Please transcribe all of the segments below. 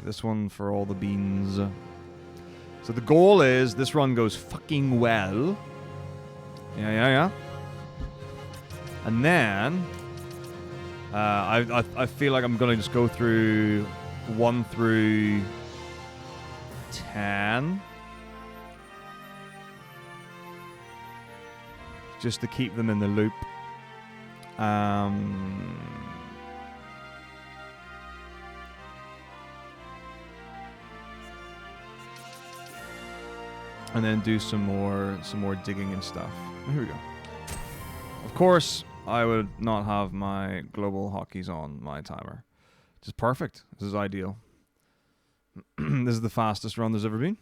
this one for all the beans. So the goal is this run goes fucking well. Yeah. And then I feel like I'm gonna just go through 1 through 10. Just to keep them in the loop. And then do some more digging and stuff. Here we go. Of course, I would not have my global hotkeys on my timer. Which is perfect. This is ideal. This is the fastest run there's ever been.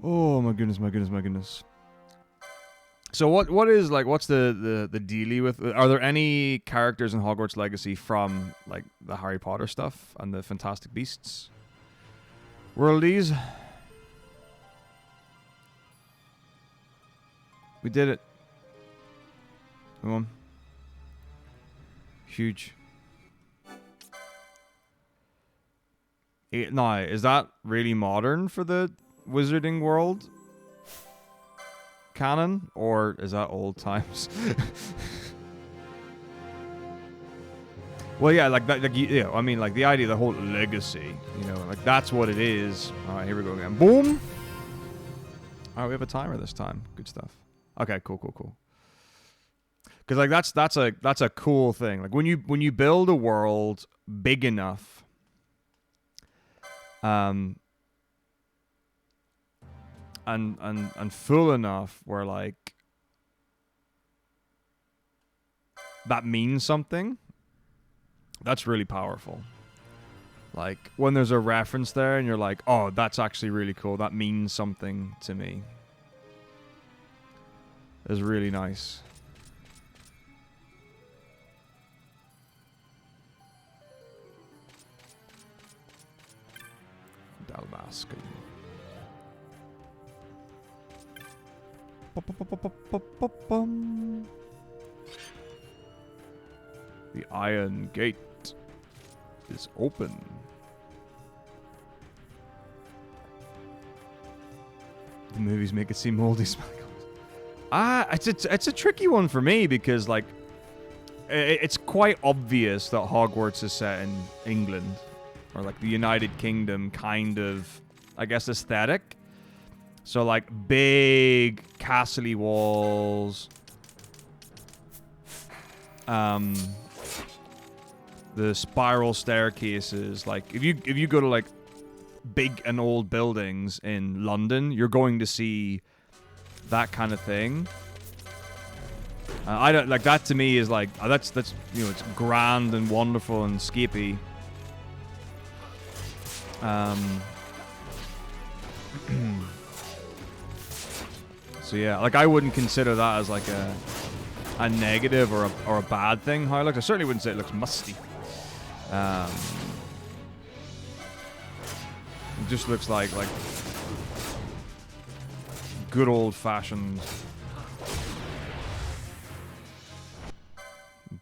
Oh my goodness. So what's the dealie with? Are there any characters in Hogwarts Legacy from like the Harry Potter stuff and the Fantastic Beasts worldies? We did it. Come on. Huge. Now, is that really modern for the Wizarding World canon, or is that old times? Well, yeah, like that, like, yeah. I mean, like the idea, the whole legacy, you know, like that's what it is. All right, here we go again. Boom. All right, we have a timer this time. Good stuff. Okay, cool. Because like that's a cool thing. Like when you build a world big enough, and full enough where like that means something. That's really powerful. Like when there's a reference there and you're like, oh, that's actually really cool. That means something to me. It's really nice. Dalmascan. The Iron Gate is open. The movies make it seem moldy. It's a tricky one for me because like it's quite obvious that Hogwarts is set in England or like the United Kingdom kind of, I guess, aesthetic. So like big castle-y walls. The spiral staircases. Like if you go to like big and old buildings in London, you're going to see that kind of thing. I don't like that. To me is like that's you know, it's grand and wonderful and scapey. So yeah, like I wouldn't consider that as like a negative or a bad thing. How it looks, I certainly wouldn't say it looks musty. It just looks like good old-fashioned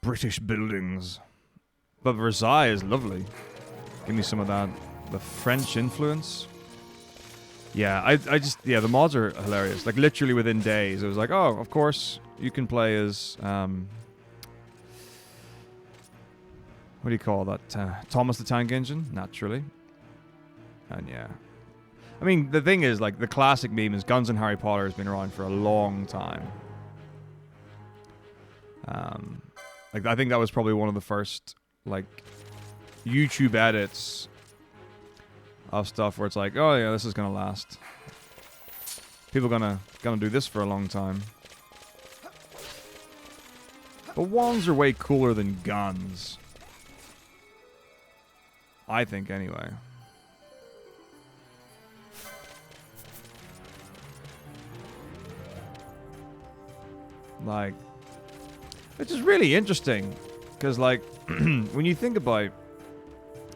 British buildings. But Versailles is lovely. Give me some of that, the French influence. Yeah, I just, yeah, the mods are hilarious. Like literally within days, it was like, oh, of course you can play as what do you call that? Thomas the Tank Engine, naturally. And yeah. I mean, the thing is, like, the classic meme is Guns and Harry Potter has been around for a long time. Like, I think that was probably one of the first, like, YouTube edits of stuff where it's like, oh yeah, this is gonna last. People gonna do this for a long time. But wands are way cooler than guns. I think, anyway. Like, which is really interesting, because, like, when you think about,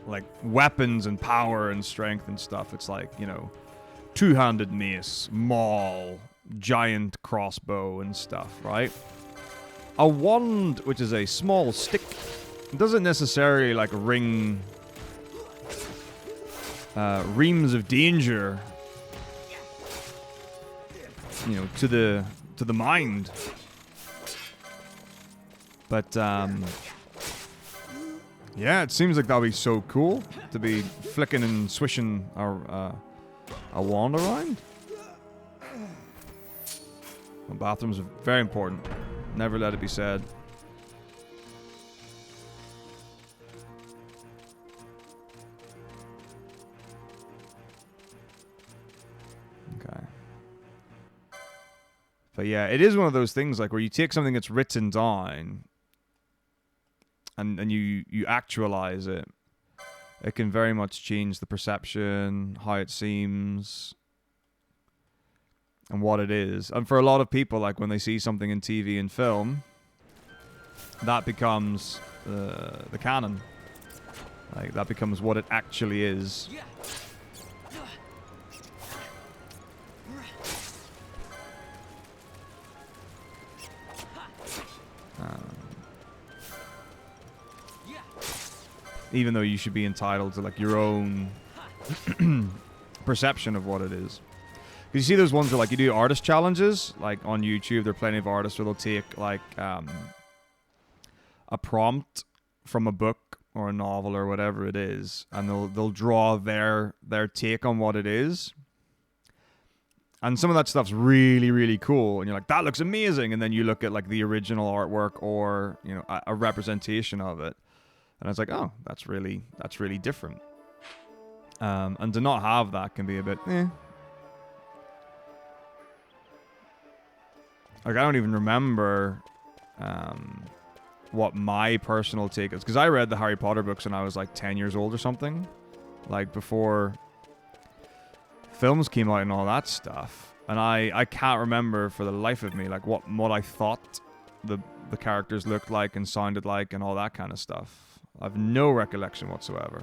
like, weapons and power and strength and stuff, it's like, you know, two-handed mace, maul, giant crossbow and stuff, right? A wand, which is a small stick, doesn't necessarily like ring reams of danger, you know, to the mind. But yeah, it seems like that'll be so cool to be flicking and swishing a wand around. Well, bathrooms are very important. Never let it be said. Okay. But yeah, it is one of those things like where you take something that's written down and you actualize it. It can very much change the perception, how it seems, and what it is. And for a lot of people, like when they see something in TV and film, that becomes the canon. Like that becomes what it actually is. Even though you should be entitled to like your own perception of what it is. You see those ones where like you do artist challenges, like on YouTube, there are plenty of artists where they'll take like a prompt from a book or a novel or whatever it is, and they'll draw their take on what it is. And some of that stuff's really, really cool, and you're like, that looks amazing. And then you look at like the original artwork or, you know, a representation of it, and it's like, oh, that's really different. And to not have that can be a bit, eh. Like, I don't even remember what my personal take is. Because I read the Harry Potter books when I was like 10 years old or something. Like, before films came out and all that stuff. And I can't remember for the life of me, like, what I thought the characters looked like and sounded like and all that kind of stuff. I have no recollection whatsoever.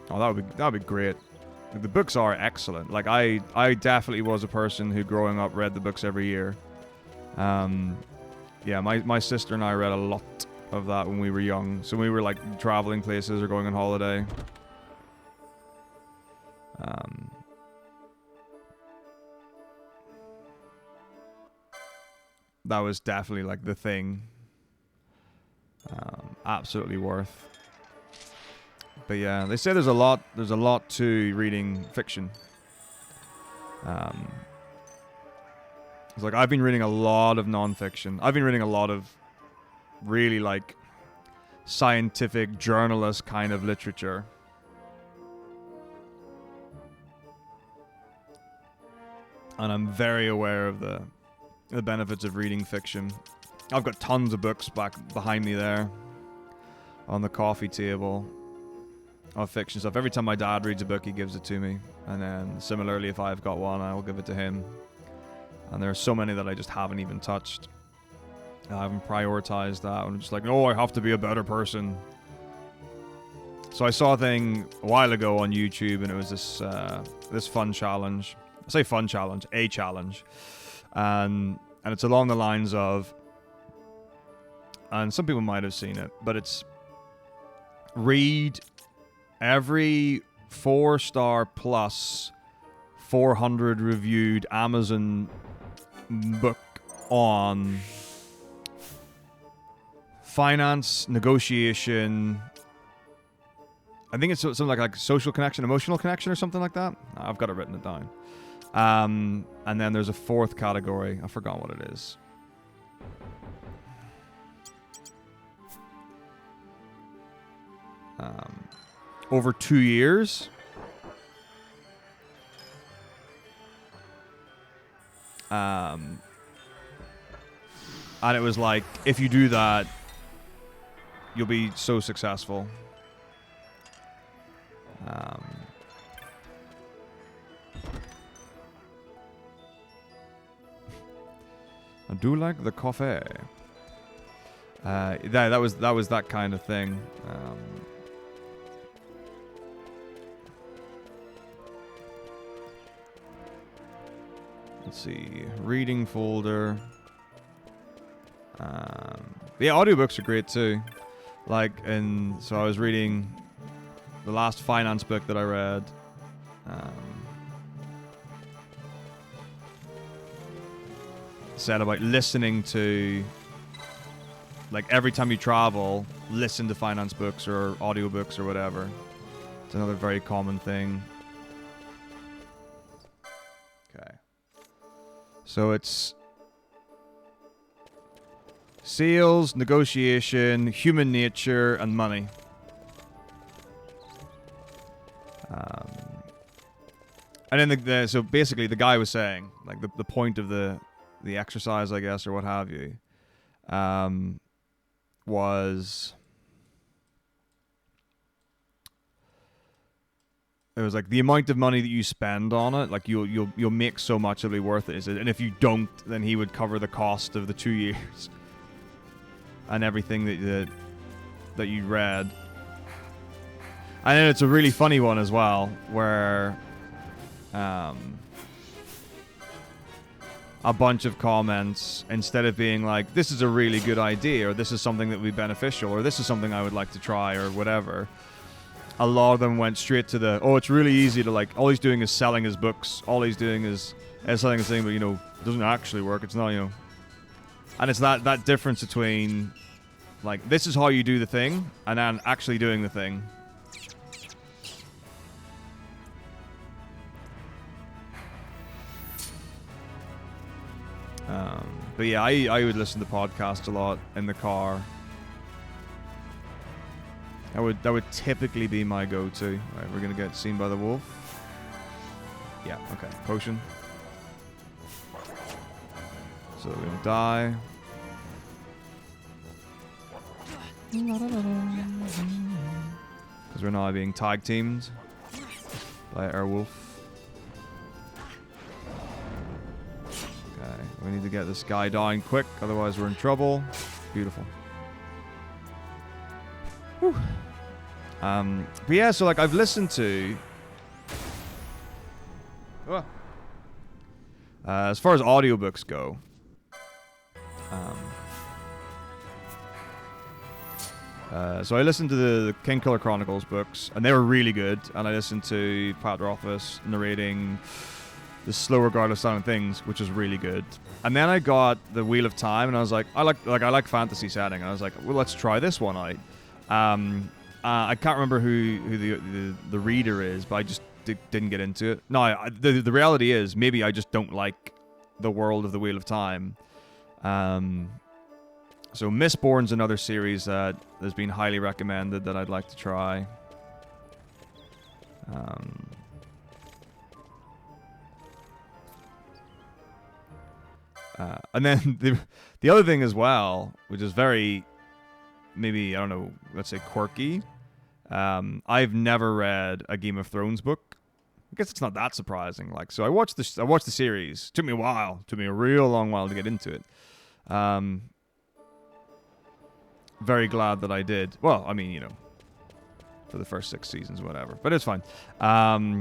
Oh, that would be great. The books are excellent. Like, I definitely was a person who growing up read the books every year. Yeah, my sister and I read a lot of that when we were young. So when we were like traveling places or going on holiday. That was definitely like the thing. Absolutely worth. But yeah, they say there's a lot to reading fiction. It's like I've been reading a lot of non-fiction. I've been reading a lot of really like scientific journalist kind of literature. And I'm very aware of the benefits of reading fiction. I've got tons of books back behind me there on the coffee table. Of fiction stuff. Every time my dad reads a book, he gives it to me. And then similarly, if I've got one, I'll give it to him. And there are so many that I just haven't even touched. I haven't prioritized that. I'm just like, no, I have to be a better person. So I saw a thing a while ago on YouTube, and it was this fun challenge. I say fun challenge, a challenge. And it's along the lines of, and some people might have seen it, but it's read every 4-star plus 400 reviewed Amazon book on finance, negotiation. I think it's something like social connection, emotional connection, or something like that. I've got it written it down. And then there's a fourth category. I forgot what it is. Over 2 years. And it was like, if you do that, you'll be so successful. I do like the coffee. That was that kind of thing. Let's see. Reading folder. Yeah, audiobooks are great too. Like, so I was reading the last finance book that I read. Said about listening to, like, every time you travel, listen to finance books or audiobooks or whatever. It's another very common thing. Okay. So it's sales, negotiation, human nature, and money. And then so basically the guy was saying, like, the point of the exercise, I guess, or what have you, was it was like the amount of money that you spend on it, like you'll make so much it'll be worth it. And if you don't, then he would cover the cost of the 2 years and everything that you read. And then it's a really funny one as well, where a bunch of comments, instead of being like, this is a really good idea, or this is something that would be beneficial, or this is something I would like to try, or whatever, a lot of them went straight to the, oh, it's really easy to, like, all he's doing is selling his books, all he's doing is selling his thing, but, you know, it doesn't actually work, it's not, you know. And it's that difference between, like, this is how you do the thing, and then actually doing the thing. But yeah, I would listen to podcasts a lot in the car. That would typically be my go-to. Right, we're gonna get seen by the wolf. Yeah, okay. Potion. So we don't die. Because we're now being tag teamed by our wolf. We need to get this guy down quick, otherwise we're in trouble. Beautiful. Whew. But yeah, so like I've listened to... as far as audiobooks go... so I listened to the Kingkiller Chronicles books, and they were really good. And I listened to Pat Rothfuss narrating The Slower Guard of Silent Things, which was really good. And then I got the Wheel of Time, and I was like, I like fantasy setting. And I was like, well, let's try this one out. I can't remember who the reader is, but I just didn't get into it. No, the reality is maybe I just don't like the world of the Wheel of Time. So Mistborn's another series that has been highly recommended that I'd like to try. And then the other thing as well, which is very, maybe, I don't know, let's say quirky. I've never read a Game of Thrones book. I guess it's not that surprising. Like, so I watched the series. Took me a while. Took me a real long while to get into it. Very glad that I did. Well, I mean, you know, for the first 6 seasons, whatever. But it's fine. But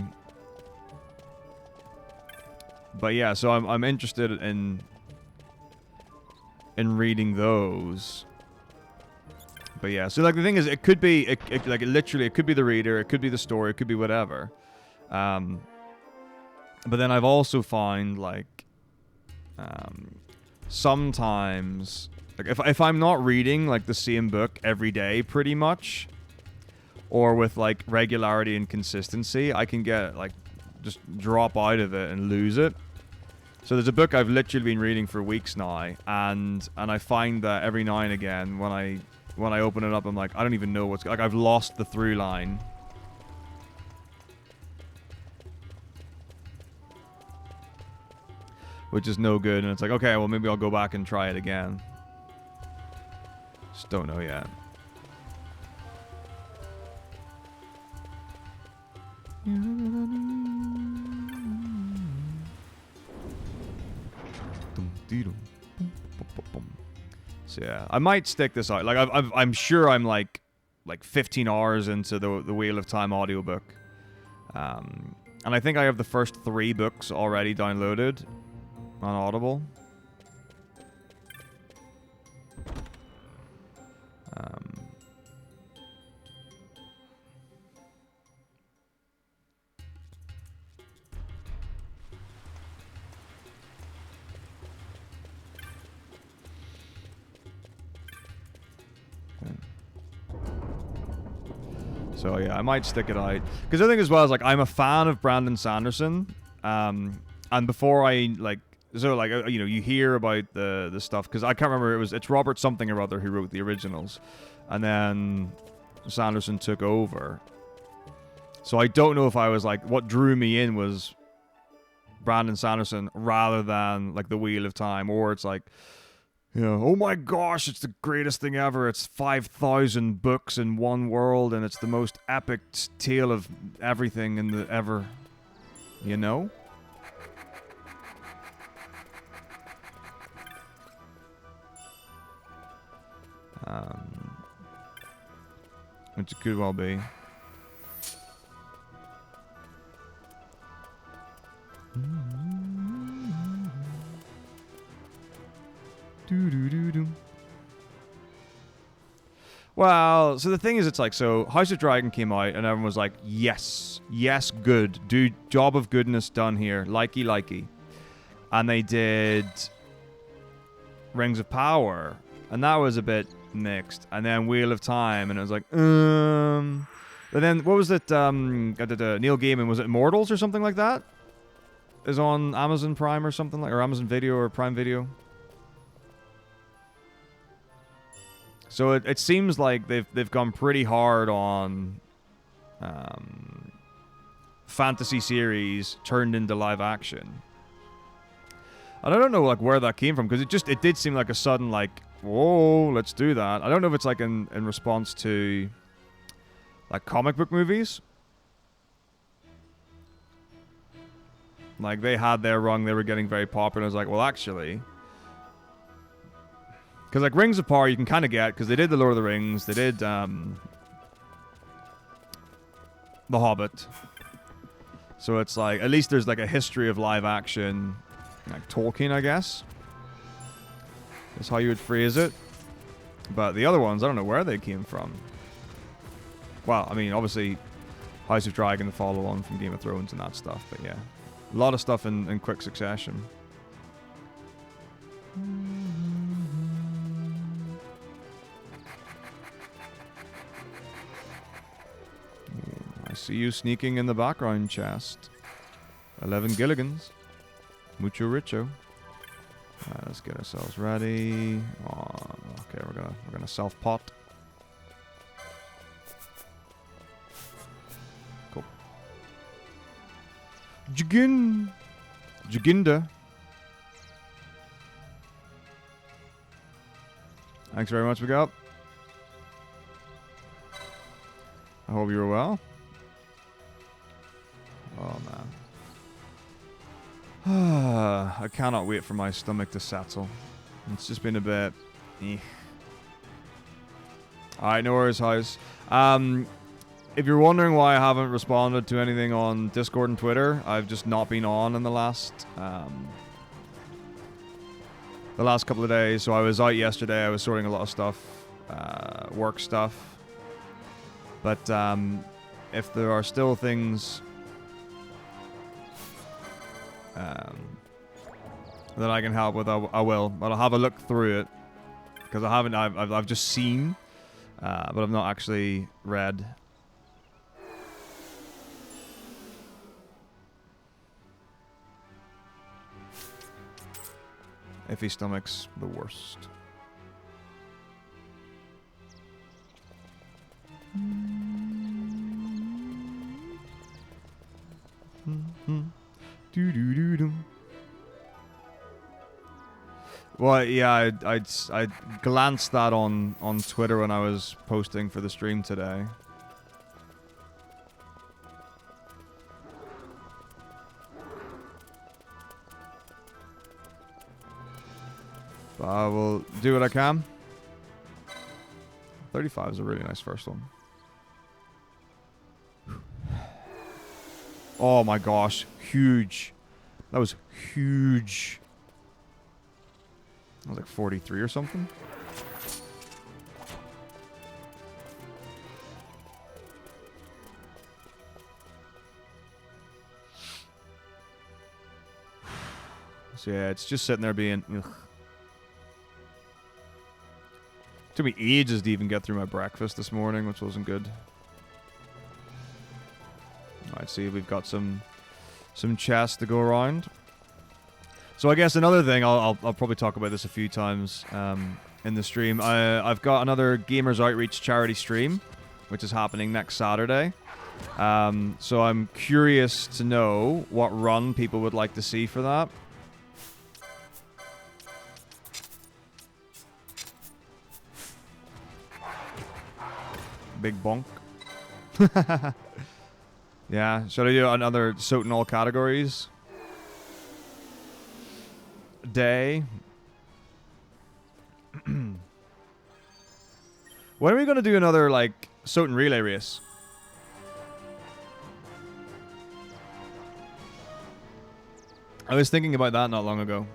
yeah, so I'm interested in reading those. But yeah, so like the thing is, it could be like literally it could be the reader, it could be the story, it could be whatever. But then I've also found like sometimes like if I'm not reading like the same book every day pretty much, or with like regularity and consistency, I can get like just drop out of it and lose it. So there's a book I've literally been reading for weeks now, and I find that every now and again when I open it up, I'm like, I don't even know what's... Like, I've lost the through line. Which is no good, and it's like, okay, well, maybe I'll go back and try it again. Just don't know yet. So yeah, I might stick this out. Like I'm sure I'm like 15 hours into the Wheel of Time audiobook. And I think I have the first 3 books already downloaded. Unaudible. So yeah, I might stick it out because I think as well as like I'm a fan of Brandon Sanderson, and before I like so like you know you hear about the stuff because I can't remember it's Robert something or other who wrote the originals, and then Sanderson took over. So I don't know if I was like what drew me in was Brandon Sanderson rather than like the Wheel of Time, or it's like. You know, oh my gosh, it's the greatest thing ever. It's 5,000 books in one world, and it's the most epic tale of everything in the ever. You know? Which could well be. Well, so the thing is, it's like, so House of Dragon came out, and everyone was like, yes, yes, good. Job of goodness done here. Likey, likey. And they did Rings of Power, and that was a bit mixed. And then Wheel of Time, and it was like, And then, what was it, Neil Gaiman, was it Immortals or something like that? Is on Amazon Prime or something like, or Amazon Video or Prime Video. So it seems like they've gone pretty hard on fantasy series turned into live action. And I don't know like where that came from because it did seem like a sudden like whoa, let's do that. I don't know if it's like in response to like comic book movies. Like they had their run, they were getting very popular. I was like, well, actually. Because, like, Rings of Power you can kind of get, because they did The Lord of the Rings, they did, The Hobbit. So it's like, at least there's, like, a history of live action, like, Tolkien, I guess. That's how you would phrase it. But the other ones, I don't know where they came from. Well, I mean, obviously, House of Dragon, the follow-on from Game of Thrones and that stuff, but yeah. A lot of stuff in quick succession. I see you sneaking in the background chest. 11 Gilligans. Mucho Richo. Alright, let's get ourselves ready. Oh, okay, we're gonna self-pot. Cool. Jaginda. Thanks very much, Big Up. I hope you're well. Oh, man. I cannot wait for my stomach to settle. It's just been a bit... Alright, no worries, House. If you're wondering why I haven't responded to anything on Discord and Twitter, I've just not been on in the last couple of days. So I was out yesterday. I was sorting a lot of stuff, work stuff. But if there are still things that I can help with, I will. But I'll have a look through it because I haven't. I've just seen, but I've not actually read. Iffy stomach's the worst. Well, yeah, I glanced that on Twitter when I was posting for the stream today. But I will do what I can. 35 is a really nice first one. Oh my gosh, huge. That was huge. I was like 43 or something. So yeah, it's just sitting there being... Ugh. Took me ages to even get through my breakfast this morning, which wasn't good. Alright, see, we've got some chests to go around. So I guess another thing, I'll probably talk about this a few times in the stream. I've got another Gamers Outreach charity stream, which is happening next Saturday. So I'm curious to know what run people would like to see for that. Big bonk. Yeah, should I do another SOT in all categories day? When are we going to do another, like, SOT and relay race? I was thinking about that not long ago.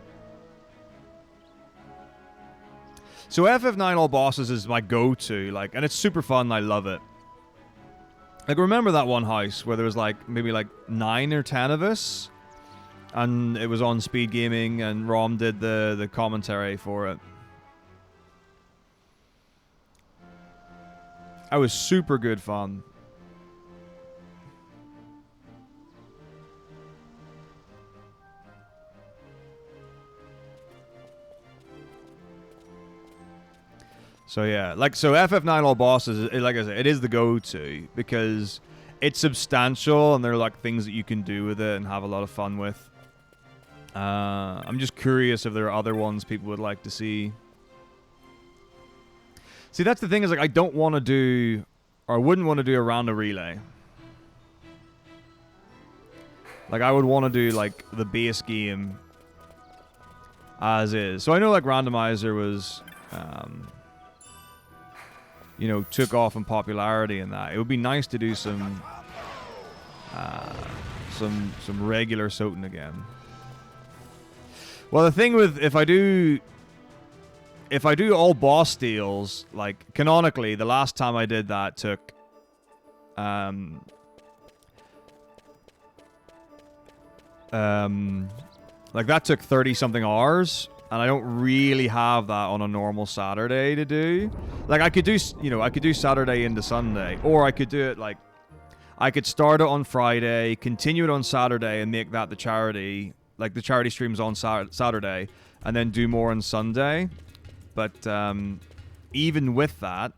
So FF9 All Bosses is my go-to, like, and it's super fun, and I love it. Like, remember that one house where there was, like, maybe, like, 9 or 10 of us? And it was on Speed Gaming, and Rom did the commentary for it. That was super good fun. So yeah, like, so FF9 All Bosses, like I said, it is the go-to because it's substantial and there are like things that you can do with it and have a lot of fun with. I'm just curious if there are other ones people would like to see. See, that's the thing is, like, I don't want to do, or I wouldn't want to do a round of relay. Like, I would want to do, like, the base game as is. So I know, like, Randomizer was... you know, took off in popularity in that. It would be nice to do some regular Soten again. Well, the thing with if I do all boss steals, like canonically, the last time I did that took like that took 30 something hours. And I don't really have that on a normal Saturday to do. Like, I could do, you know, I could do Saturday into Sunday. Or I could do it, like, I could start it on Friday, continue it on Saturday, and make that the charity. Like, the charity streams on Saturday, and then do more on Sunday. But, even with that,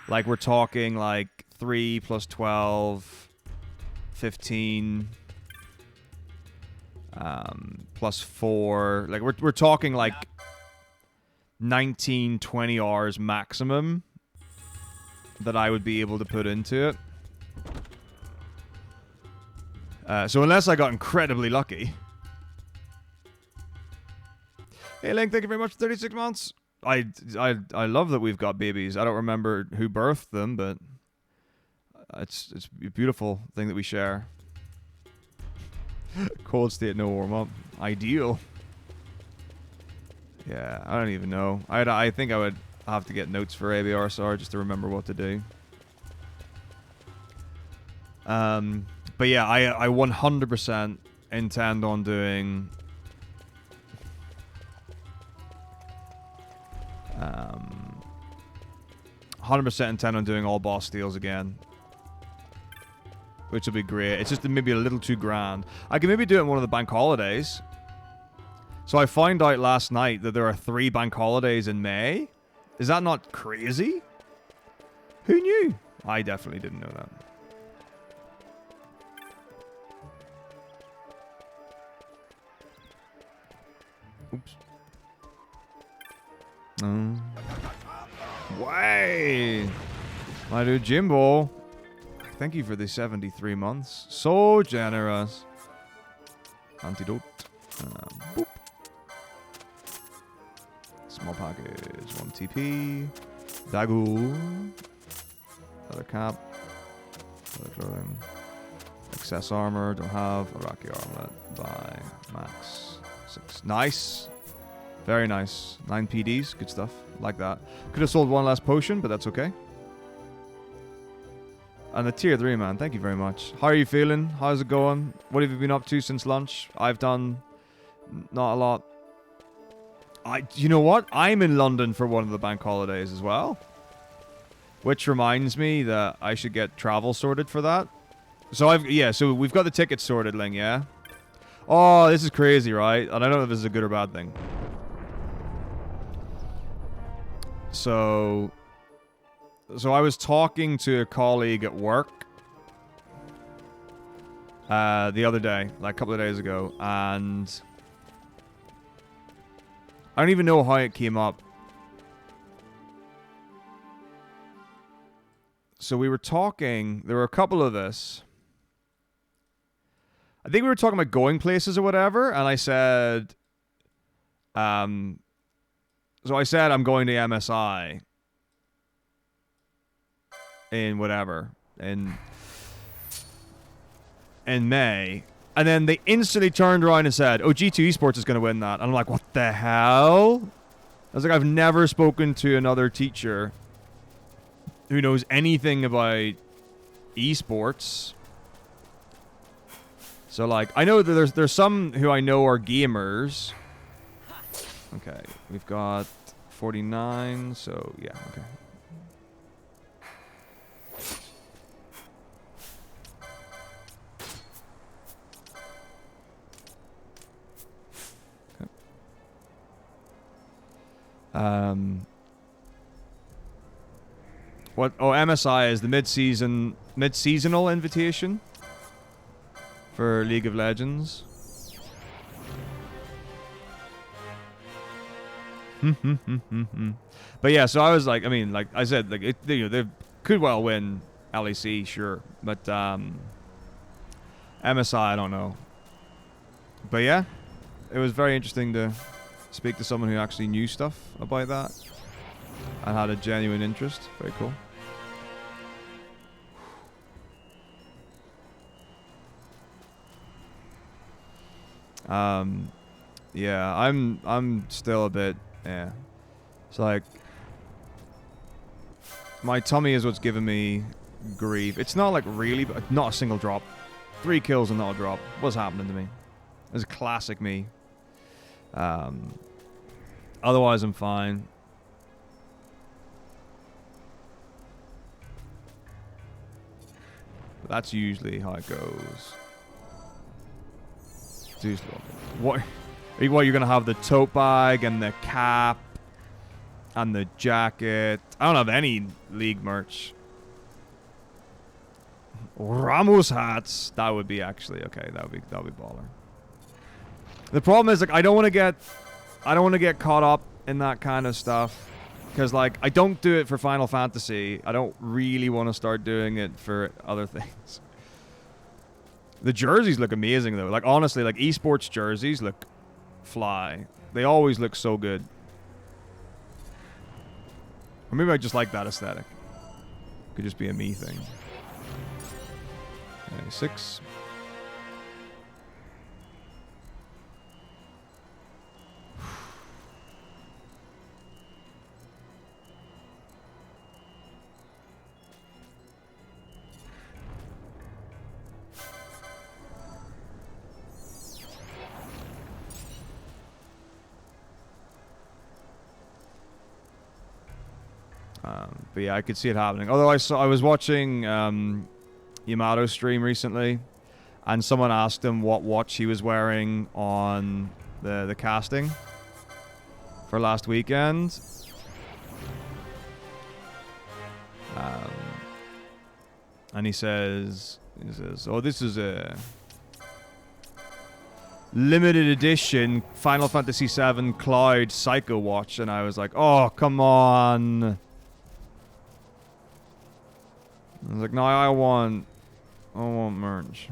like, we're talking, like, 3 plus 12, 15... plus 4, like we're talking like 19, 20 hours maximum that I would be able to put into it. So unless I got incredibly lucky. Hey Link, thank you very much for 36 months. I love that we've got babies. I don't remember who birthed them, but it's a beautiful thing that we share. Cold state, no warm up. Ideal. Yeah, I don't even know. I think I would have to get notes for ABRSR just to remember what to do. But yeah, I 100% intend on doing 100% intend on doing all boss steals again. Which will be great. It's just maybe a little too grand. I can maybe do it on one of the bank holidays. So I found out last night that there are 3 bank holidays in May. Is that not crazy? Who knew? I definitely didn't know that. Oops. Way! My dude Jimbo. Thank you for the 73 months. So generous. Antidote. Boop. Small package. 1 TP. Dagu. Leather cap. Leather clothing. Excess armor. Don't have. Iraqi armlet. Buy. Max. 6. Nice. Very nice. 9 PDs. Good stuff. Like that. Could have sold one last potion, but that's okay. And the tier 3, man. Thank you very much. How are you feeling? How's it going? What have you been up to since lunch? I've done not a lot. You know what? I'm in London for one of the bank holidays as well. Which reminds me that I should get travel sorted for that. So so we've got the tickets sorted, Ling, yeah? Oh, this is crazy, right? And I don't know if this is a good or bad thing. So I was talking to a colleague at work the other day, like a couple of days ago, and I don't even know how it came up. So we were talking, there were a couple of us. I think we were talking about going places or whatever, and I said, so I said I'm going to MSI in whatever, in May. And then they instantly turned around and said, oh, G2 Esports is going to win that. And I'm like, what the hell? I was like, I've never spoken to another teacher who knows anything about esports. So, like, I know that there's some who I know are gamers. Okay, we've got 49, so yeah, okay. What? Oh, MSI is the mid-seasonal invitation for League of Legends. But yeah, so I was like, I mean, like I said, like they could well win LEC, sure, but MSI, I don't know. But yeah, it was very interesting to speak to someone who actually knew stuff about that and had a genuine interest. Very cool. Yeah, I'm still a bit, yeah. It's like, my tummy is what's giving me grief. It's not like really, but not a single drop. 3 kills and not a drop. What's happening to me? It's classic me. Otherwise I'm fine. But that's usually how it goes. What you're gonna have the tote bag and the cap and the jacket. I don't have any League merch. Ramos hats. That would be actually okay. That would be baller. The problem is, like, I don't want to get caught up in that kind of stuff, because like I don't do it for Final Fantasy. I don't really want to start doing it for other things. The jerseys look amazing though. Like honestly, like esports jerseys look fly. They always look so good. Or maybe I just like that aesthetic. Could just be a me thing. Okay, 6. But yeah, I could see it happening. Although I was watching Yamato stream recently, and someone asked him what watch he was wearing on the casting for last weekend. And he says, "Oh, this is a limited edition Final Fantasy VII Cloud Psycho watch," and I was like, "Oh, come on." I was like, no, I want merch.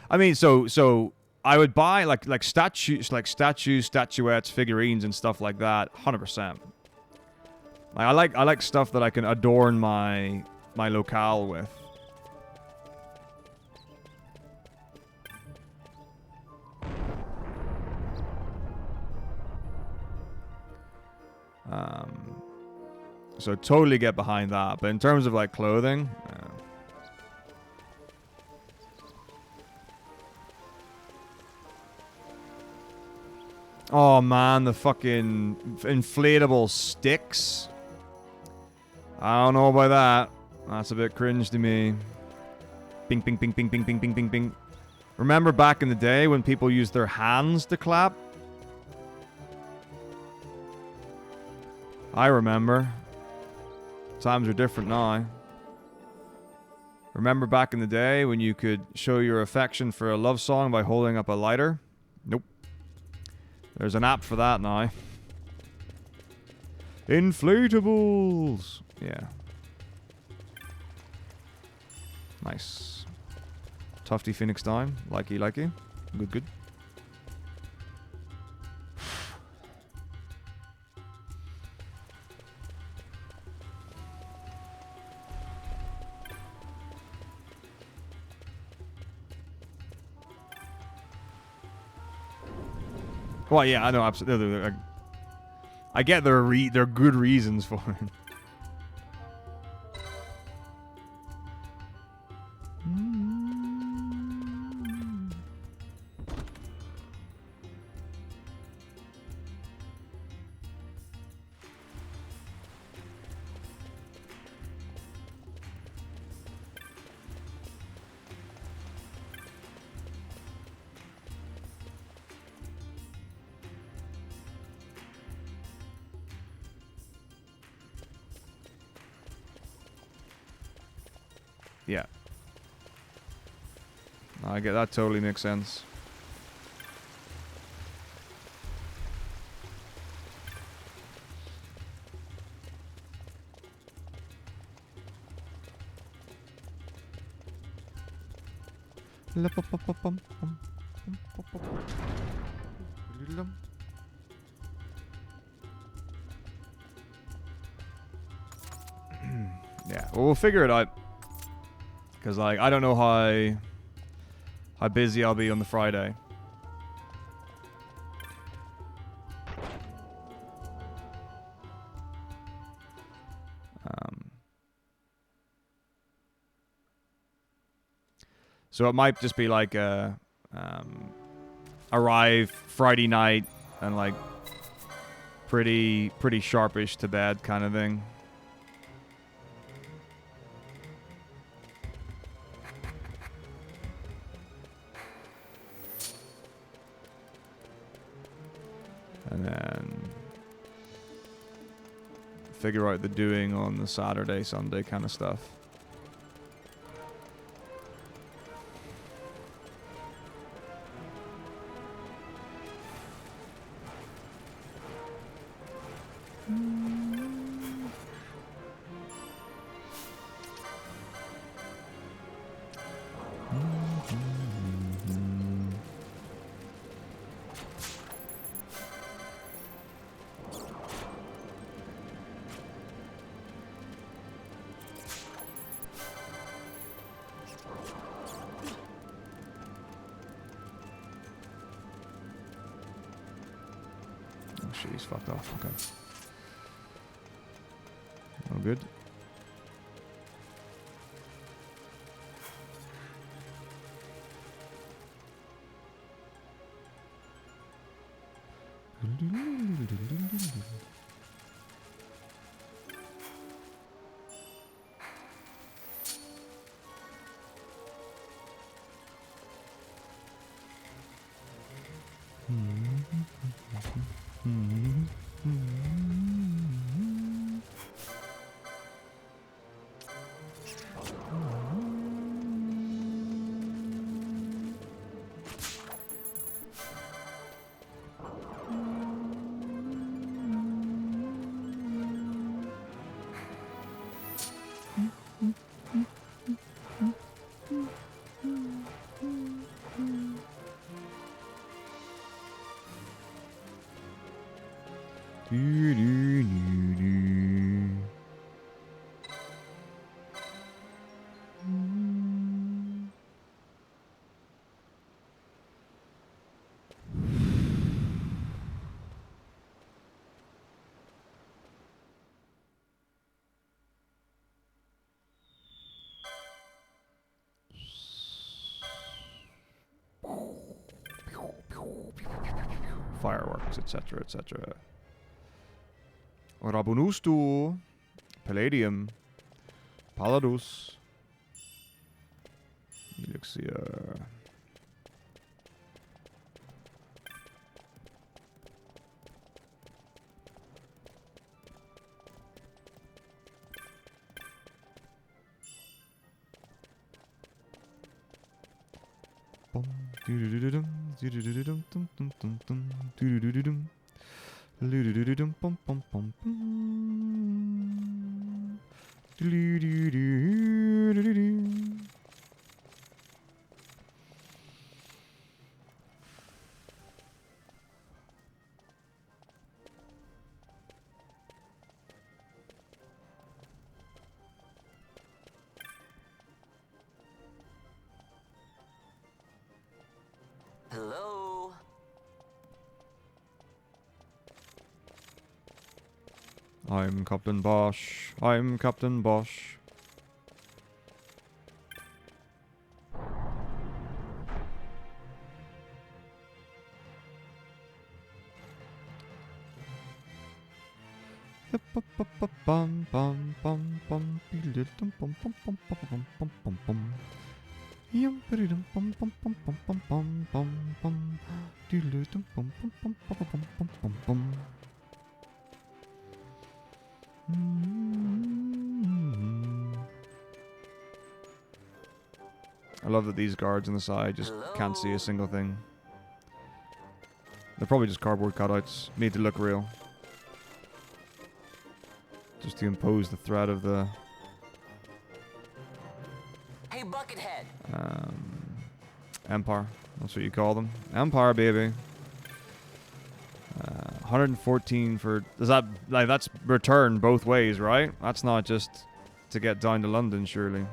I mean, so I would buy like statues, statuettes, figurines, and stuff like that. 100%. Like I like stuff that I can adorn my locale with. So totally get behind that. But in terms of like clothing, oh man, the fucking inflatable sticks. I don't know about that. That's a bit cringe to me. Bing, bing, bing, bing, bing, bing, bing, bing, bing. Remember back in the day when people used their hands to clap? I remember. Times are different now. Remember back in the day when you could show your affection for a love song by holding up a lighter? Nope. There's an app for that now. Inflatables! Yeah. Nice. Tufty Phoenix down. Likey, likey. Good, good. Well, yeah, I know, absolutely. I get there are good reasons for it. Yeah. I get that, totally makes sense. Yeah, well, we'll figure it out. Because, like, I don't know how busy I'll be on the Friday. So it might just be like a arrive Friday night and like pretty sharpish to bed kind of thing. And then figure out the doing on the Saturday, Sunday kind of stuff. She's fucked off. Okay. No good. fireworks, etc., etc. Rabunustu, Palladium, Paladus, Elixir. Hello? I'm Captain Bosch. I'm Captain Bosch. I love that these guards on the side just can't see a single thing. They're probably just cardboard cutouts. Need to look real. Just to impose the threat of the... Hey, Buckethead! Empire. That's what you call them. Empire, baby. 114 for... Is that... Like, that's return both ways, right? That's not just to get down to London, surely.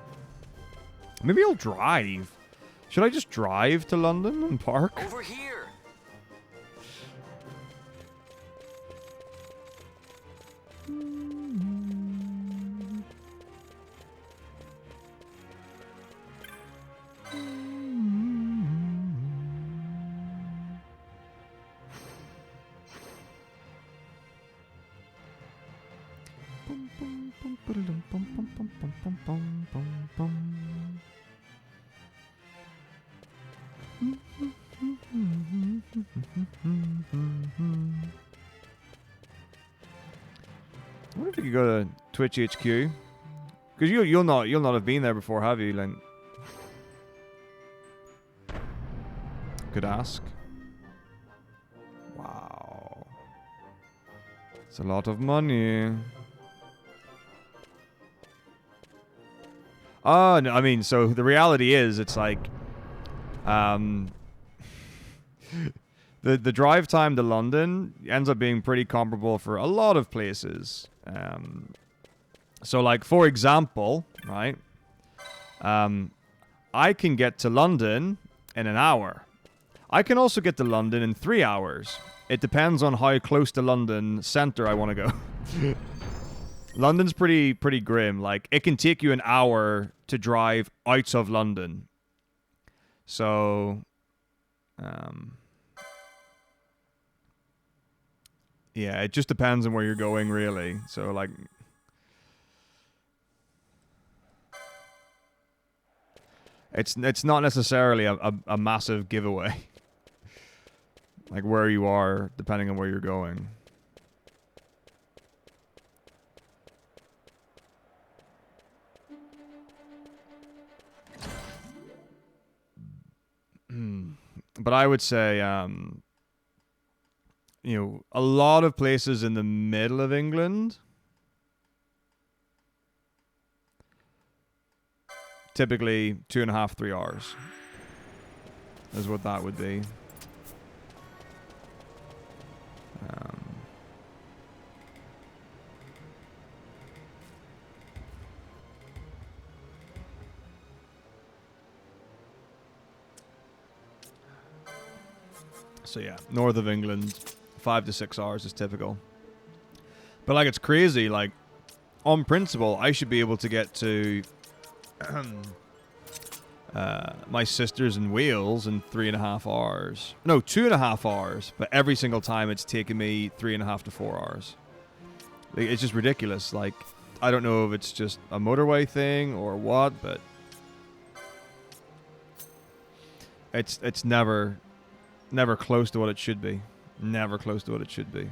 Maybe I'll drive. Should I just drive to London and park? Over here! I wonder if you could go to Twitch HQ, because you'll not have been there before, have you, Link? Could ask. Wow, it's a lot of money. Oh, no, I mean, so the reality is, it's like, the drive time to London ends up being pretty comparable for a lot of places. So, like, for example, right, I can get to London in an hour. I can also get to London in 3 hours. It depends on how close to London center I want to go. London's pretty grim. Like, it can take you an hour to drive out of London. So, yeah, it just depends on where you're going, really. So, like, it's not necessarily a massive giveaway. Like, where you are, depending on where you're going. But I would say, you know, a lot of places in the middle of England, typically 2.5, 3 hours is what that would be. So yeah, north of England, 5 to 6 hours is typical. But like, it's crazy. Like, on principle, I should be able to get to my sister's in Wales in 3.5 hours. No, 2.5 hours. But every single time it's taken me 3.5 to 4 hours. Like, it's just ridiculous. Like, I don't know if it's just a motorway thing or what, but it's never close to what it should be. Never close to what it should be.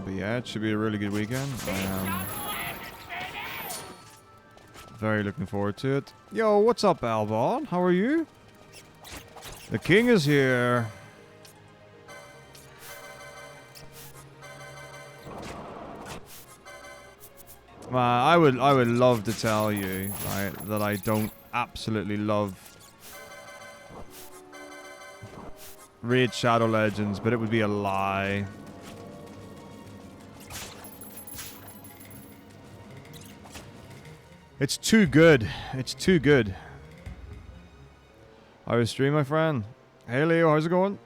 But yeah, it should be a really good weekend. Very looking forward to it. Yo, what's up, Albon? How are you? The king is here. I would love to tell you, right, that I don't absolutely love Raid Shadow Legends, but it would be a lie. It's too good. It's too good. How was stream, my friend? Hey, Leo, how's it going?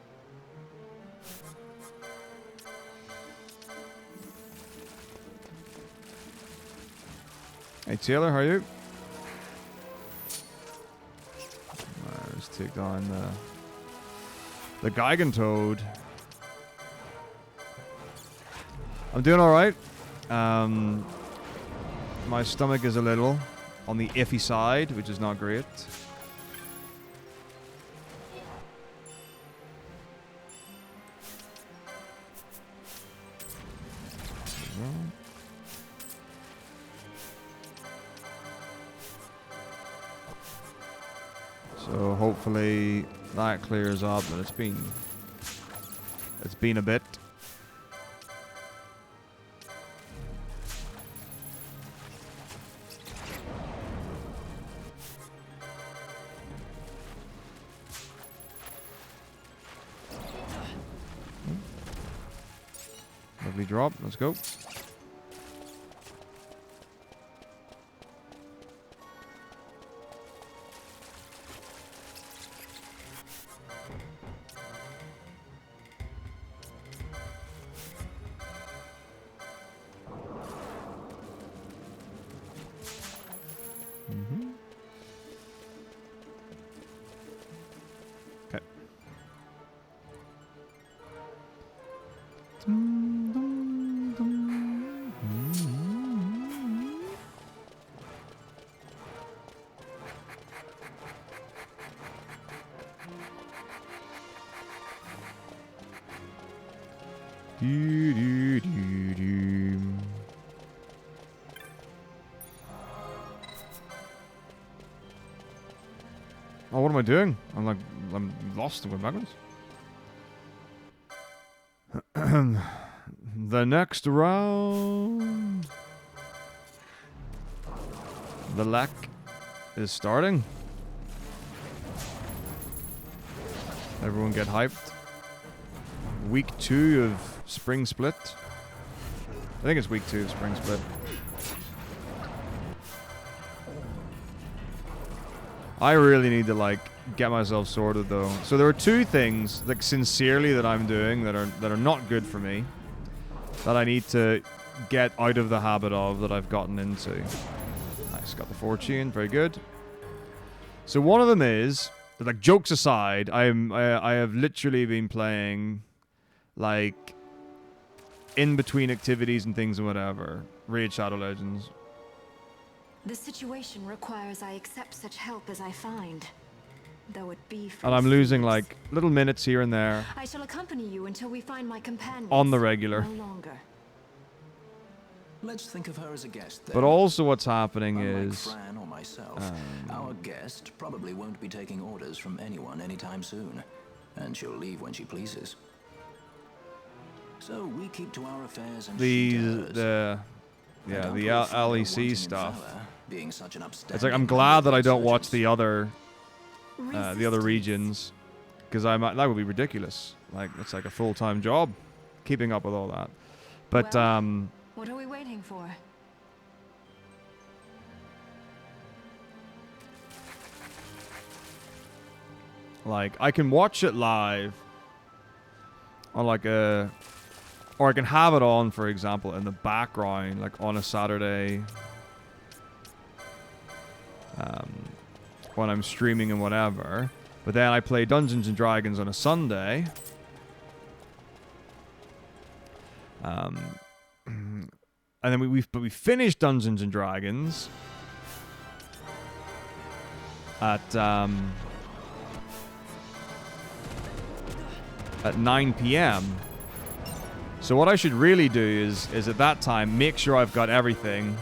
Hey, Taylor, how are you? Alright, let's take on the Gigantoad. I'm doing alright. My stomach is a little on the iffy side, which is not great. So hopefully that clears up, but it's been a bit. Lovely drop. Let's go. Okay. Oh, what am I doing? I'm lost and going backwards. The next round. The lack is starting. Everyone get hyped. Week 2 of Spring Split. I think it's week 2 of Spring Split. I really need to like get myself sorted though. So there are two things, like sincerely, that I'm doing that are not good for me, that I need to get out of the habit of, that I've gotten into. Nice, got the fortune, very good. So one of them is, like, jokes aside, I have literally been playing, like, in between activities and things and whatever, Raid Shadow Legends. The situation requires I accept such help as I find, though it be from And I'm losing, thieves. like, little minutes here and there. I shall accompany you until we find my companions. On the regular. No longer. Let's think of her as a guest then. But also what's happening Unlike is... Fran or myself, our guest probably won't be taking orders from anyone anytime soon, and she'll leave when she pleases. So we keep to our affairs and she to hers. The And the Uncle Fran LEC wanting in stuff. Valor, being such an It's like I'm upstanding glad that I don't watch insurgent. the other Resistance. regions, because that would be ridiculous. Like, it's like a full-time job, keeping up with all that. But Well, what are we waiting for? like, I can watch it live on like a, or I can have it on, for example, in the background, like on a Saturday, when I'm streaming and whatever. But then I play Dungeons and Dragons on a Sunday. And then we finished Dungeons and Dragons at 9 p.m. So what I should really do is at that time make sure I've got everything,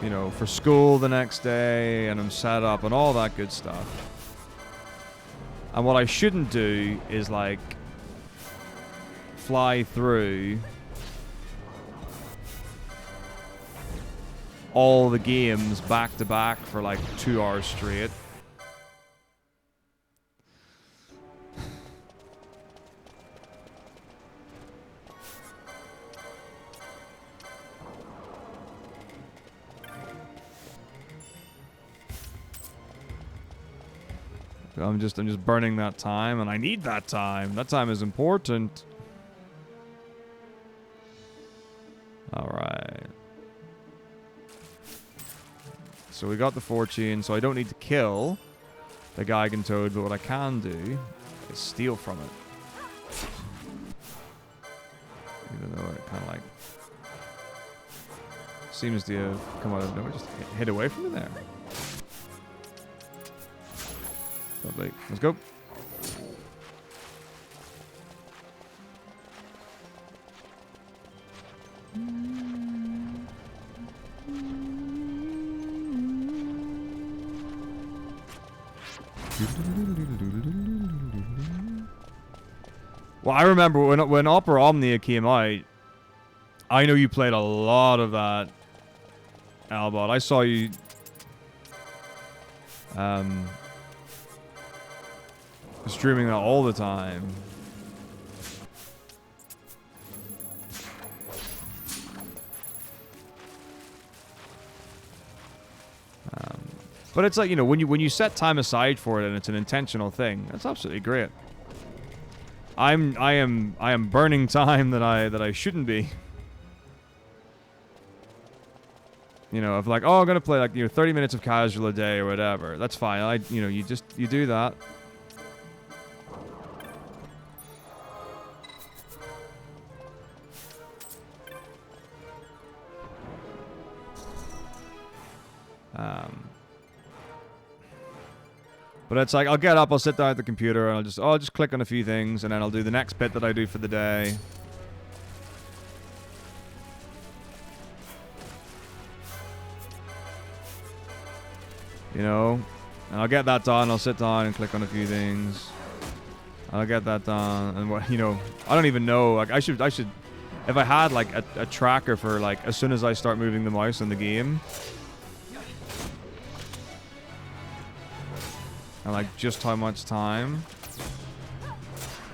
you know, for school the next day, and I'm set up and all that good stuff. And what I shouldn't do is like fly through all the games back to back for like 2 hours straight. I'm just burning that time, and I need that time. That time is important. All right. So we got the fortune, so I don't need to kill the Gigantoad, but what I can do is steal from it. Even though it kind of like seems to have come out of nowhere, just hit away from it there. Lovely. Let's go. Well, I remember when Opera Omnia came out, I know you played a lot of that, Albot. I saw you streaming that all the time. But it's like, you know, when you set time aside for it and it's an intentional thing, that's absolutely great. I am burning time that I shouldn't be. You know, of like, oh, I'm gonna play like, you know, 30 minutes of casual a day or whatever. That's fine. You know, you do that. But it's like, I'll get up, I'll sit down at the computer, and I'll just click on a few things, and then I'll do the next bit that I do for the day. You know? And I'll get that done, I'll sit down and click on a few things. I'll get that done, and what, you know, I don't even know, like, I should, if I had, like, a tracker for, like, as soon as I start moving the mouse in the game, and like just how much time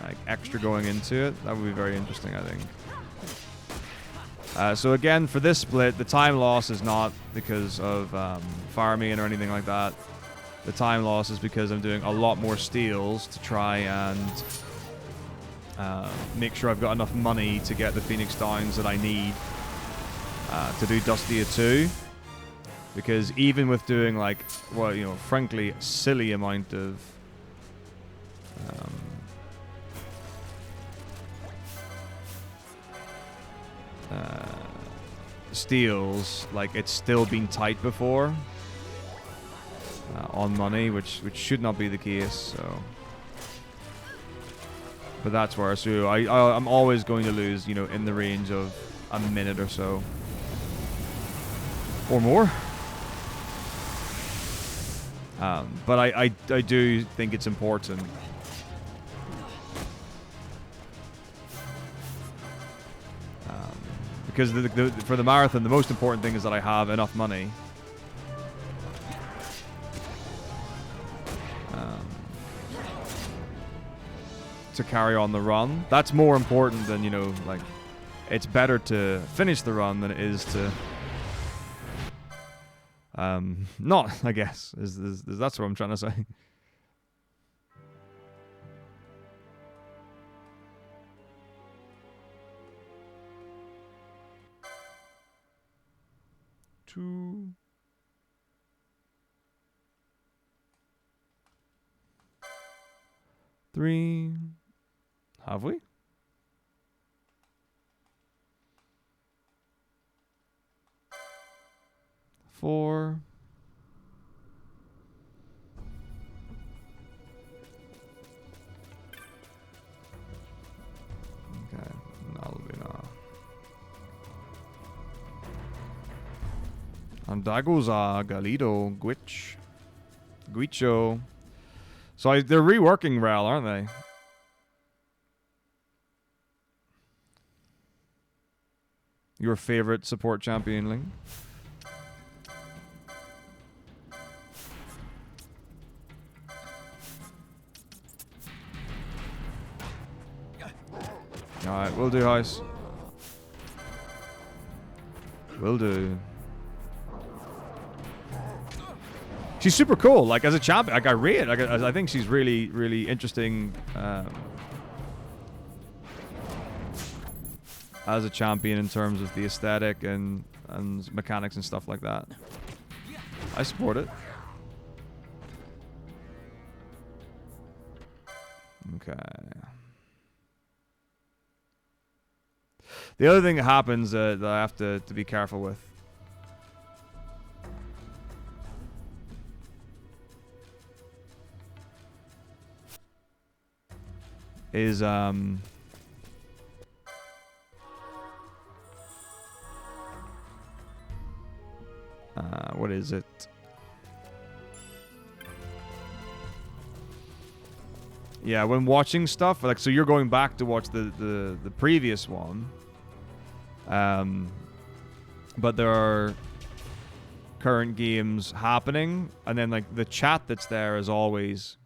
like extra going into it, that would be very interesting, I think. So again, for this split, the time loss is not because of farming or anything like that. The time loss is because I'm doing a lot more steals to try and make sure I've got enough money to get the Phoenix Downs that I need to do Dustia 2. Because even with doing, like, well, you know, frankly, a silly amount of steals, like, it's still been tight before on money, which should not be the case. So, but that's where, so I'm always going to lose, you know, in the range of a minute or so or more. But I do think it's important because for the marathon, the most important thing is that I have enough money to carry on the run. That's more important than, you know, like, it's better to finish the run than it is to not, I guess, that's what I'm trying to say. Two. Three. Have we? Four. Okay, that'll be now. Andagoza, Galido, Guicho. So they're reworking Rel, aren't they? Your favorite support champion, Ling? Alright, will do, Heis. Will do. She's super cool, like, as a champion. Like, I rate it. Like, I think she's really, really interesting as a champion in terms of the aesthetic and mechanics and stuff like that. I support it. Okay. The other thing that happens that I have to be careful with is what is it? Yeah, when watching stuff, like, so you're going back to watch the previous one, but there are current games happening, and then, like, the chat that's there is always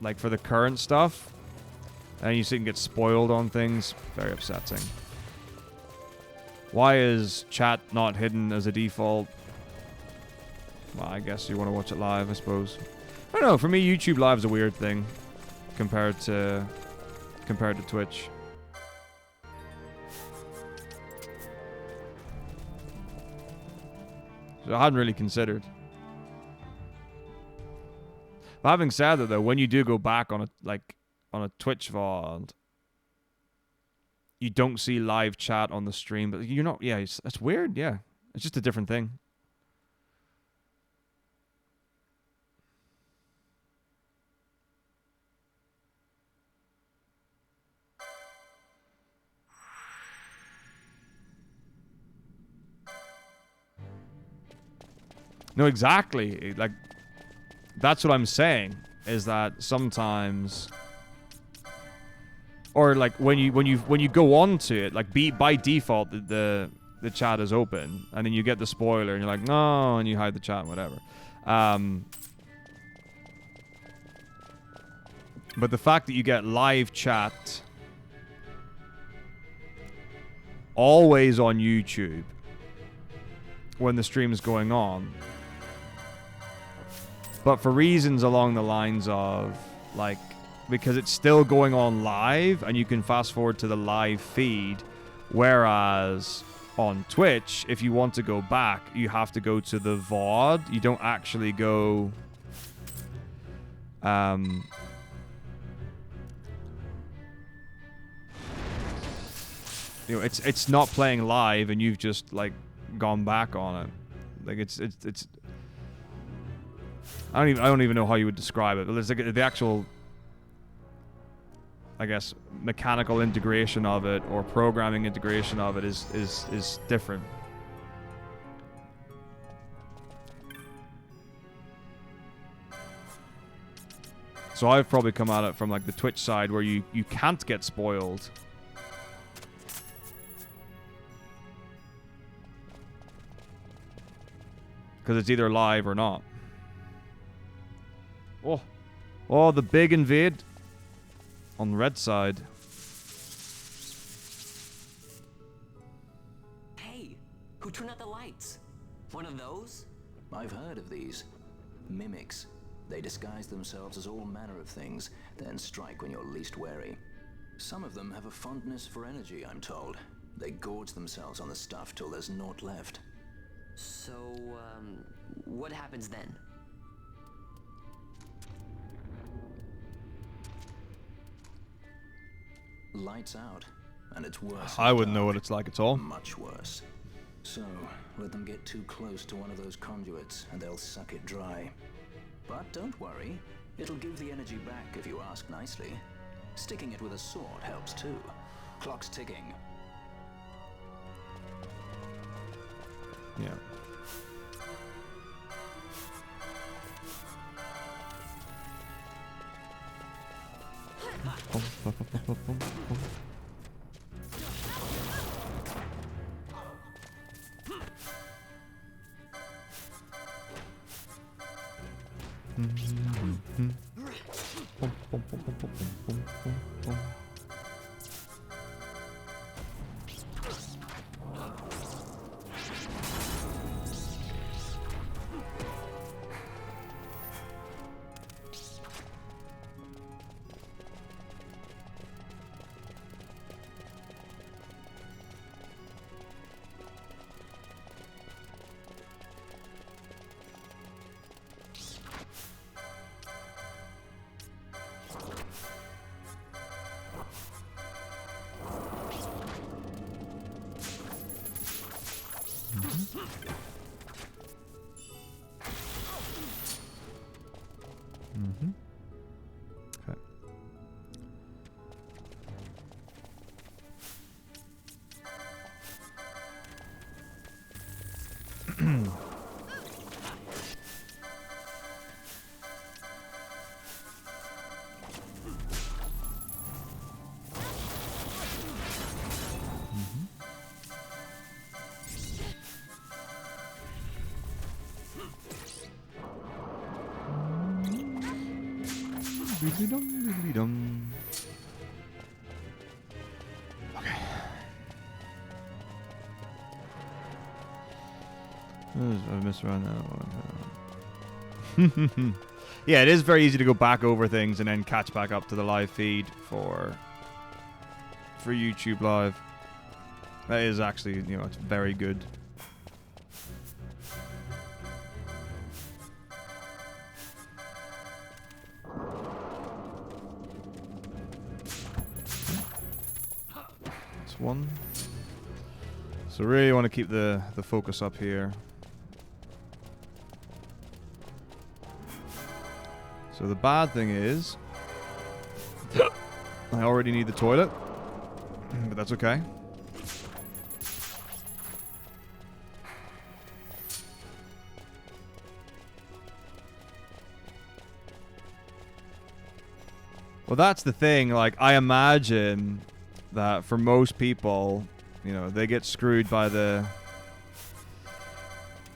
like, for the current stuff, and you see you can get spoiled on things. Very upsetting. Why is chat not hidden as a default? Well, I guess you want to watch it live, I suppose. I don't know. For me, YouTube Live is a weird thing compared to Twitch. So I hadn't really considered. But having said that, though, when you do go back on a Twitch VOD, you don't see live chat on the stream. But you're not. Yeah, that's weird. Yeah, it's just a different thing. No, exactly. Like, that's what I'm saying, is that sometimes, or like when you go on to it, like, by default the chat is open, and then you get the spoiler and you're like, no, and you hide the chat and whatever. But the fact that you get live chat always on YouTube when the stream is going on. But for reasons along the lines of, like, because it's still going on live and you can fast forward to the live feed, whereas on Twitch, if you want to go back, you have to go to the VOD. You don't actually go... you know, it's not playing live, and you've just like gone back on it. Like it's. I don't even know how you would describe it. But there's like the actual, I guess, mechanical integration of it or programming integration of it is different. So I've probably come at it from like the Twitch side where you can't get spoiled. Because it's either live or not. Oh, the big invade on the red side. Hey, who turned out the lights? One of those? I've heard of these. Mimics. They disguise themselves as all manner of things, then strike when you're least wary. Some of them have a fondness for energy, I'm told. They gorge themselves on the stuff till there's naught left. So, what happens then? Lights out, and it's worse. I wouldn't know what it's like at all. Much worse. So, let them get too close to one of those conduits, and they'll suck it dry. But don't worry, it'll give the energy back if you ask nicely. Sticking it with a sword helps too. Clock's ticking. Yeah. Okay. Doodly-dum. Okay. I missed around now. Yeah, it is very easy to go back over things and then catch back up to the live feed for YouTube Live. That is actually, you know, it's very good. One. So really want to keep the focus up here. So the bad thing is I already need the toilet, but that's okay. Well, that's the thing. Like, I imagine that for most people, you know, they get screwed by the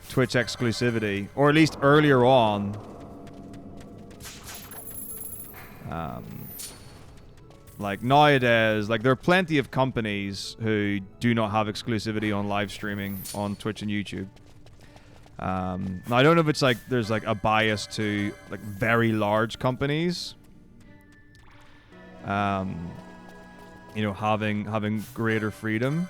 Twitch exclusivity, or at least earlier on. Like nowadays, like there are plenty of companies who do not have exclusivity on live streaming on Twitch and YouTube. Now I don't know if it's like there's like a bias to like very large companies, you know, having greater freedom.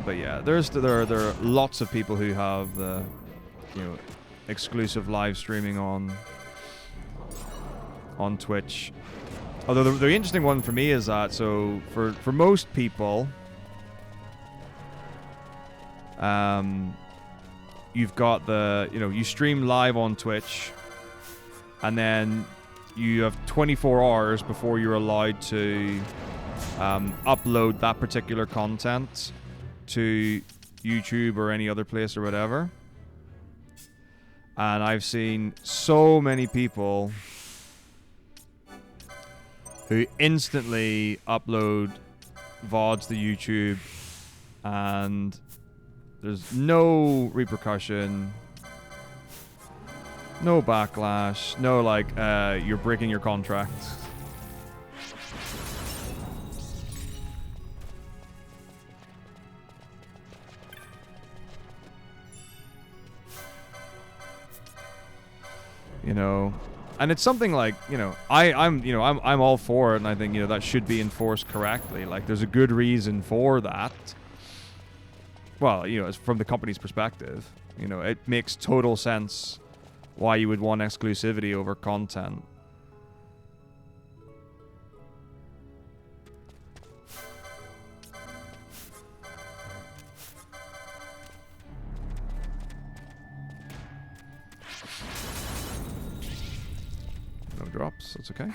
But yeah, there are lots of people who have the, you know, exclusive live streaming on Twitch. Although the interesting one for me is that, so for most people, you've got the, you know, you stream live on Twitch, and then you have 24 hours before you're allowed to upload that particular content to YouTube or any other place or whatever. And I've seen so many people who instantly upload VODs to YouTube and there's no repercussion, no backlash, no like, you're breaking your contract. You know, and it's something like, you know, I'm all for it, and I think, you know, that should be enforced correctly. Like, there's a good reason for that. Well, you know, from the company's perspective, you know, it makes total sense why you would want exclusivity over content. No drops, that's okay.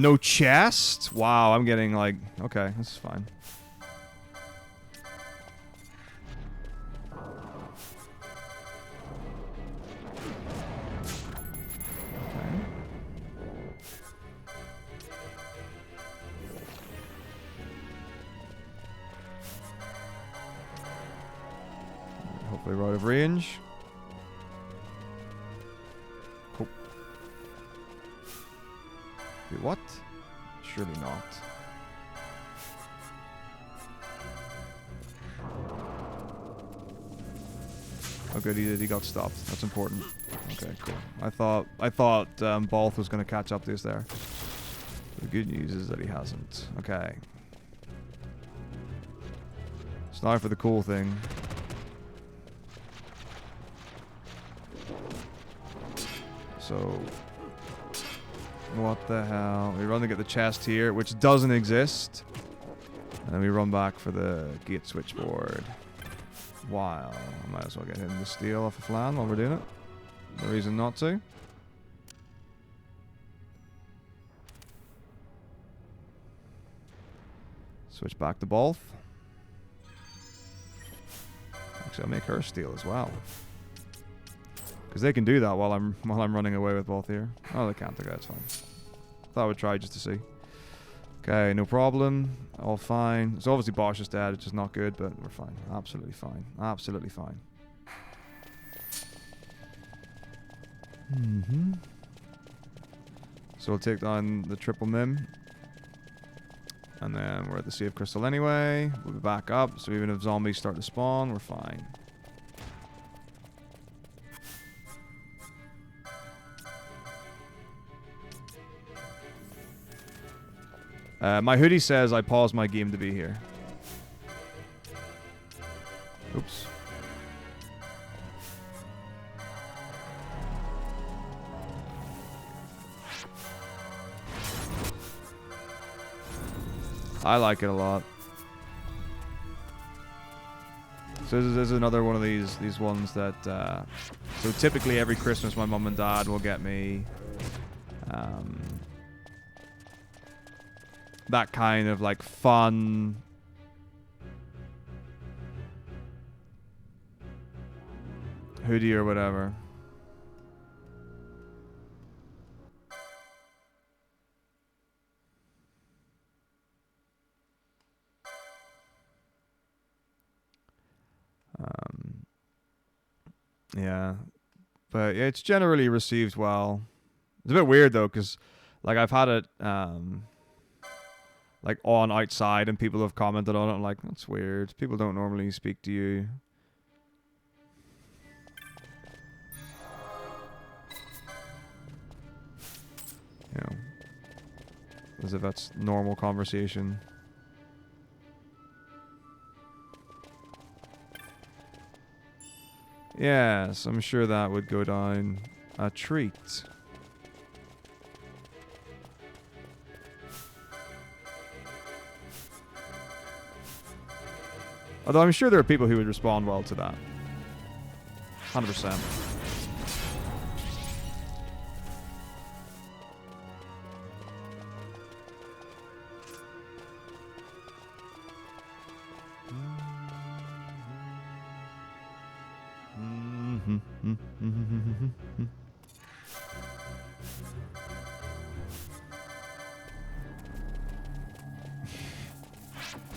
No chest? Wow, I'm getting like... Okay, this is fine. Okay. Hopefully we're out of range. Cool. Wait, what? Surely not. Oh good, he got stopped. That's important. Okay, cool. I thought Balth was going to catch up to us there. The good news is that he hasn't. Okay. It's now for the cool thing. So, what the hell? We run to get the chest here, which doesn't exist. And then we run back for the gate switchboard. Wow. I might as well get him to steal off a flan while we're doing it. No reason not to. Switch back to Balth. Actually, I'll make her steal as well. Because they can do that while I'm running away with Balth here. Oh, they can't. Okay, that's fine. Thought I would try just to see. Okay, no problem. All fine. So obviously Bosch is dead, which is not good, but we're fine. Absolutely fine. Absolutely fine. So we'll take down the triple mim. And then we're at the Sea of Crystal anyway. We'll be back up, so even if zombies start to spawn, we're fine. My hoodie says I paused my game to be here. Oops. I like it a lot. So this is another one of these ones that... so typically every Christmas my mum and dad will get me... that kind of like fun hoodie or whatever. Yeah. But yeah, it's generally received well. It's a bit weird though, because like I've had it like on outside and people have commented on it. I'm like, that's weird. People don't normally speak to you. You know, as if that's normal conversation. Yes, I'm sure that would go down a treat. Although I'm sure there are people who would respond well to that. 100%.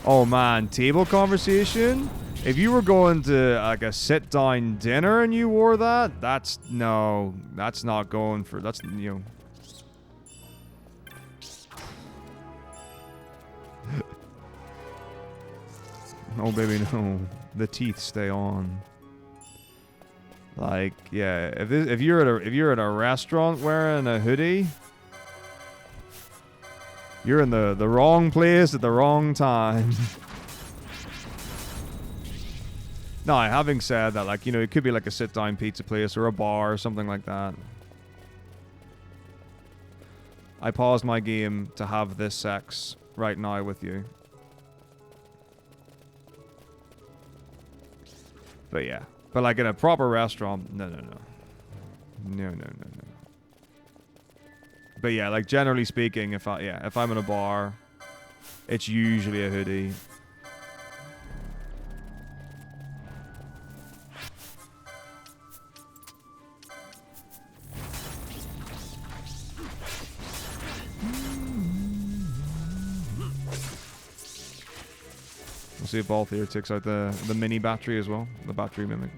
Oh man, table conversation? If you were going to like a sit-down dinner and you wore that, that's not going for, that's, you know. Oh baby, no. The teeth stay on. Like, yeah, if you're at a restaurant wearing a hoodie, you're in the wrong place at the wrong time. No, having said that, like, you know, it could be like a sit-down pizza place or a bar or something like that. I paused my game to have this sex right now with you. But yeah. But like in a proper restaurant, no. No. But yeah, like generally speaking, if I'm in a bar, it's usually a hoodie. We'll see if Ball here takes out the mini battery as well, the battery mimic.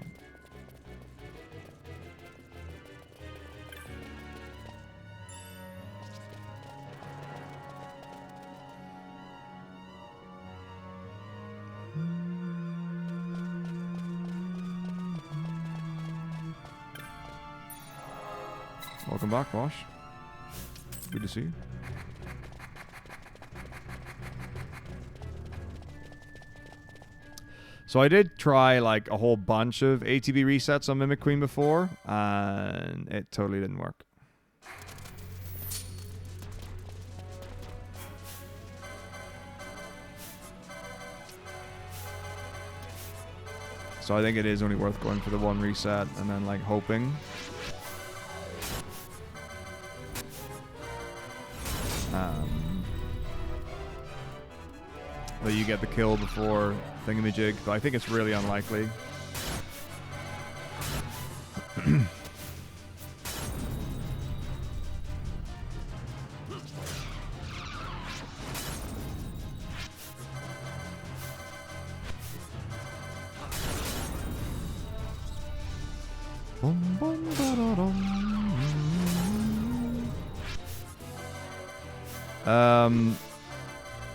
Welcome back, Bosch. Good to see you. So I did try like a whole bunch of ATB resets on Mimic Queen before, and it totally didn't work. So I think it is only worth going for the one reset and then like hoping. That you get the kill before thingamajig, but I think it's really unlikely.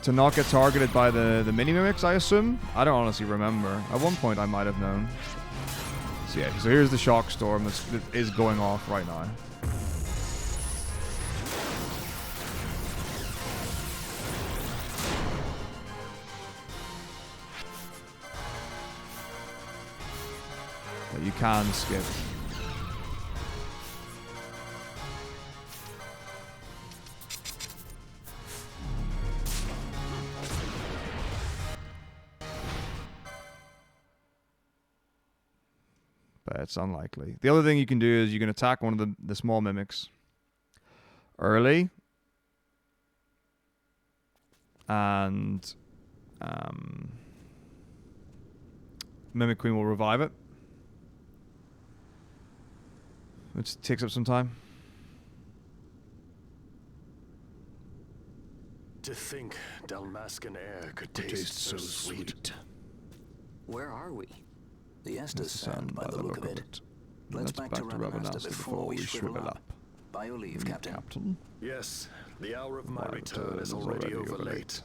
To not get targeted by the mini mimics, I assume? I don't honestly remember. At one point I might have known. So yeah, so here's the shock storm that is going off right now. But you can skip. But it's unlikely. The other thing you can do is you can attack one of the small mimics early. And Mimic Queen will revive it. Which takes up some time. To think Dalmascan air could taste so sweet. Where are we? The Estes Sand, by the look of it. Let's back to Rubbermaster before we shrivel up. By your leave, Captain. Yes, the hour of my return is already over late.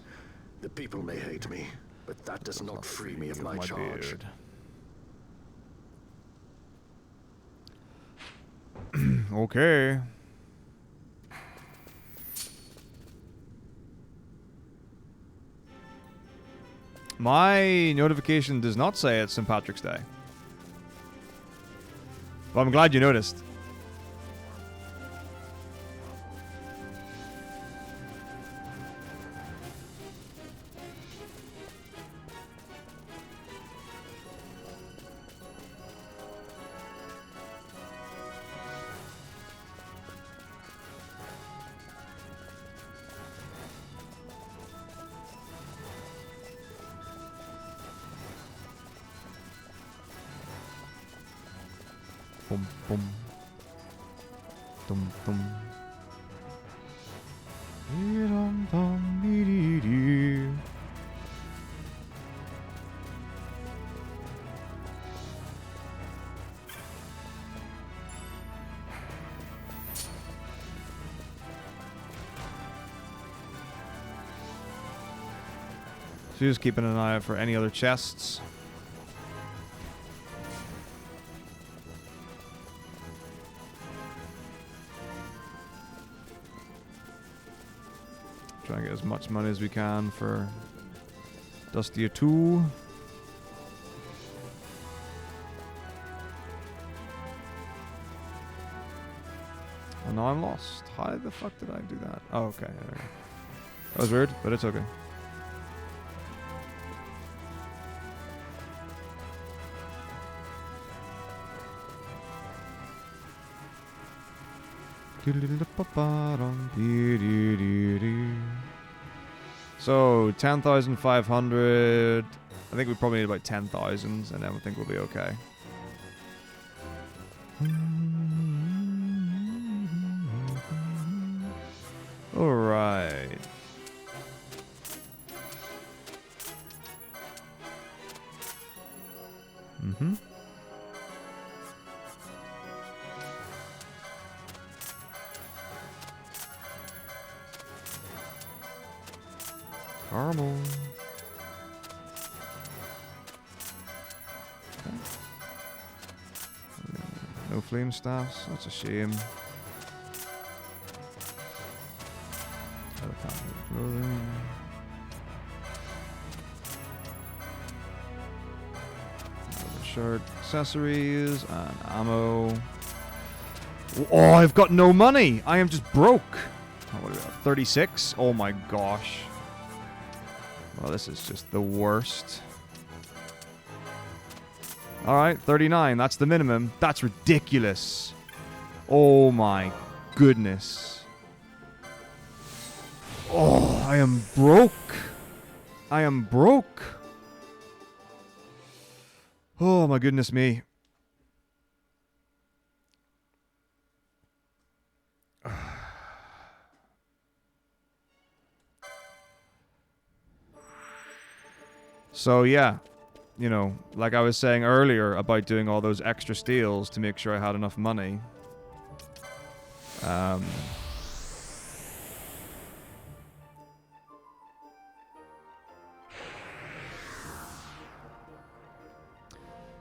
The people may hate me, but that does not free me of my charge. Okay. My notification does not say it's St. Patrick's Day. Well, I'm glad you noticed. Boom, boom. Dum, dum. Dee-dum, dum, dee-dee-dee. So just keeping an eye out for any other chests. Try and get as much money as we can for Dusty 2. And now I'm lost. How the fuck did I do that? Oh, okay. There we go. That was weird, but it's okay. So 10,500. I think we probably need about 10,000, and then I think we'll be okay. All right. Mm-hmm. Caramel. Okay. No flame staffs. That's a shame. Clothing. Shirt, accessories, and ammo. Oh, I've got no money. I am just broke. Oh, what are we at? 36? Oh my gosh. Well, this is just the worst. Alright, 39. That's the minimum. That's ridiculous. Oh my goodness. Oh, I am broke. I am broke. Oh my goodness me. So yeah, you know, like I was saying earlier about doing all those extra steals to make sure I had enough money.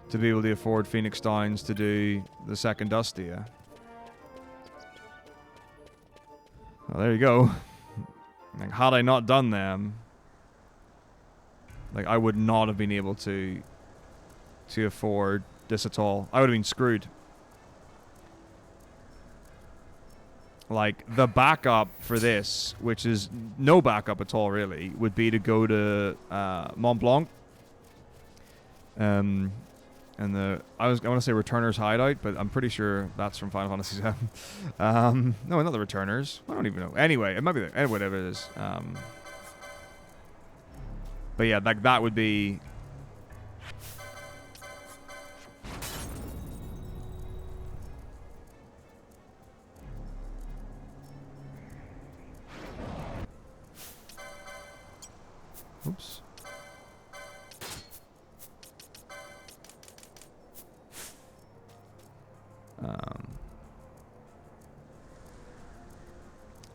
To be able to afford Phoenix Downs to do the second Dusty, yeah. Well, there you go. Like, had I not done them, like, I would not have been able to afford this at all. I would have been screwed. Like, the backup for this, which is no backup at all, really, would be to go to Mont Blanc. And I want to say Returner's Hideout, but I'm pretty sure that's from Final Fantasy VII. No, not the Returners. I don't even know. Anyway, it might be there. Whatever it is. But yeah, like that would be. Oops.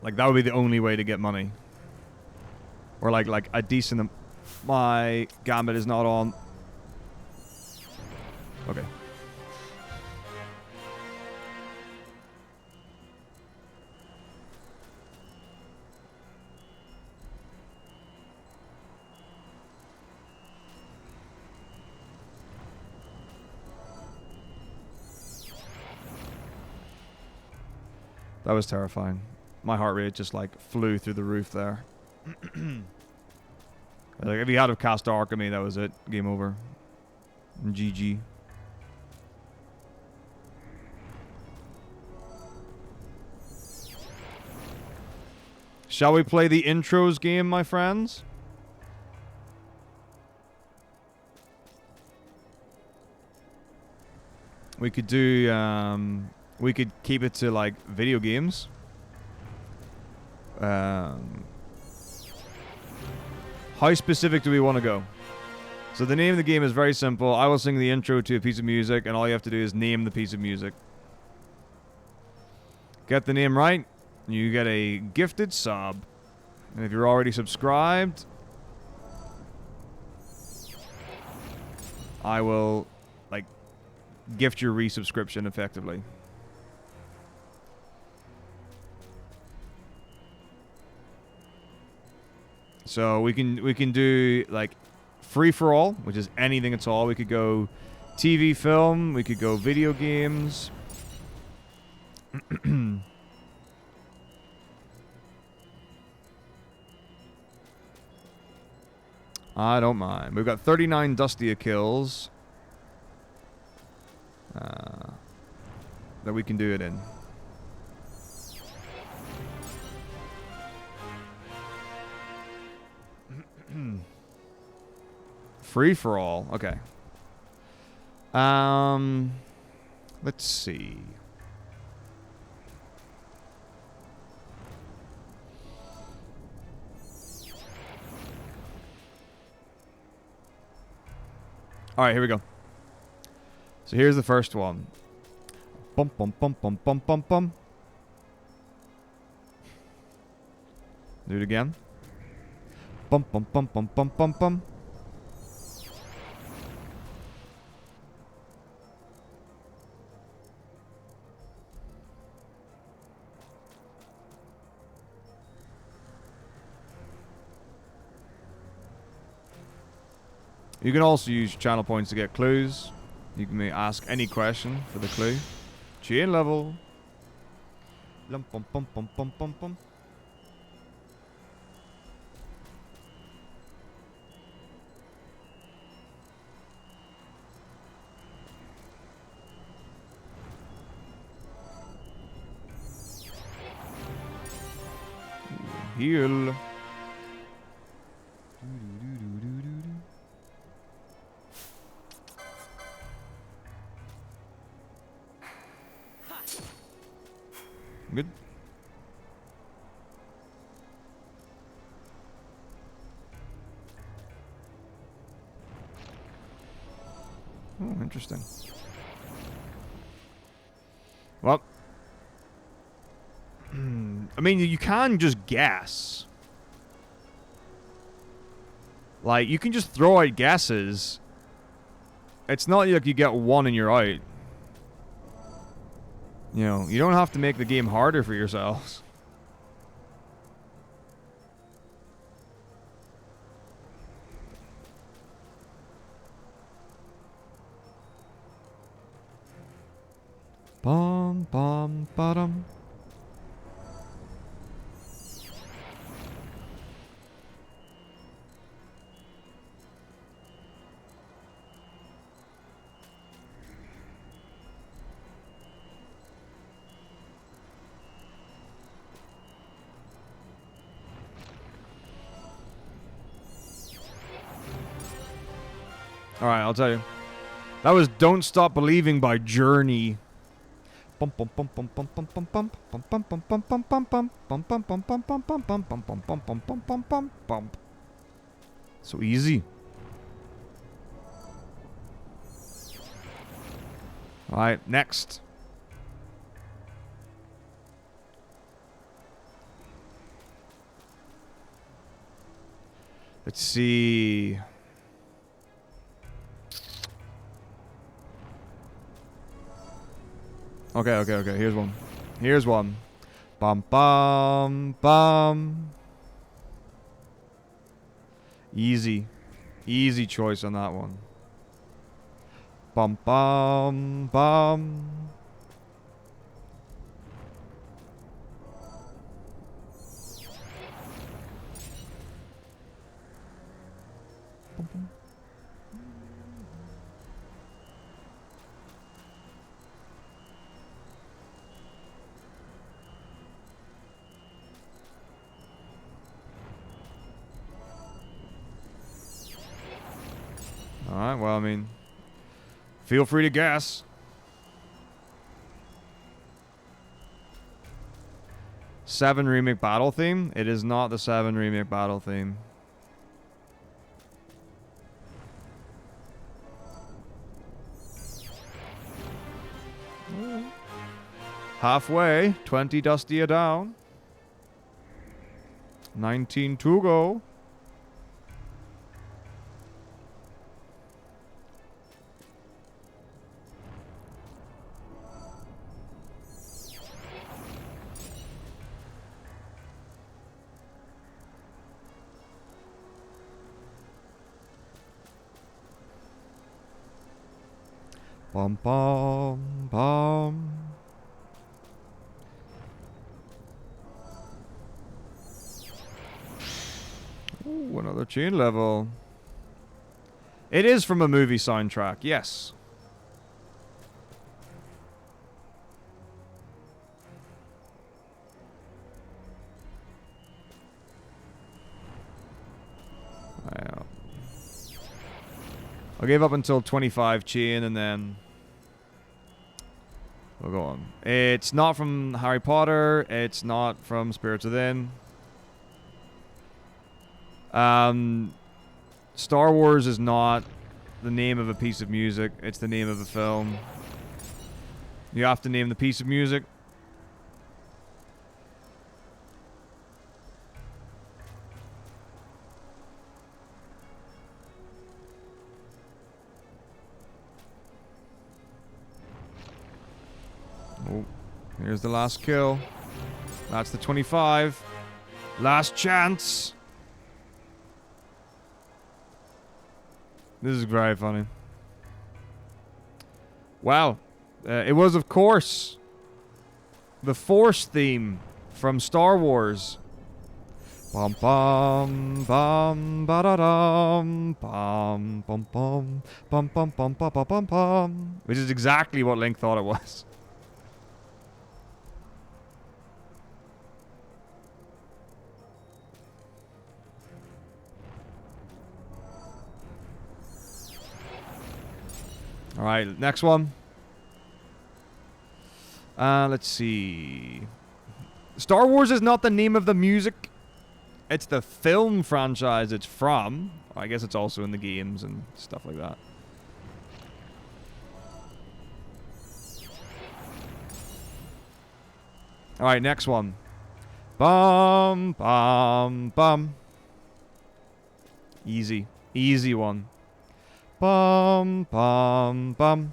Like, that would be the only way to get money. Or like a decent... My gambit is not on. Okay. That was terrifying. My heart rate just like flew through the roof there. Like, if he had have cast Dark at me, that was it. Game over. GG. Shall we play the intros game, my friends? We could do, we could keep it to, like, video games. How specific do we want to go? So the name of the game is very simple. I will sing the intro to a piece of music, and all you have to do is name the piece of music. Get the name right, you get a gifted sub. And if you're already subscribed, I will, like, gift your resubscription effectively. So we can do like free for all, which is anything at all. We could go TV, film. We could go video games. I don't mind. We've got 39 Dustia kills that we can do it in. Free for all. Okay. Let's see. All right, here we go. So here's the first one. Bum bum bum bum bum bum bum. Do it again. Bum bum bum bum bum bum bum. You can also use channel points to get clues. You can ask any question for the clue. Chain level. Lum pum pum pum pum pum pum. Heal. Good. Oh, interesting. Well, I mean, you can just guess. Like, you can just throw out guesses. It's not like you get one and you're out. You know, you don't have to make the game harder for yourselves. Bum bum bottom. Alright, I'll tell you. That was Don't Stop Believing by Journey. So easy. Alright, next. Let's see. Okay. Here's one. Here's one. Bum bum bum. Easy. Easy choice on that one. Bum bum bum. Alright, well, I mean, feel free to guess. VII Remake Battle Theme? It is not the VII Remake Battle Theme. Halfway, 20 Dusty down. 19 to go. Bum bum bum. Ooh, another tune level. It is from a movie soundtrack, yes. I gave up until 25 chain and then we'll go on. It's not from Harry Potter. It's not from Spirits Within. Star Wars is not the name of a piece of music. It's the name of a film. You have to name the piece of music. Oh, here's the last kill. That's the 25. Last chance. This is very funny. Wow. It was, of course, the Force theme from Star Wars. Bum bum bum ba da dum bum bum bum bum bum bum bum bum bum bum, which is exactly what Link thought it was. All right, next one. Let's see. Star Wars is not the name of the music. It's the film franchise it's from. I guess it's also in the games and stuff like that. All right, next one. Bum, bum, bum. Easy. Easy one. Bum, bum, bum.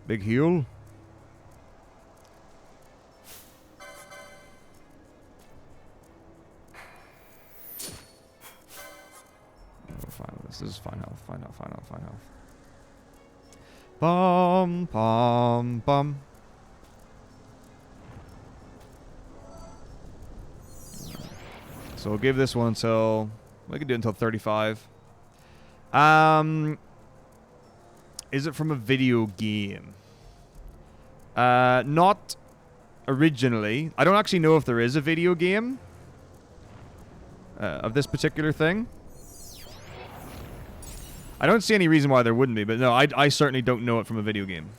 Big heal. This is fine health, fine health, fine health, fine health. Bum, bum, bum. So we'll give this one until... We can do it until 35. Is it from a video game? Not originally. I don't actually know if there is a video game of this particular thing. I don't see any reason why there wouldn't be, but no, I certainly don't know it from a video game.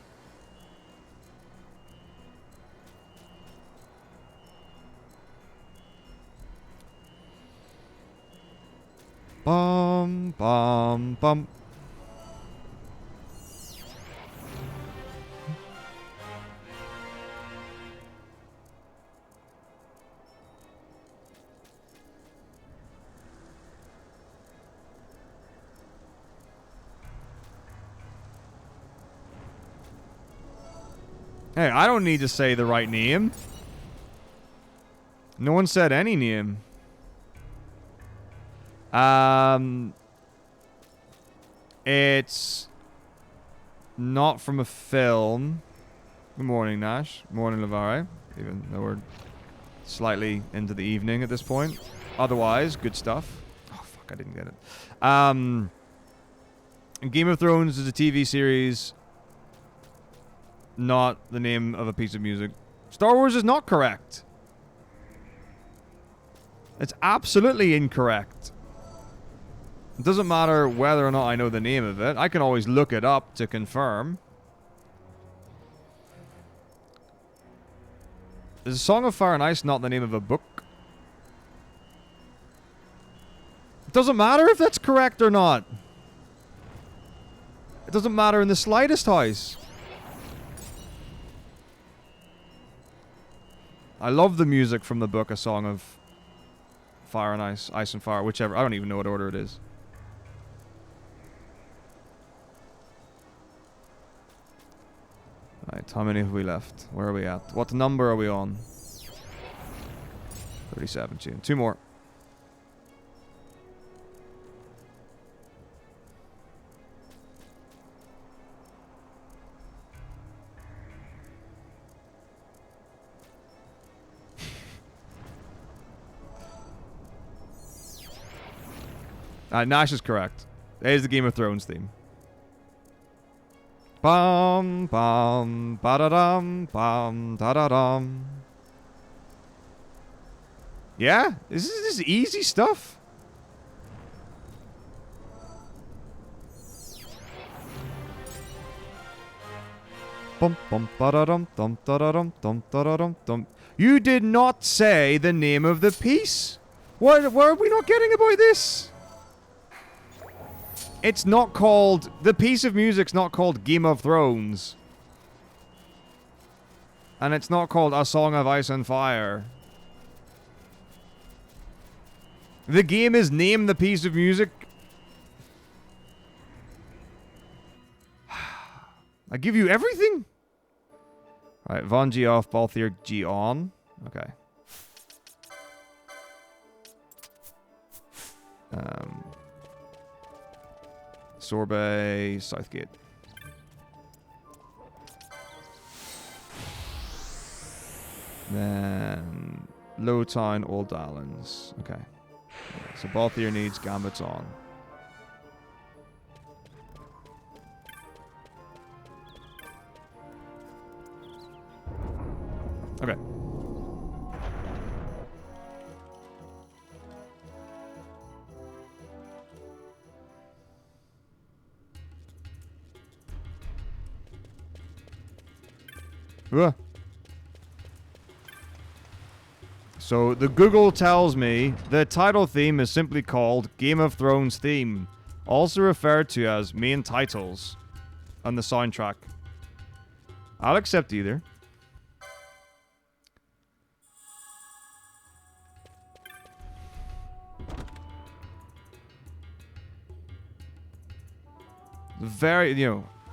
Bum, bum, bum. Hey, I don't need to say the right name. No one said any name. It's not from a film. Good morning, Nash. Morning, Lavare. Even though we're slightly into the evening at this point. Otherwise, good stuff. Oh, fuck, I didn't get it. Game of Thrones is a TV series, not the name of a piece of music. Star Wars is not correct. It's absolutely incorrect. It doesn't matter whether or not I know the name of it. I can always look it up to confirm. Is A Song of Fire and Ice not the name of a book? It doesn't matter if that's correct or not. It doesn't matter in the slightest, House. I love the music from the book A Song of Fire and Ice, Ice and Fire, whichever. I don't even know what order it is. Right, how many have we left? Where are we at? What number are we on? 37 tune. 2 more. Nash is correct. That is the Game of Thrones theme. Bum bum ba da dum bum da da dum. Yeah, this is easy stuff. Bum bum ba da dum dum da da dum dum da da dum dum. You did not say the name of the piece. What are we not getting about this? It's not called... The piece of music's not called Game of Thrones. And it's not called A Song of Ice and Fire. The game is Name the Piece of Music. I give you everything? Alright, Von G off, Balthier G on. Okay. Sorbet, Southgate. Then Lowtown, Old Allens. Okay. So Balthier needs Gambits on. Okay. So the Google tells me the title theme is simply called Game of Thrones theme, also referred to as main titles on the soundtrack. I'll accept either.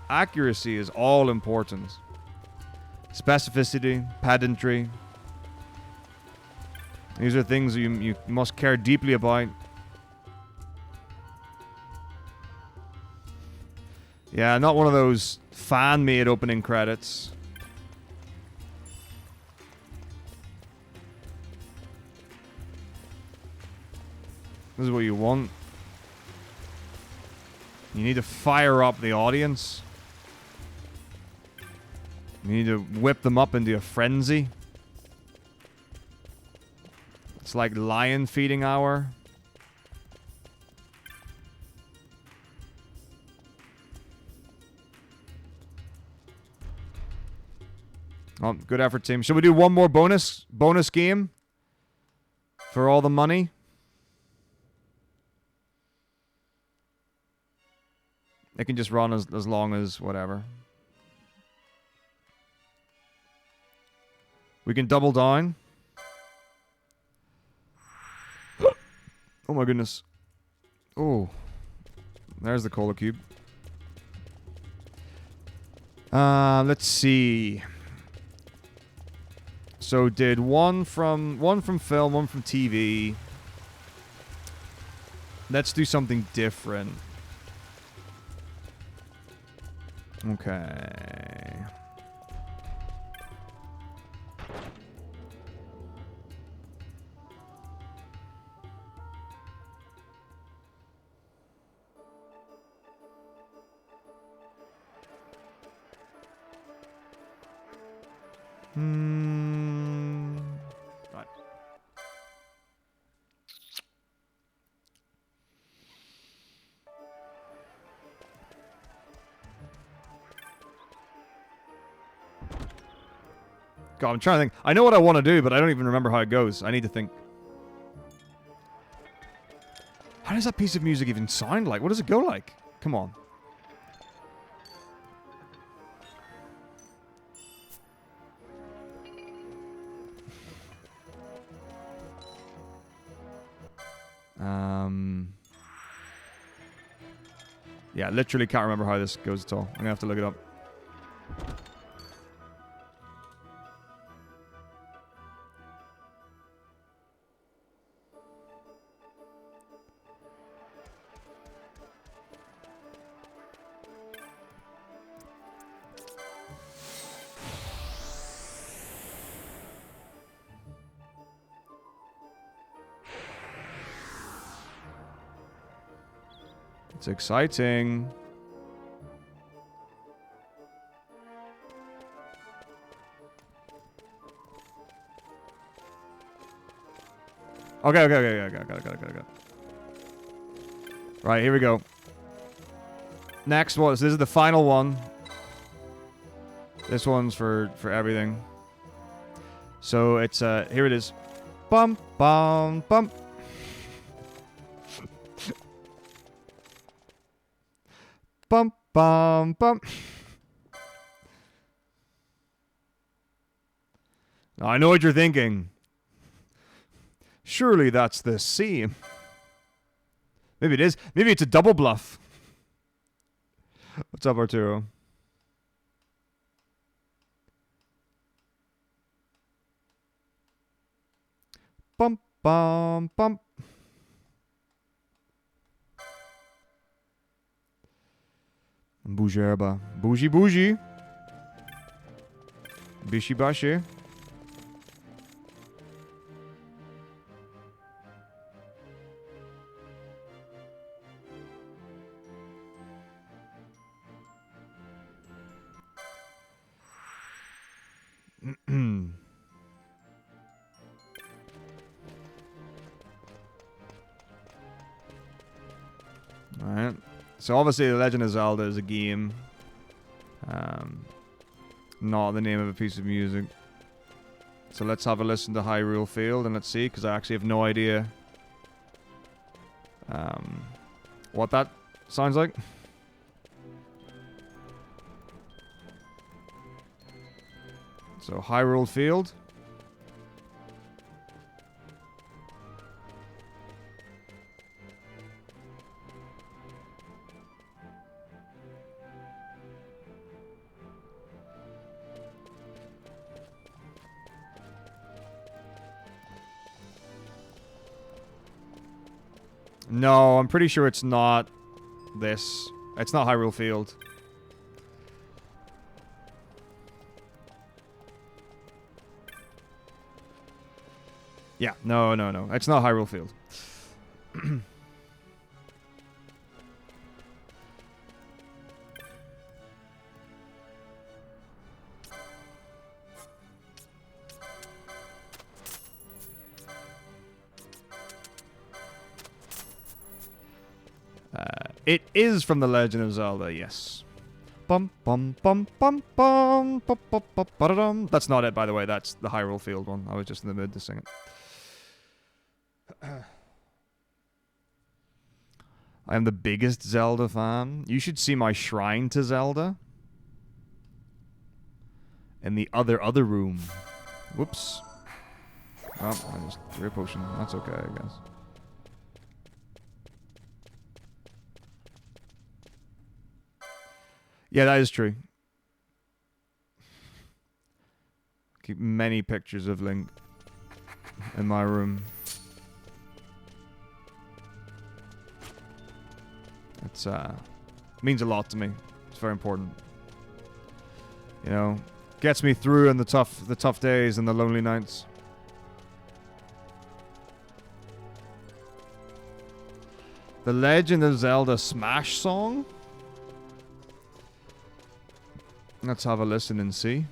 Accuracy is all important. Specificity, pedantry. These are things you must care deeply about. Yeah, not one of those fan-made opening credits. This is what you want. You need to fire up the audience. You need to whip them up into a frenzy. It's like lion feeding hour. Oh, good effort, team. Should we do one more bonus game? For all the money? It can just run as long as whatever. We can double down. Oh my goodness. Oh. There's the cola cube. Let's see. So did one from film, one from TV. Let's do something different. Okay. Right. God, I'm trying to think. I know what I want to do, but I don't even remember how it goes. I need to think. How does that piece of music even sound like? What does it go like? Come on. Yeah, literally can't remember how this goes at all. I'm gonna have to look it up. It's exciting. Okay. Got it. Right, here we go. Next one. So this is the final one. This one's for everything. So it's here it is. Bum bum bum. Bum bum bum. Now, I know what you're thinking. Surely that's the C. Maybe it is. Maybe it's a double bluff. What's up, Arturo? Bum bum bum. Bougerba. Bougie. Bishi bashi. Alright. So obviously The Legend of Zelda is a game. Not the name of a piece of music. So let's have a listen to Hyrule Field and let's see, because I actually have no idea what that sounds like. So Hyrule Field. No, I'm pretty sure it's not this. It's not Hyrule Field. Yeah, no. It's not Hyrule Field. It is from The Legend of Zelda, yes. Bum bum bum bum bum bum bum bum ba-da-dum. That's not it, by the way. That's the Hyrule Field one. I was just in the mood to sing it. I am the biggest Zelda fan. You should see my shrine to Zelda. In the other room. Whoops. Oh, I just threw a potion. That's okay, I guess. Yeah, that is true. Keep many pictures of Link in my room. It's means a lot to me. It's very important. You know, gets me through in the tough days and the lonely nights. The Legend of Zelda Smash song. Let's have a listen and see.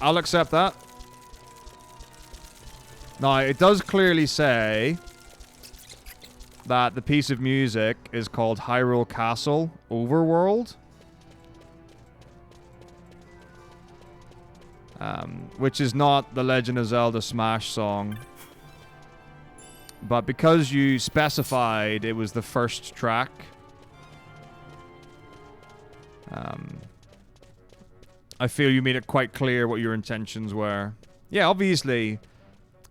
I'll accept that. Now, it does clearly say that the piece of music is called Hyrule Castle Overworld. Which is not the Legend of Zelda Smash song. But because you specified it was the first track, I feel you made it quite clear what your intentions were. Yeah, obviously.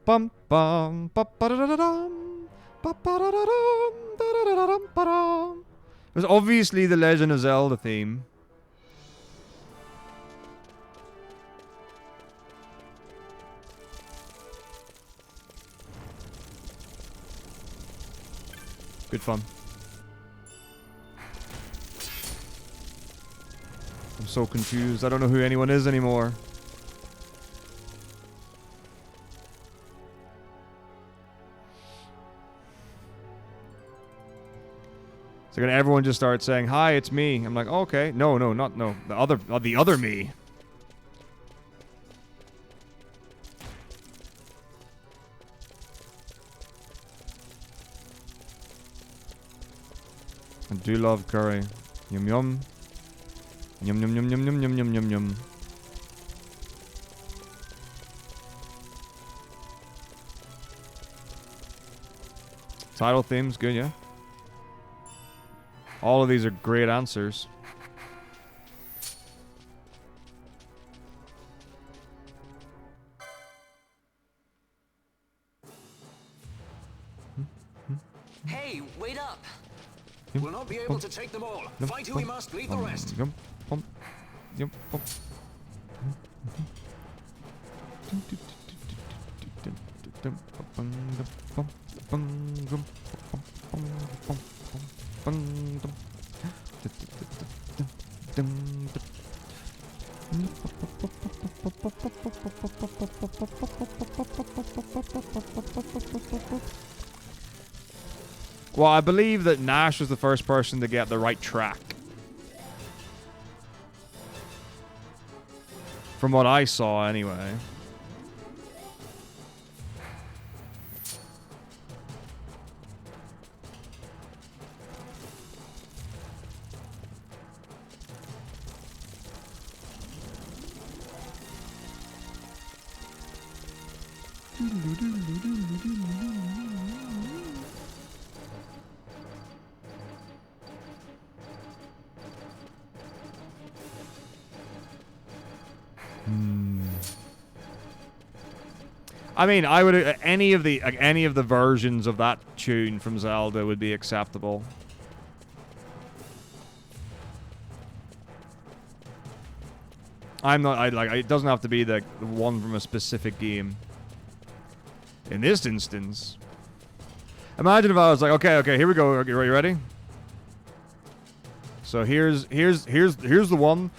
Bum bum ba ba da da dum ba ba da da dum da da da dum ba dum. It was obviously the Legend of Zelda theme. Good fun. I'm so confused. I don't know who anyone is anymore. So everyone just starts saying, "Hi, it's me." I'm like, oh, "Okay, no, not no, the other me." I do love curry. Yum yum. Yum yum yum yum yum yum yum yum yum. Title theme's good, yeah. All of these are great answers. Hey, wait up! We'll not be able to take them all. Fight who we must, leave the rest. Well, I believe that Nash was the first person to get the right track. From what I saw, anyway. I mean, I would any of the versions of that tune from Zelda would be acceptable. I'm not. It doesn't have to be the one from a specific game. In this instance, imagine if I was like, okay, here we go. Okay, are you ready? So here's the one.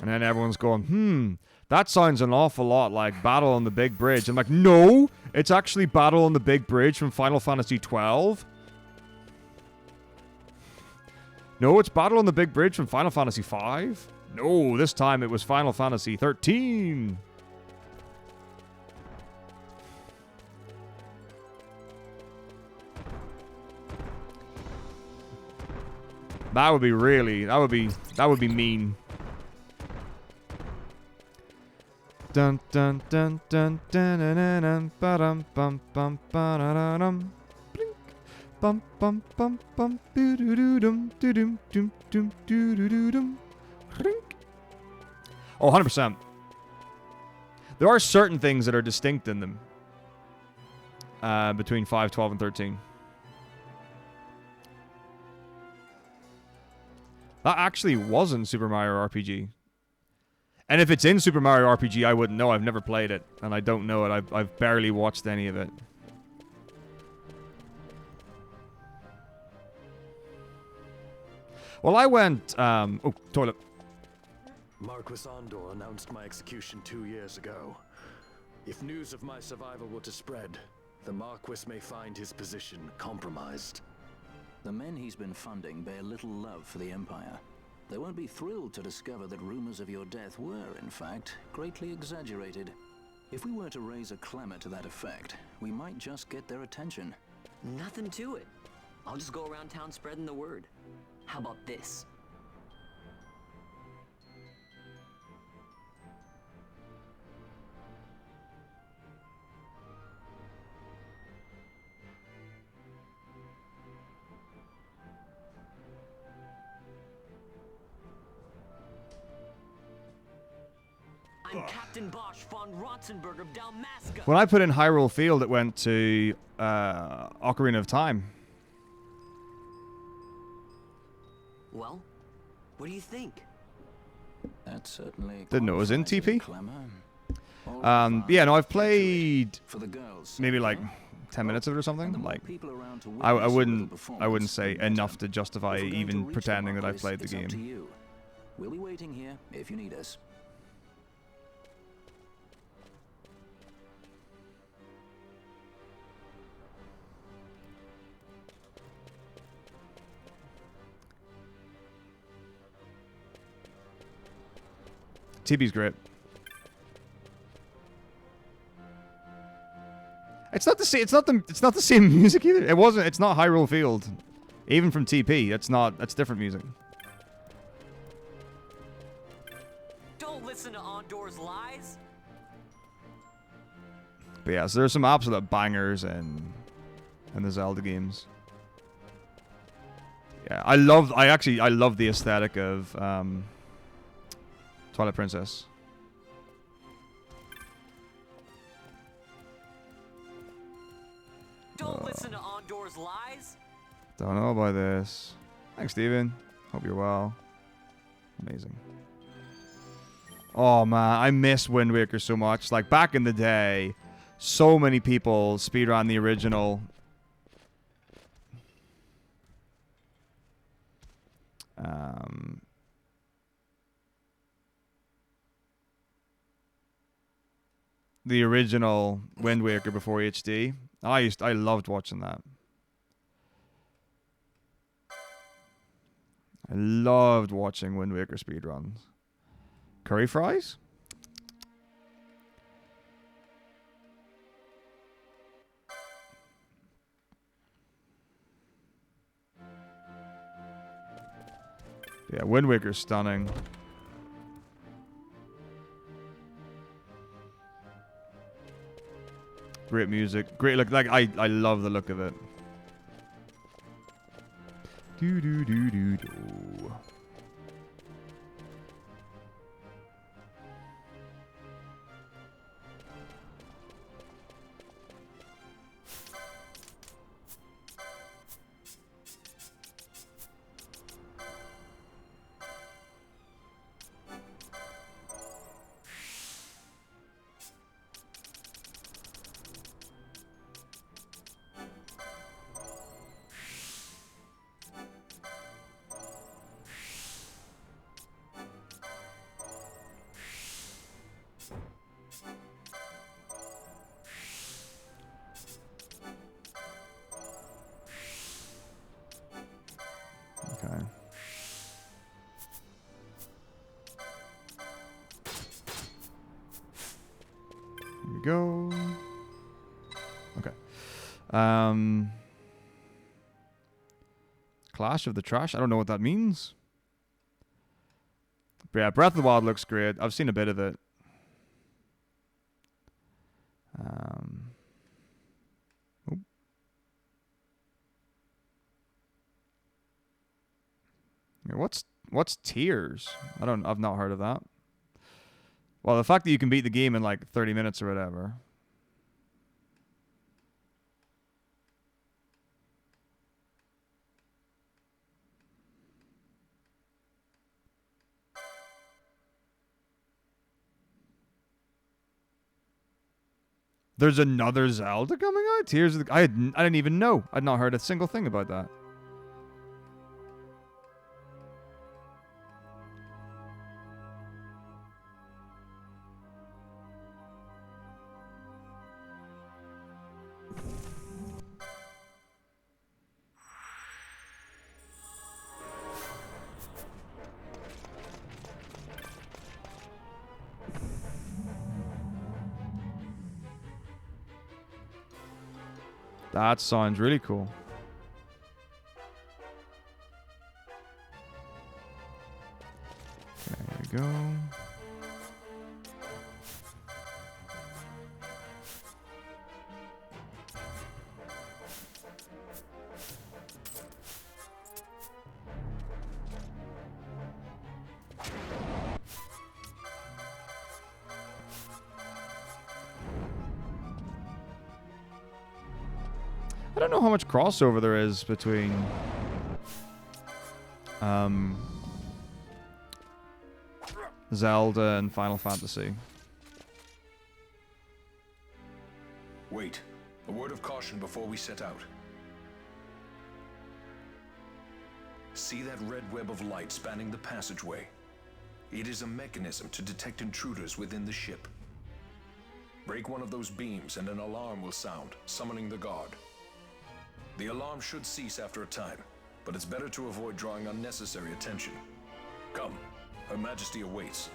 And then everyone's going, that sounds an awful lot like Battle on the Big Bridge. I'm like, no, it's actually Battle on the Big Bridge from Final Fantasy XII. No, it's Battle on the Big Bridge from Final Fantasy V. No, this time it was Final Fantasy XIII. That would be really. That would be mean. Dun dun dun dun dun dun dun dun ba-dum bum bum ba-da-da-dum. Blink. Bum bum bum bum doo-doo-doo-dum doo-dum dum dum doo-doo-doo-dum. Blink. Oh, 100%. There are certain things that are distinct in them. Between 5, 12, and 13. That actually wasn't Super Mario RPG. And if it's in Super Mario RPG, I wouldn't know. I've never played it, and I don't know it. I've barely watched any of it. Well, I went... oh, toilet. Marquis Andor announced my execution 2 years ago. If news of my survival were to spread, the Marquis may find his position compromised. The men he's been funding bear little love for the Empire. They won't be thrilled to discover that rumors of your death were, in fact, greatly exaggerated. If we were to raise a clamor to that effect, we might just get their attention. Nothing to it. I'll just go around town spreading the word. How about this? I'm Captain Bosch von Rotzenberg of Dalmasca. When I put in Hyrule Field, it went to Ocarina of Time. Well, what do you think? That certainly Didn't know it was in qualifies as a TP. clamor. Yeah, no, I've played For the girls, maybe like huh? 10 minutes of it or And the something. more Like, people around to I witness wouldn't the I wouldn't performance, say the better. enough to justify If we're going to even reach pretending the that I've Marquis, played the it's up to game. you. We'll be waiting here if you need us. TB's great. It's not the same. It's not the same music either. It wasn't. It's not Hyrule Field, even from TP. It's not. That's different music. Don't listen to Andor's lies. But yeah, so there's some absolute bangers in the Zelda games. Yeah, I love the aesthetic of Twilight Princess. Don't listen to Andor's lies. Don't know about this. Thanks, Steven. Hope you're well. Amazing. Oh man, I miss Wind Waker so much. Like back in the day, so many people speedrun the original. The original Wind Waker before HD. I loved watching that. I loved watching Wind Waker speedruns. Curry fries? Yeah, Wind Waker's stunning. Great music. Great look. Like I love the look of it. Do do do do do. Okay. Here we go. Okay. Clash of the Trash. I don't know what that means. But yeah, Breath of the Wild looks great. I've seen a bit of it. What's Tears? I've not heard of that. Well, the fact that you can beat the game in like 30 minutes or whatever. There's another Zelda coming out? Tears of the... I didn't even know. I'd not heard a single thing about that. That sounds really cool. There we go. I don't know how much crossover there is between Zelda and Final Fantasy. Wait. A word of caution before we set out. See that red web of light spanning the passageway? It is a mechanism to detect intruders within the ship. Break one of those beams and an alarm will sound, summoning the guard. The alarm should cease after a time, but it's better to avoid drawing unnecessary attention. Come, Her Majesty awaits.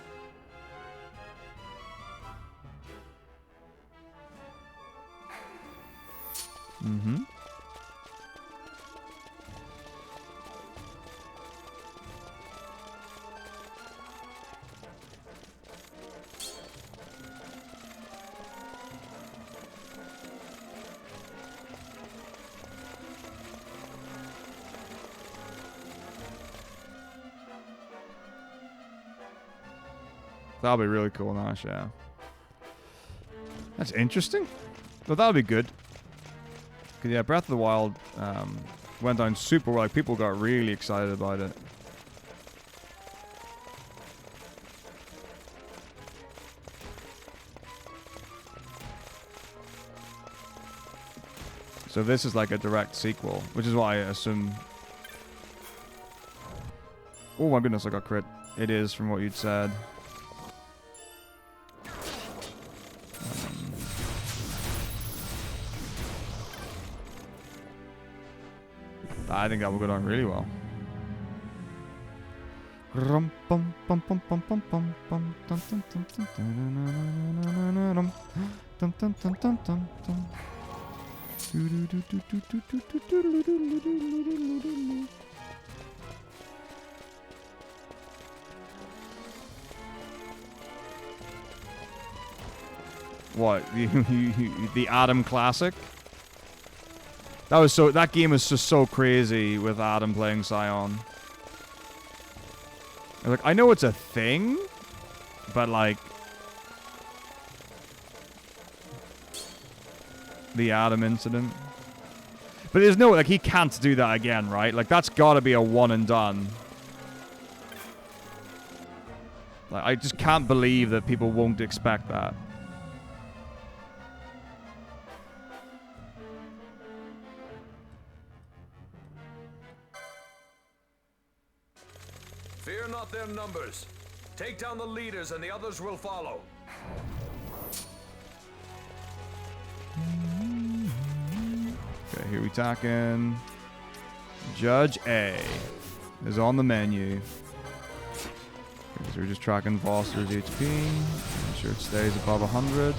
Mm-hmm. That'll be really cool, Nash, yeah. That's interesting. But that'll be good. Because, yeah, Breath of the Wild went down super well. Like, people got really excited about it. So this is like a direct sequel, which is what I assume. Oh my goodness, I got crit. It is from what you'd said. I think that will go down really well. What? The Adam Classic? That game is just so crazy with Adam playing Scion. Like, I know it's a thing, but like the Adam incident. But there's no, like, he can't do that again, right? Like, that's gotta be a one and done. Like, I just can't believe that people won't expect that. Fear not their numbers. Take down the leaders and the others will follow. Okay, here we talking. Judge A is on the menu. Okay, so we're just tracking Foster's HP. Make sure it stays above 100.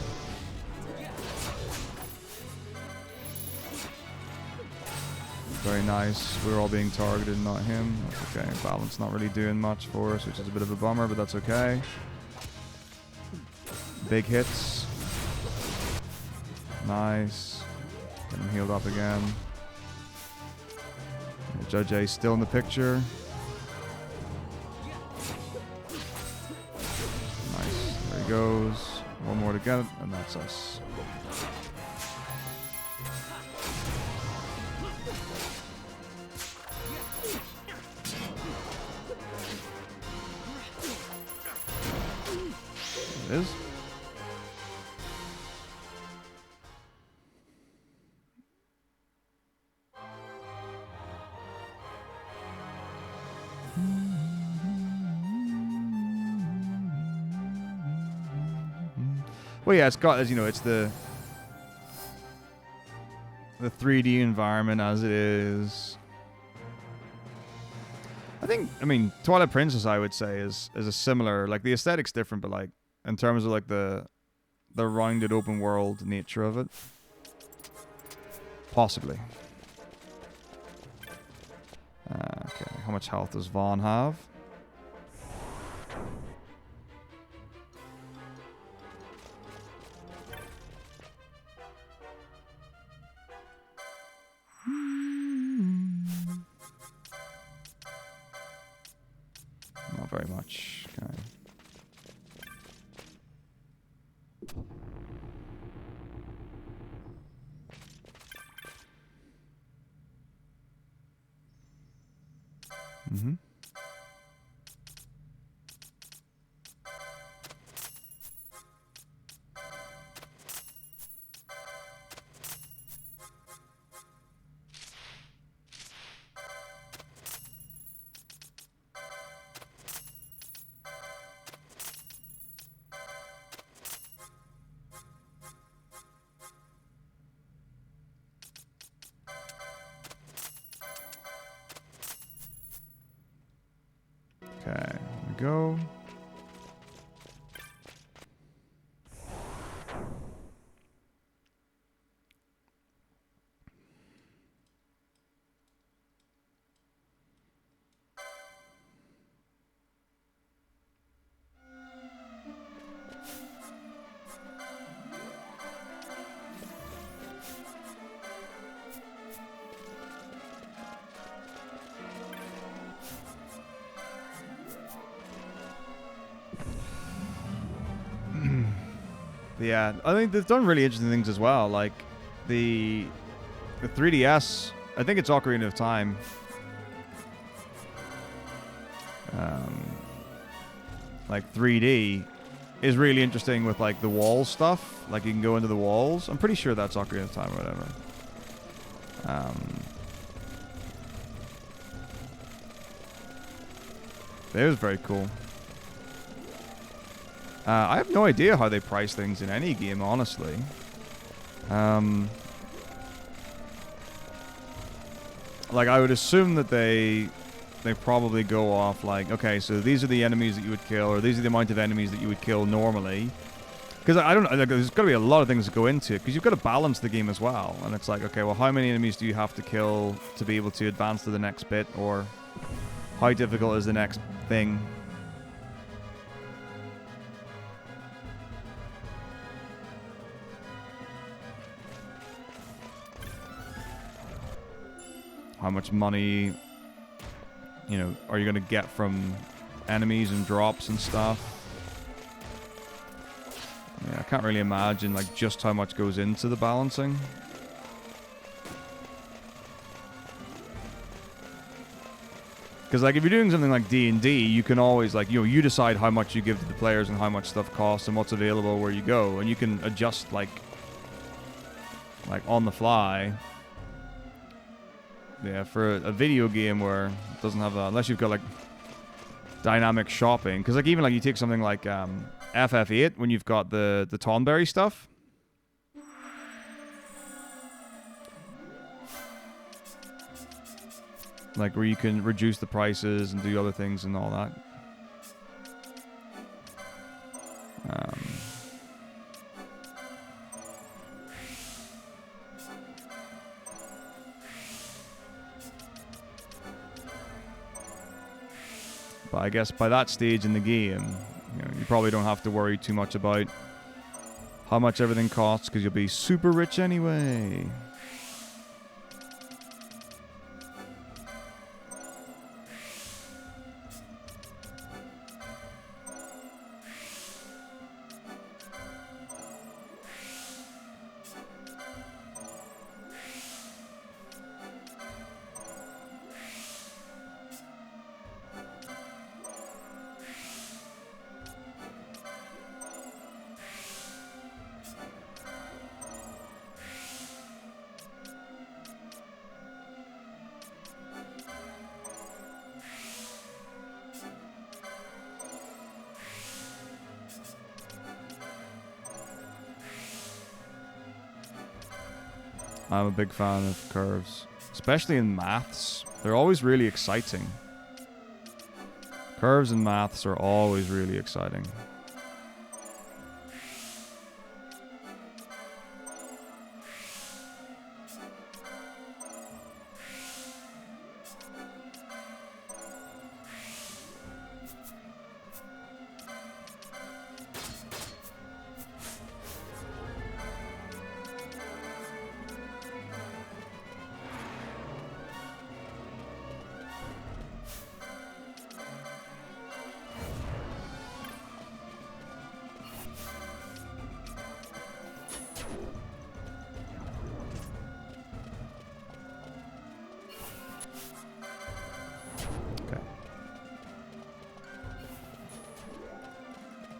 Very nice. We're all being targeted, not him. That's okay. Balance not really doing much for us, which is a bit of a bummer, but that's okay. Big hits. Nice. Get him healed up again. Judge A still in the picture. Nice. There he goes. One more to get it, and that's us. It is. Well, yeah, it's got, as you know, it's the 3D environment as it is. I mean, Twilight Princess, I would say, is a similar, like, the aesthetic's different, but, like, in terms of, like, the rounded open world nature of it. Possibly. Okay, how much health does Vaughn have? Not very much. Okay. Mm-hmm. Okay, there we go. Yeah, I think they've done really interesting things as well. Like the 3DS, I think it's Ocarina of Time. Like 3D is really interesting with like the wall stuff. Like you can go into the walls. I'm pretty sure that's Ocarina of Time or whatever. It was very cool. I have no idea how they price things in any game, honestly. Like, I would assume that they probably go off like, okay, so these are the enemies that you would kill, or these are the amount of enemies that you would kill normally. Because I don't know, like, there's got to be a lot of things that go into it, because you've got to balance the game as well. And it's like, okay, well, how many enemies do you have to kill to be able to advance to the next bit, or how difficult is the next thing? How much money, you know, are you going to get from enemies and drops and stuff? Yeah, I can't really imagine, like, just how much goes into the balancing. Because, like, if you're doing something like D&D, you can always, like, you know, you decide how much you give to the players and how much stuff costs and what's available where you go. And you can adjust, like on the fly. Yeah, for a video game where it doesn't have that, unless you've got like dynamic shopping, because like even like you take something like FF8 when you've got the Tonberry stuff. Like where you can reduce the prices and do other things and all that. But I guess by that stage in the game, you probably don't have to worry too much about how much everything costs because you'll be super rich anyway. I'm a big fan of curves, especially in maths. They're always really exciting. Curves in maths are always really exciting.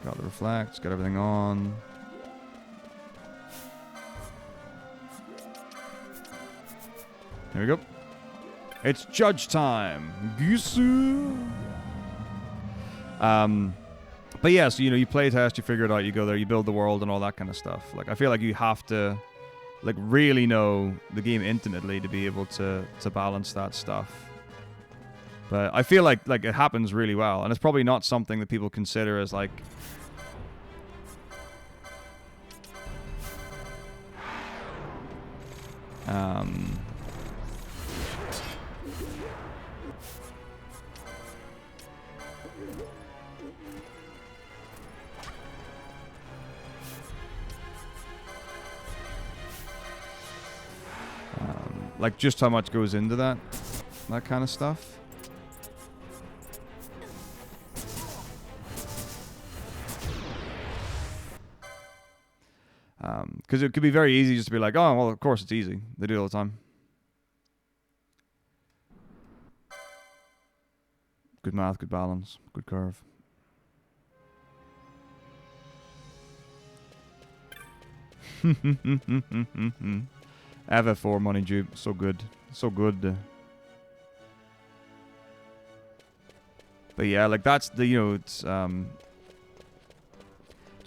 Got the reflect, got everything on. Here we go. It's judge time. Gisu. But yeah, so you play test, you figure it out, you go there, you build the world and all that kind of stuff. Like I feel like you have to really know the game intimately to be able to balance that stuff. But I feel like it happens really well, and it's probably not something that people consider as like like just how much goes into that kind of stuff. Because it could be very easy just to be like, oh, well, of course it's easy. They do it all the time. Good math, good balance, good curve. FF4 money dupe, so good, so good. But yeah, like that's the it's one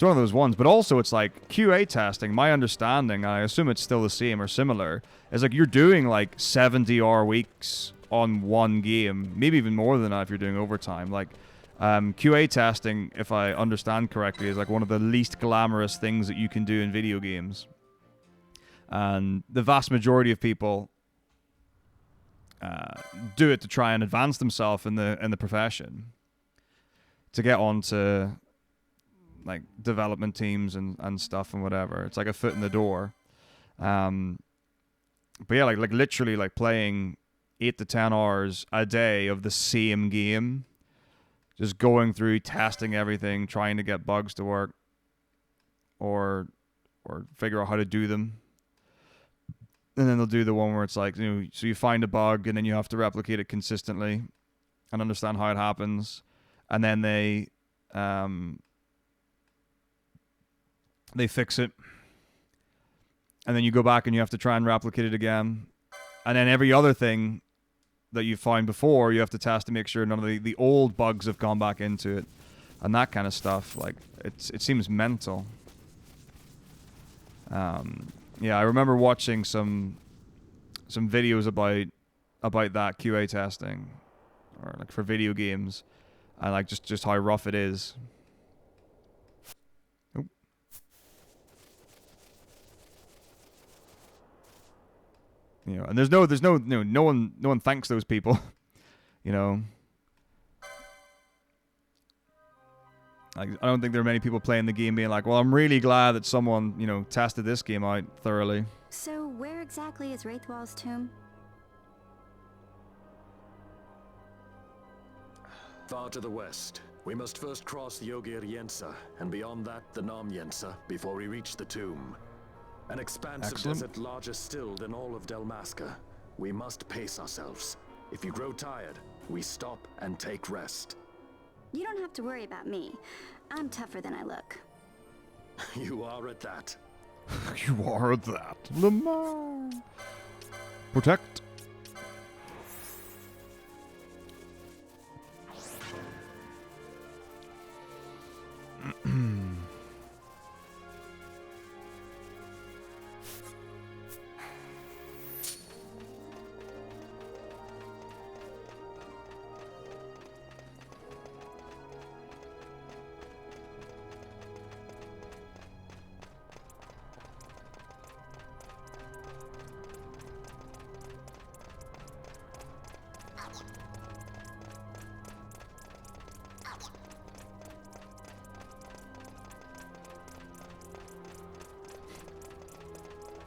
of those ones. But also it's like QA testing. My understanding, I assume it's still the same or similar, is like you're doing like 70-hour weeks on one game, maybe even more than that if you're doing overtime. Like QA testing, if I understand correctly, is like one of the least glamorous things that you can do in video games. And the vast majority of people do it to try and advance themselves in the profession, to get onto like development teams and stuff and whatever. It's like a foot in the door. But yeah, like literally like playing 8 to 10 hours a day of the same game, just going through, testing everything, trying to get bugs to work, or figure out how to do them. And then they'll do the one where it's like, so you find a bug and then you have to replicate it consistently and understand how it happens. And then they fix it. And then you go back and you have to try and replicate it again. And then every other thing that you found before, you have to test to make sure none of the old bugs have gone back into it. And that kind of stuff. Like, it seems mental. Yeah, I remember watching some videos about that QA testing, or like for video games, and like just how rough it is. Oh. And no one thanks those people, Like, I don't think there are many people playing the game being like, well, I'm really glad that someone, you know, tested this game out thoroughly. So where exactly is Wraithwall's tomb? Far to the west. We must first cross the Yogir Yensa, and beyond that, the Nam Yensa, before we reach the tomb. An expanse of desert larger still than all of Delmasca. We must pace ourselves. If you grow tired, we stop and take rest. You don't have to worry about me. I'm tougher than I look. You are at that. You are that. Lamar. Protect.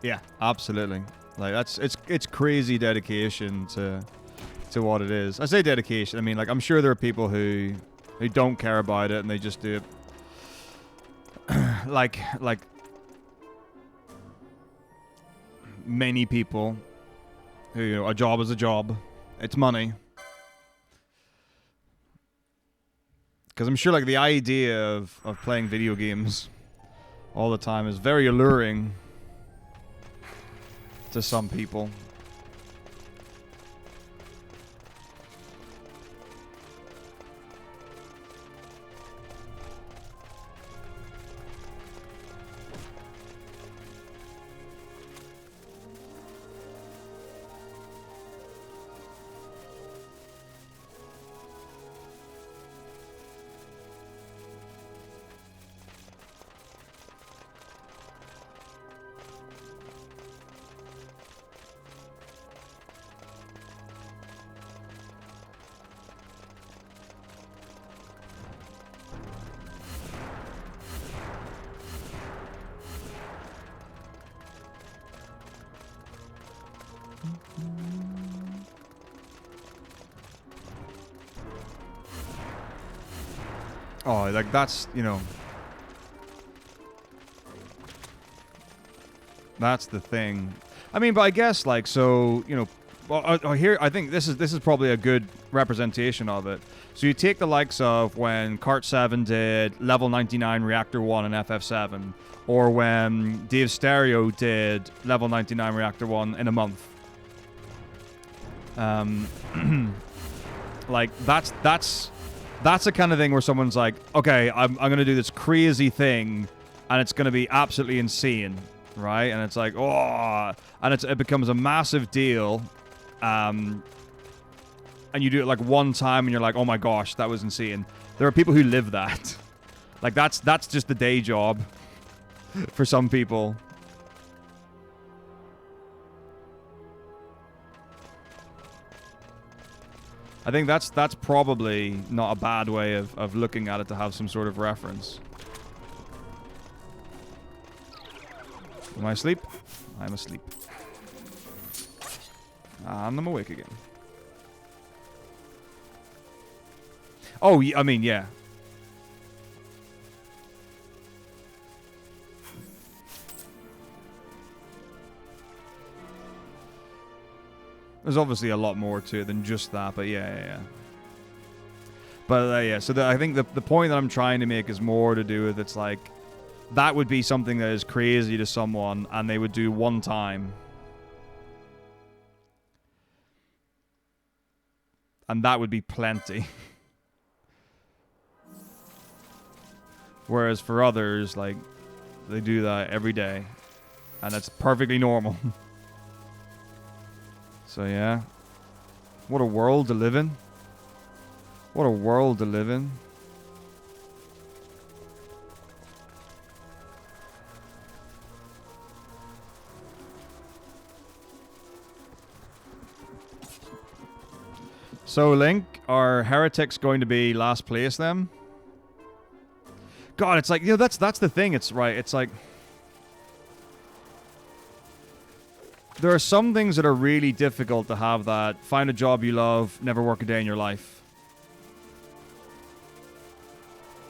Yeah, absolutely. Like it's crazy dedication to what it is. I say dedication. I mean, like, I'm sure there are people who don't care about it and they just do it. like many people who, you know, a job is a job. It's money. Because I'm sure, like, the idea of playing video games all the time is very alluring to some people. Oh, like, that's, you know, that's the thing. I mean, but I guess, like, so, you know, well, here, I think this is probably a good representation of it. So you take the likes of when XII did level 99 Reactor 1 in FF7, or when Dave Stereo did level 99 Reactor 1 in a month. Like, that's the kind of thing where someone's like, okay, I'm going to do this crazy thing, and it's going to be absolutely insane, right? And it's like, oh, and it becomes a massive deal, and you do it like one time, and you're like, oh my gosh, that was insane. There are people who live that. Like, that's just the day job for some people. I think that's probably not a bad way of looking at it, to have some sort of reference. Am I asleep? I'm asleep. And I'm awake again. Oh, I mean, yeah. There's obviously a lot more to it than just that, but yeah. But yeah, so I think the point that I'm trying to make is more to do with, it's like, that would be something that is crazy to someone, and they would do one time. And that would be plenty. Whereas for others, like, they do that every day. And that's perfectly normal. So yeah. What a world to live in. What a world to live in. So, Link, are heretics going to be last place then? God, it's like, you know, that's the thing. It's right. It's like there are some things that are really difficult to have that. Find a job you love, never work a day in your life.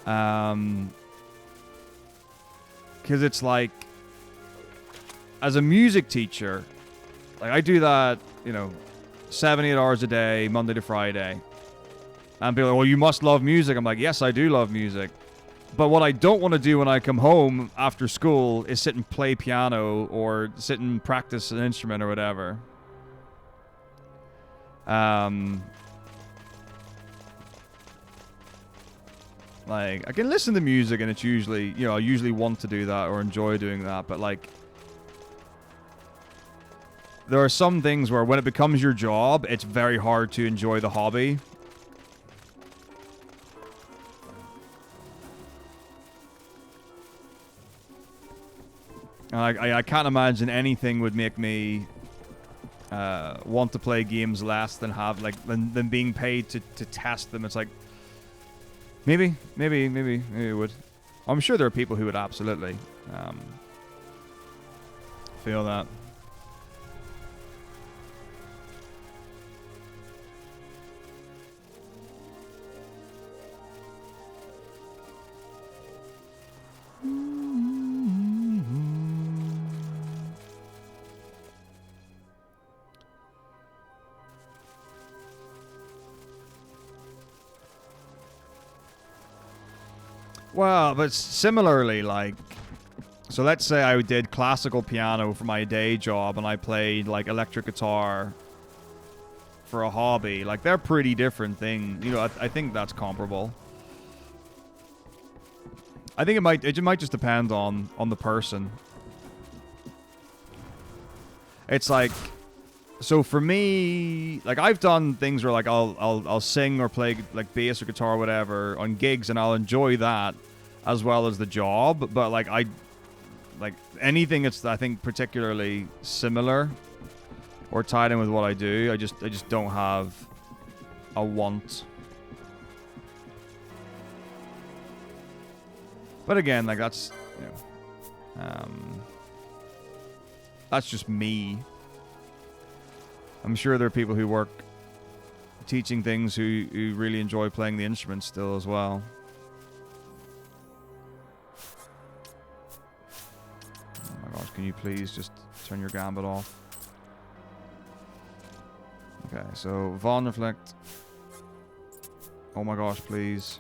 Because it's like, as a music teacher, like I do that, you know, 7, 8 hours a day, Monday to Friday. And people are like, well, you must love music. I'm like, yes, I do love music. But what I don't want to do when I come home after school is sit and play piano or sit and practice an instrument or whatever. Like, I can listen to music and it's usually, you know, I usually want to do that or enjoy doing that. But like, there are some things where when it becomes your job, it's very hard to enjoy the hobby. I can't imagine anything would make me want to play games less than have than being paid to test them. It's like maybe it would. I'm sure there are people who would absolutely feel that. Well, but similarly, like, so let's say I did classical piano for my day job and I played, like, electric guitar for a hobby. Like, they're pretty different things. You know, I think that's comparable. I think it might just depend on the person. It's like, so for me, like, I've done things where, like, I'll sing or play, like, bass or guitar or whatever on gigs, and I'll enjoy that as well as the job. But, like, anything that's, I think, particularly similar or tied in with what I do, I just don't have a want. But again, like, that's, you know, that's just me. I'm sure there are people who work teaching things who really enjoy playing the instrument still as well. Oh my gosh, can you please just turn your gambit off? Okay, so Von Reflect. Oh my gosh, please.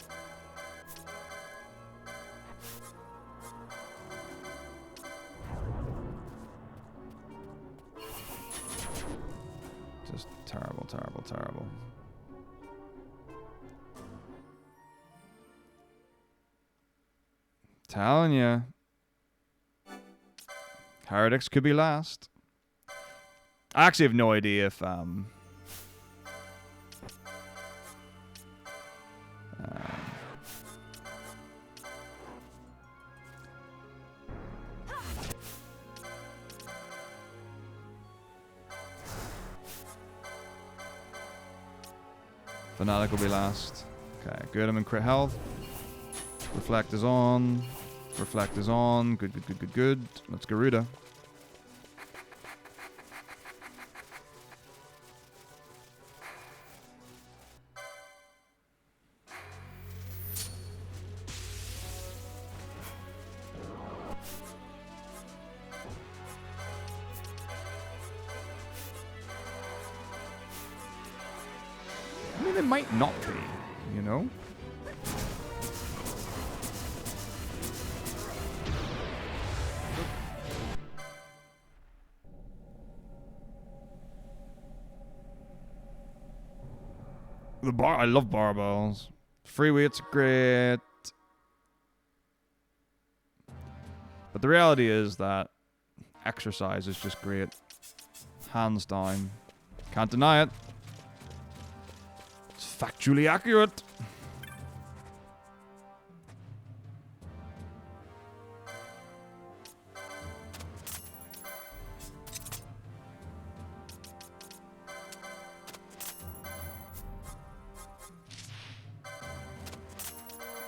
Just terrible, terrible, terrible. Telling you. Heretics could be last. I actually have no idea if Fanatic will be last. Okay, good. I'm in crit health. Reflect is on. Reflect is on. Good, good, good, good, good. Let's Garuda. I mean, it might not be, you know? I love barbells. Free weight's great. But the reality is that exercise is just great. Hands down. Can't deny it. It's factually accurate.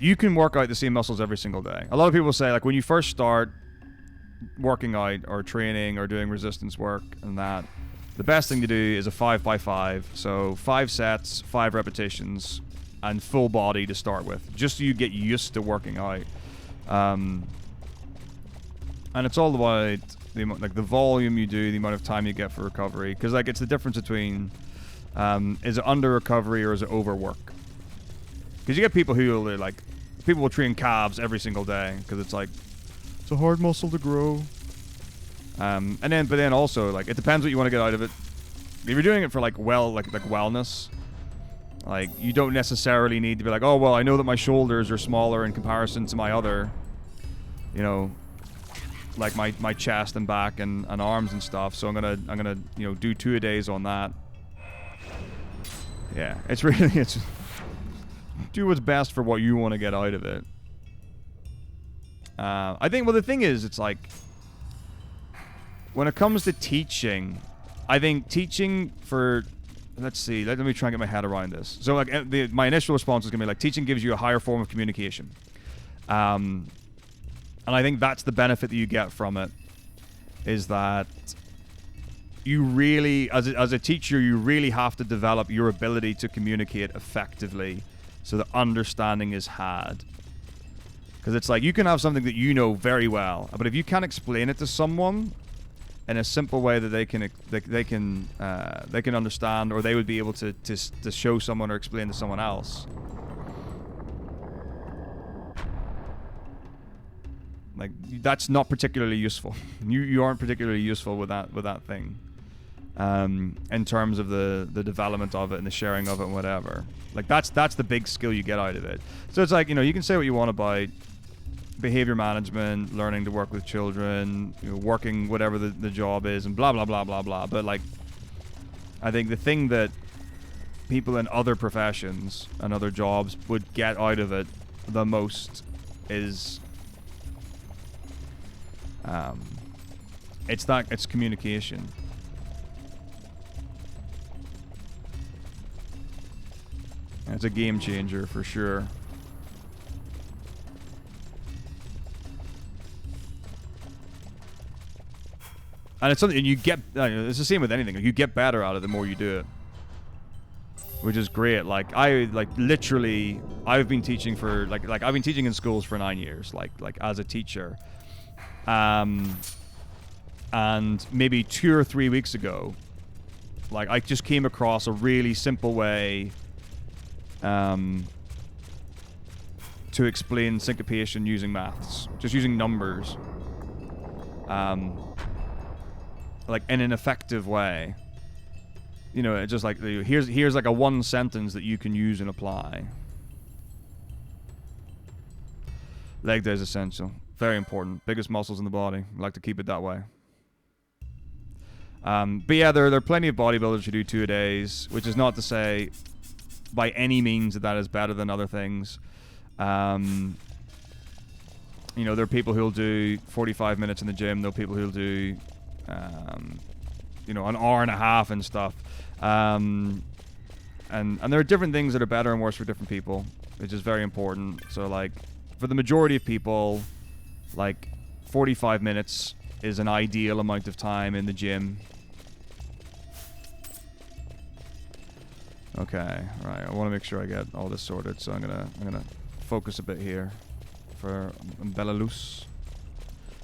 you can work out the same muscles every single day. A lot of people say, like, when you first start working out or training or doing resistance work and that, the best thing to do is a 5x5. So 5 sets, 5 repetitions, and full body to start with, just so you get used to working out. And it's all about the like the volume you do, the amount of time you get for recovery, because like it's the difference between is it under recovery or is it overwork? Because you get people who will like people will train calves every single day because it's like it's a hard muscle to grow. But then also like it depends what you want to get out of it. If you're doing it for like wellness, like you don't necessarily need to be like, oh well, I know that my shoulders are smaller in comparison to my other, you know, like my chest and back and arms and stuff. So I'm gonna you know do 2 a days on that. Yeah, it's do what's best for what you want to get out of it. I think, well, the thing is, it's like, when it comes to teaching, I think teaching for, let's see, let me try and get my head around this. So, like, my initial response is going to be, like, teaching gives you a higher form of communication. And I think that's the benefit that you get from it, is that you really, as a teacher, you really have to develop your ability to communicate effectively so that understanding is had. Because it's like, you can have something that you know very well, but if you can't explain it to someone in a simple way that they can understand, or they would be able to show someone or explain to someone else, like, that's not particularly useful. You aren't particularly useful with that thing. In terms of the development of it and the sharing of it and whatever. Like, that's the big skill you get out of it. So it's like, you know, you can say what you want about behavior management, learning to work with children, you know, working whatever the job is, and blah, blah, blah, blah, blah. But, like, I think the thing that people in other professions and other jobs would get out of it the most is it's communication. It's a game changer for sure. And it's something you get. It's the same with anything. You get better at it the more you do it, which is great. Like I've been teaching for I've been teaching in schools for 9 years. Like as a teacher, and maybe 2 or 3 weeks ago, like I just came across a really simple way to explain syncopation using maths, just using numbers, like in an effective way. You know, it's just like, here's like a 1 sentence that you can use and apply. Leg day is essential, very important, biggest muscles in the body. I like to keep it that way. But yeah, there are plenty of bodybuilders who do 2 a days, which is not to say by any means that is better than other things. You know, there are people who'll do 45 minutes in the gym. There are people who'll do, you know, an hour and a half and stuff. And there are different things that are better and worse for different people, which is very important. So, like, for the majority of people, like, 45 minutes is an ideal amount of time in the gym. Okay, right. I want to make sure I get all this sorted, so I'm gonna focus a bit here for Belarus,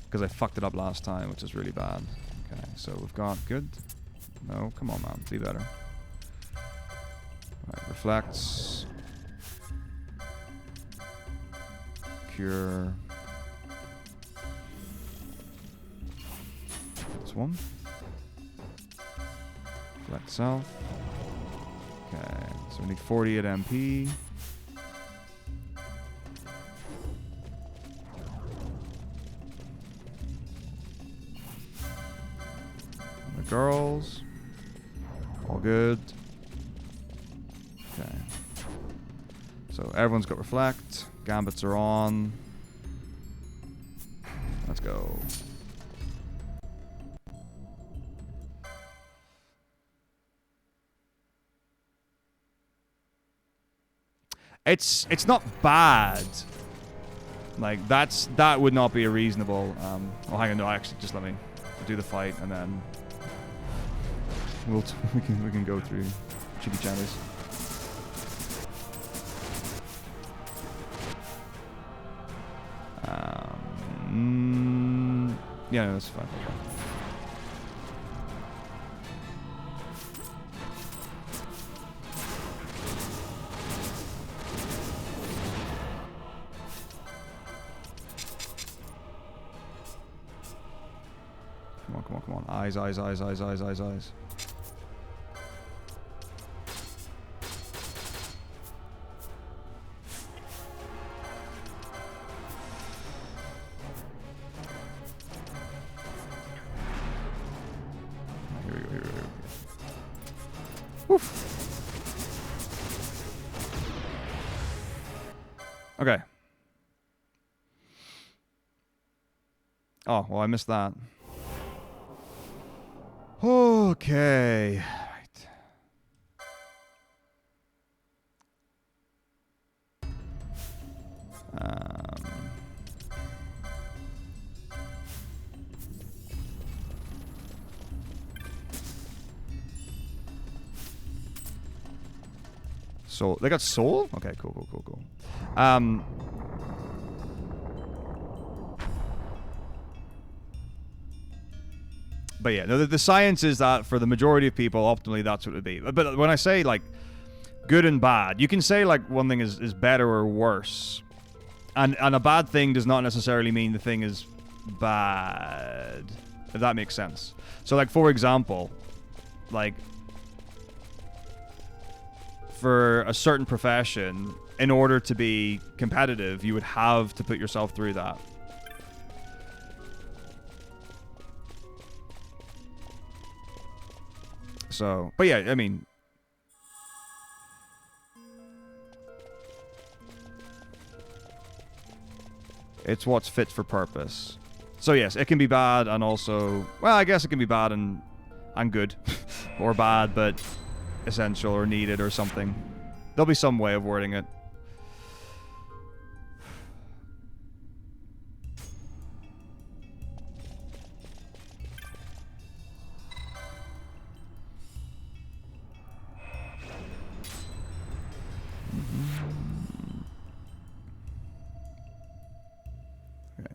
because I fucked it up last time, which is really bad. Okay, so we've got good. No, come on, man, be better. Right, reflects, cure. This one. Reflect self. Okay, so we need 40 at MP. The girls. All good. Okay. So everyone's got reflect. Gambits are on. Let's go. It's not bad. Like, that would not be a reasonable... oh, hang on, no, actually, just let me do the fight, and then... we can go through Chibi Chandas. Yeah, no, that's fine. Come on. Eyes. Here we go. Woof. Okay. Oh, well, I missed that. Okay. Right. Soul. They got soul? Okay, cool. But yeah, no, the science is that for the majority of people, optimally, that's what it would be. But when I say, like, good and bad, you can say, like, one thing is better or worse. And a bad thing does not necessarily mean the thing is bad. If that makes sense. So, like, for example, like, for a certain profession, in order to be competitive, you would have to put yourself through that. So, but yeah, I mean, it's what's fit for purpose. So yes, it can be bad and also, well, I guess it can be bad and good, or bad but essential or needed or something. There'll be some way of wording it.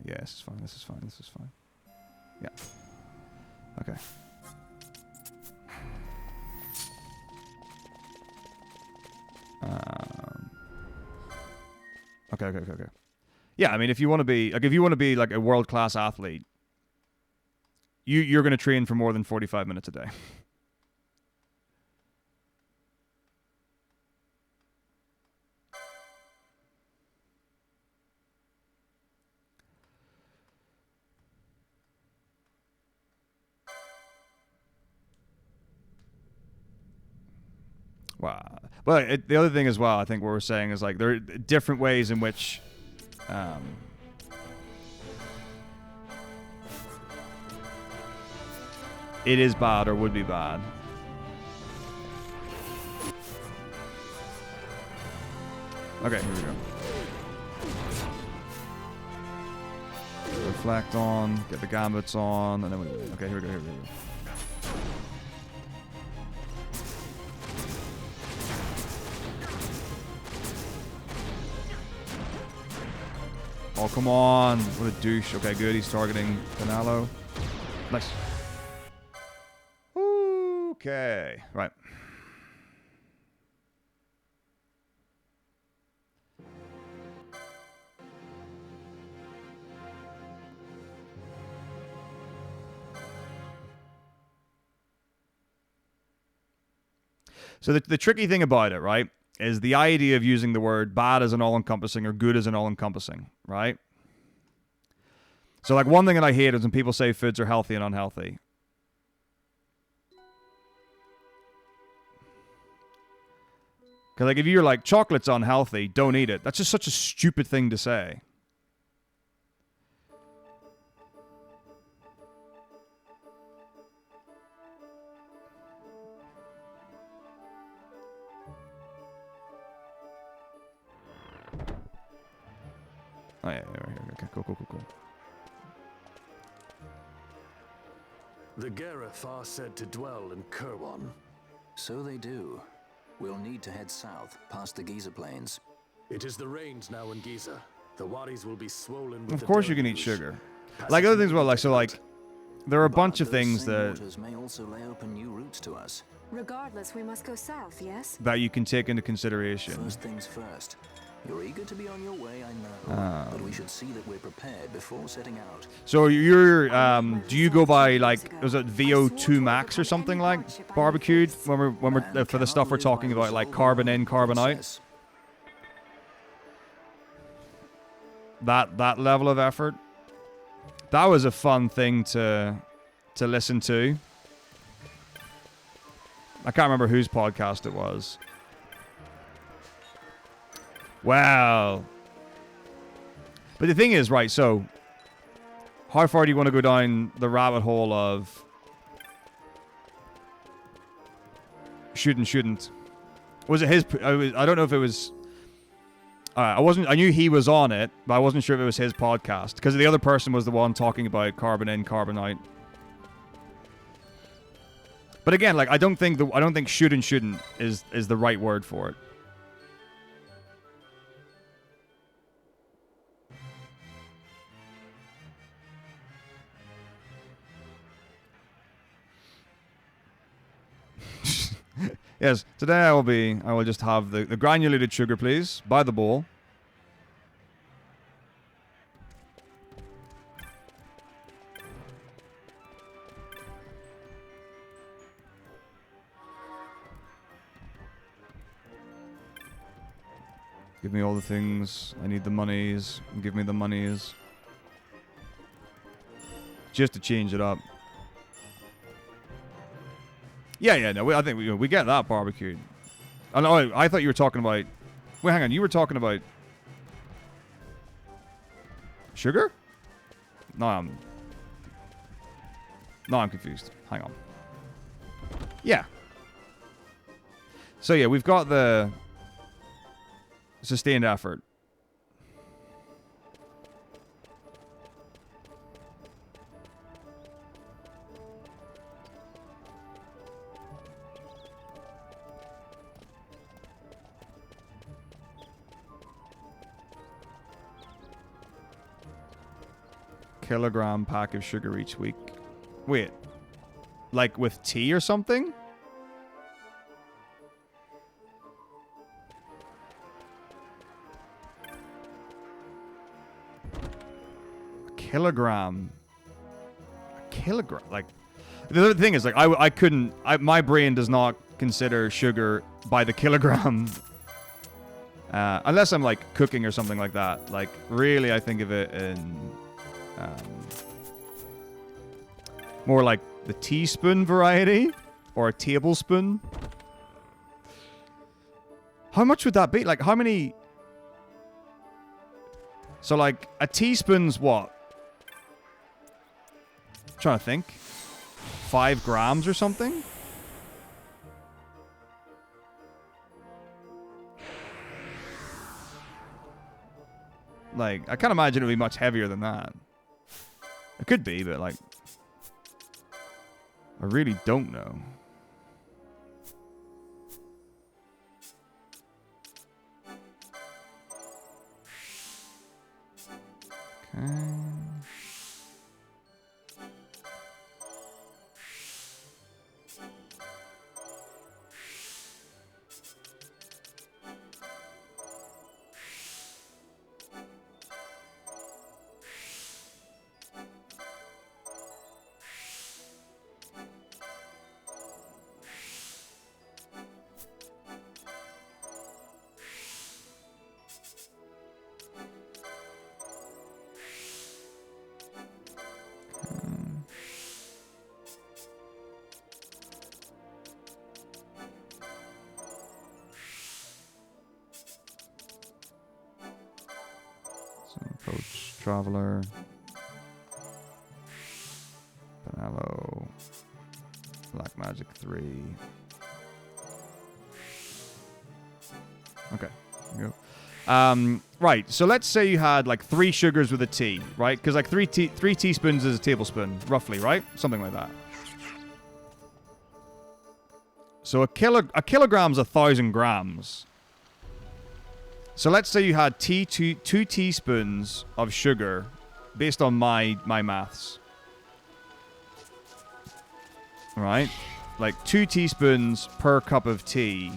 Yeah, this is fine. Yeah. Okay. Okay. Yeah, I mean, if you want to be like a world-class athlete, you're going to train for more than 45 minutes a day. Wow. But the other thing as well, I think what we're saying is, like, there are different ways in which it is bad or would be bad. Okay, here we go. Reflect on, get the gambits on, and then okay, here we go. Oh, come on. What a douche. Okay, good. He's targeting Canalo. Nice. Okay. Right. So the tricky thing about it, right, is the idea of using the word bad as an all-encompassing or good as an all-encompassing, right? So, like, one thing that I hate is when people say foods are healthy and unhealthy. Because, like, if you're like, chocolate's unhealthy, don't eat it. That's just such a stupid thing to say. Oh yeah, right here. Okay, cool. The Gareth are said to dwell in Kirwan. So they do. We'll need to head south, past the Giza Plains. It is the rains now in Giza. The wadis will be swollen with Of the course you can eat deluge. sugar. Like other things, well, like so, like there are a bunch of But those things same that waters may also lay open new routes to us. Regardless, we must go south, yes? you can take into consideration. First things first. You're eager to be on your way, I know. But we should see that we're prepared before setting out. So you're do you go by like was it VO2 max or something like barbecued when we're for the stuff we're talking about, like carbon in, carbon out? That level of effort. That was a fun thing to listen to. I can't remember whose podcast it was. Wow. But the thing is, right, so how far do you want to go down the rabbit hole of shouldn't? Was it his? I don't know if it was. I knew he was on it, but I wasn't sure if it was his podcast because the other person was the one talking about carbon in, carbon out. But again, like I don't think shouldn't is the right word for it. Yes, today I will just have the granulated sugar, please, by the bowl. Give me all the things. I need the monies. Give me the monies. Just to change it up. Yeah, no, I think we get that barbecued. Oh, no, I thought you were talking about... Wait, hang on, you were talking about... Sugar? No, I'm confused. Hang on. Yeah. So yeah, we've got the... sustained effort. Kilogram pack of sugar each week. Wait. Like with tea or something? Kilogram, like the other thing is like I couldn't, my brain does not consider sugar by the kilogram unless I'm like cooking or something like that. Like really I think of it in more like the teaspoon variety or a tablespoon. How much would that be? Like how many? So like a teaspoon's what? Trying to think. 5 grams or something? Like, I can't imagine it would be much heavier than that. It could be, but like... I really don't know. Okay... Approach Traveler, Benello, Black Magic 3. Okay, here we Right, so let's say you had like 3 sugars with a tea, right? Because like 3 teaspoons is a tablespoon, roughly, right? Something like that. So a kilogram's 1,000 grams. So let's say you had 2 teaspoons of sugar, based on my maths. Right? Like 2 teaspoons per cup of tea.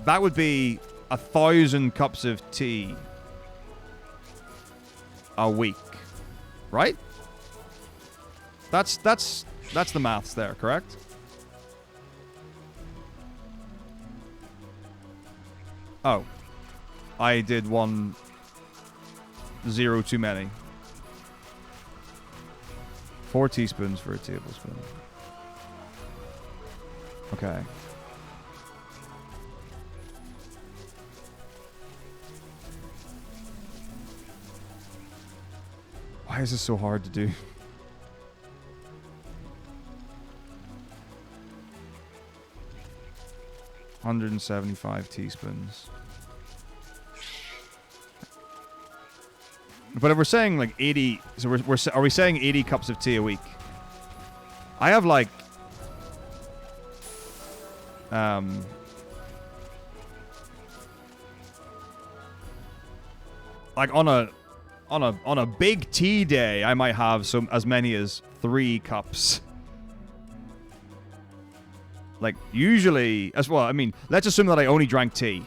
That would be 1,000 cups of tea a week, right? That's the maths there, correct? Oh, I did 1 0 too many. 4 teaspoons for a tablespoon. Okay. Why is this so hard to do? $175 teaspoons. But if we're saying like 80, so are we saying 80 cups of tea a week? I have like on a big tea day, I might have as many as 3 cups. Like usually, as well. I mean, let's assume that I only drank tea.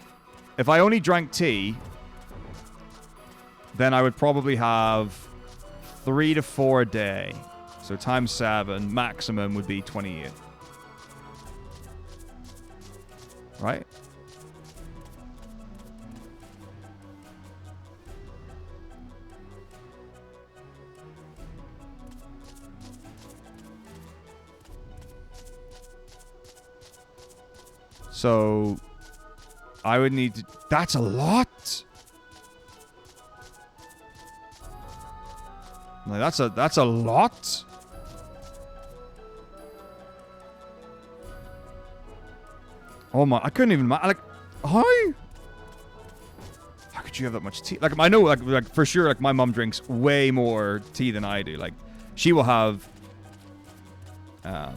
If I only drank tea, then I would probably have 3 to 4 a day. So times 7, maximum would be 28. Right? So I would need to... That's a lot! Like, that's a lot. Oh my, I couldn't even, like, how could you have that much tea? Like, I know, like for sure, like, my mom drinks way more tea than I do. Like, she will have a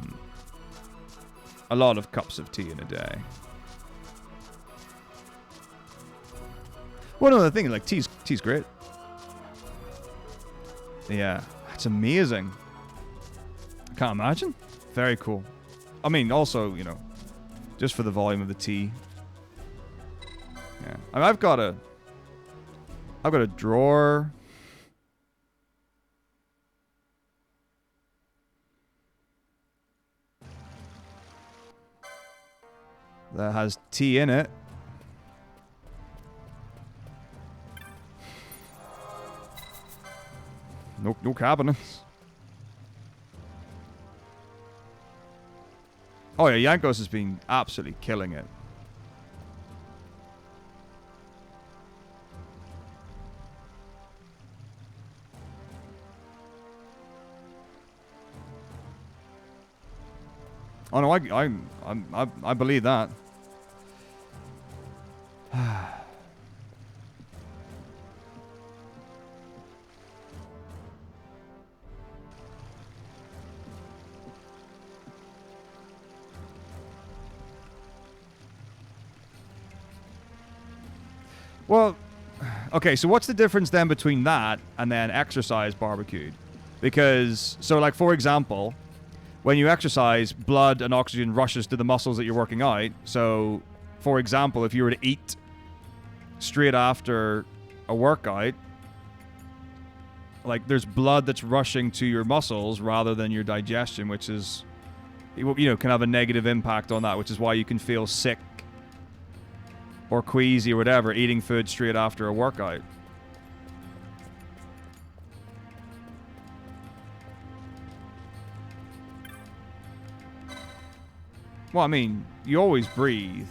lot of cups of tea in a day. Well, no, the thing is, like, tea's great. Yeah, that's amazing. I can't imagine. Very cool. I mean, also, you know, just for the volume of the tea. Yeah, I mean, I've got a drawer. That has tea in it. No cabinets. Oh yeah, Yankos has been absolutely killing it. Oh no, I believe that. Well, okay, so what's the difference then between that and then exercise barbecued? Because, so like, for example, when you exercise, blood and oxygen rushes to the muscles that you're working out. So, for example, if you were to eat straight after a workout, like, there's blood that's rushing to your muscles rather than your digestion, which is, you know, can have a negative impact on that, which is why you can feel sick or queasy or whatever, eating food straight after a workout. Well, I mean, you always breathe.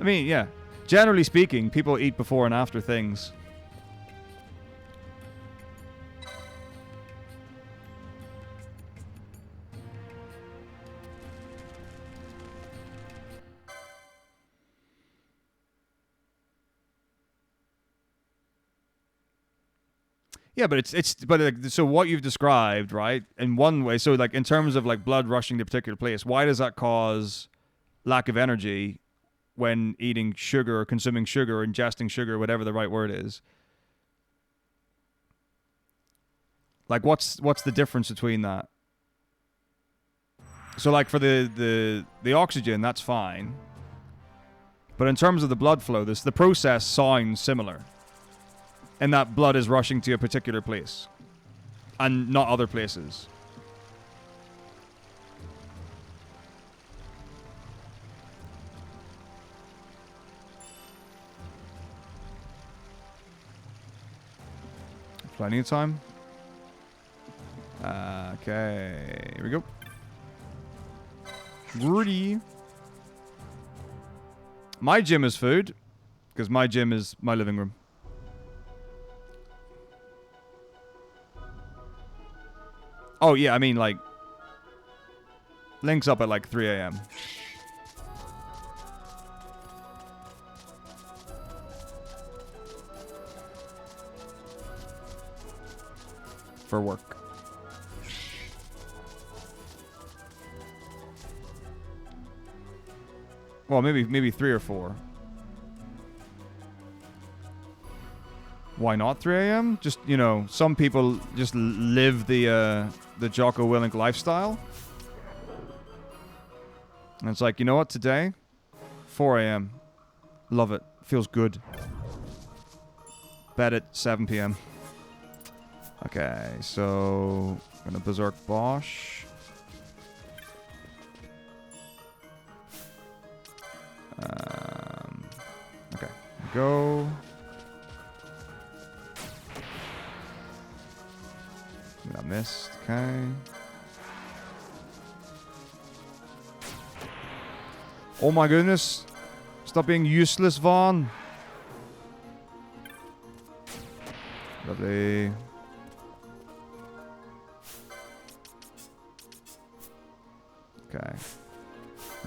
I mean, yeah. Generally speaking, people eat before and after things. Yeah, but so what you've described, right? In one way, so like in terms of like blood rushing to a particular place, why does that cause lack of energy when eating sugar or consuming sugar or ingesting sugar, whatever the right word is? Like what's the difference between that? So like for the oxygen, that's fine. But in terms of the blood flow, the process sounds similar. And that blood is rushing to a particular place. And not other places. Plenty of time. Okay, here we go. Rudy. My gym is food. Because my gym is my living room. Oh, yeah, I mean, like... Link's up at, like, 3 a.m. For work. Well, maybe 3 or 4. Why not 3 a.m.? Just, you know, some people just live the Jocko Willink lifestyle. And it's like, you know what, today? 4 a.m. Love it. Feels good. Bed at 7 p.m. Okay, so... I'm gonna Berserk Bosch. Okay, go... I missed. Okay. Oh my goodness. Stop being useless, Vaughn. Lovely. Okay.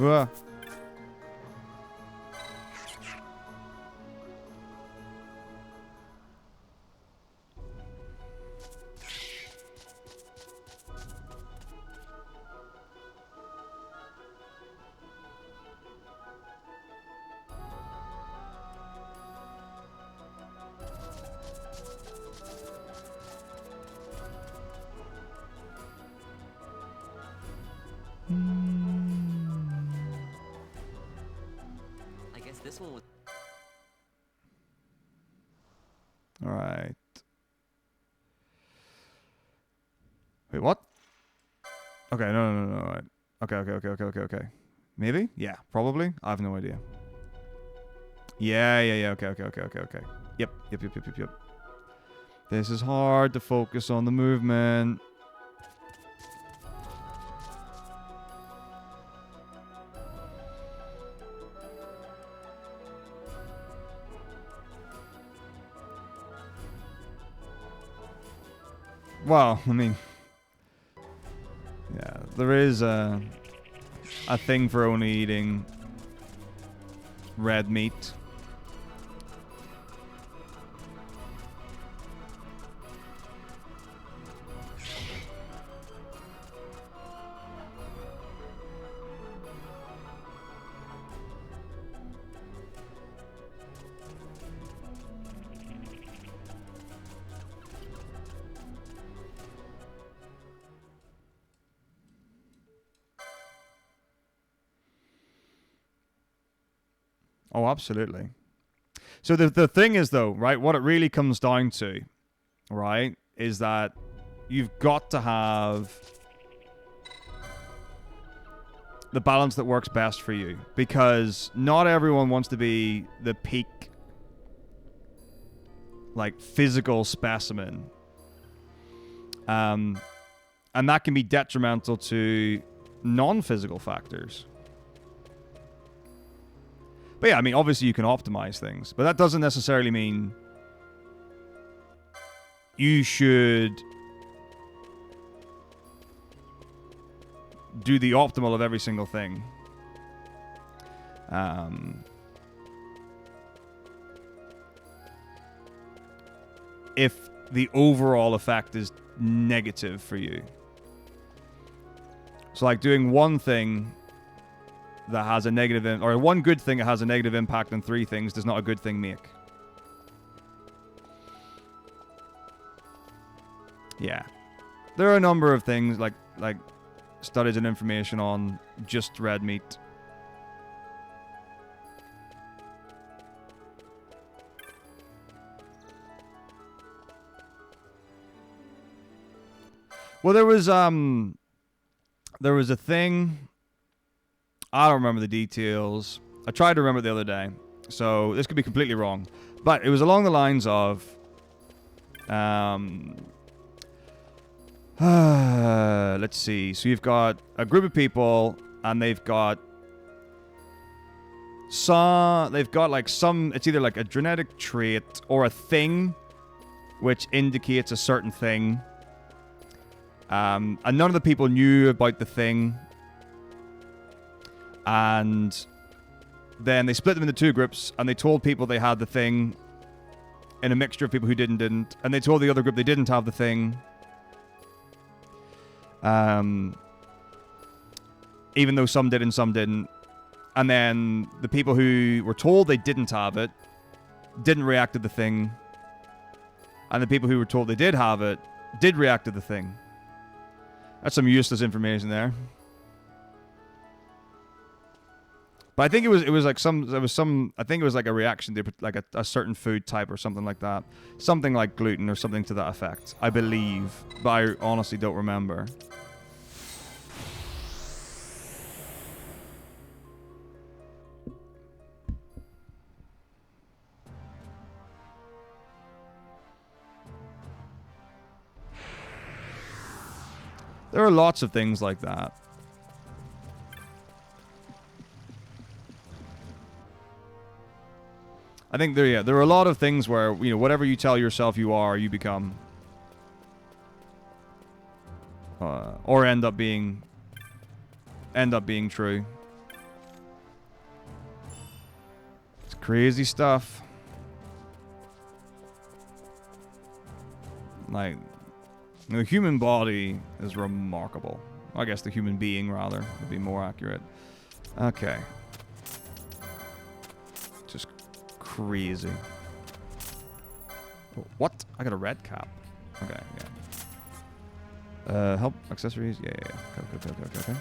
Ugh. I guess this one was. All right. Wait, what? Okay, no. Right. Okay. Maybe? Yeah, probably. I have no idea. Yeah. Okay. Yep. This is hard to focus on the movement. Well, I mean, yeah, there is a thing for only eating red meat. Oh, absolutely. So the thing is, though, right, what it really comes down to, right, is that you've got to have the balance that works best for you. Because not everyone wants to be the peak, like, physical specimen. And that can be detrimental to non-physical factors. But yeah, I mean, obviously you can optimize things, but that doesn't necessarily mean you should do the optimal of every single thing. If the overall effect is negative for you. So like doing one thing that has a negative, or one good thing that has a negative impact on 3 things does not a good thing make. Yeah. There are a number of things like studies and information on just red meat. Well, there was a thing. I don't remember the details. I tried to remember it the other day, so this could be completely wrong. But it was along the lines of, let's see. So you've got a group of people, and they've got like some. It's either like a genetic trait or a thing, which indicates a certain thing. And none of the people knew about the thing. And then they split them into 2 groups, and they told people they had the thing in a mixture of people who didn't. And they told the other group they didn't have the thing. Even though some did and some didn't. And then the people who were told they didn't have it didn't react to the thing. And the people who were told they did have it did react to the thing. That's some useless information there. But I think it was like I think it was like a reaction to like a certain food type or something like that. Something like gluten or something to that effect, I believe. But I honestly don't remember. There are lots of things like that. I think there are a lot of things where, you know, whatever you tell yourself you are, you become. Or end up being true. It's crazy stuff. Like, the human body is remarkable. I guess the human being, rather, would be more accurate. Okay. Just crazy. Oh, what? I got a red cap. Okay, yeah. Help, accessories? Yeah. Okay.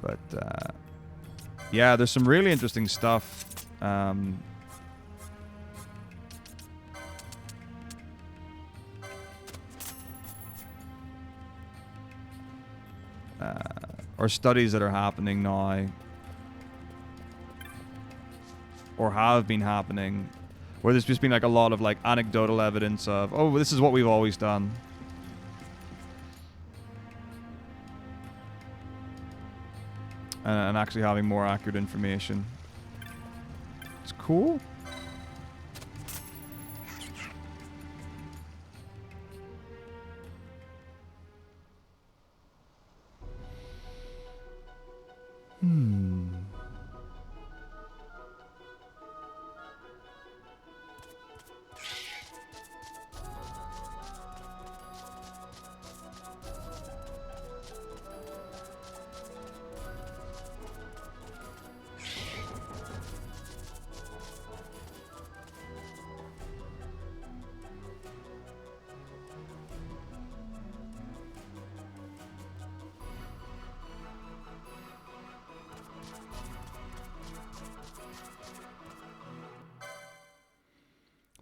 But, yeah, there's some really interesting stuff. Or studies that are happening now, or have been happening, where there's just been like a lot of like anecdotal evidence of, oh, this is what we've always done. And actually having more accurate information. It's cool.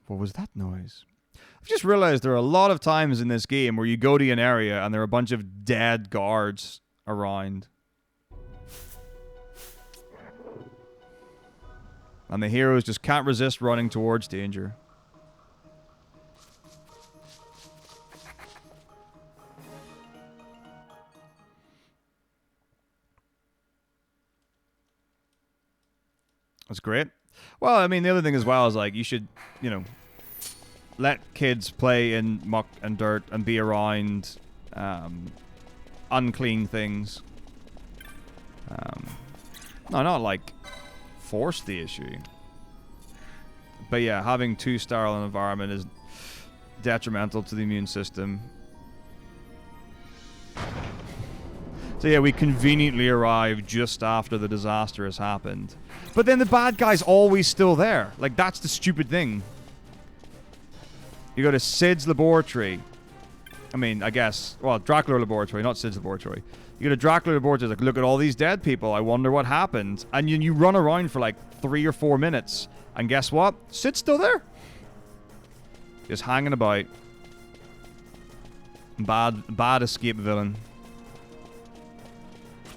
What was that noise? I've just realized there are a lot of times in this game where you go to an area and there are a bunch of dead guards around. And the heroes just can't resist running towards danger. That's great. Well, I mean, the other thing as well is, like, you should, you know, let kids play in muck and dirt and be around unclean things. No, not, like, force the issue. But yeah, having too sterile an environment is detrimental to the immune system. So yeah, we conveniently arrive just after the disaster has happened. But then the bad guy's always still there. Like, that's the stupid thing. You go to Sid's laboratory. I mean, I guess, well, Dracula laboratory, not Sid's laboratory. You go to Dracula laboratory, like, look at all these dead people. I wonder what happened. And you run around for like 3 or 4 minutes. And guess what? Sid's still there. Just hanging about. Bad escape villain.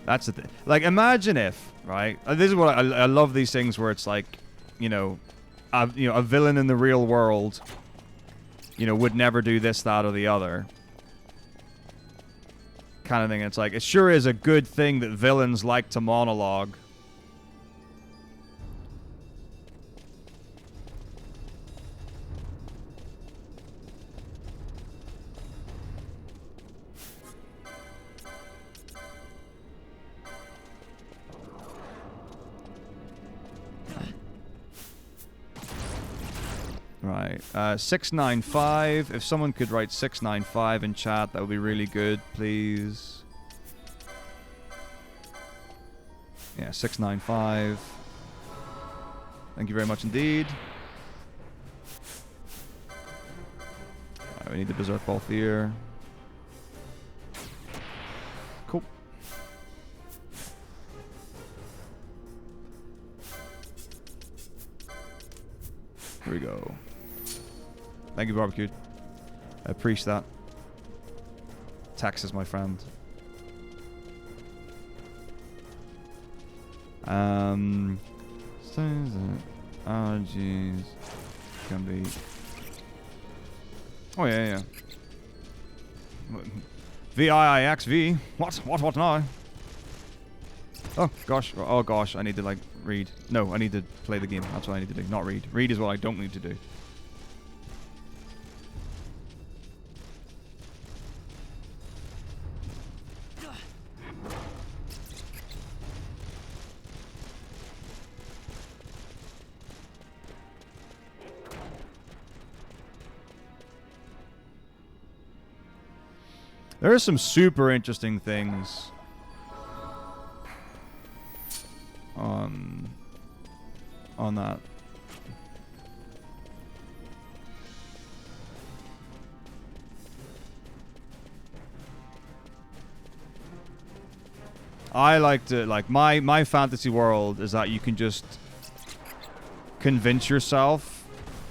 That's the thing. Like, imagine if, right? This is what I love, these things where it's like, you know, a villain in the real world, you know, would never do this, that, or the other. Kind of thing. It's like, it sure is a good thing that villains like to monologue. Right, 695. If someone could write 695 in chat, that would be really good, please. Yeah, 695. Thank you very much indeed. Right, we need the Berserk Ball here. Cool. Here we go. Thank you, Barbecue. I appreciate that. Texas, my friend. Oh, jeez. Can be. Oh, yeah. VIIXV. What now? Oh, gosh. Oh, gosh. I need to, like, read. No, I need to play the game. That's what I need to do. Not read. Read is what I don't need to do. There are some super interesting things on that. I like to, like, my fantasy world is that you can just convince yourself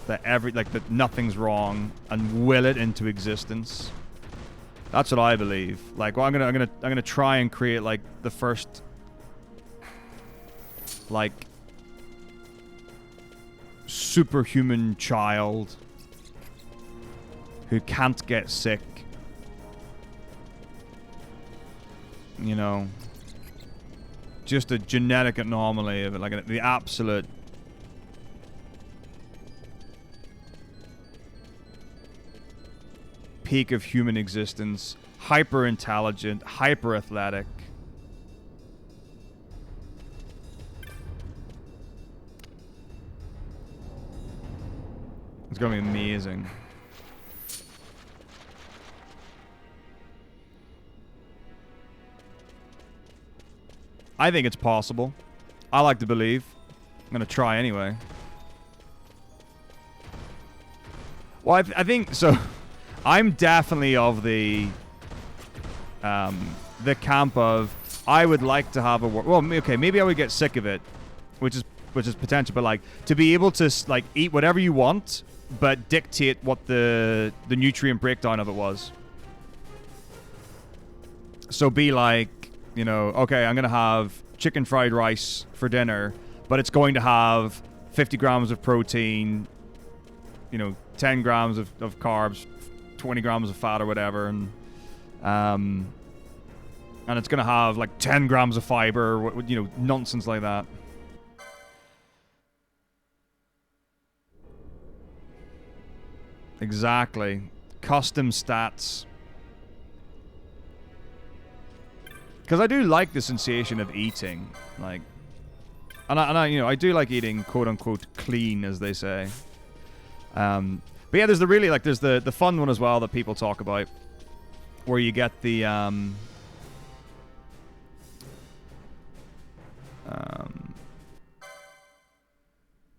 that that nothing's wrong and will it into existence. That's what I believe. Like, well, I'm gonna try and create, like, the first, like, superhuman child who can't get sick. You know, just a genetic anomaly of it, like the absolute peak of human existence, hyper intelligent, hyper athletic. It's gonna be amazing. I think it's possible. I like to believe. I'm gonna try anyway. Well, I think so. I'm definitely of the camp of, I would like to have a well, okay, maybe I would get sick of it, which is potential, but, like, to be able to, like, eat whatever you want, but dictate what the nutrient breakdown of it was. So be like, you know, okay, I'm gonna have chicken fried rice for dinner, but it's going to have 50 grams of protein, you know, 10 grams of carbs, 20 grams of fat or whatever, and it's gonna have like 10 grams of fiber, you know, nonsense like that. Exactly. Custom stats. Because I do like the sensation of eating, like, and I, you know, I do like eating quote unquote clean, as they say. But yeah, there's the really like, there's the fun one as well that people talk about, where you get the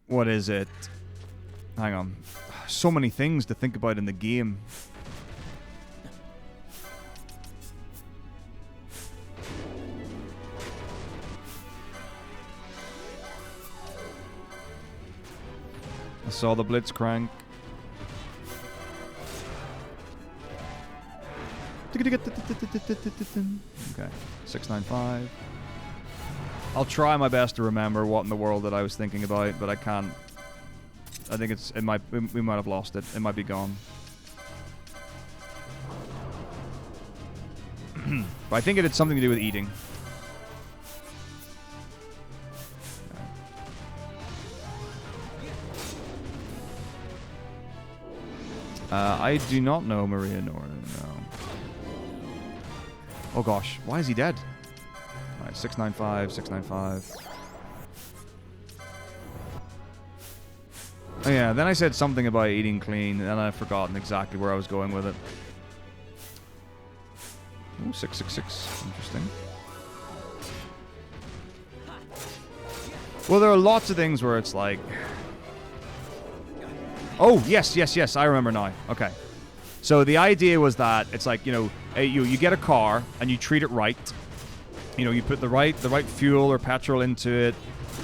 what is it? Hang on, so many things to think about in the game. I saw the Blitzcrank. Okay, 695. I'll try my best to remember what in the world that I was thinking about, but I can't. I think we might have lost it. It might be gone. But I think it had something to do with eating. I do not know Maria Norton, no. Oh gosh, why is he dead? Alright, 695, 695. Oh yeah, then I said something about eating clean, and I've forgotten exactly where I was going with it. Ooh, 666, interesting. Well, there are lots of things where it's like... Oh, yes, yes, yes, I remember now. Okay. So the idea was that it's like, you know, you get a car and you treat it right. You know, you put the right fuel or petrol into it.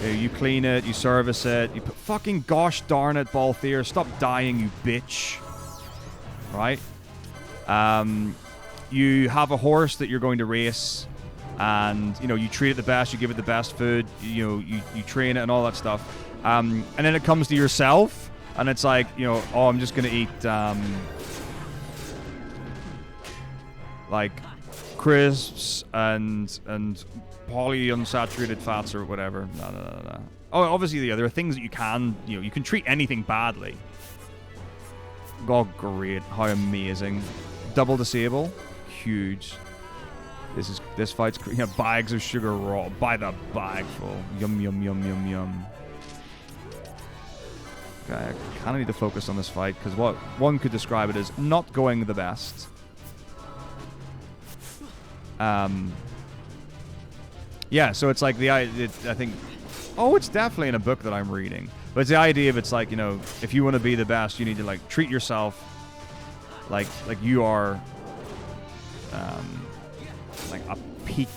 You clean it, you service it. You put fucking gosh darn it, Balthier, stop dying, you bitch. Right? You have a horse that you're going to race, and you know, you treat it the best, you give it the best food, you know, you train it and all that stuff. And then it comes to yourself. And it's like, you know, oh, I'm just going to eat, like, crisps and polyunsaturated fats or whatever. No. Oh, obviously, yeah, there are things that you can, you know, you can treat anything badly. Oh, great. How amazing. Double disable. Huge. This fight's, you know, bags of sugar raw. By the bagful. Yum, yum, yum, yum, yum. Okay, I kind of need to focus on this fight, because what one could describe it as not going the best. Yeah, so it's like I think... Oh, it's definitely in a book that I'm reading. But it's the idea of, it's like, you know, if you want to be the best, you need to, like, treat yourself like you are, like, a peak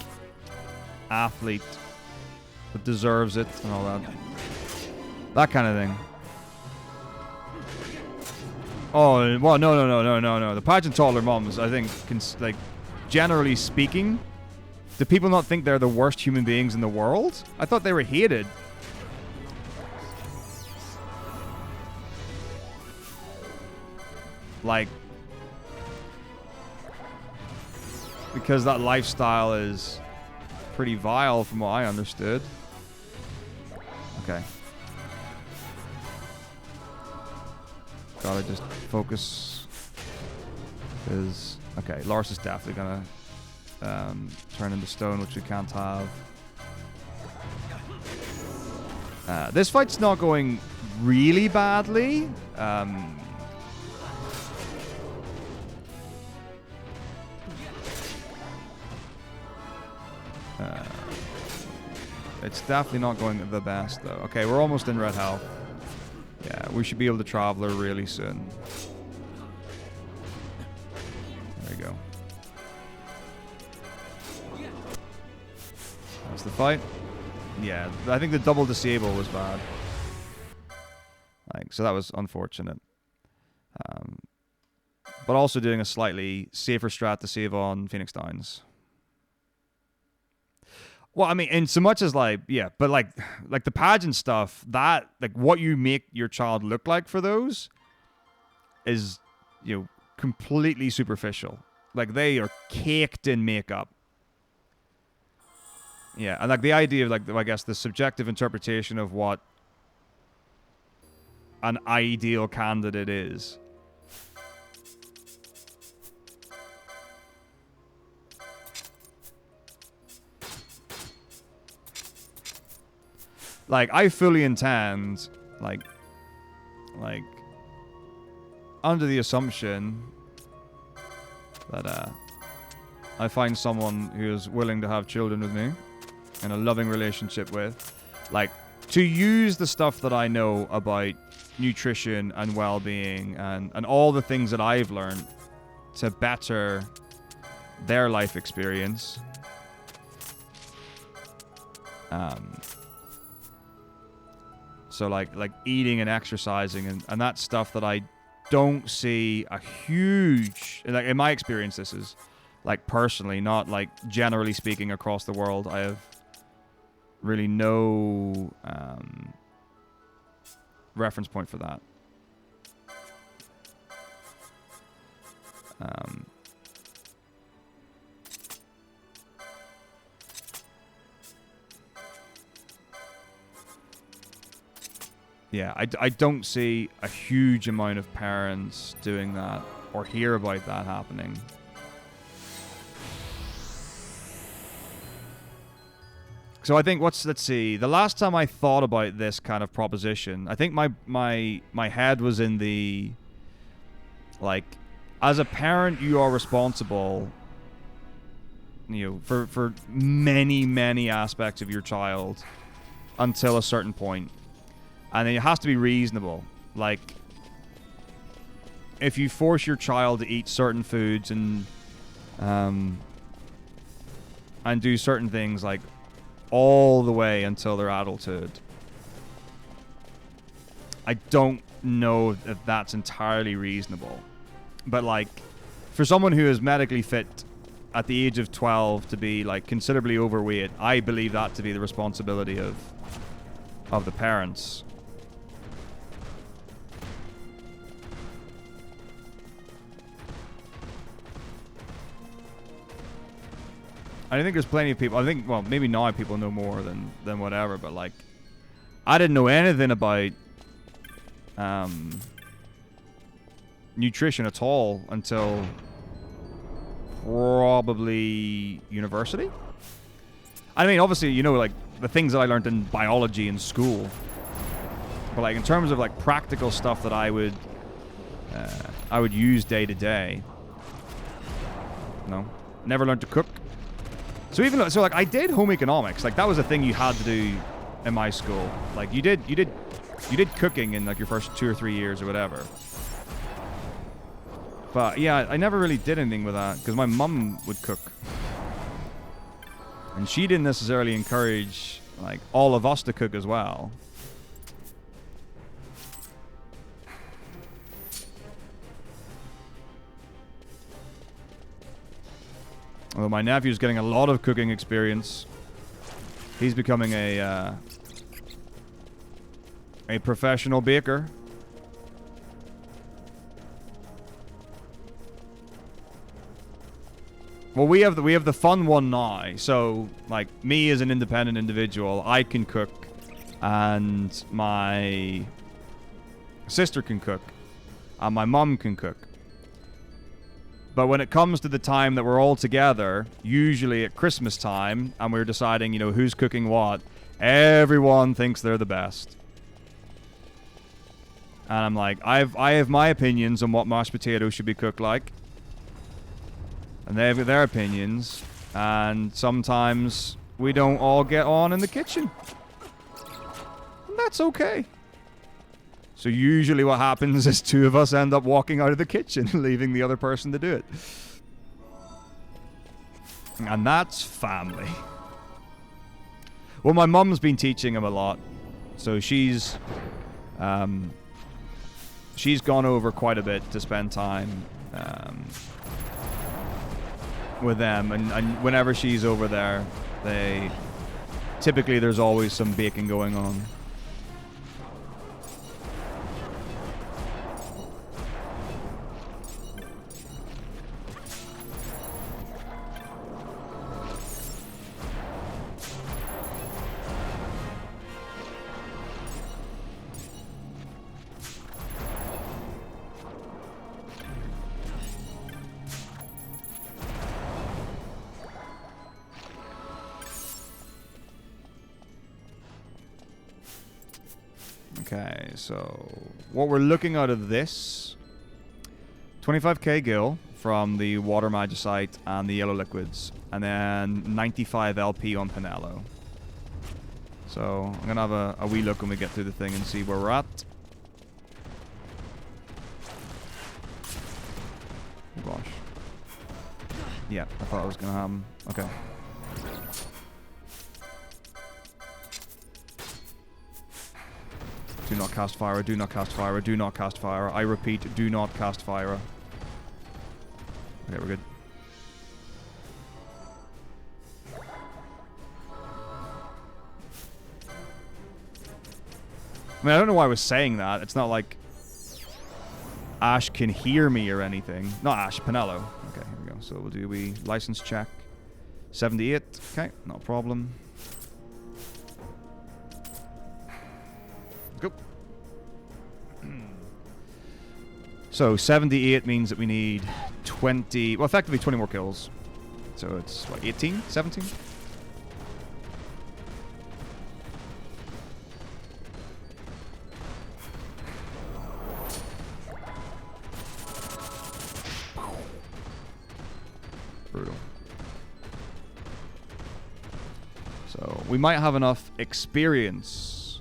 athlete that deserves it and all that. That kind of thing. Oh, well, no. The pageant toddler moms, I think, like, generally speaking, do people not think they're the worst human beings in the world? I thought they were hated. Like, because that lifestyle is pretty vile from what I understood. Okay. Gotta just focus. Because, okay, Lars is definitely gonna turn into stone, which we can't have. This fight's not going really badly. It's definitely not going the best, though. Okay, we're almost in red health. Yeah, we should be able to travel her really soon. There we go. That's the fight. Yeah, I think the double disable was bad. Like, so that was unfortunate. But also doing a slightly safer strat to save on Phoenix Downs. Well, I mean, in so much as, like, yeah, but like the pageant stuff, that, like, what you make your child look like for those is, you know, completely superficial. Like, they are caked in makeup. Yeah, and like the idea of, like, I guess the subjective interpretation of what an ideal candidate is like, I fully intend, like, under the assumption that I find someone who is willing to have children with me in a loving relationship with, like, to use the stuff that I know about nutrition and well-being and all the things that I've learned to better their life experience. So like eating and exercising and that stuff that I don't see a huge, like, in my experience, this is like personally, not like generally speaking across the world. I have really no reference point for that. Yeah, I don't see a huge amount of parents doing that or hear about that happening. So I think let's see. The last time I thought about this kind of proposition, I think my head was in the, like, as a parent you are responsible, you know, for many aspects of your child until a certain point. And then it has to be reasonable. Like, if you force your child to eat certain foods and do certain things, like, all the way until their adulthood, I don't know if that's entirely reasonable. But, like, for someone who is medically fit at the age of 12 to be, like, considerably overweight, I believe that to be the responsibility of the parents. I think there's plenty of people. I think, well, maybe now people know more than whatever, but, like, I didn't know anything about nutrition at all until probably university. I mean, obviously, you know, like, the things that I learned in biology in school, but, like, in terms of, like, practical stuff that I would use day to day, no, never learned to cook. So even so, like, I did home economics. Like, that was a thing you had to do in my school. Like, you did cooking in, like, your first 2 or 3 years or whatever. But yeah, I never really did anything with that because my mum would cook, and she didn't necessarily encourage, like, all of us to cook as well. Although my nephew's getting a lot of cooking experience. He's becoming a professional baker. Well, we have the fun one now. So, like, me as an independent individual, I can cook, and my sister can cook, and my mum can cook. But when it comes to the time that we're all together, usually at Christmas time, and we're deciding, you know, who's cooking what, everyone thinks they're the best. And I'm like, I have my opinions on what mashed potatoes should be cooked like. And they have their opinions. And sometimes we don't all get on in the kitchen. And that's okay. So usually what happens is 2 of us end up walking out of the kitchen, leaving the other person to do it. And that's family. Well, my mum's been teaching him a lot. So she's gone over quite a bit to spend time with them. And whenever she's over there, typically there's always some baking going on. Okay, so what we're looking out of this, 25k gil from the water magicite and the yellow liquids, and then 95 LP on Pinello. So I'm gonna have a wee look when we get through the thing and see where we're at. Oh gosh. Yeah, I thought it was gonna happen. Okay. Do not cast fire, do not cast fire, do not cast fire. I repeat, do not cast fire. Okay, we're good. I mean, I don't know why I was saying that. It's not like Ash can hear me or anything. Not Ash, Pinello. Okay, here we go. So we'll do a license check. 78. Okay, no problem. Go. So 78 means that we need 20, well, effectively 20 more kills. So it's what, 18, 17? Brutal. So we might have enough experience,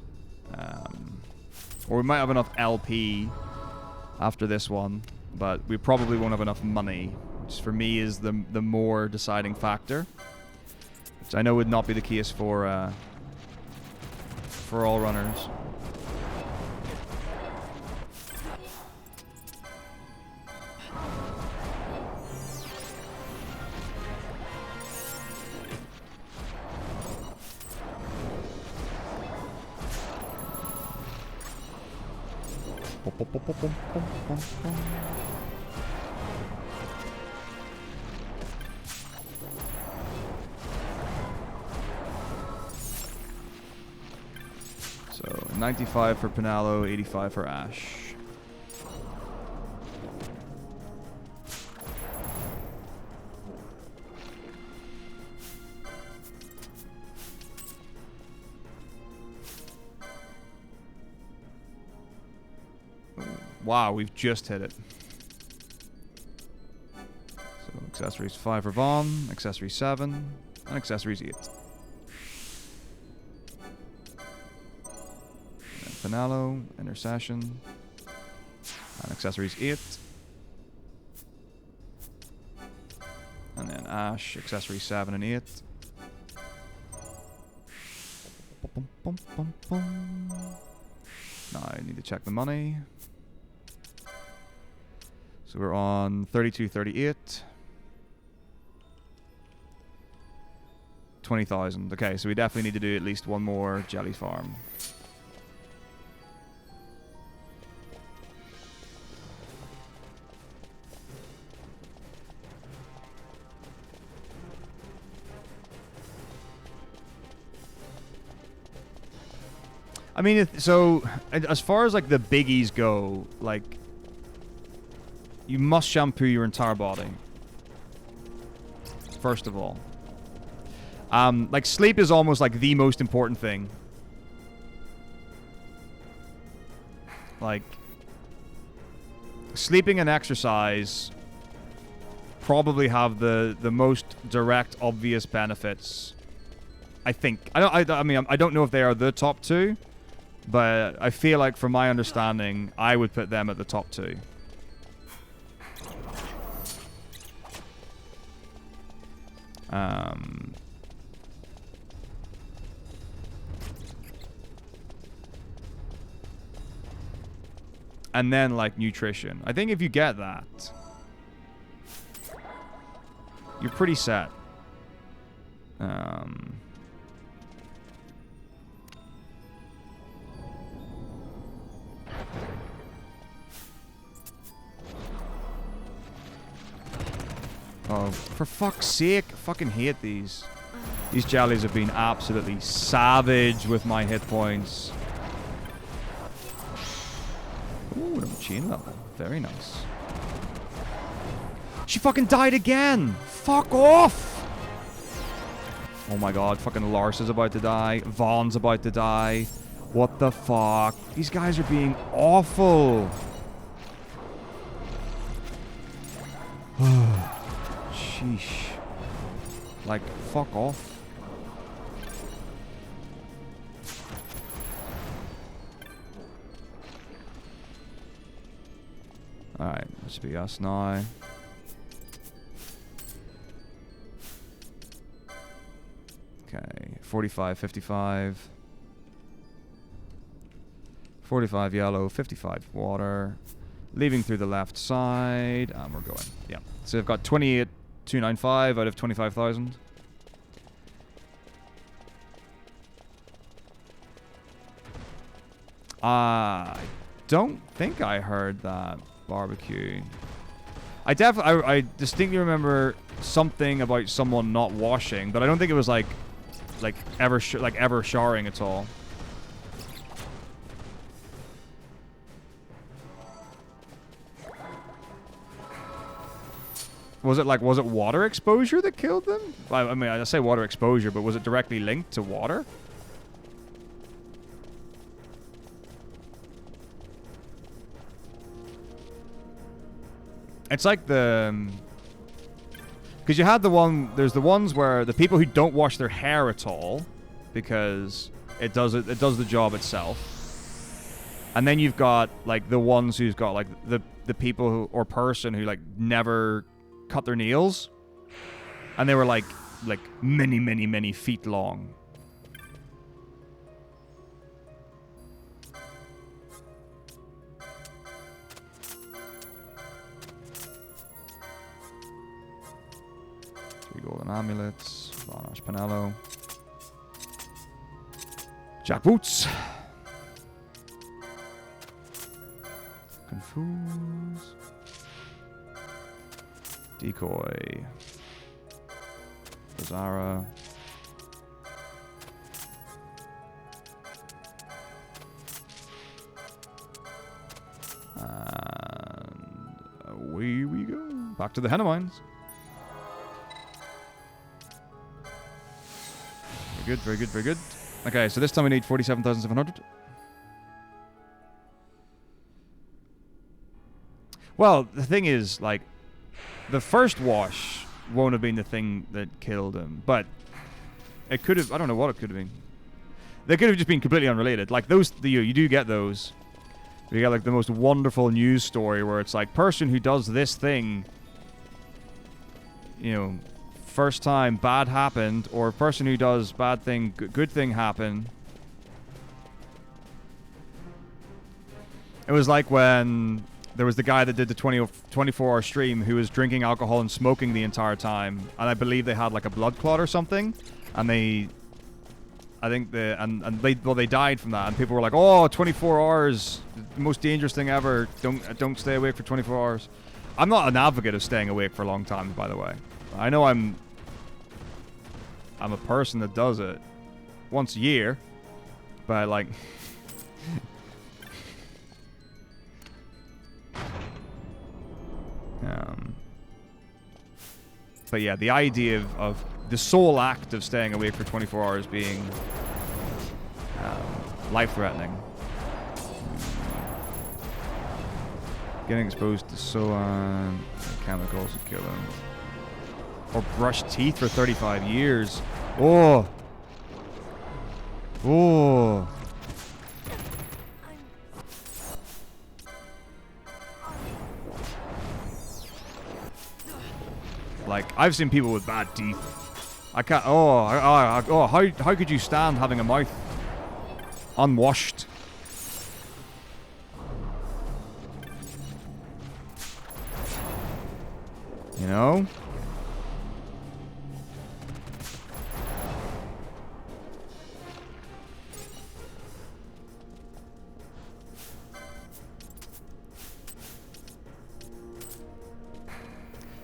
or we might have enough LP after this one, but we probably won't have enough money, which for me is the more deciding factor, which I know would not be the case for all runners. So 95 for Pinello, 85 for Ash. Wow, we've just hit it. So accessories 5 for Vaughn, accessories 7, and accessories 8. And Pinello, intercession, and accessories 8. And then Ash, accessories 7 and 8. Now I need to check the money. So we're on 32.38. 20,000. Okay, so we definitely need to do at least one more jelly farm. I mean, so as far as like the biggies go, like, you must shampoo your entire body. First of all. Like, sleep is almost like the most important thing. Like, sleeping and exercise probably have the most direct, obvious benefits. I think. I mean, I don't know if they are the top two, but I feel like, from my understanding, I would put them at the top two. And then, like, nutrition. I think if you get that, you're pretty set. Oh, for fuck's sake. I fucking hate these. These jellies have been absolutely savage with my hit points. Ooh, a chain level. Very nice. She fucking died again! Fuck off! Oh my god, fucking Lars is about to die. Vaughn's about to die. What the fuck? These guys are being awful. Sheesh. Like, fuck off. Alright, this should be us now. Okay, 45, 55. 45 yellow, 55 water. Leaving through the left side. And we're going. Yeah. So I've got 28,295 out of 25,000. I don't think I heard that barbecue. I distinctly remember something about someone not washing, but I don't think it was like ever showering at all. Was it water exposure that killed them? I mean, I say water exposure, but was it directly linked to water? It's like the... Because you had there's the ones where the people who don't wash their hair at all, because it does the job itself. And then you've got, like, the ones who's got, like, the people who, or person who, like, never cut their nails. And they were, like many, many, many feet long. Three golden amulets. Varnish Pinello. Jack Boots. Confuse. Decoy. Bizarra. And away we go. Back to the henna mines. Very good, very good, very good. Okay, so this time we need 47,700. Well, the thing is, like, the first wash won't have been the thing that killed him, but it could have. I don't know what it could have been. They could have just been completely unrelated. Like those, you do get those. You get like the most wonderful news story where it's like person who does this thing, you know, first time bad happened, or person who does bad thing, good thing happened. It was like when there was the guy that did the 24-hour stream who was drinking alcohol and smoking the entire time, and I believe they had like a blood clot or something, and they died from that, and people were like, "Oh, 24 hours, the most dangerous thing ever. Don't stay awake for 24 hours." I'm not an advocate of staying awake for a long time, by the way. I know I'm a person that does it once a year, but like. But yeah, the idea of the sole act of staying awake for 24 hours being life-threatening. Getting exposed to soan chemicals would kill him. Or brush teeth for 35 years. Oh! Oh! Like, I've seen people with bad teeth. I can't... how could you stand having a mouth unwashed? You know?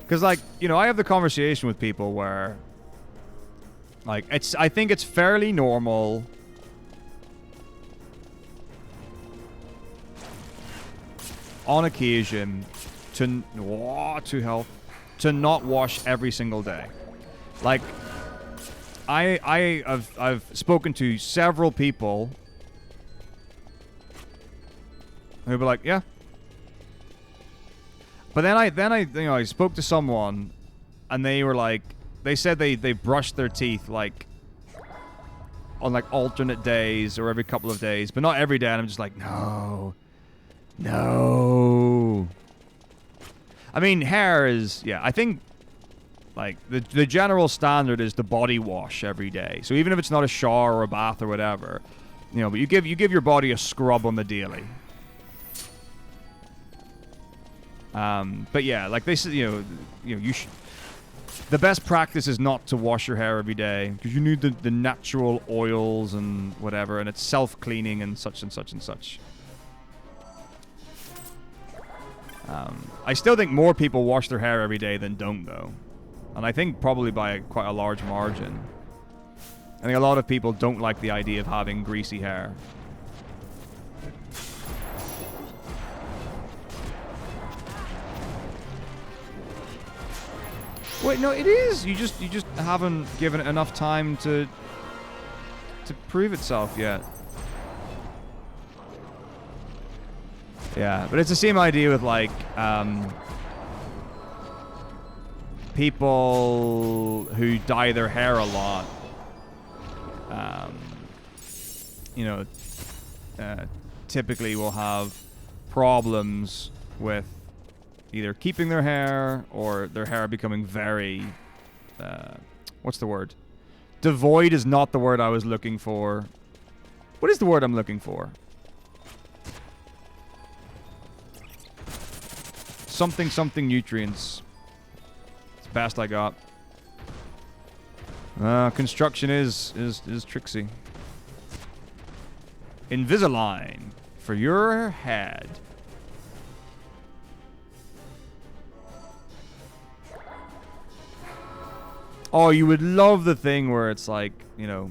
Because, like, you know, I have the conversation with people where, like, I think it's fairly normal on occasion to not wash every single day. Like, I've spoken to several people Who'd be like, yeah. But then I spoke to someone, and they were like, they said they brushed their teeth like on like alternate days or every couple of days, but not every day. And I'm just like, no. I mean, hair is, yeah, I think like the general standard is the body wash every day. So even if it's not a shower or a bath or whatever, you know, but you give your body a scrub on the daily. But yeah, like they said, you should. The best practice is not to wash your hair every day because you need the natural oils and whatever, and it's self-cleaning and such and such and such. I still think more people wash their hair every day than don't, though, and I think probably by quite a large margin. I think a lot of people don't like the idea of having greasy hair. Wait, no, it is. You just haven't given it enough time to prove itself yet. Yeah, but it's the same idea with like people who dye their hair a lot. Typically will have problems with either keeping their hair or their hair becoming very, what's the word? Devoid is not the word I was looking for. What is the word I'm looking for? Something nutrients. It's the best I got. Construction is tricksy. Invisalign for your head. Oh, you would love the thing where it's like, you know,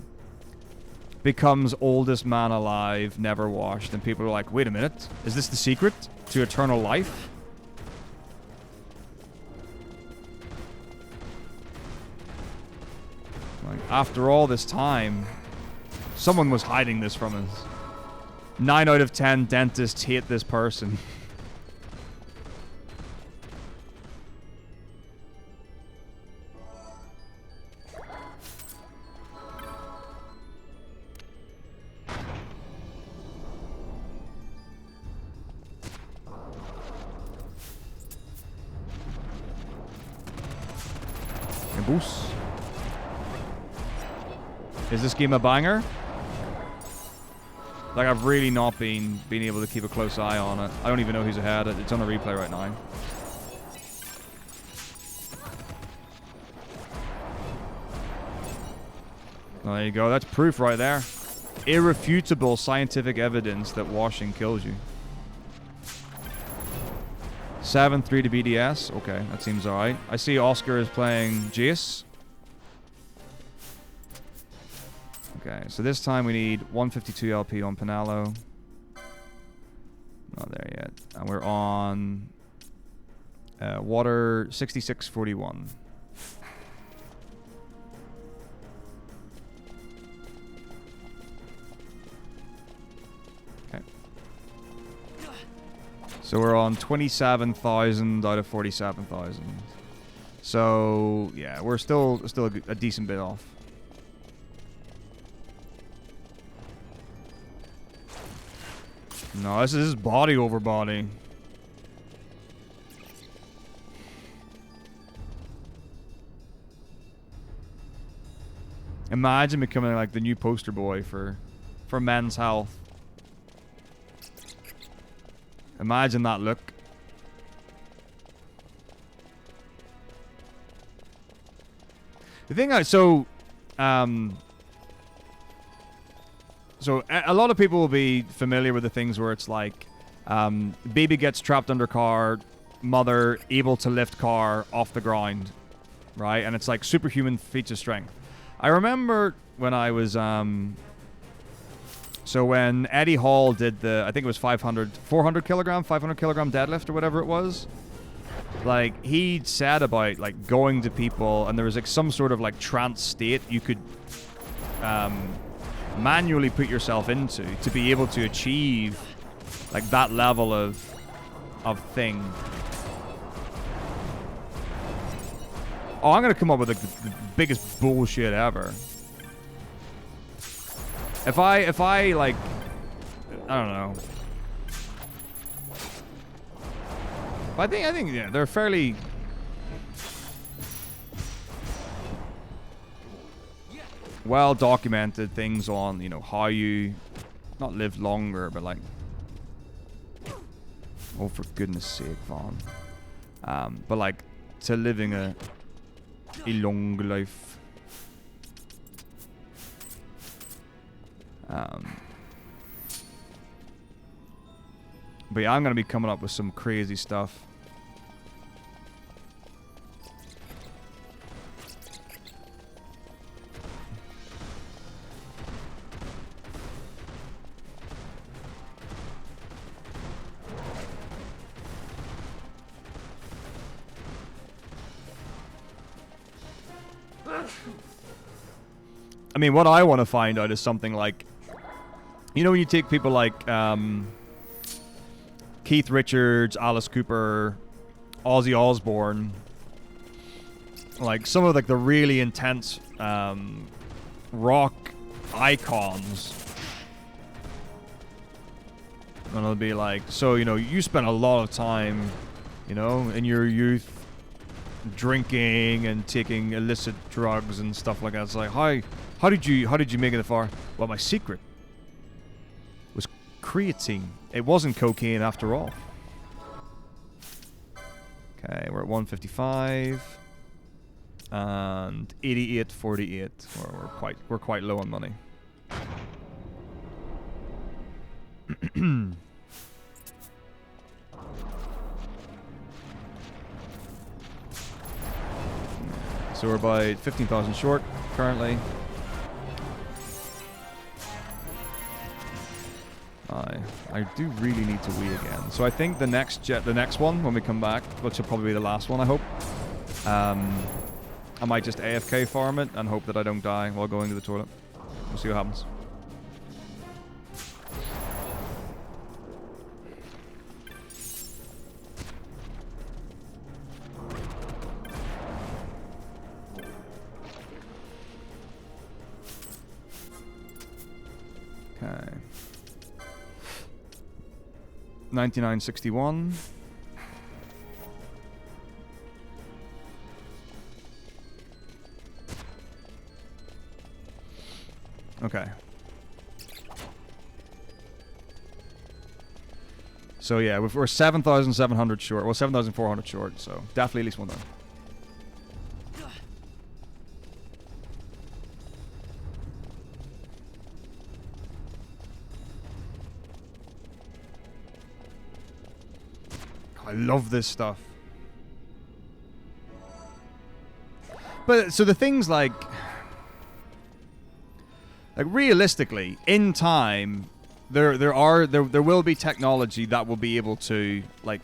becomes oldest man alive, never washed, and people are like, wait a minute, is this the secret to eternal life? Like, after all this time, someone was hiding this from us. 9 out of 10 dentists hate this person. Is this game a banger? Like, I've really not been able to keep a close eye on it. I don't even know who's ahead. It's on a replay right now. Well, there you go. That's proof right there. Irrefutable scientific evidence that washing kills you. 7-3 to BDS. Okay, that seems alright. I see Oscar is playing Jace. Okay, so this time we need 152 LP on Pinallo. Not there yet. And we're on water 6641. Okay. So we're on 27,000 out of 47,000. So yeah, we're still a decent bit off. No, this is body over body. Imagine becoming like the new poster boy for Men's Health. Imagine that look. The thing So a lot of people will be familiar with the things where it's like, baby gets trapped under car, mother able to lift car off the ground, right? And it's like superhuman feats of strength. I remember when I was, so when Eddie Hall did I think it was 400 kilogram deadlift or whatever it was. Like, he said about like going to people and there was like some sort of like trance state you could, manually put yourself into to be able to achieve Like that level of thing. Oh, I'm gonna come up with like the biggest bullshit ever. If I like, I don't know. I think yeah, they're fairly well documented things on, you know, how you not live longer, but like, oh, for goodness sake, Vaughn. But like to living a long life. But yeah, I'm gonna be coming up with some crazy stuff. I mean, what I want to find out is something like, you know, when you take people like Keith Richards, Alice Cooper, Ozzy Osbourne, like some of like the really intense rock icons, and it'll be like, so, you know, you spent a lot of time, you know, in your youth drinking and taking illicit drugs and stuff like that. It's like, how did you make it far? Well, my secret was creatine. It wasn't cocaine after all. Okay, we're at 155 and 88.48. We're quite low on money. So we're about 15,000 short currently. I do really need to wee again. So I think the next one when we come back, which will probably be the last one, I hope. I might just AFK farm it and hope that I don't die while going to the toilet. We'll see what happens. Okay. 99.61. Okay. So yeah, we're 7,700 short. Well, 7,400 short. So definitely at least one done. I love this stuff. But so the things like realistically, in time, there will be technology that will be able to like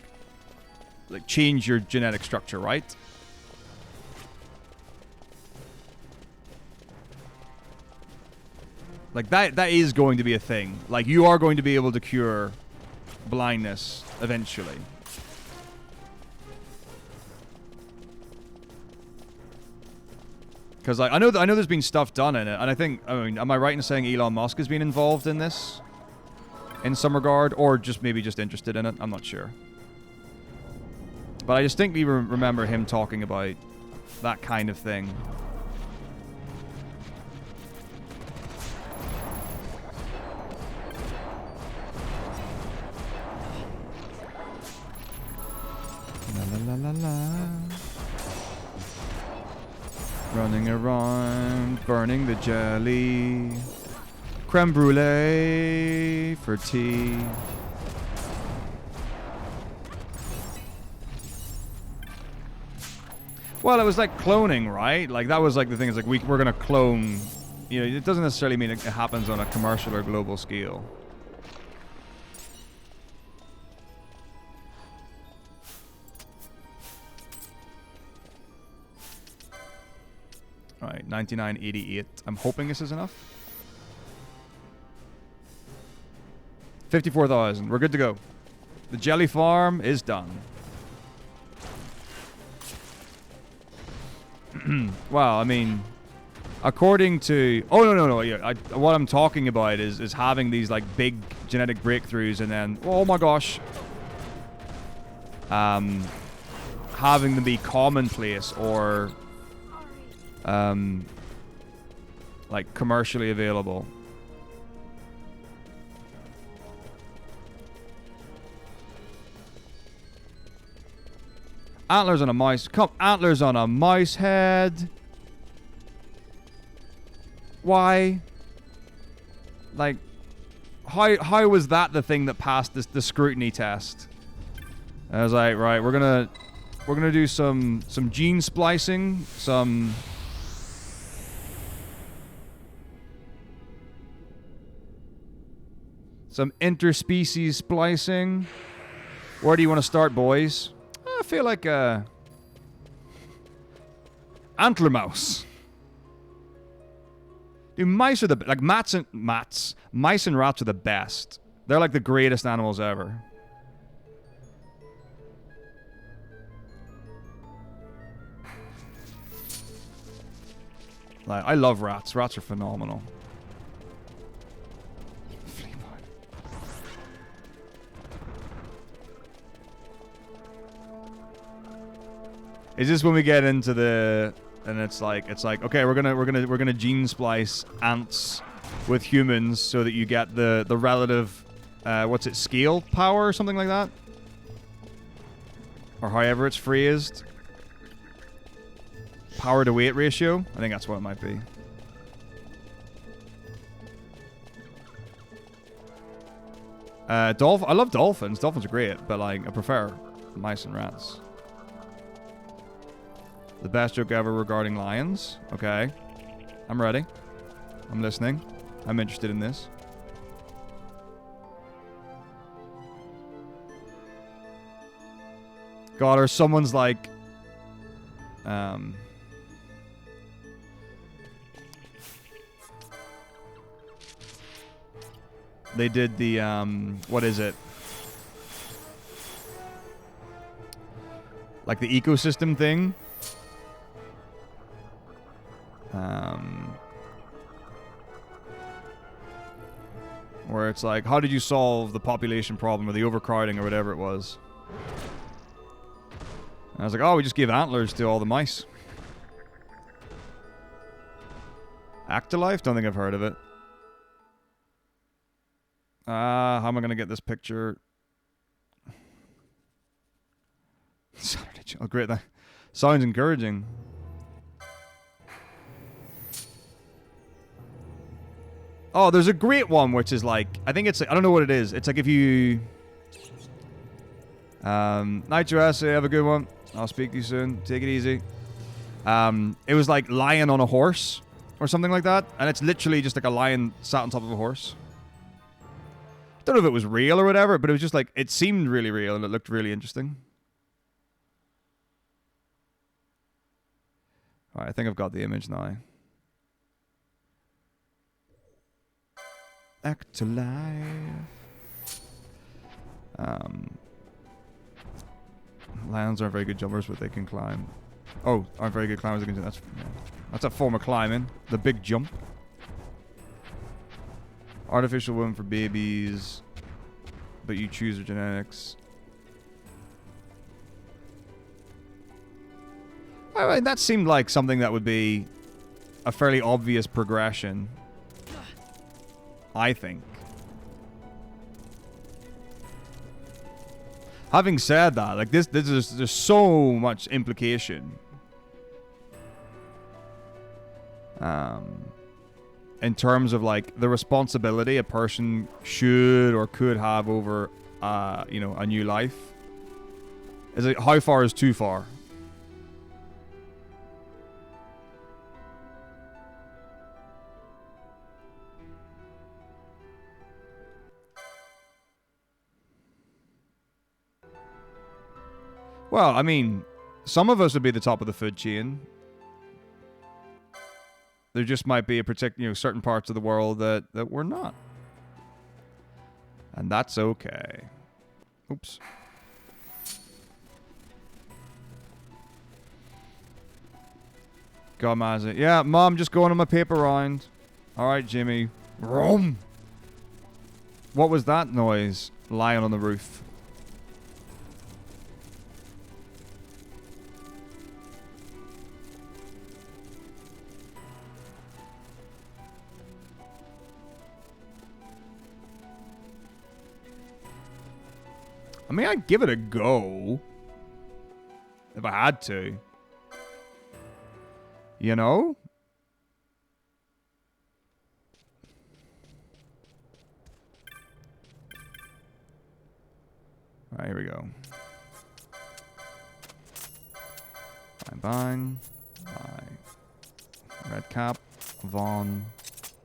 change your genetic structure, right? Like that is going to be a thing. Like you are going to be able to cure blindness eventually. Because like I know there's been stuff done in it, and I think, I mean, am I right in saying Elon Musk has been involved in this in some regard, or just maybe just interested in it? I'm not sure. But I distinctly remember him talking about that kind of thing. La la la la la. Running around, burning the jelly. Creme brulee for tea. Well, it was like cloning, right? Like that was like the thing is like we're gonna clone. You know, it doesn't necessarily mean it happens on a commercial or global scale. Alright, 99.88. I'm hoping this is enough. 54,000. We're good to go. The jelly farm is done. Well, I mean, according to... Oh, no. Yeah, what I'm talking about is having these, like, big genetic breakthroughs and then... Oh, my gosh. Having them be commonplace or... like, commercially available. Antlers on a mouse. Come, antlers on a mouse head. Why? Like, how was that the thing that passed the scrutiny test? I was like, right, we're gonna do some gene splicing, some interspecies splicing. Where do you want to start, boys? I feel like antler mouse. Dude, mice are the like mice and rats are the best. They're like the greatest animals ever. Like, I love rats. Rats are phenomenal. Is this when we get into the and it's like okay, we're gonna gene splice ants with humans so that you get the relative what's it, scale power or something like that, or however it's phrased, power to weight ratio. I think that's what it might be. I love dolphins. Dolphins are great, but like I prefer mice and rats. The best joke ever regarding lions. Okay. I'm ready. I'm listening. I'm interested in this. God, or someone's like... They did the, what is it? Like the ecosystem thing. Where it's like, how did you solve the population problem or the overcrowding or whatever it was? And I was like, oh, we just gave antlers to all the mice. Actolife? Don't think I've heard of it. How am I going to get this picture? Oh, great. That sounds encouraging. Oh, there's a great one, which is like, I think it's, I don't know what it is. It's like if you... Nitro Essay, have a good one. I'll speak to you soon. Take it easy. It was like lion on a horse or something like that. And it's literally just like a lion sat on top of a horse. Don't know if it was real or whatever, but it was just like, it seemed really real and it looked really interesting. Alright, I think I've got the image now. Act alive. Lions aren't very good jumpers, but they can climb. Oh, aren't very good climbers. They can do that's a form of climbing. The big jump. Artificial womb for babies, but you choose your genetics. I mean, that seemed like something that would be a fairly obvious progression, I think. Having said that, like there's so much implication. In terms of like the responsibility a person should or could have over, you know, a new life. Is it how far is too far? Well, I mean, some of us would be the top of the food chain. There just might be a particular, you know, certain parts of the world that we're not. And that's okay. Oops. God, Mazzy. Yeah, Mom, just going on my paper round. Alright, Jimmy. Vroom. What was that noise? Lying on the roof. I mean, I'd give it a go. If I had to. You know? Alright, here we go. Bang. Red Cap. Vaughn.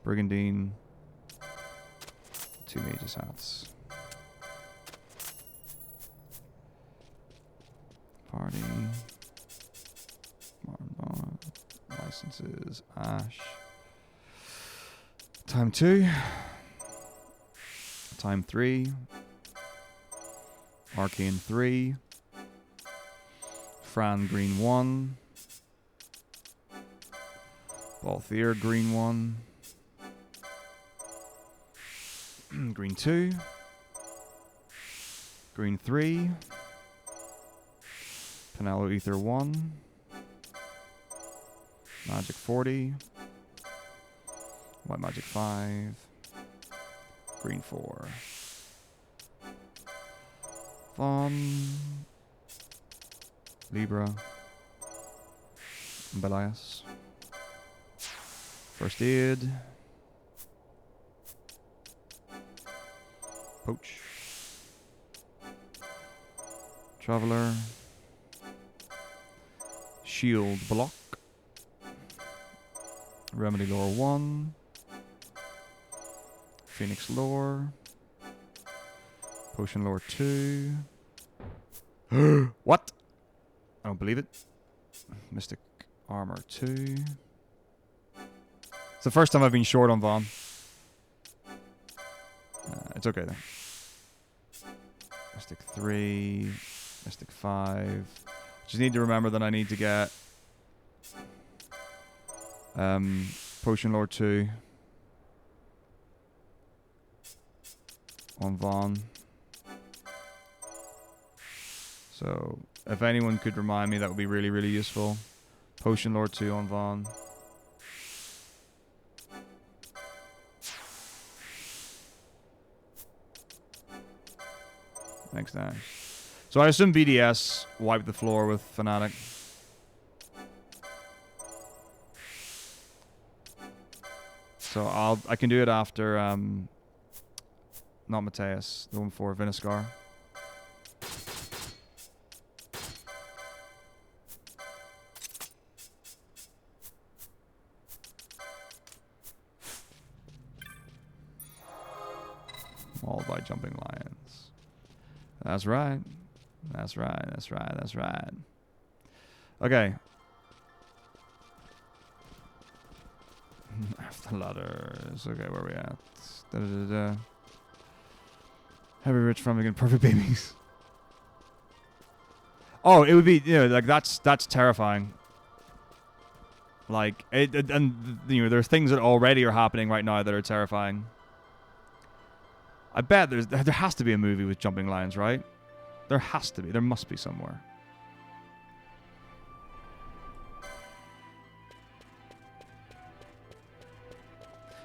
Brigandine. 2 mages hats. Party. Martin. Licenses. Ash. Time 2. Time 3. Arcane 3. Fran green 1. Balthier green 1. Green 2. Green 3. Penelo Ether 1. Magic 40. White Magic 5. Green 4. Vaughn. Libra. Belias. First Aid. Poach. Traveler. Shield Block. Remedy Lore 1. Phoenix Lore. Potion Lore 2. What? I don't believe it. Mystic Armor 2. It's the first time I've been short on Vaughn. It's okay though. Mystic 3. Mystic 5. Just need to remember that I need to get Potion Lore 2 on Vaughn. So if anyone could remind me, that would be really, really useful. Potion Lore 2 on Vaughn. Thanks, Dan. So I assume BDS wiped the floor with Fnatic. So I can do it after not Mateus, the one for Viniscar. Mauled by jumping lions. That's right. That's right. That's right. That's right. Okay. After ladders. Okay, where are we at? Da, da, da, da. Heavy rich from again. Perfect babies. Oh, it would be, you know, like that's terrifying. Like and you know, there's things that already are happening right now that are terrifying. I bet there has to be a movie with jumping lions, right? There has to be. There must be somewhere.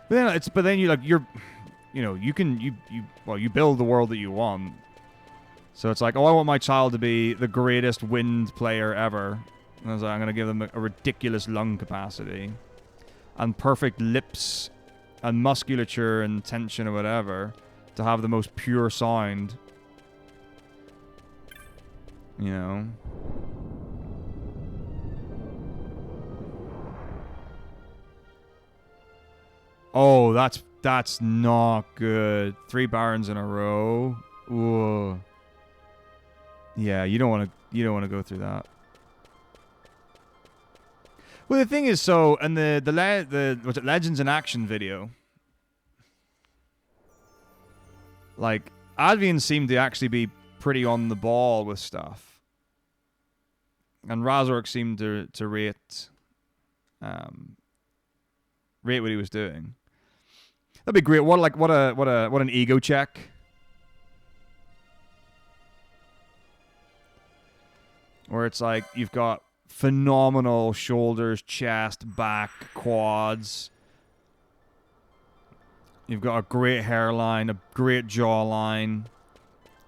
But then you build the world that you want. So it's like, oh, I want my child to be the greatest wind player ever. And I was like, I'm gonna give them a ridiculous lung capacity and perfect lips and musculature and tension or whatever to have the most pure sound. You know. Oh, that's not good. 3 Barons in a row. Ooh. Yeah, you don't want to go through that. Well, the thing is, so and the what's it, Legends in Action video. Like, Advian seemed to actually be pretty on the ball with stuff. And Razork seemed to rate what he was doing. That'd be great. What an ego check. Where it's like you've got phenomenal shoulders, chest, back, quads. You've got a great hairline, a great jawline.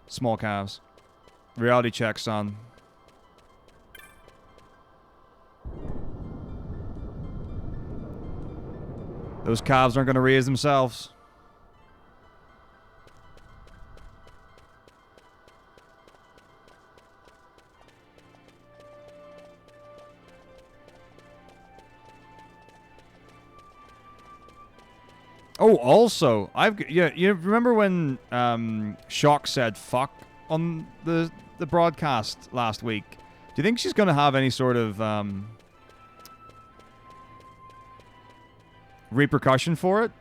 Small calves. Reality check, son. Those calves aren't going to raise themselves. Oh, also, you remember when Shock said fuck on the broadcast last week? Do you think she's going to have any sort of repercussion for it?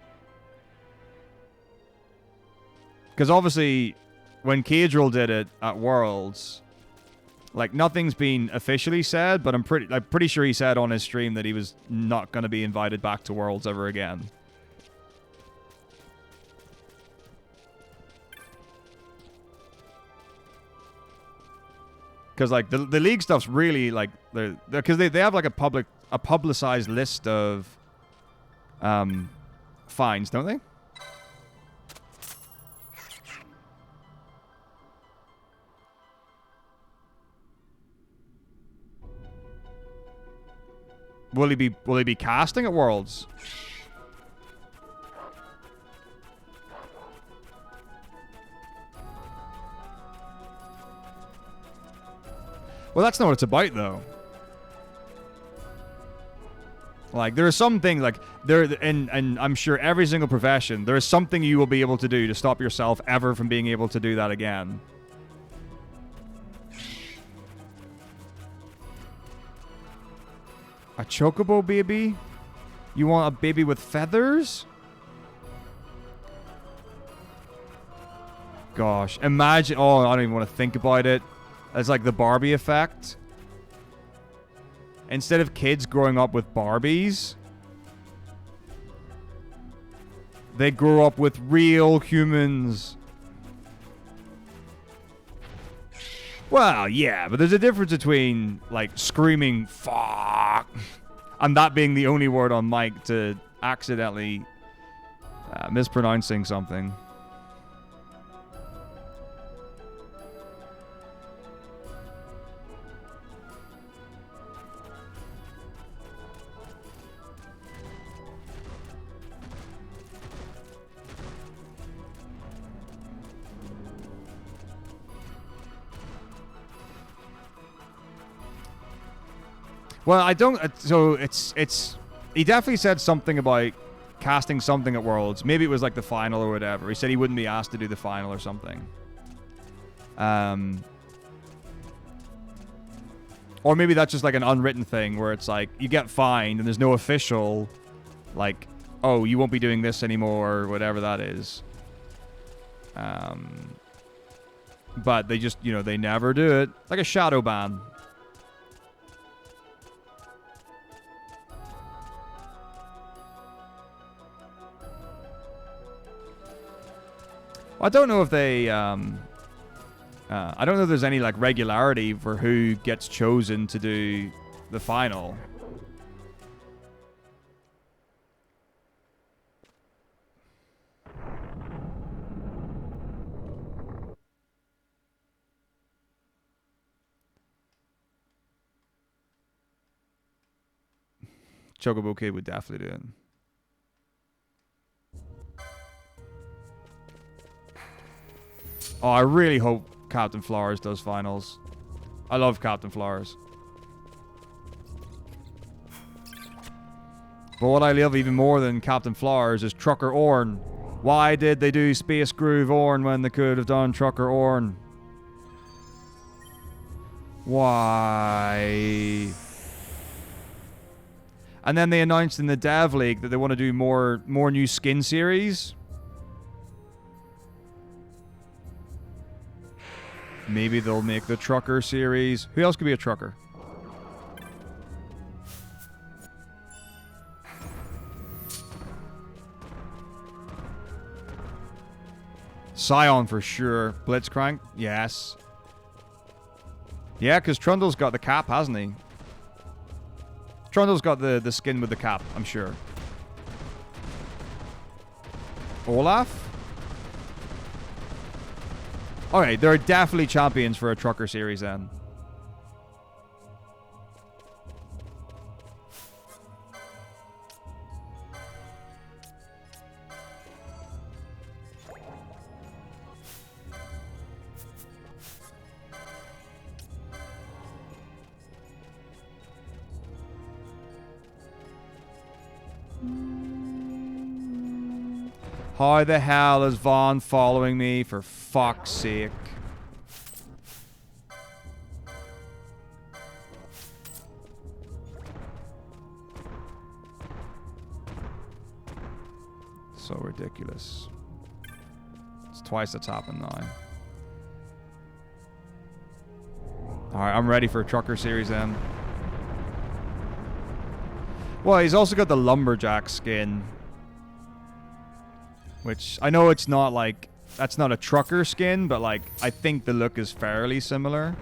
Because obviously, when Cadril did it at Worlds, like nothing's been officially said, but I'm pretty sure he said on his stream that he was not going to be invited back to Worlds ever again. Because like the league stuff's really like because they have like a publicized list of fines, don't they? Will he be casting at Worlds? Well, that's not what it's about, though. Like, there is something, like, and I'm sure every single profession, there is something you will be able to do to stop yourself ever from being able to do that again. A chocobo baby? You want a baby with feathers? Gosh, imagine, oh, I don't even want to think about it. It's like the Barbie effect. Instead of kids growing up with Barbies, they grow up with real humans. Well, yeah, but there's a difference between, like, screaming fuck and that being the only word on mic to accidentally mispronouncing something. Well, I don't. So it's. He definitely said something about casting something at Worlds. Maybe it was like the final or whatever. He said he wouldn't be asked to do the final or something. Or maybe that's just like an unwritten thing where it's like you get fined and there's no official, like, oh, you won't be doing this anymore or whatever that is. But they just, they never do it. Like a shadow ban. I don't know if they, I don't know if there's any, like, regularity for who gets chosen to do the final. Chocobo Kid would definitely do it. Oh, I really hope Captain Flowers does finals. I love Captain Flowers. But what I love even more than Captain Flowers is Trucker Orn. Why did they do Space Groove Orn when they could have done Trucker Orn? Why? And then they announced in the Dev League that they want to do more new skin series. Maybe they'll make the trucker series. Who else could be a trucker? Scion for sure. Blitzcrank? Yes. Yeah, because Trundle's got the cap, hasn't he? Trundle's got the skin with the cap, I'm sure. Olaf? Alright, there are definitely champions for a trucker series then. How the hell is Vaughn following me, for fuck's sake? So ridiculous. It's twice that's happened now. Alright, I'm ready for a trucker series then. Well, he's also got the lumberjack skin. Which, I know it's not like... That's not a trucker skin, but like, I think the look is fairly similar.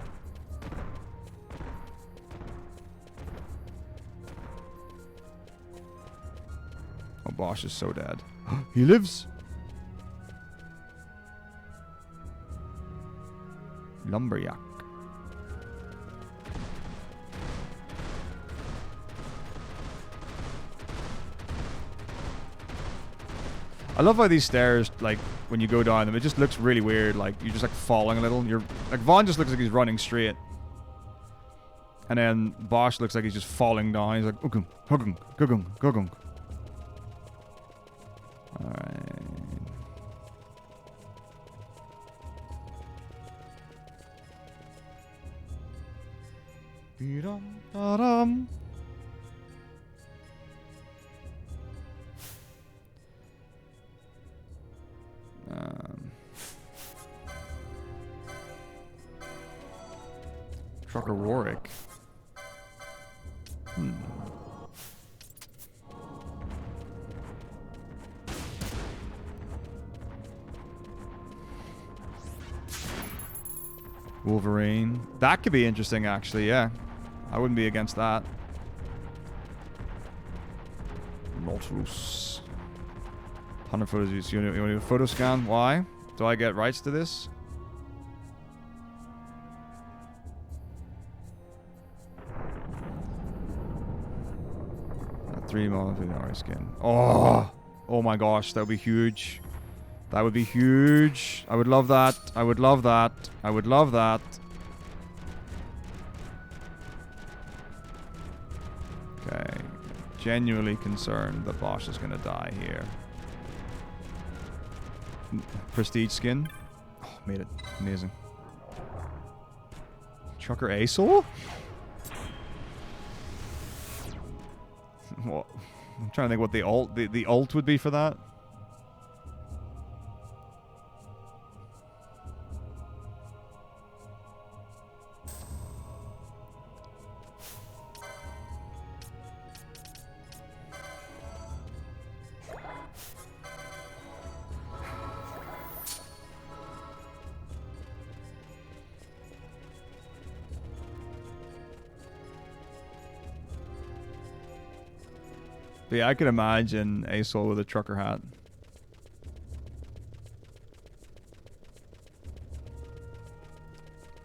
Oh, Bosch is so dead. He lives! Lumberjack. I love how these stairs, like, when you go down them, it just looks really weird. Like, you're just, like, falling a little. You're like, Vaughn just looks like he's running straight. And then Bosch looks like he's just falling down. He's like, ugum, hugum, gugum, gugum. Alright. Be-dum-da-dum. Trucker Warwick. Wolverine. That could be interesting, actually, yeah. I wouldn't be against that. Nautilus. 100 photos. You want to do a photo scan? Why? Do I get rights to this? A 3 month skin. Oh! Oh my gosh, that would be huge. That would be huge. I would love that. I would love that. I would love that. Okay. Genuinely concerned that Bosch is going to die here. Prestige skin. Oh, made it. Amazing. Trucker Asol? What? I'm trying to think what the ult would be for that. But yeah, I could imagine Asol with a trucker hat.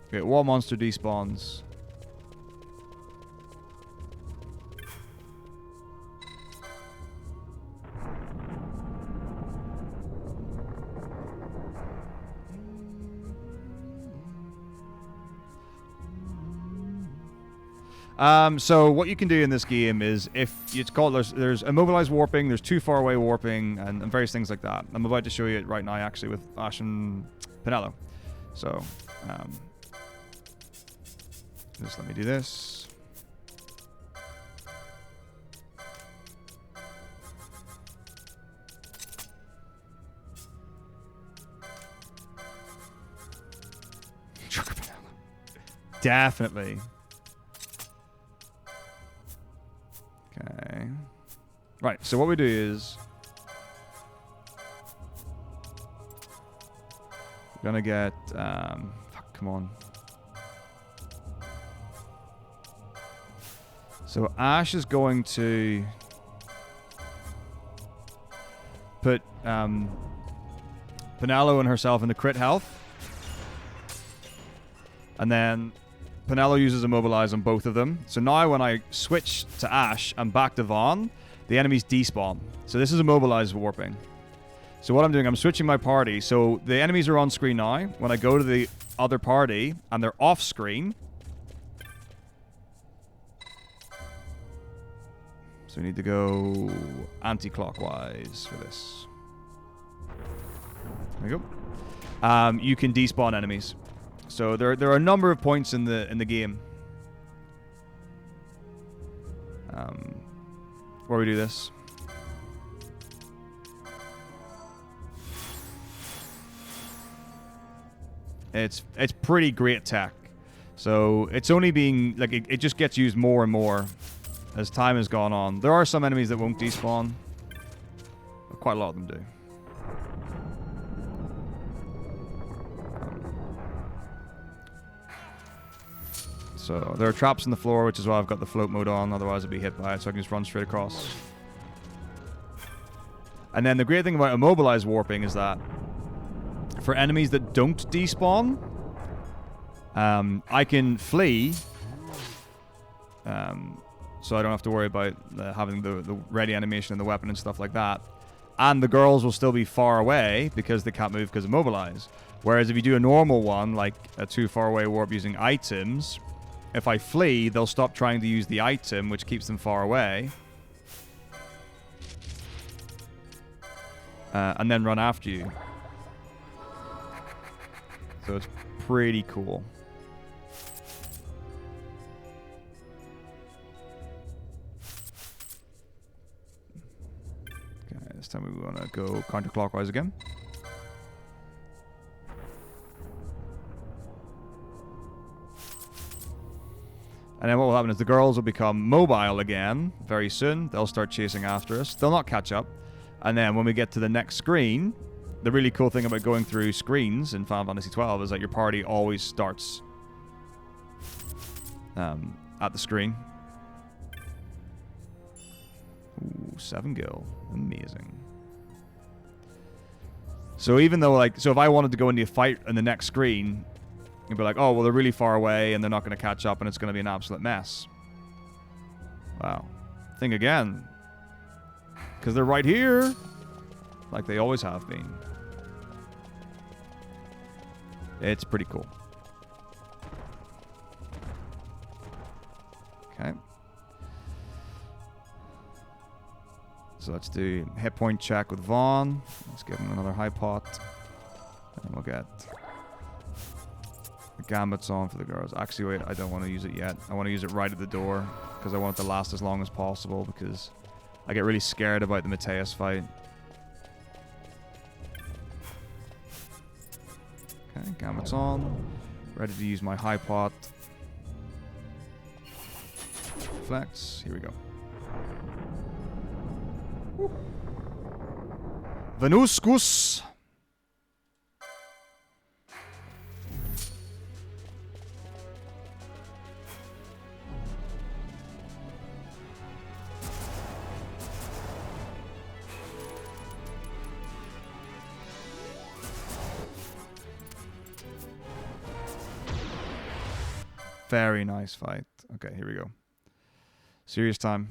Okay, what monster despawns? So what you can do in this game is, if it's called, there's immobilized warping, there's too far away warping, and various things like that. I'm about to show you it right now, actually, with Ash and Pinello. So, just let me do this. Trucker Definitely. Okay. Right, so what we do is... we're gonna get... fuck, come on. So Ash is going to... put Penelo and herself into crit health. And then Penelo uses Immobilize on both of them. So now when I switch to Ash and back to Vaughn, the enemies despawn. So this is Immobilize warping. So what I'm doing, I'm switching my party. So the enemies are on screen now. When I go to the other party and they're off screen. So we need to go anti-clockwise for this. There we go. You can despawn enemies. So there are a number of points in the game where we do this. It's pretty great tech. So it's only being like it just gets used more and more as time has gone on. There are some enemies that won't despawn, but quite a lot of them do. So there are traps in the floor, which is why I've got the float mode on. Otherwise, I'd be hit by it, so I can just run straight across. And then the great thing about Immobilize warping is that for enemies that don't despawn, I can flee. So I don't have to worry about having the ready animation and the weapon and stuff like that. And the girls will still be far away because they can't move because of Immobilize. Whereas if you do a normal one, like a too far away warp using items, if I flee, they'll stop trying to use the item, which keeps them far away. And then run after you. So it's pretty cool. Okay, this time we want to go counterclockwise again. And then what will happen is the girls will become mobile again very soon. They'll start chasing after us. They'll not catch up. And then when we get to the next screen, the really cool thing about going through screens in Final Fantasy XII is that your party always starts at the screen. Ooh, 7 gil. Amazing. So even though, like, so if I wanted to go into a fight in the next screen, you'd be like, oh, well, they're really far away and they're not going to catch up and it's going to be an absolute mess. Wow. Think again. Because they're right here. Like they always have been. It's pretty cool. Okay. So let's do hit point check with Vaughn. Let's give him another high pot. And we'll get the gambits on for the girls. Actually, wait, I don't want to use it yet. I want to use it right at the door because I want it to last as long as possible because I get really scared about the Mateus fight. Okay, gambits on. Ready to use my high pot. Flex. Here we go. Venuscus. Very nice fight. Okay, here we go. Serious time.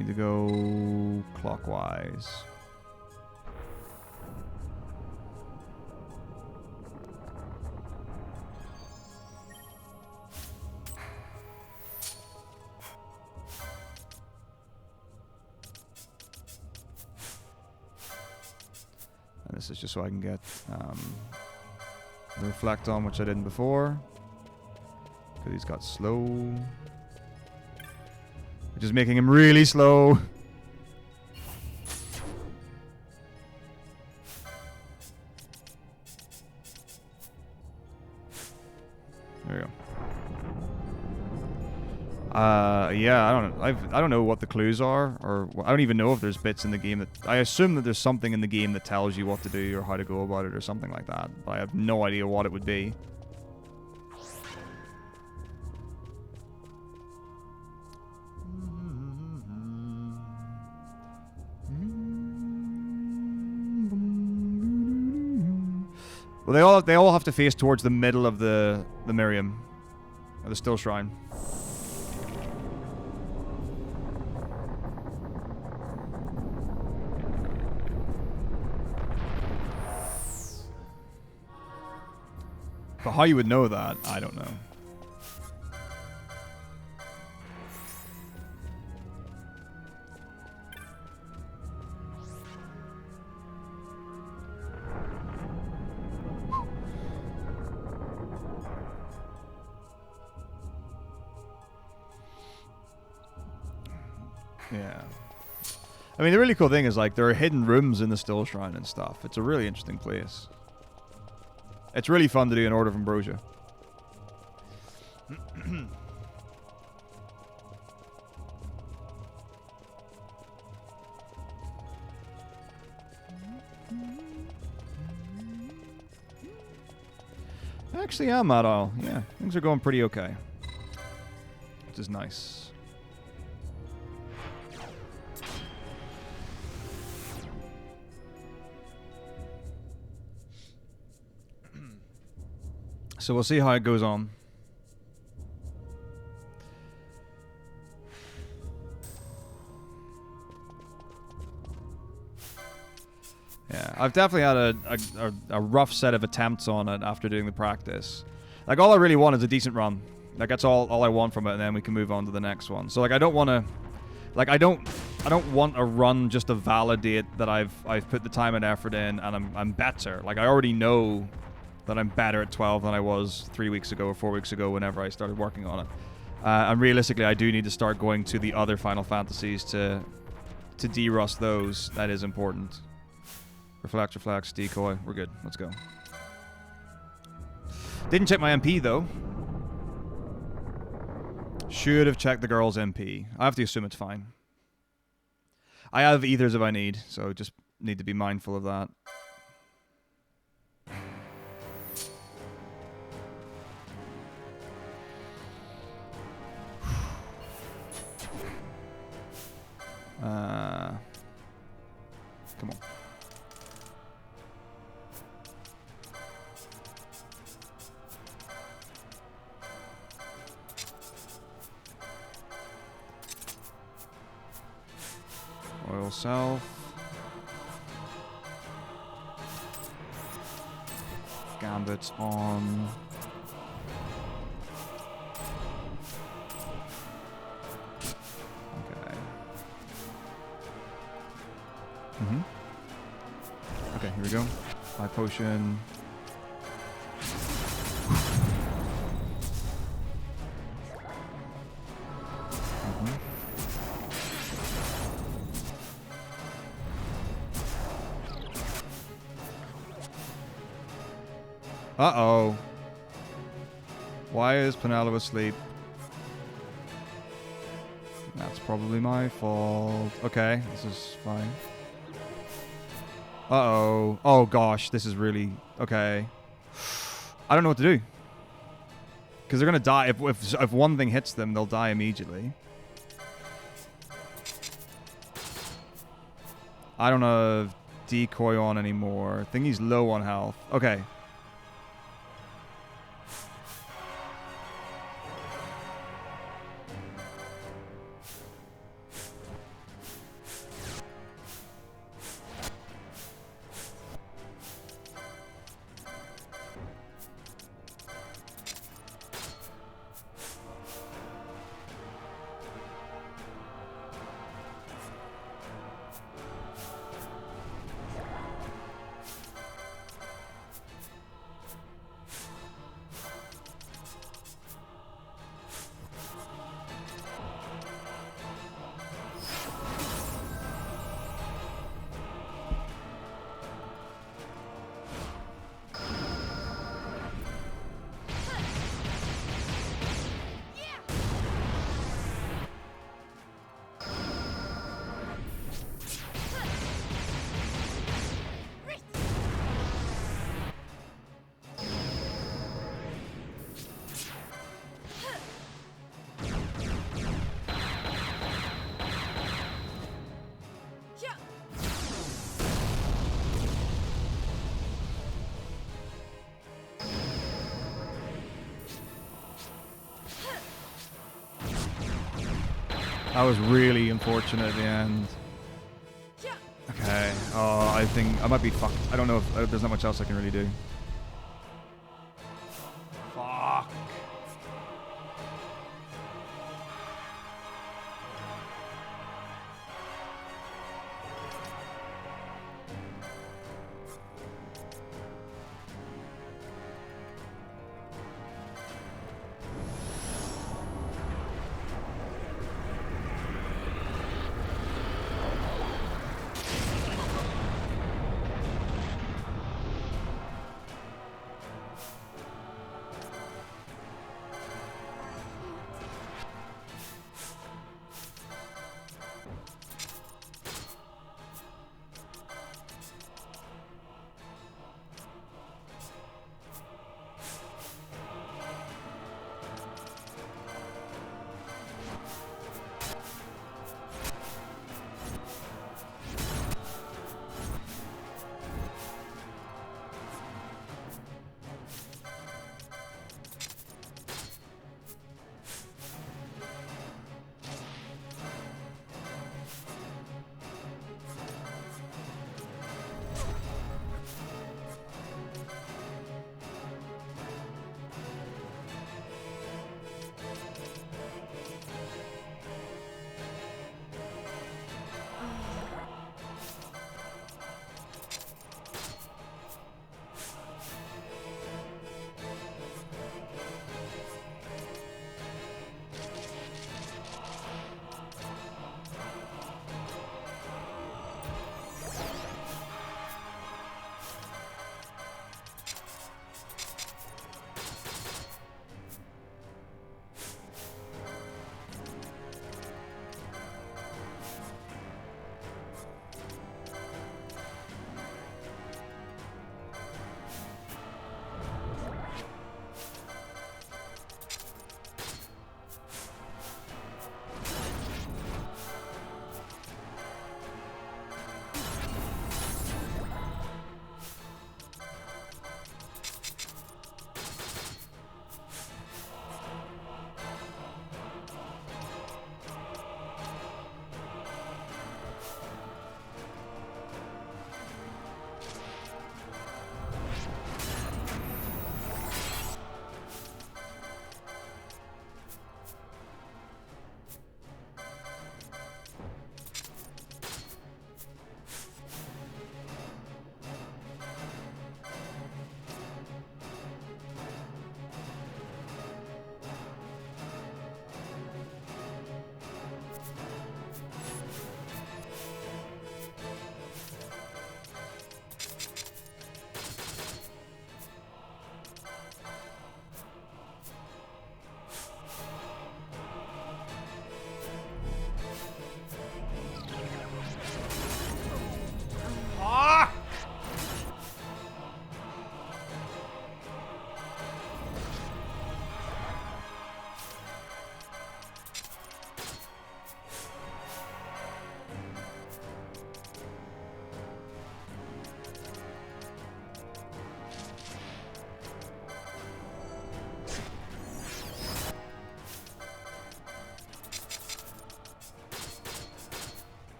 need to go clockwise. And this is just so I can get the reflect on, which I didn't before. Because he's got slow. Which is making him really slow. There we go. Yeah, I don't know what the clues are, or I don't even know if there's bits in the game that I assume that there's something in the game that tells you what to do or how to go about it or something like that. But I have no idea what it would be. Well, they all have to face towards the middle of the Miriam, or the Still Shrine. But how you would know that, I don't know. Yeah. I mean, the really cool thing is, like, there are hidden rooms in the Still Shrine and stuff. It's a really interesting place. It's really fun to do in Order of Ambrosia. Actually, I'm not all. Yeah, things are going pretty okay. Which is nice. So we'll see how it goes on. Yeah, I've definitely had a rough set of attempts on it after doing the practice. Like, all I really want is a decent run. Like, that's all I want from it, and then we can move on to the next one. So, like, I don't want to... Like, I don't want a run just to validate that I've put the time and effort in, and I'm better. Like, I already know that I'm better at 12 than I was 3 weeks ago or 4 weeks ago whenever I started working on it. And realistically, I do need to start going to the other Final Fantasies to de-rust those. That is important. Reflect, reflex, decoy. We're good. Let's go. Didn't check my MP, though. Should have checked the girl's MP. I have to assume it's fine. I have ethers if I need, so just need to be mindful of that. Come on. Oil self. Gambit's on. Okay. Okay, here we go. My potion. Uh-oh. Why is Penelope asleep? That's probably my fault. Okay, this is fine. Uh-oh. Oh, gosh, this is really... Okay. I don't know what to do. Because they're going to die. If one thing hits them, they'll die immediately. I don't have decoy on anymore. I think he's low on health. Okay. That was really unfortunate at the end. Okay. Oh, I think I might be fucked. I don't know if there's not much else I can really do. Fuck.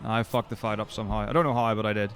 I fucked the fight up somehow. I don't know how, but I did.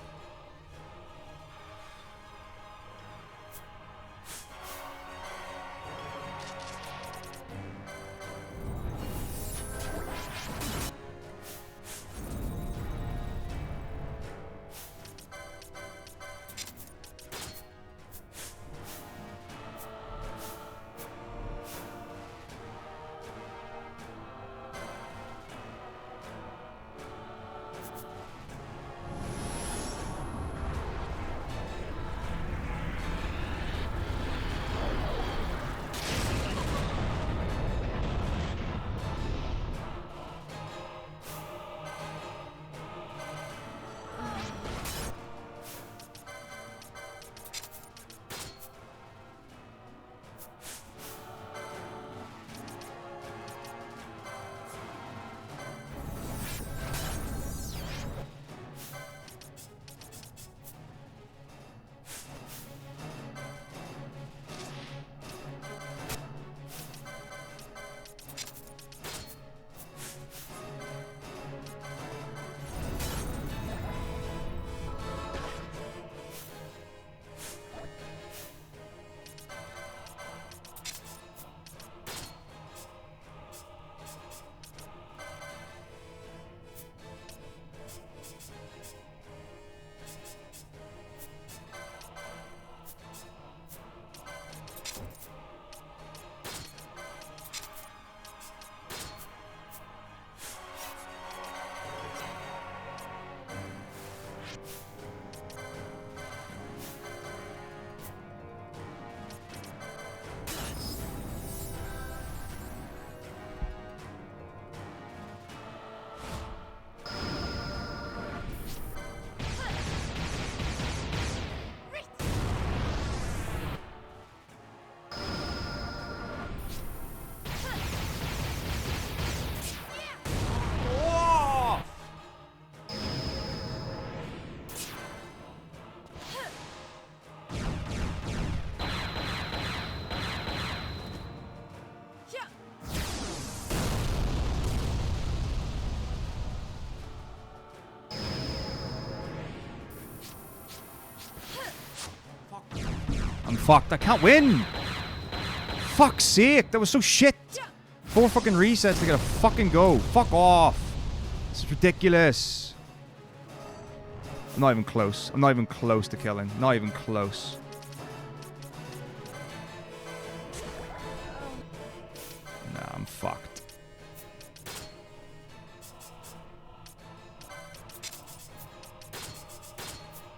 I'm fucked. I can't win. Fuck's sake. That was so shit. 4 fucking resets to get a fucking go. Fuck off. This is ridiculous. I'm not even close. I'm not even close to killing. Not even close. Nah, I'm fucked.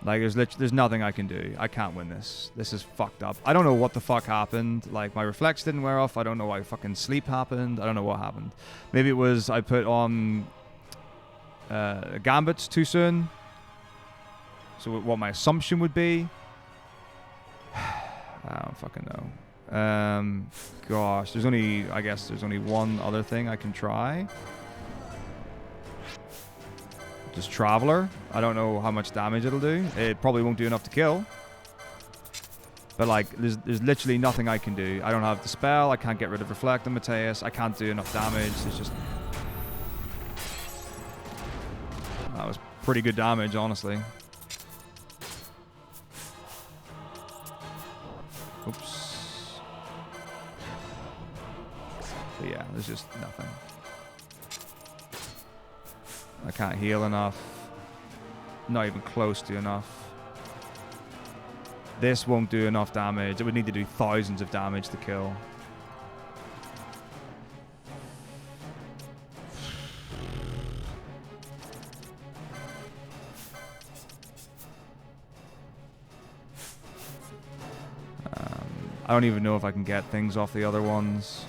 Like, there's nothing I can do. I can't win this. This is fucked up. I don't know what the fuck happened. Like, my reflex didn't wear off. I don't know why fucking sleep happened. I don't know what happened. Maybe it was I put on gambits too soon. So what my assumption would be. I don't fucking know. Gosh, there's only, I guess there's only one other thing I can try. Just Traveler. I don't know how much damage it'll do. It probably won't do enough to kill. But like, there's literally nothing I can do. I don't have the spell. I can't get rid of Reflect on Mateus. I can't do enough damage. It's just... That was pretty good damage, honestly. Oops. But yeah, there's just nothing. I can't heal enough. Not even close to enough. This won't do enough damage. It would need to do thousands of damage to kill. I don't even know if I can get things off the other ones.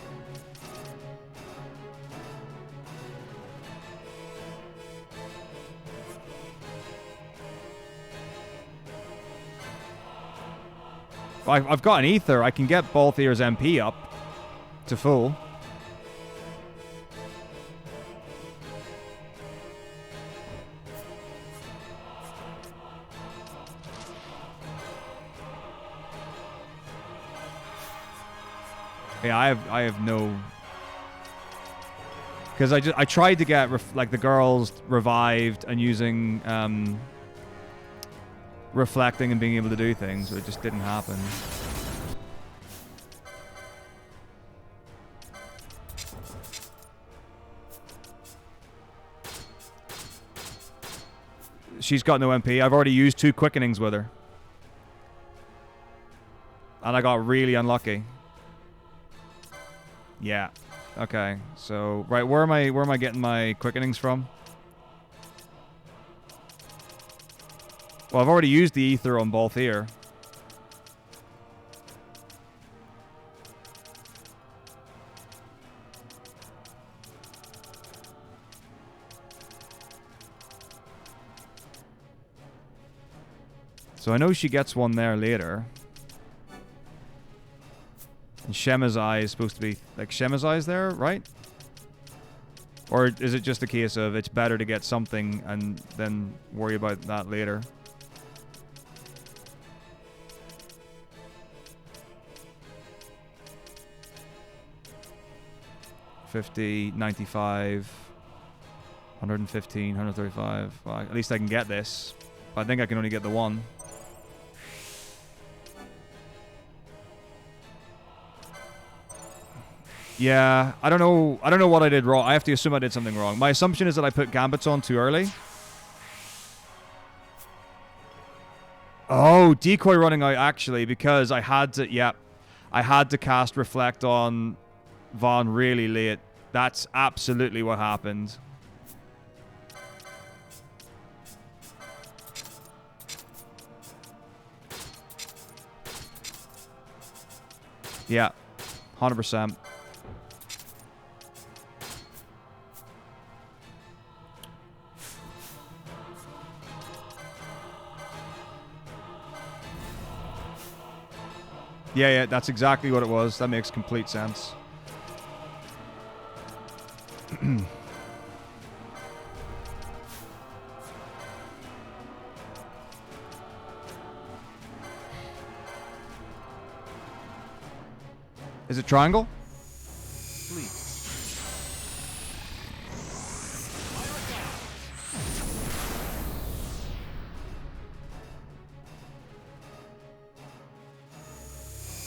I've got an ether. I can get Balthier's MP up to full. Yeah, I have no... Because I tried to get like the girls revived and using reflecting and being able to do things, but it just didn't happen. She's got no MP. I've already used 2 quickenings with her. And I got really unlucky. Yeah. Okay. So, right, where am I getting my quickenings from? Well, I've already used the ether on both here. So I know she gets one there later. And Shema's Eye is supposed to be... Like, Shema's Eye is there, right? Or is it just a case of it's better to get something and then worry about that later? $50, $95, $115, $135. Well, at least I can get this. But I think I can only get the one. Yeah, I don't know what I did wrong. I have to assume I did something wrong. My assumption is that I put gambits on too early. Oh, decoy running out actually, because I had to, yep. I had to cast reflect on Vaughn really late. That's absolutely what happened. Yeah, 100%. Yeah, that's exactly what it was. That makes complete sense. Is it triangle? Sleep.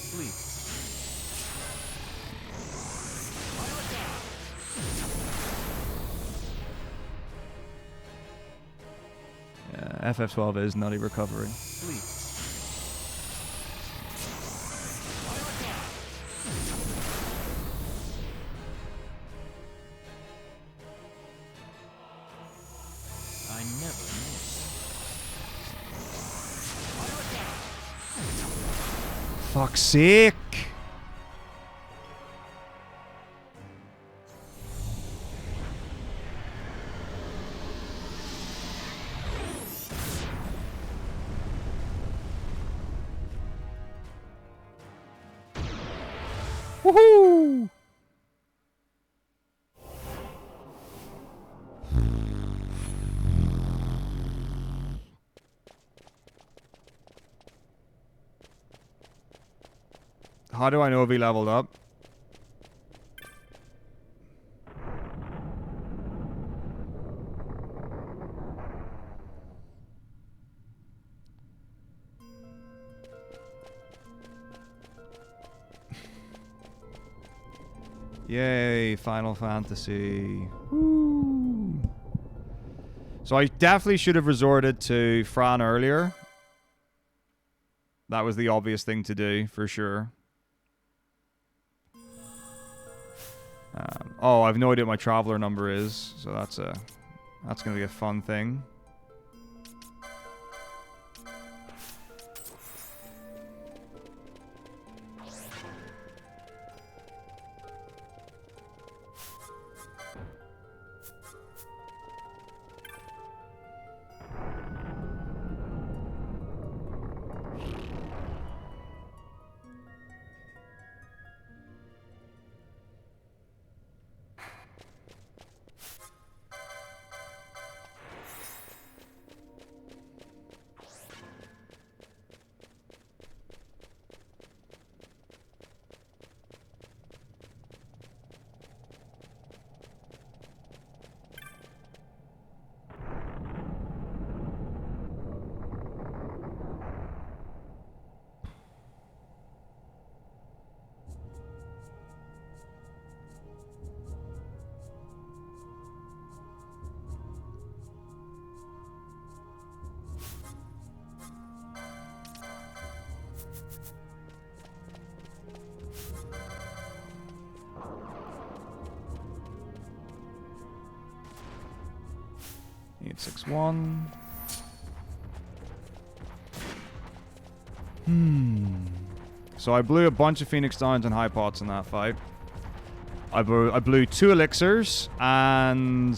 Sleep. Yeah, FF12 is nutty recovery. Sleep. I never miss. Fuck's sake! Woohoo! How do I know if he leveled up? Yay, Final Fantasy. Woo. So I definitely should have resorted to Fran earlier. That was the obvious thing to do, for sure. Oh, I have no idea what my traveler number is, so that's gonna be a fun thing. 861. So I blew a bunch of Phoenix Downs and high pots in that fight. I blew 2 elixirs and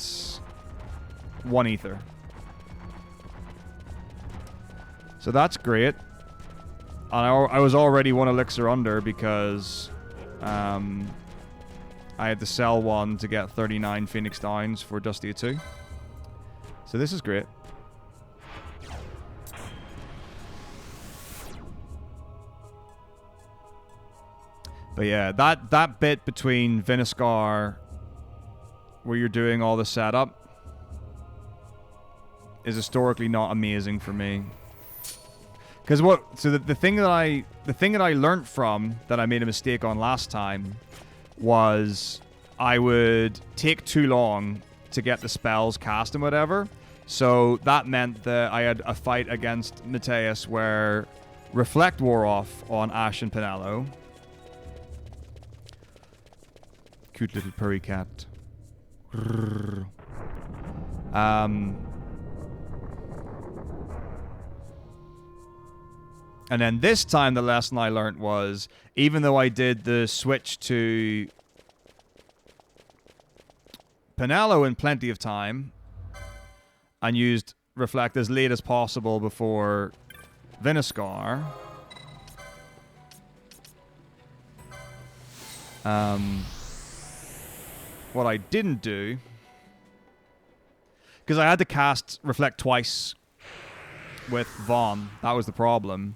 1 ether. So that's great. And I was already 1 elixir under because I had to sell 1 to get 39 Phoenix Downs for Dusty 2. So this is great. But yeah, that bit between Viniscar, where you're doing all the setup, is historically not amazing for me. Because the thing that I learned from that I made a mistake on last time was I would take too long to get the spells cast and whatever. So that meant that I had a fight against Mateus where Reflect wore off on Ash and Pinello. Cute little purry cat. And then this time the lesson I learned was, even though I did the switch to Pinello in plenty of time and used Reflect as late as possible before Viniscar, what I didn't do, because I had to cast Reflect twice with Vaughn, that was the problem.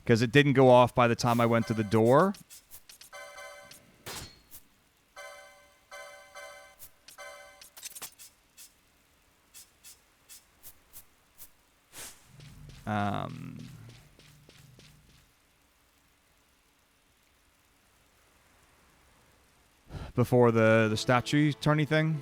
Because it didn't go off by the time I went to the door. Before the statue turny thing.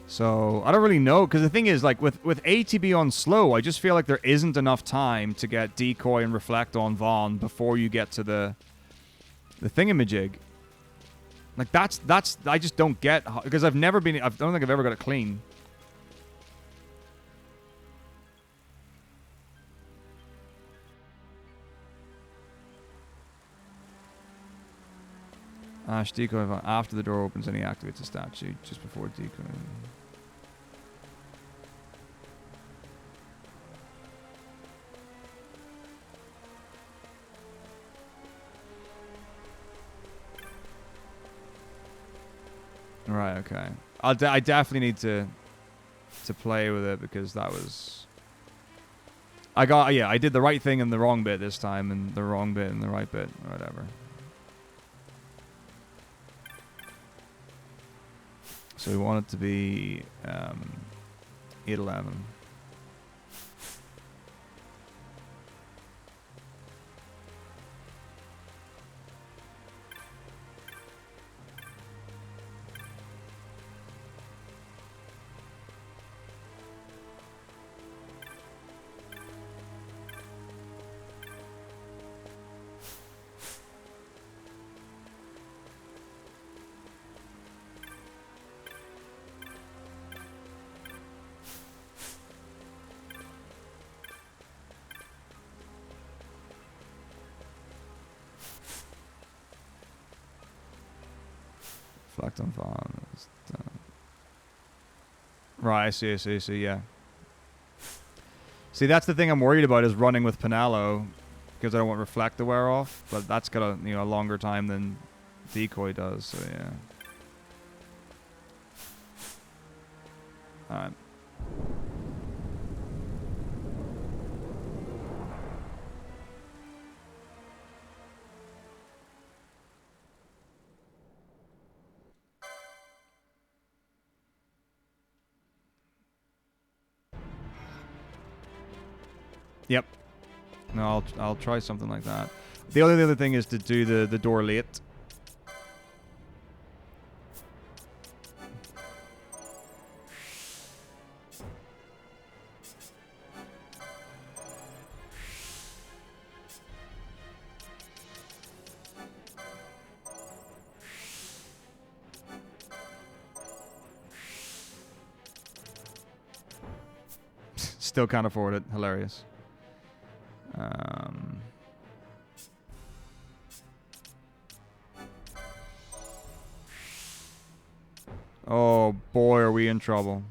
So, I don't really know, because the thing is, like, with ATB on slow, I just feel like there isn't enough time to get Decoy and Reflect on Vaughn before you get to the thingamajig. Like, that's, I just don't get, because I don't think I've ever got it clean. Ash, Decoy, after the door opens and he activates a statue, just before Decoy. Right, okay. I definitely need to play with it, because that was... I did the right thing in the wrong bit this time, and the wrong bit in the right bit, or whatever. So we want it to be 811. Reflect on Vaughn. Right, I see, yeah. See, that's the thing I'm worried about, is running with Pinello, because I don't want Reflect to wear off, but that's got a longer time than Decoy does, so yeah. Alright. Yep. No, I'll try something like that. The only other thing is to do the door late. Still can't afford it. Hilarious. Oh boy, are we in trouble.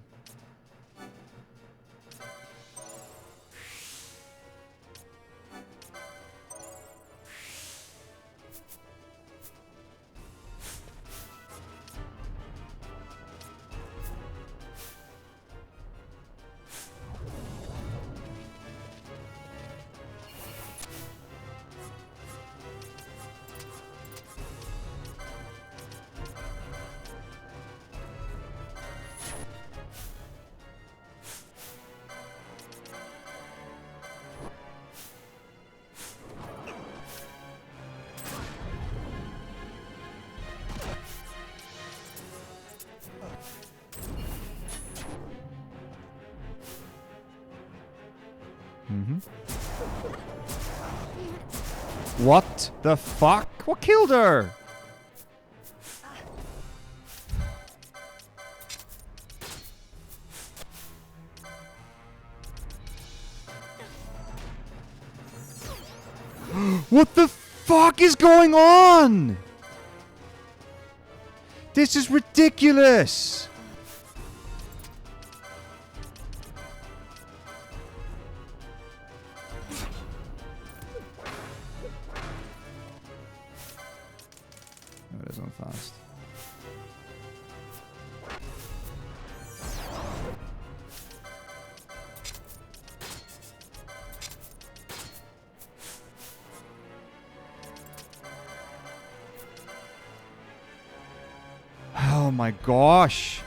What the fuck? What killed her? What the fuck is going on? This is ridiculous. No, it isn't fast. Oh my gosh.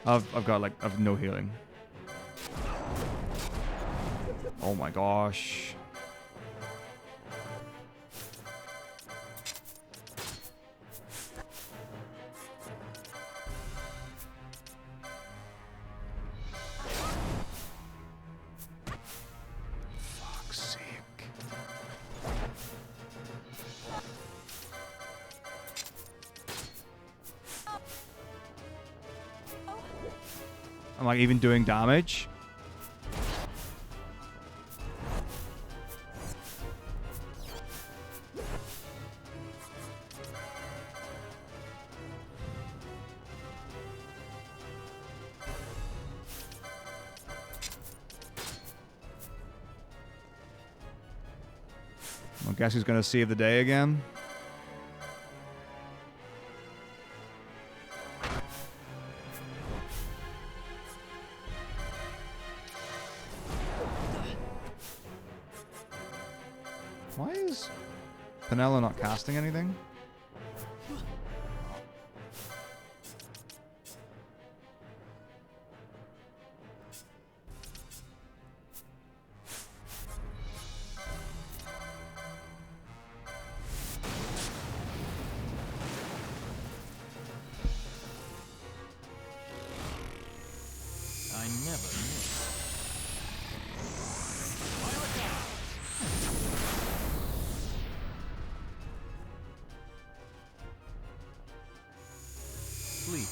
I've got like I've no healing. Oh my gosh. Fuck's sake. Am I even doing damage? I guess who's gonna save the day again? Why is Penelo not casting anything? I never miss. Sleep.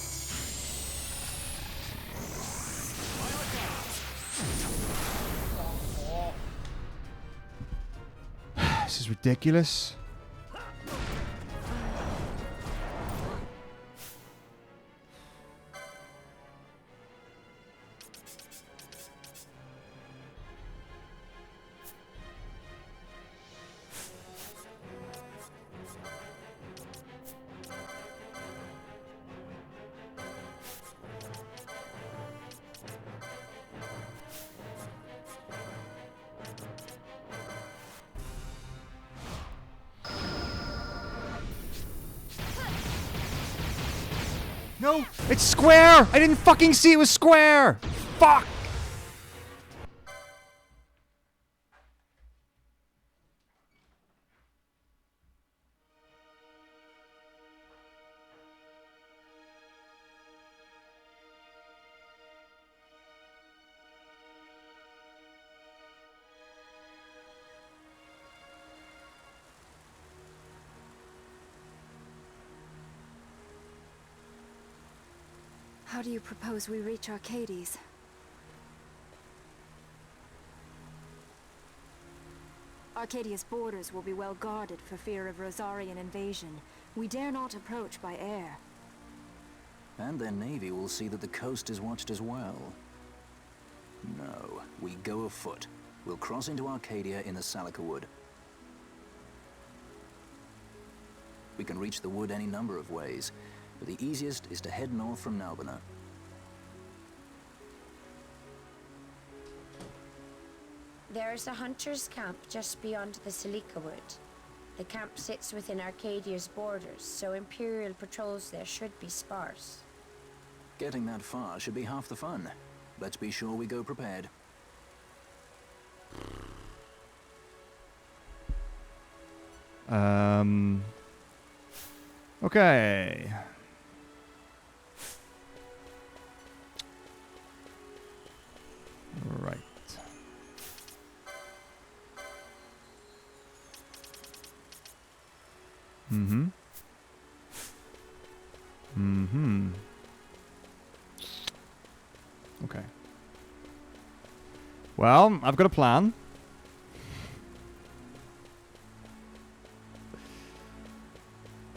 This is ridiculous. No, it's square! I didn't fucking see it was square! Fuck! How do you propose we reach Arcades? Arcadia's borders will be well guarded for fear of Rosarian invasion. We dare not approach by air. And their navy will see that the coast is watched as well. No, we go afoot. We'll cross into Arcadia in the Salika Wood. We can reach the wood any number of ways, but the easiest is to head north from Nalbina. There is a hunter's camp just beyond the Salika Wood. The camp sits within Arcadia's borders, so Imperial patrols there should be sparse. Getting that far should be half the fun. Let's be sure we go prepared. Okay. Right. Mm-hmm. Mm-hmm. Okay. Well, I've got a plan.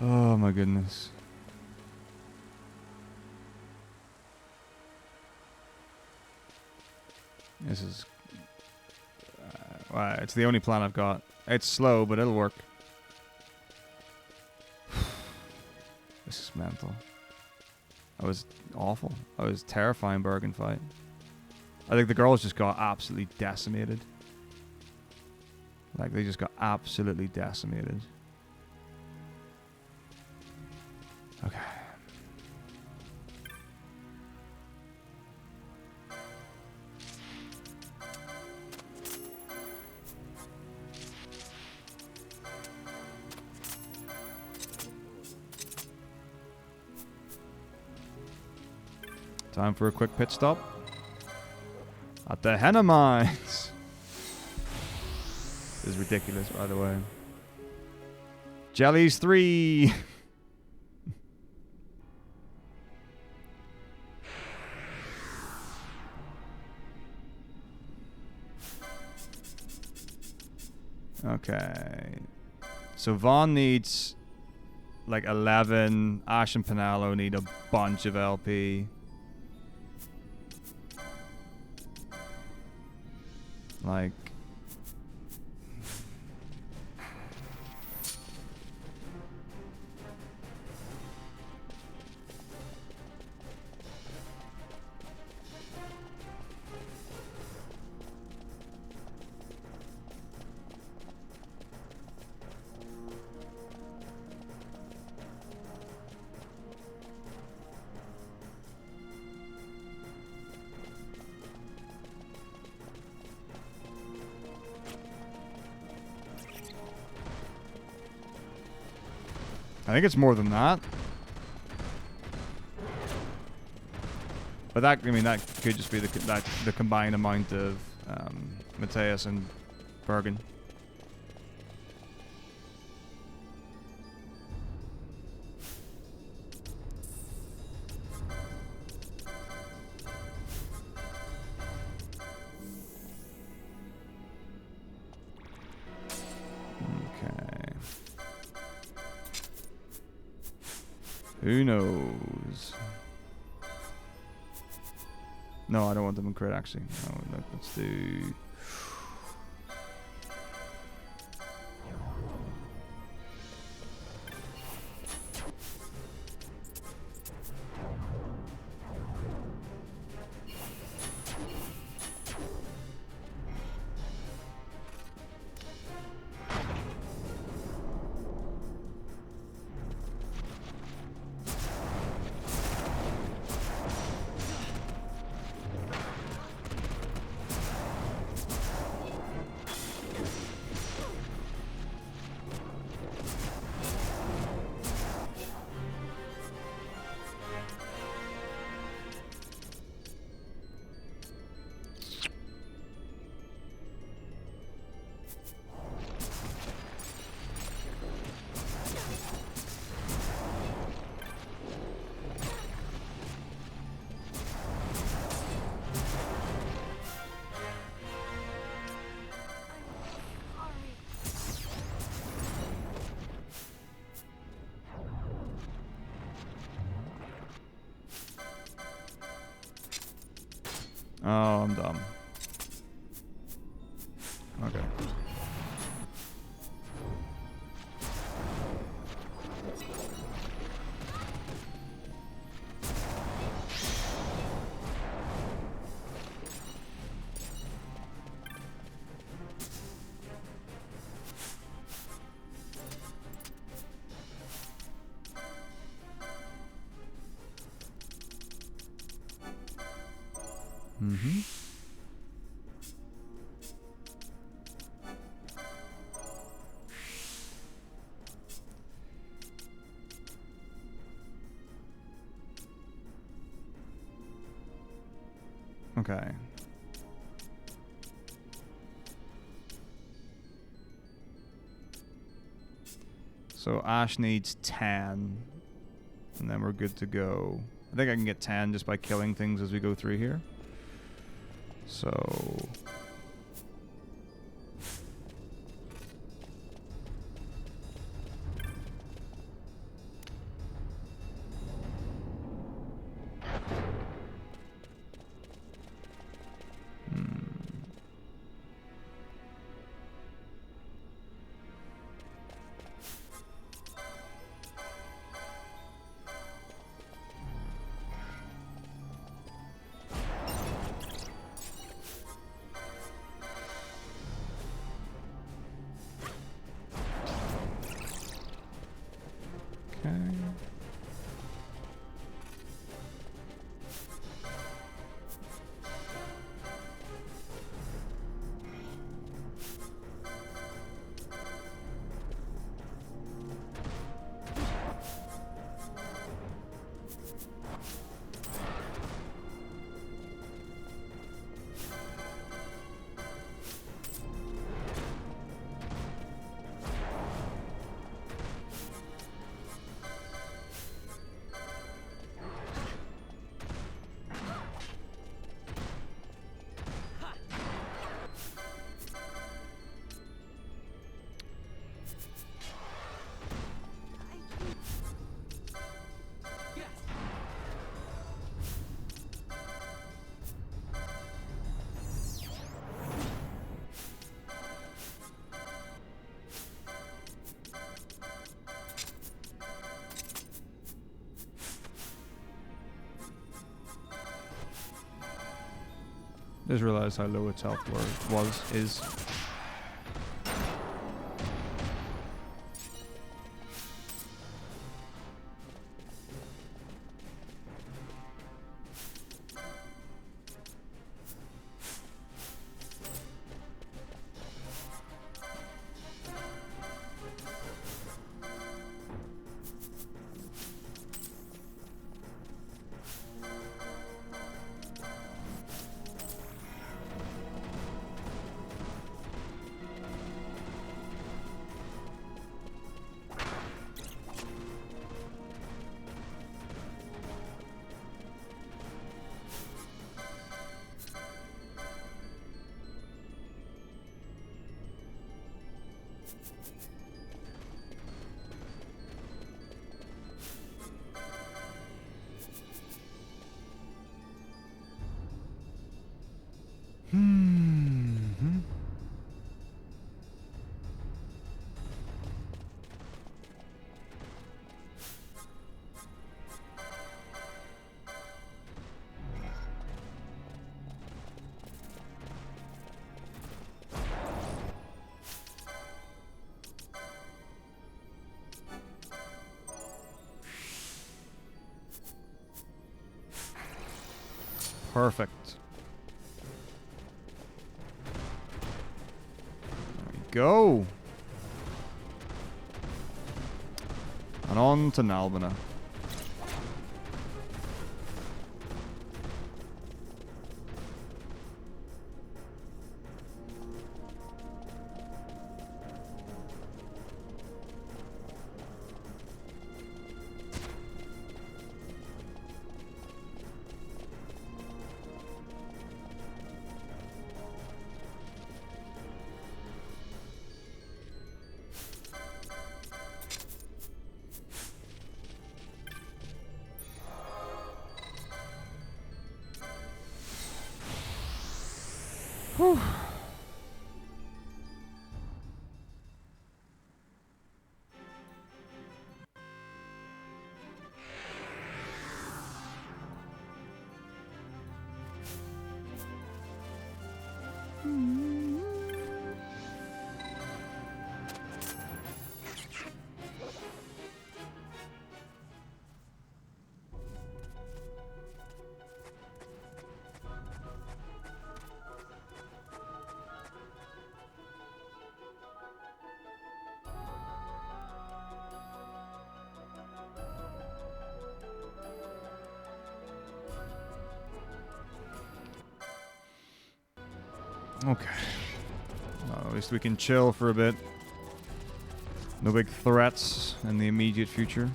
Oh my goodness. This is... well, it's the only plan I've got. It's slow, but it'll work. This is mental. That was awful. That was a terrifying Bergen fight. I think the girls just got absolutely decimated. Like, they just got absolutely decimated. Okay. Time for a quick pit stop at the Henna Mines. This is ridiculous, by the way. Jellies 3. Okay. So Vaughn needs like 11. Ash and Pinello need a bunch of LP. Like... I think it's more than that. But that, I mean, that could just be the combined amount of Mateus and Bergen. Who knows? No, I don't want them in crit, actually. No, let's do... Oh, I'm dumb. Okay. Mm-hmm. Okay. So Ash needs 10. And then we're good to go. I think I can get 10 just by killing things as we go through here. So... Just realized how low its health is. Perfect. There we go. And on to Nalbina. Whew. Okay. Well, at least we can chill for a bit. No big threats in the immediate future.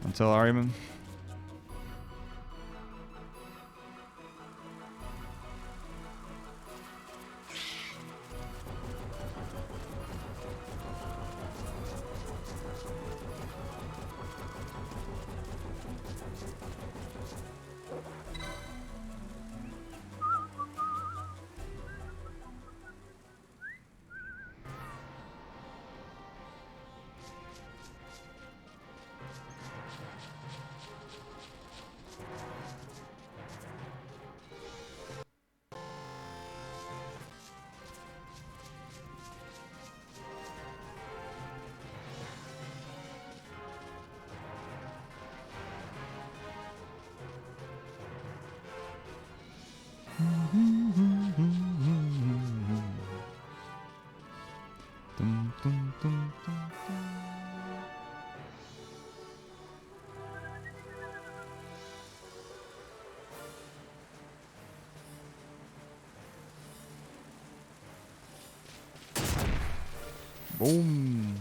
Until Ahriman. Dum, dum, dum, dum, dum. Boom.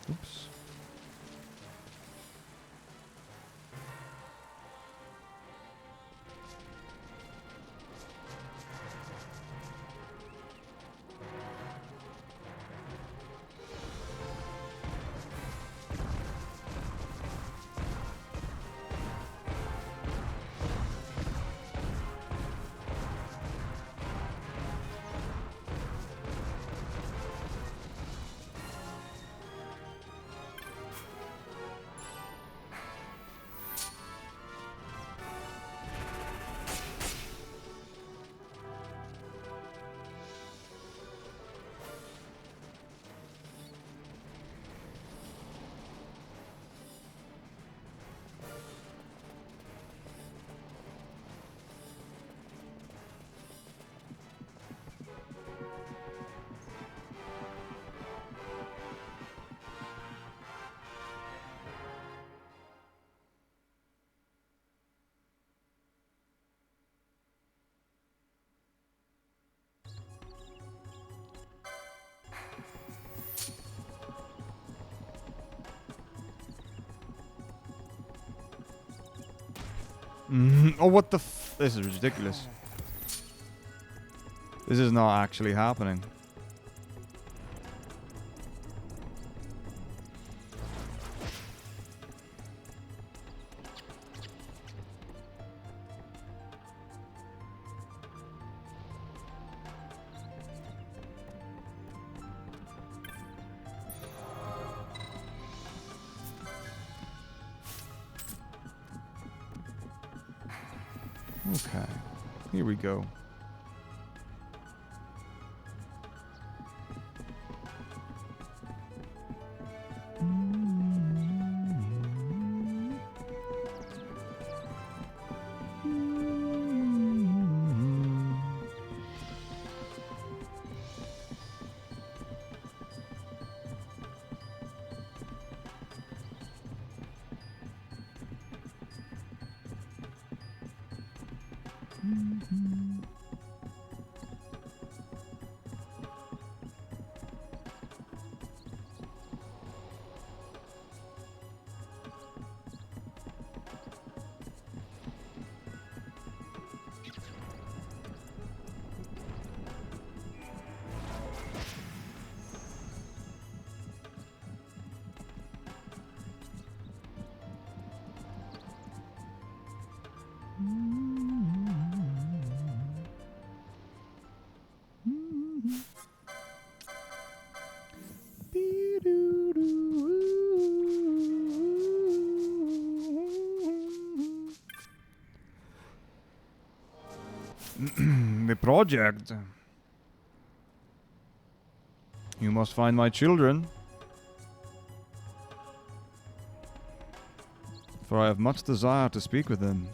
Oops. Oh, what the f... This is ridiculous. This is not actually happening. Okay, here we go. project. You must find my children. For I have much desire to speak with them.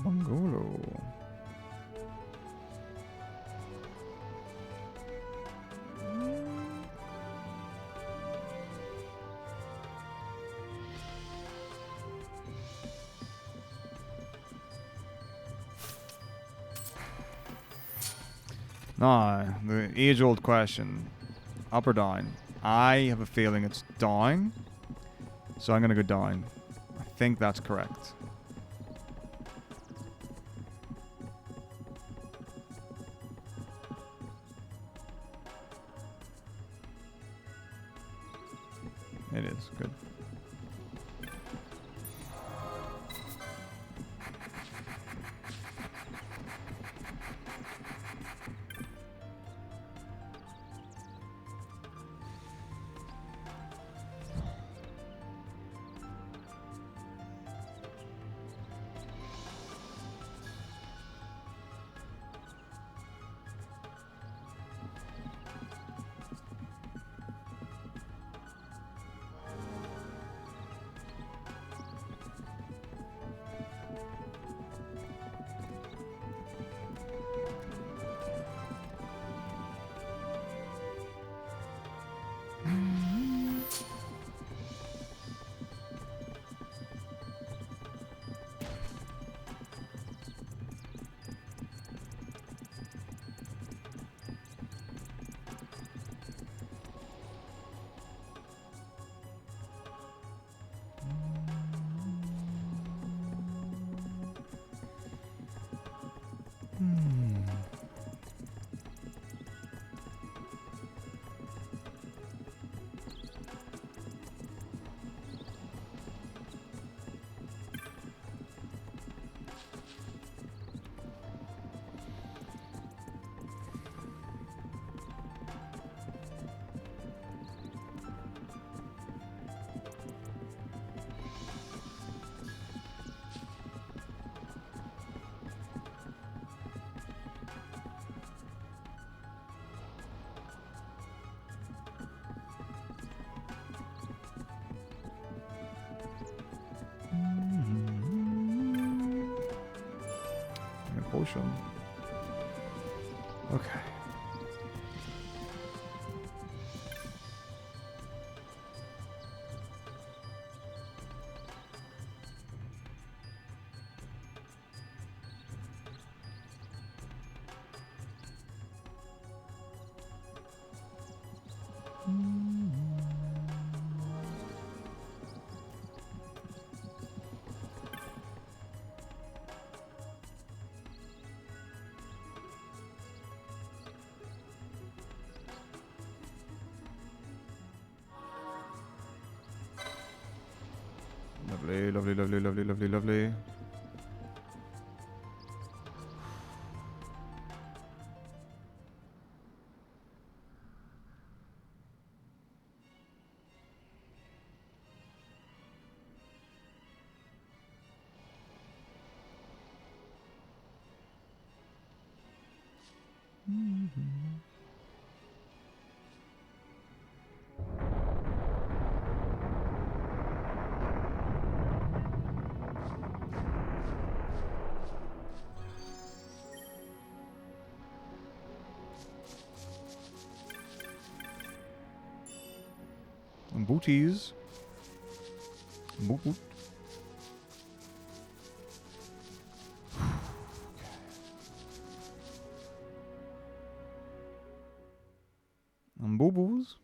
Bungalow. Nah, the age-old question. Up or down? I have a feeling it's down. So I'm gonna go down. I think that's correct. It is. Good. Potion. Okay. Lovely, lovely, lovely, lovely, lovely, lovely. Booties. Boot boot. Boo boos.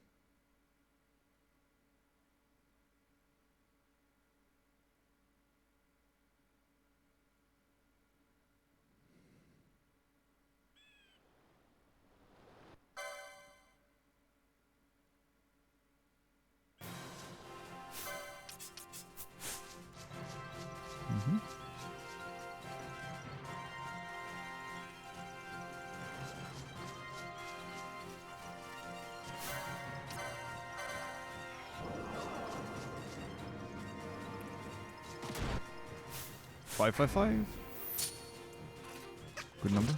555. Good number.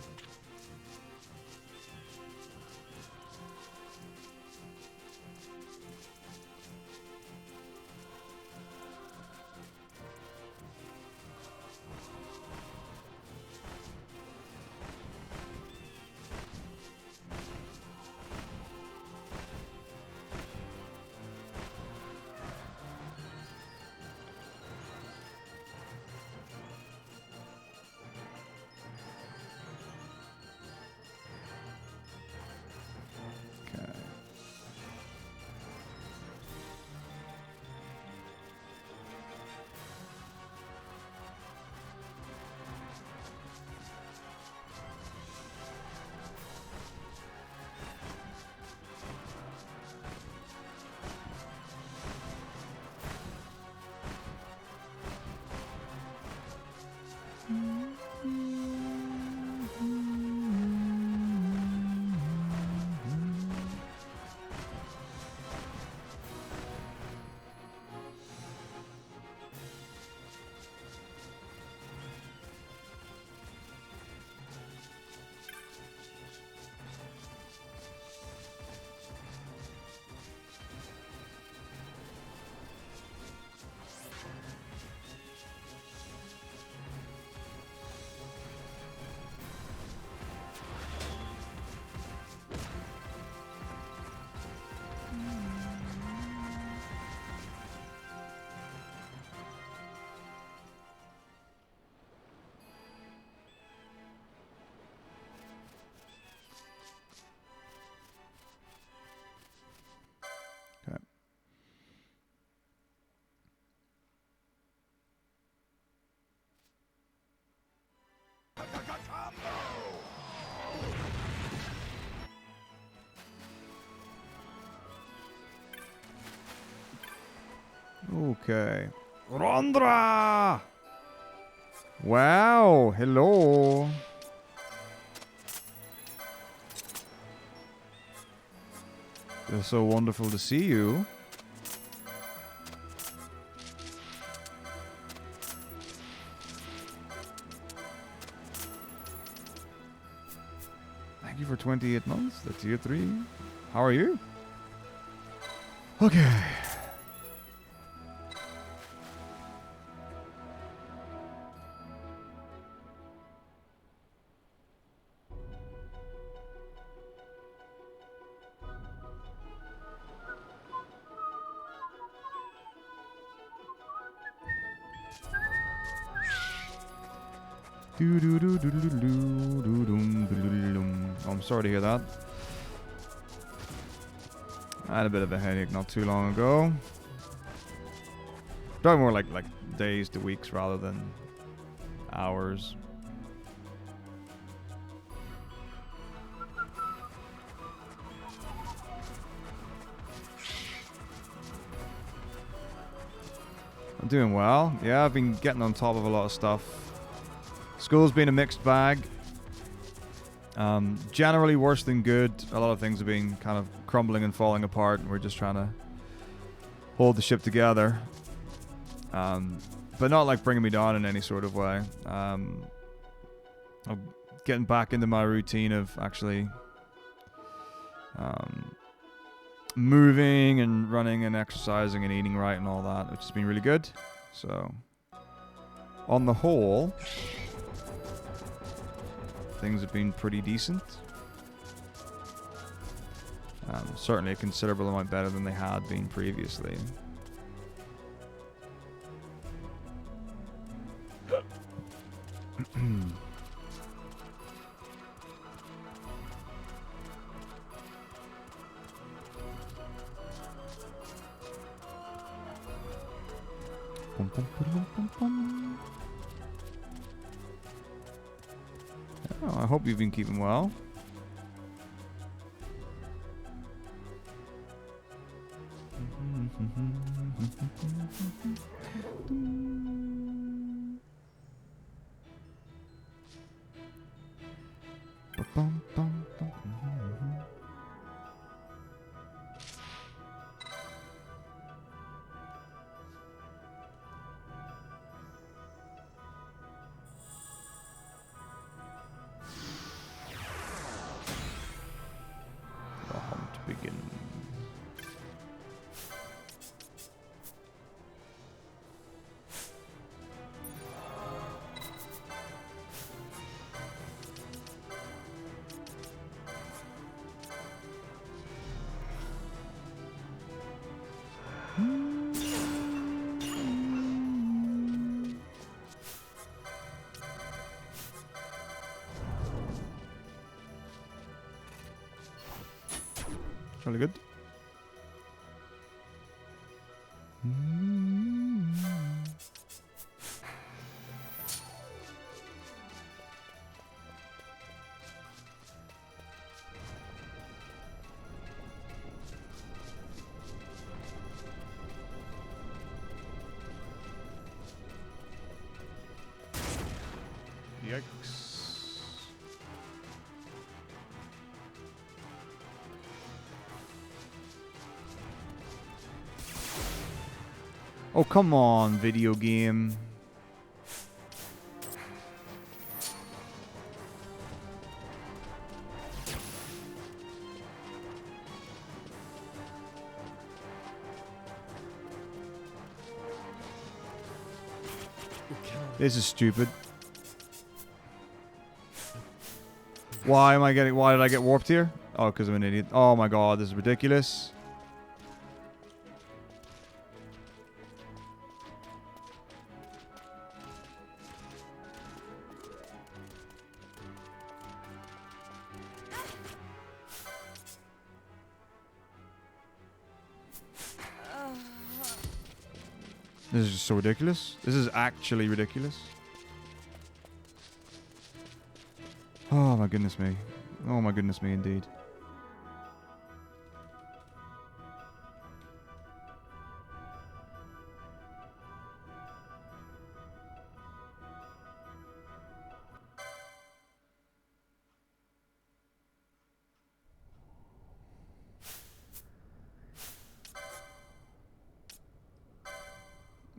Okay. Rondra! Wow, hello. It's so wonderful to see you. Thank you for 28 months. The tier 3. How are you? Okay. Oh, I'm sorry to hear that. I had a bit of a headache not too long ago. Probably more like days to weeks rather than hours. I'm doing well. Yeah, I've been getting on top of a lot of stuff. School's been a mixed bag. Generally worse than good. A lot of things have been kind of crumbling and falling apart, and we're just trying to hold the ship together. But not like bringing me down in any sort of way. I'm getting back into my routine of actually moving and running and exercising and eating right and all that, which has been really good. So, on the whole, things have been pretty decent. Certainly a considerable amount better than they had been previously. Oh, I hope you've been keeping well. It's really good. Yikes. Oh, come on, video game. This is stupid. Why did I get warped here? Oh, because I'm an idiot. Oh my god, this is ridiculous. This is just so ridiculous. This is actually ridiculous. Oh my goodness me. Oh my goodness me indeed.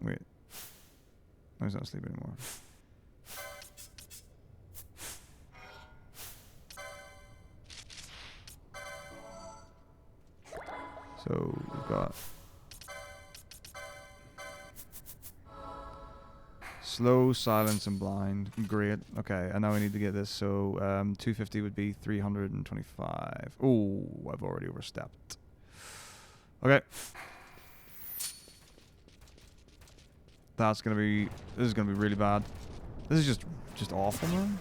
Wait. No, he's not asleep anymore. So we've got slow, silence, and blind. Great. Okay, and now we need to get this. So 250 would be 325. Oh, I've already overstepped. Okay. That's gonna be. This is gonna be really bad. This is just awful, man.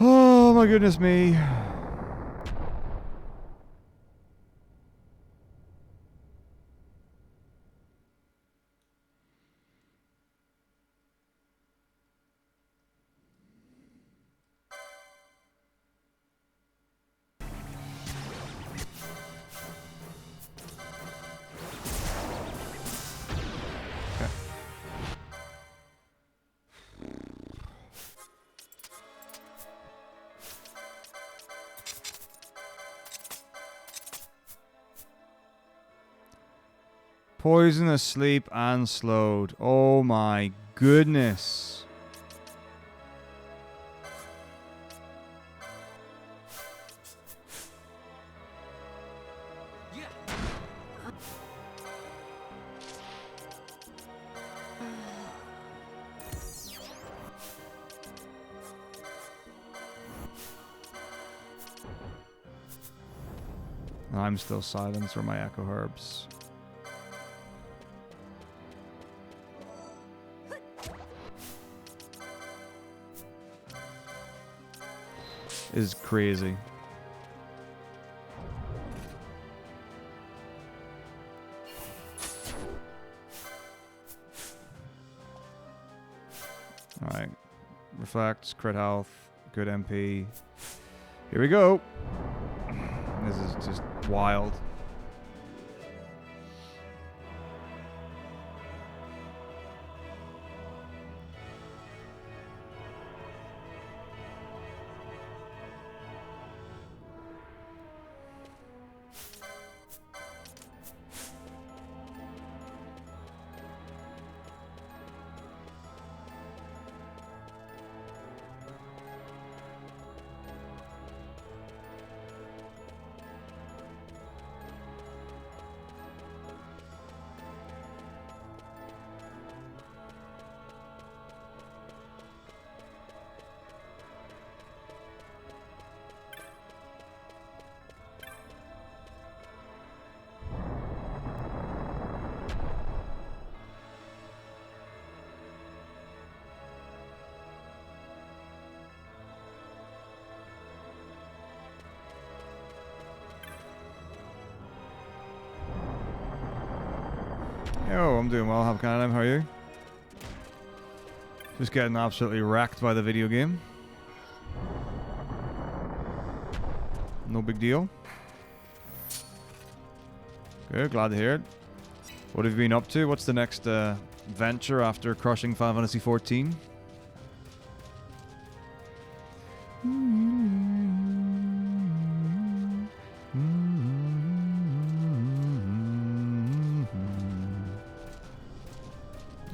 Oh my goodness me. Poison, asleep, and slowed. Oh my goodness. I'm still silenced or my echo herbs. Is crazy. Alright. Reflect, crit health, good MP. Here we go. This is just wild. Yo, I'm doing well. How are you? Just getting absolutely wrecked by the video game. No big deal. Good, glad to hear it. What have you been up to? What's the next venture after crushing Final Fantasy XIV?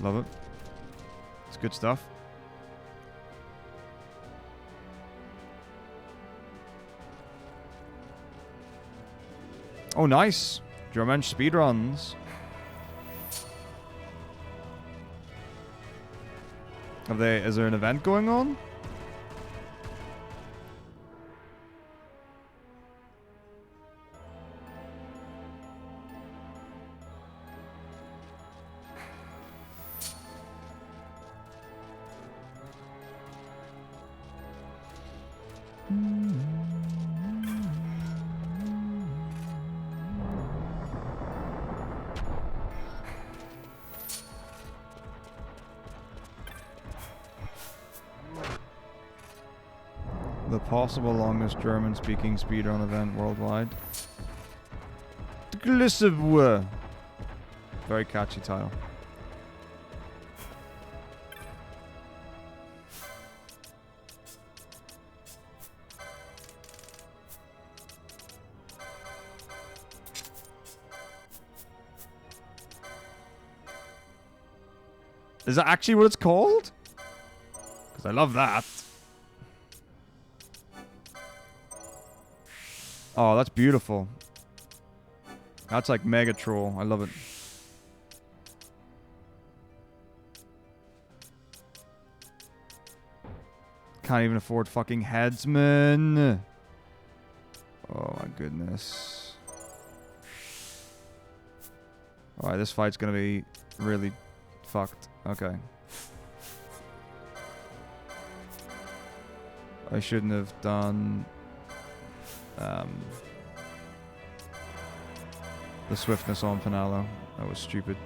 Love it. It's good stuff. Oh, nice. German speedruns. Is there an event going on? The possible longest German-speaking speedrun event worldwide. Glissabwa. Very catchy title. Is that actually what it's called? Because I love that. Oh, that's beautiful. That's like mega troll. I love it. Can't even afford fucking headsman. Oh my goodness. Alright, this fight's gonna be really fucked. Okay. I shouldn't have done the swiftness on Finalo. That was stupid.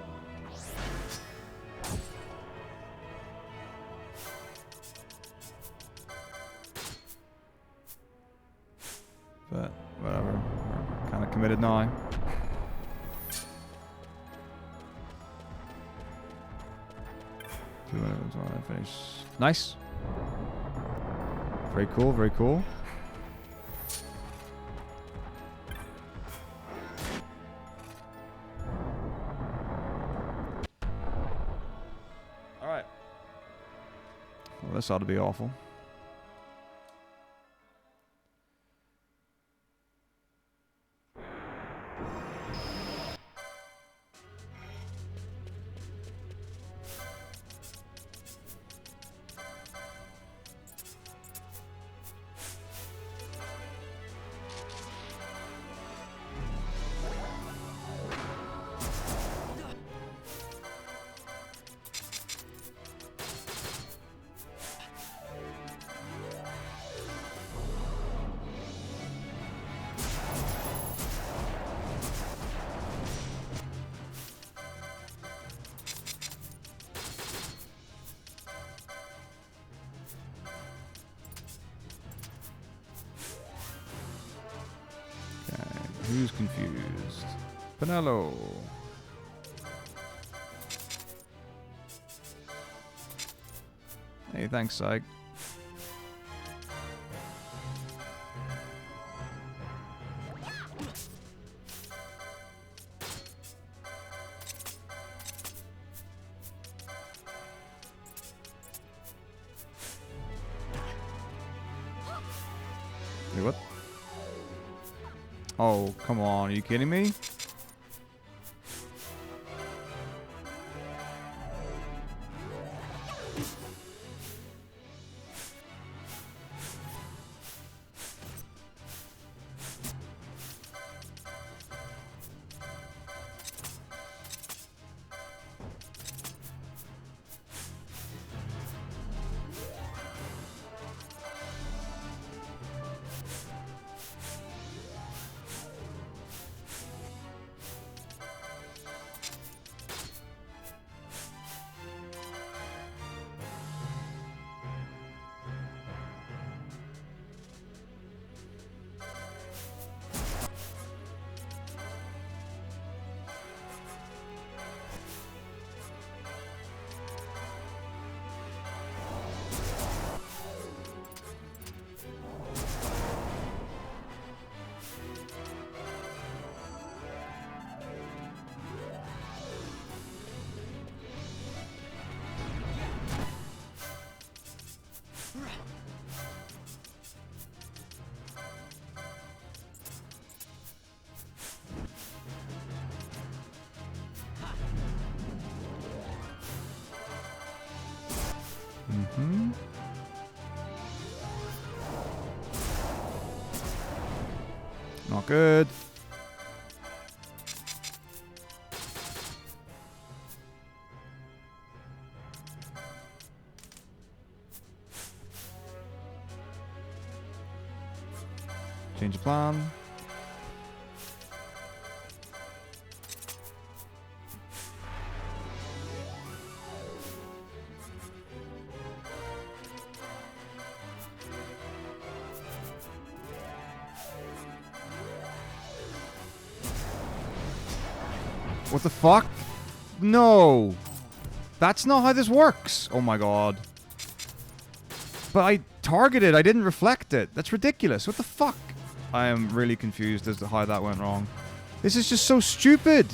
But whatever. We're kind of committed now. Finish. Nice. Very cool, very cool. Alright. Well, this ought to be awful. Who's confused? Pinello. Hey, thanks, Psych. Wait, what? Oh, come on. Are you kidding me? Not good. Change the plan. What the fuck? No! That's not how this works! Oh my god. But I targeted, I didn't reflect it. That's ridiculous. What the fuck? I am really confused as to how that went wrong. This is just so stupid!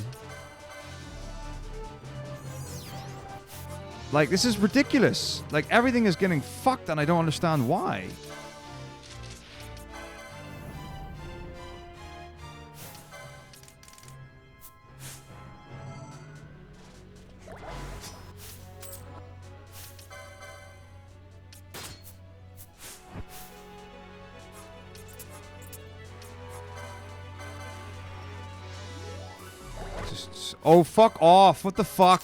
Like, this is ridiculous. Like, everything is getting fucked and I don't understand why. Oh, fuck off. What the fuck?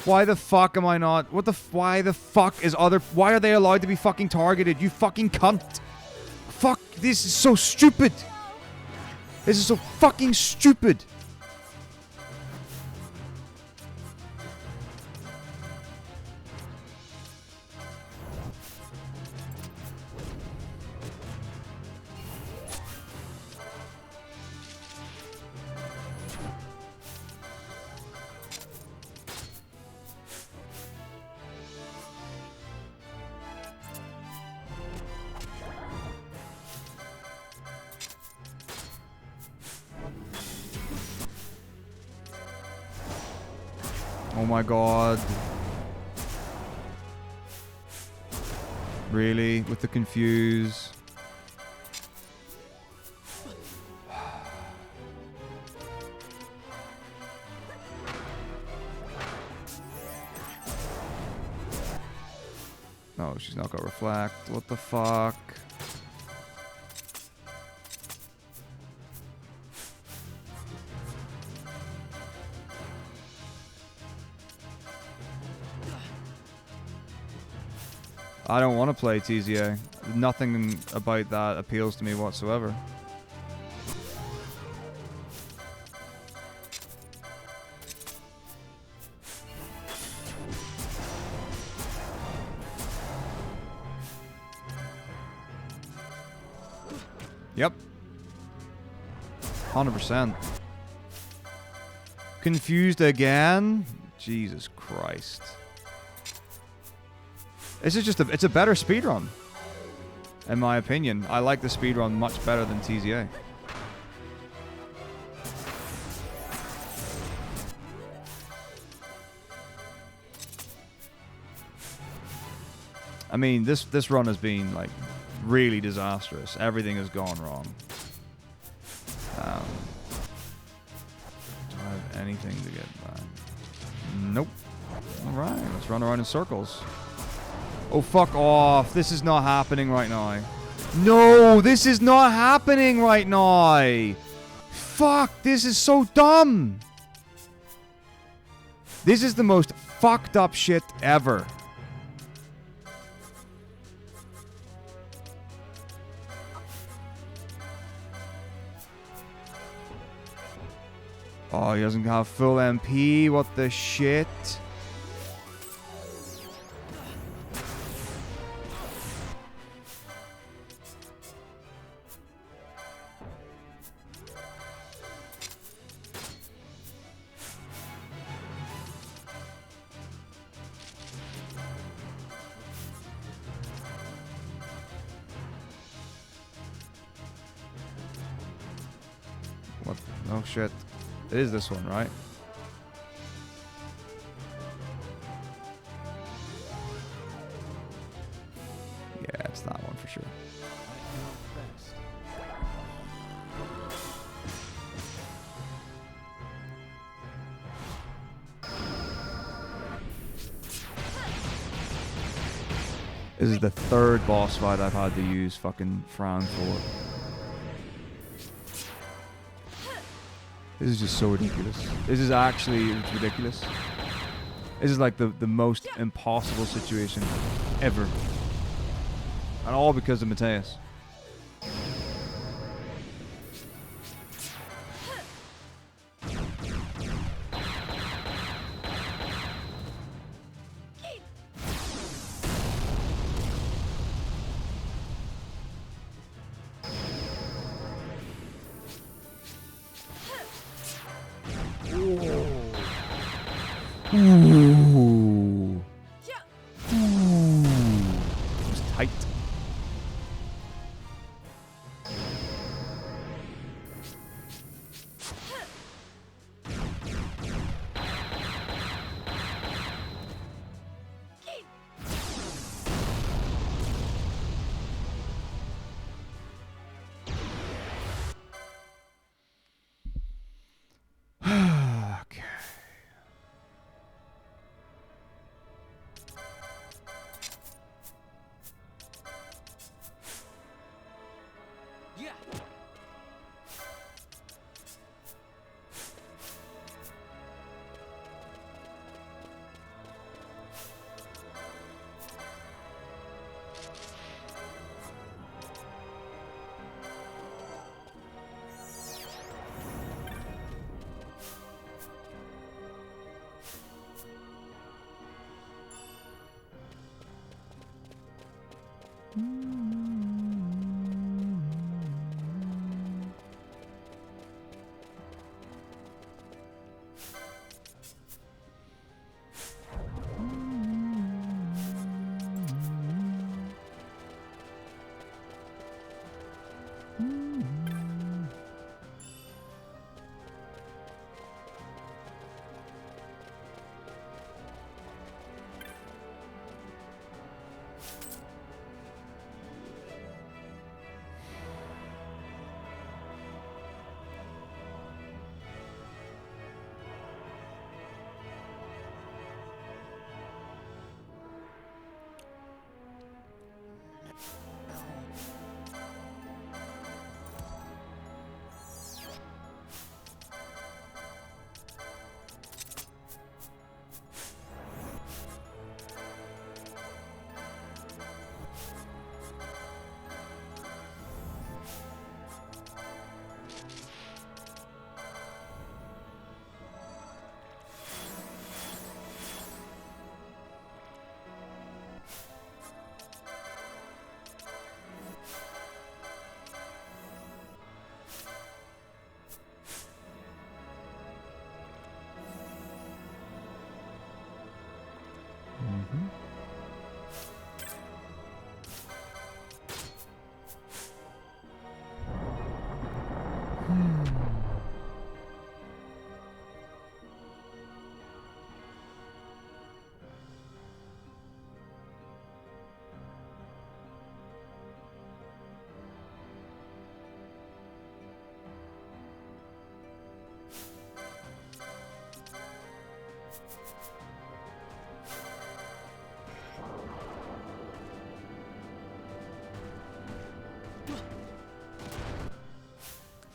Why the fuck am I not? What the why the fuck is other... Why are they allowed to be fucking targeted? You fucking cunt. Fuck, this is so stupid. This is so fucking stupid. Oh my god. Really? With the confuse? Oh, she's not gonna reflect. What the fuck? I don't want to play TZA. Nothing about that appeals to me whatsoever. Yep. 100%. Confused again? Jesus Christ. This is just it's a better speedrun. In my opinion. I like the speedrun much better than TZA. I mean, this run has been like really disastrous. Everything has gone wrong. Do I have anything to get by? Nope. Alright, let's run around in circles. Oh, fuck off. This is not happening right now. No, this is not happening right now. Fuck, this is so dumb. This is the most fucked up shit ever. Oh, he doesn't have full MP. What the shit? What? Oh shit. It is this one, right? Yeah, it's that one for sure. This is the third boss fight I've had to use fucking Fran for. This is just so ridiculous. This is actually ridiculous. This is like the most impossible situation ever. And all because of Mateus. Ooh. Ooh. It was tight. Okay.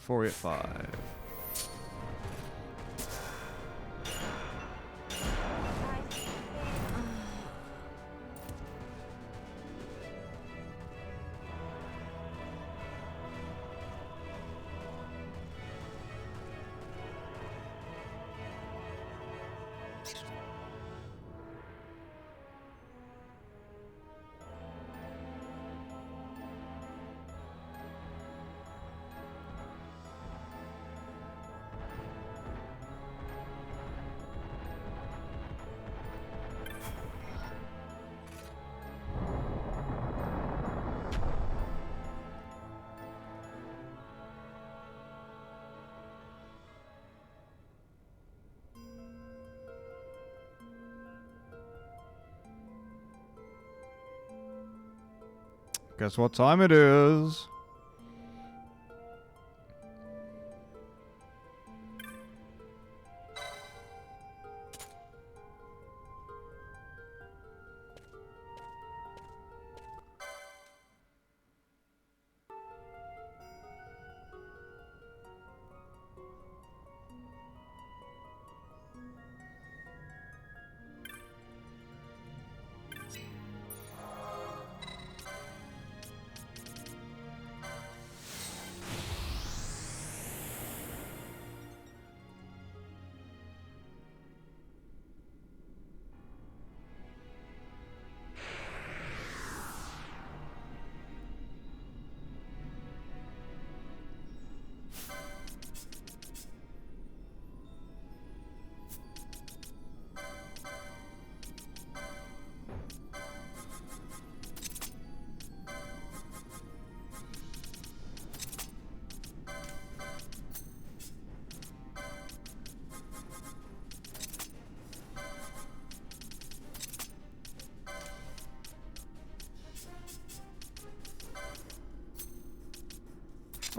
Four at 5. Guess what time it is?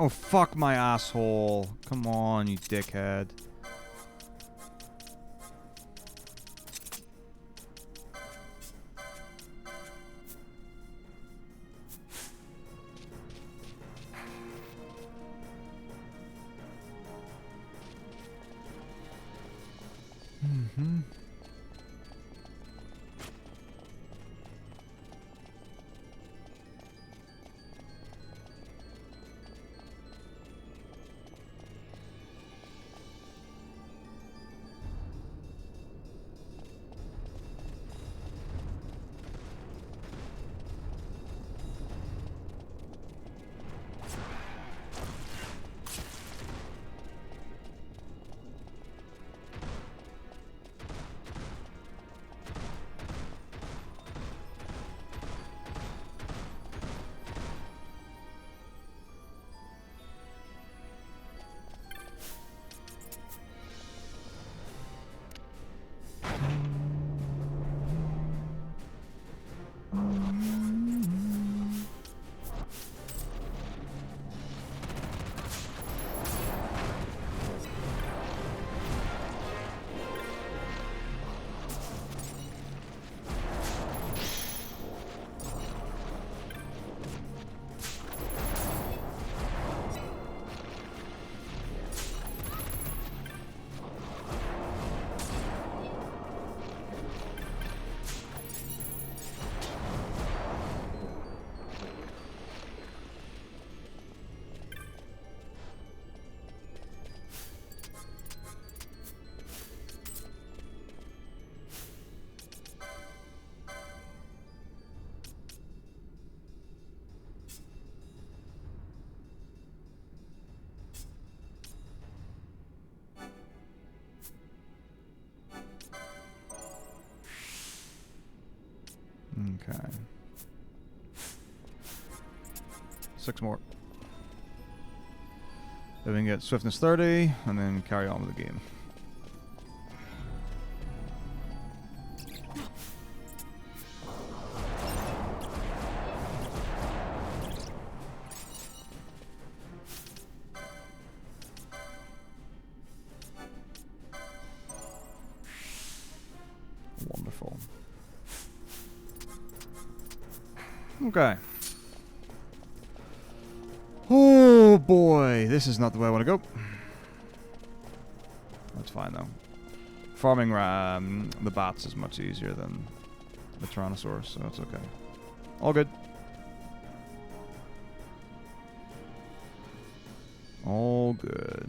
Oh, fuck my asshole. Come on, you dickhead. Mm-hmm. Okay. 6 more. Then we can get swiftness 30, and then carry on with the game. Wonderful. Okay. Oh boy, this is not the way I want to go. That's fine though. Farming the bats is much easier than the Tyrannosaurus, so that's okay. All good. All good.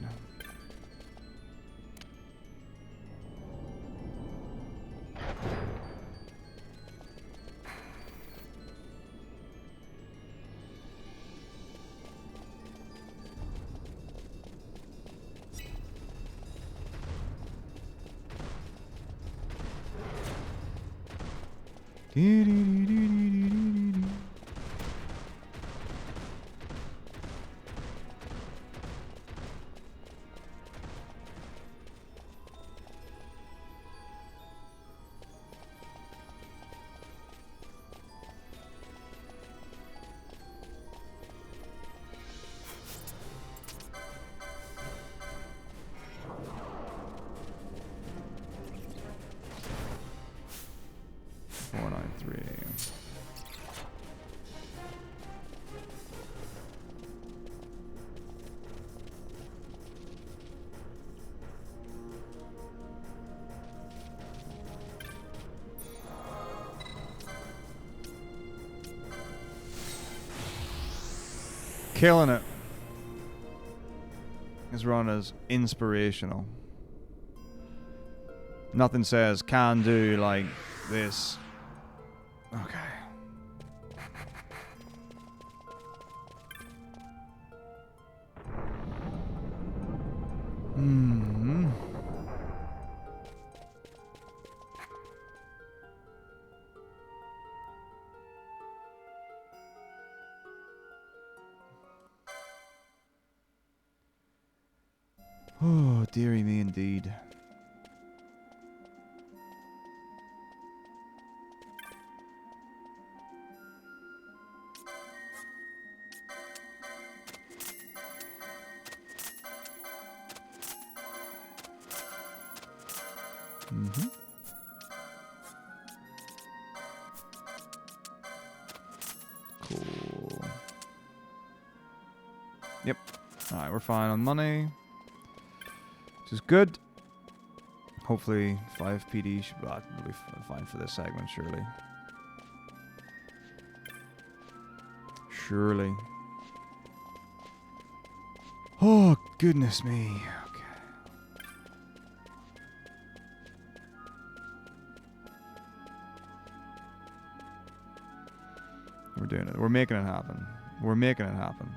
Killing it. This run is inspirational. Nothing says can do like this. Okay. Hmm. Oh, dearie me indeed. Mm-hmm. Cool. Yep. Alright, we're fine on money. Which is good. Hopefully 5 PD should will be fine for this segment, surely. Surely. Oh, goodness me. Okay. We're doing it. We're making it happen. We're making it happen.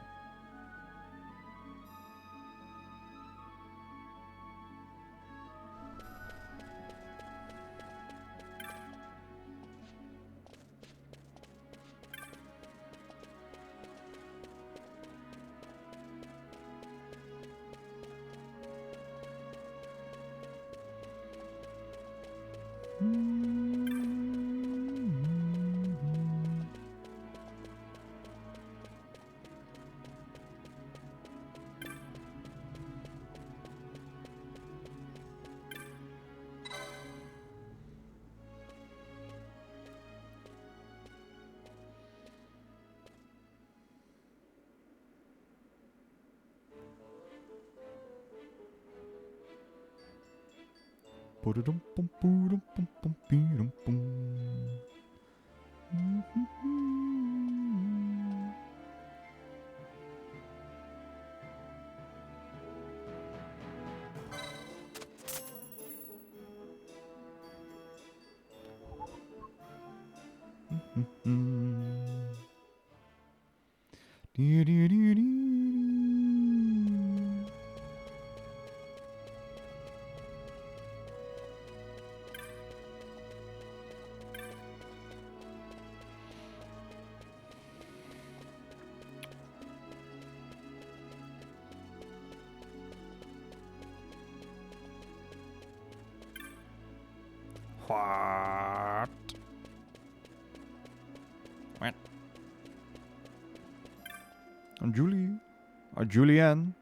What? What? And Julie. Or Julianne.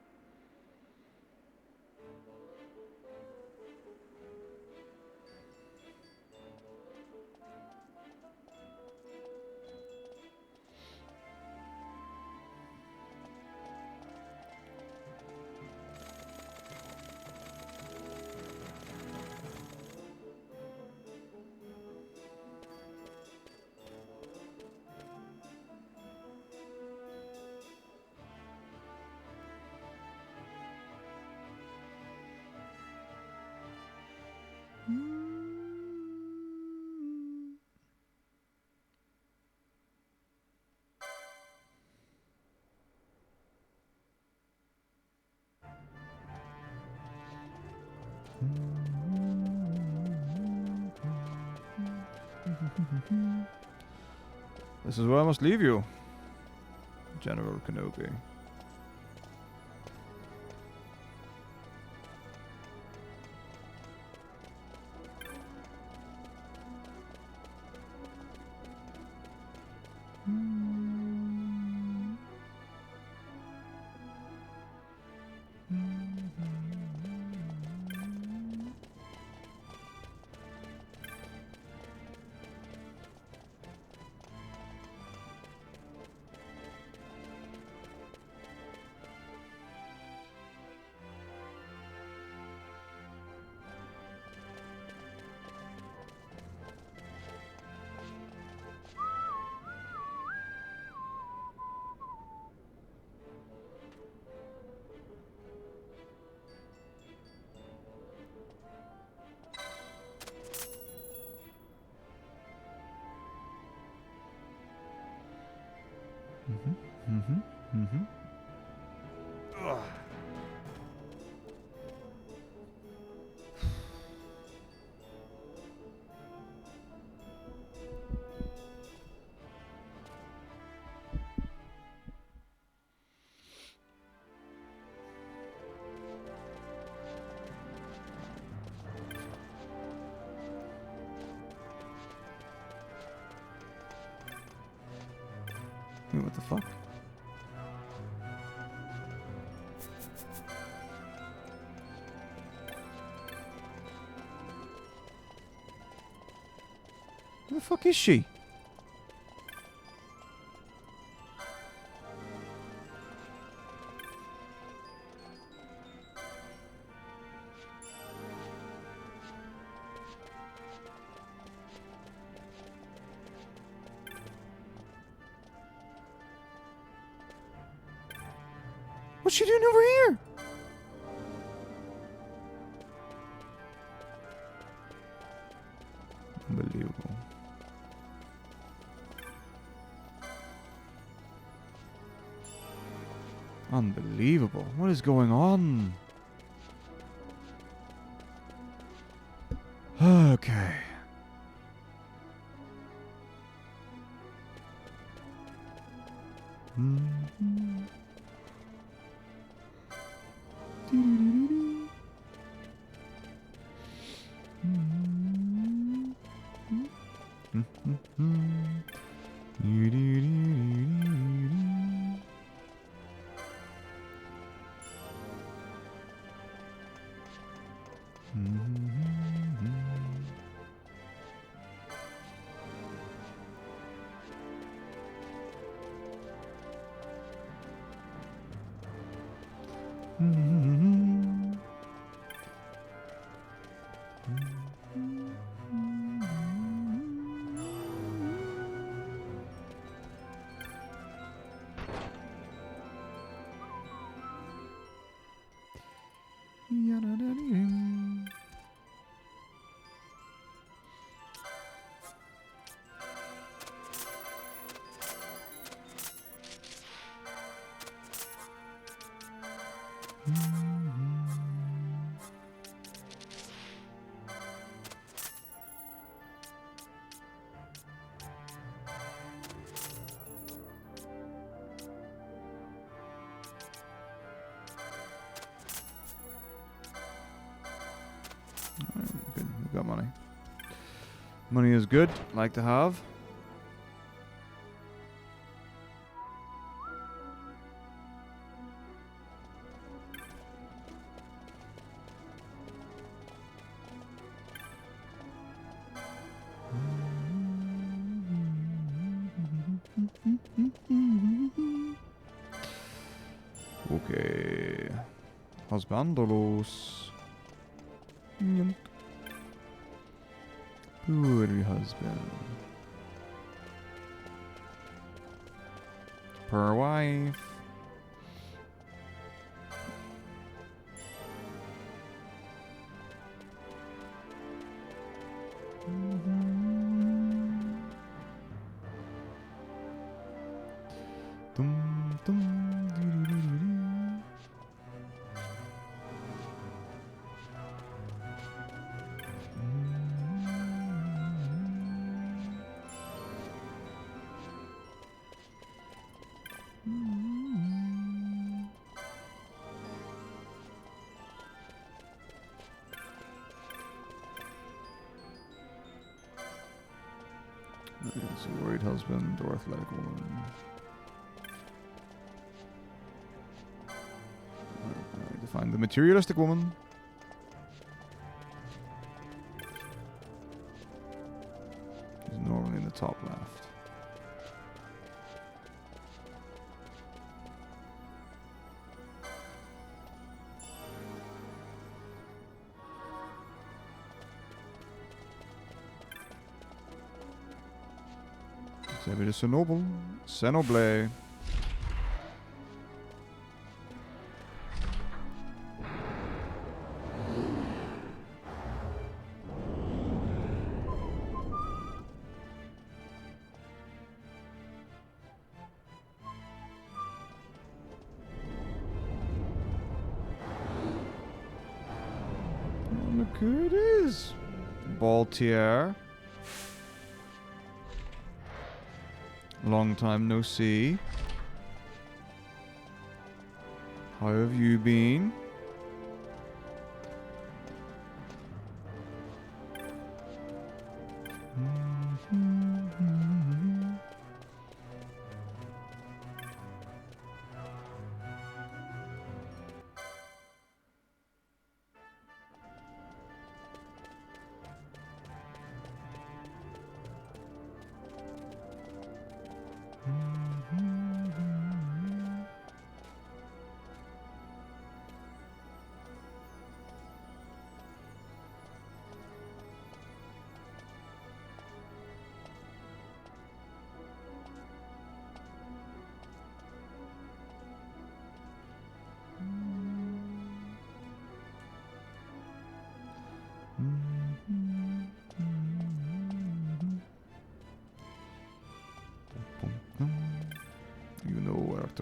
This is where I must leave you, General Kenobi. Ugh. Wait, what the fuck? Where the fuck is she? What's she doing over here? Unbelievable. Unbelievable. What is going on? Okay. Good. We've got money. Money is good. Like to have. Okay. Husbandolos. Yunk. Poor husband. Per wife. Dum, dum, doo-doo-doo-doo-doo. It's a worried husband or athletic woman. I need to find the materialistic woman. She's normally in the top left. Xavier de Senoble. Senoble. Look who it is. Baltier. Long time no see. How have you been?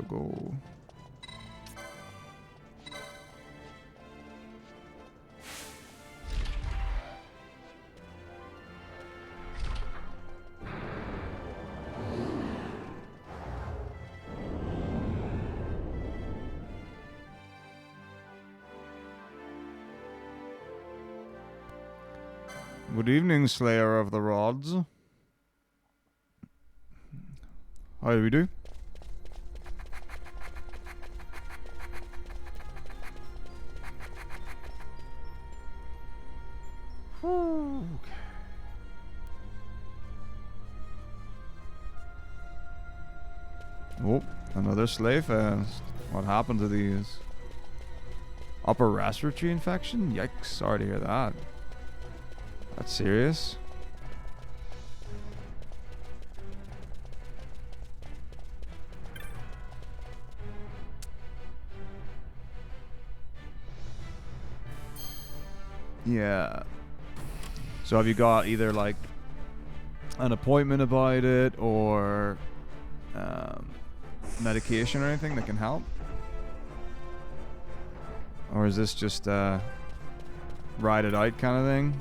go. Good evening, Slayer of the Rods. How do we do? Okay. Oh, another slave fest. What happened to these? Upper respiratory infection? Yikes, sorry to hear that. That's serious. Yeah. So have you got either like an appointment about it or medication or anything that can help? Or is this just ride it out kind of thing?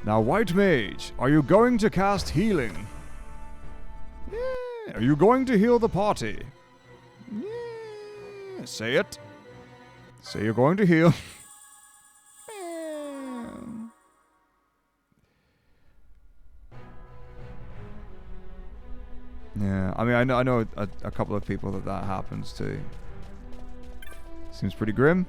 Now, White Mage, are you going to cast healing? Yeah. Are you going to heal the party? Yeah. Say it. Say you're going to heal. Yeah, I mean, I know a couple of people that happens to. Seems pretty grim.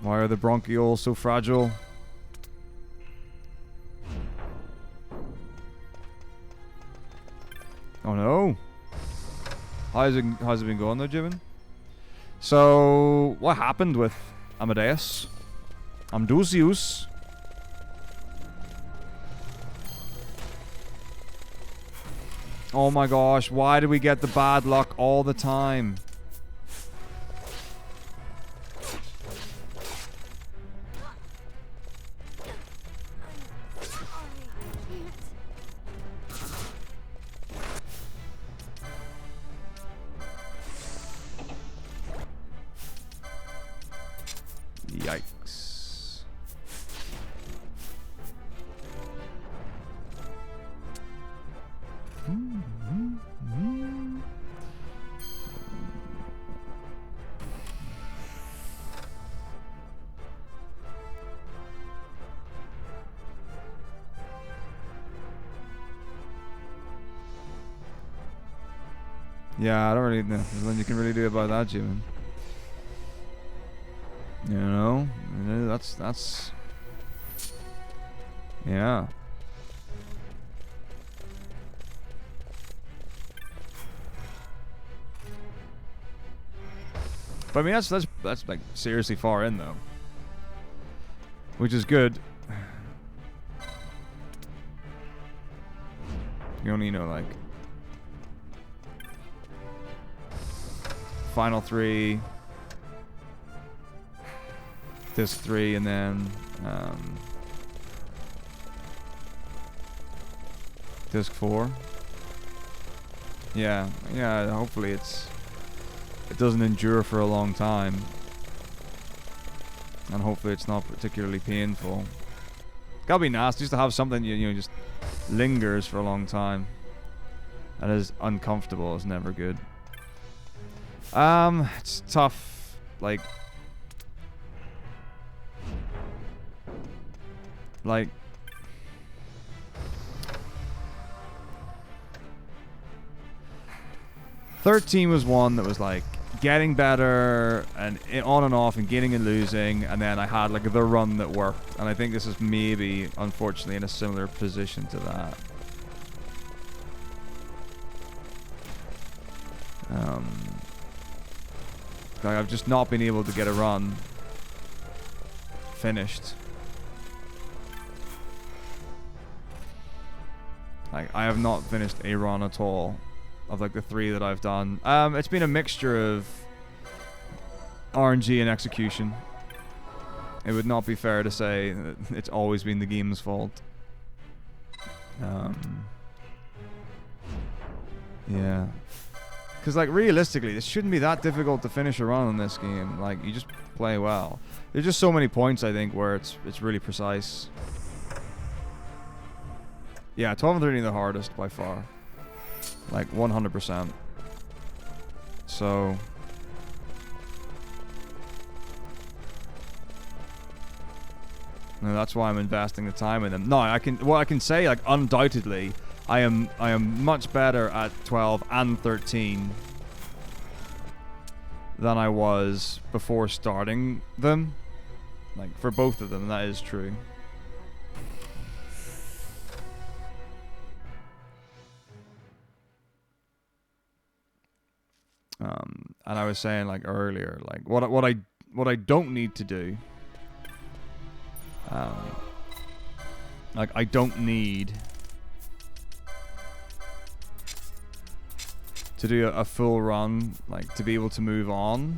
Why are the bronchioles so fragile? Oh no. How's it been going though, Jimin? So, what happened with Amadeus? Amdusius? Oh my gosh, why do we get the bad luck all the time? Yikes. Yeah, I don't really know. There's nothing you can really do about that, Jimin. You know, that's yeah. But I mean, that's like seriously far in though, which is good. You only know like final 3. Disc 3 and then Disc 4. Yeah, hopefully it doesn't endure for a long time. And hopefully it's not particularly painful. Gotta be nice just to have something you know just lingers for a long time. That is uncomfortable, it's never good. It's tough, like 13 was one that was like getting better and on and off and gaining and losing, and then I had like the run that worked, and I think this is maybe unfortunately in a similar position to that. Like I've just not been able to get a run finished. Like I have not finished a run at all of like the 3 that I've done. It's been a mixture of RNG and execution. It would not be fair to say that it's always been the game's fault. Yeah. Because, like, realistically, this shouldn't be that difficult to finish a run in this game. Like, you just play well. There's just so many points, I think, where it's really precise. Yeah, 12 and 13 are the hardest by far. Like, 100%. So... no, that's why I'm investing the time in them. No, I can say, like, undoubtedly, I am much better at 12 and 13 than I was before starting them. Like, for both of them, that is true. And I was saying, like, earlier, like, what I don't need to do, like, I don't need to do a full run, like, to be able to move on.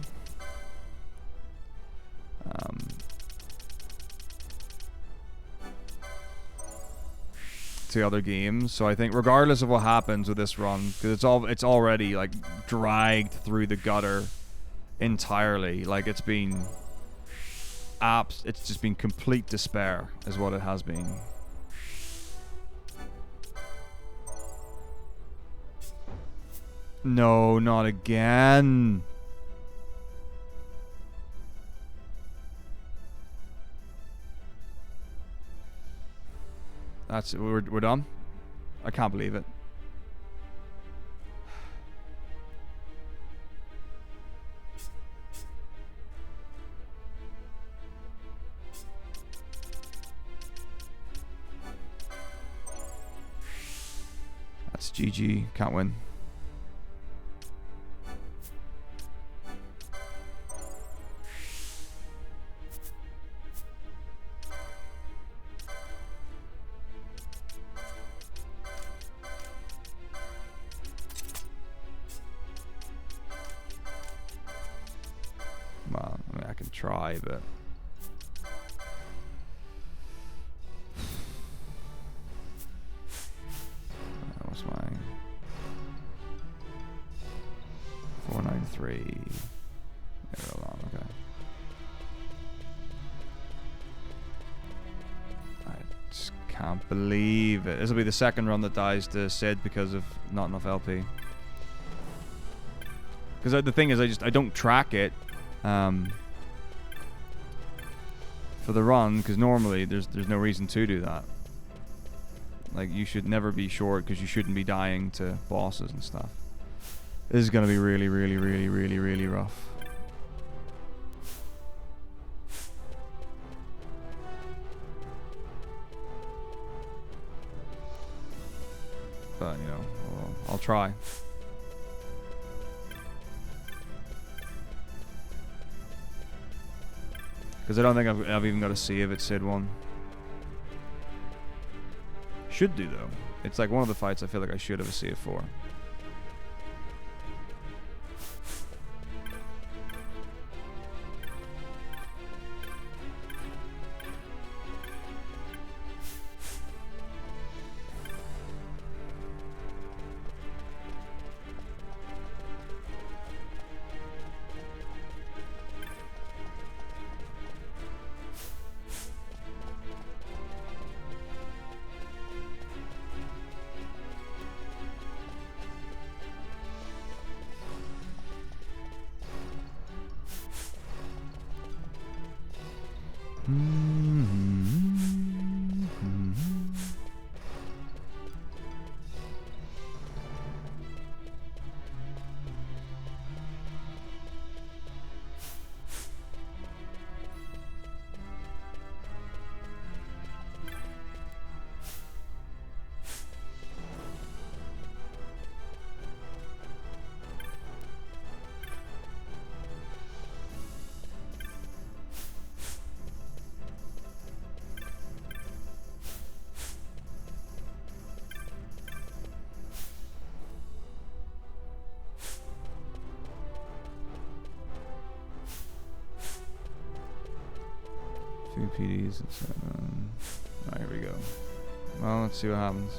To other games. So I think regardless of what happens with this run, because it's already, like, dragged through the gutter entirely. Like, it's been it's just been complete despair is what it has been. No, not again. That's it. We're done. I can't believe it. That's GG. Can't win. Well, I mean, I can try, but... what's mine? 493. Hold on, okay. I just can't believe it. This will be the second run that dies to Sid because of not enough LP. Because the thing is, I don't track it for the run, because normally there's no reason to do that. Like, you should never be short because you shouldn't be dying to bosses and stuff. This is gonna be really, really, really, really, really rough. But, you know, I'll try. Because I don't think I've even got to see if it's Sid 1. Should do, though. It's like one of the fights I feel like I should have a save for. 2 PDs and 7. Alright, here we go. Well, let's see what happens.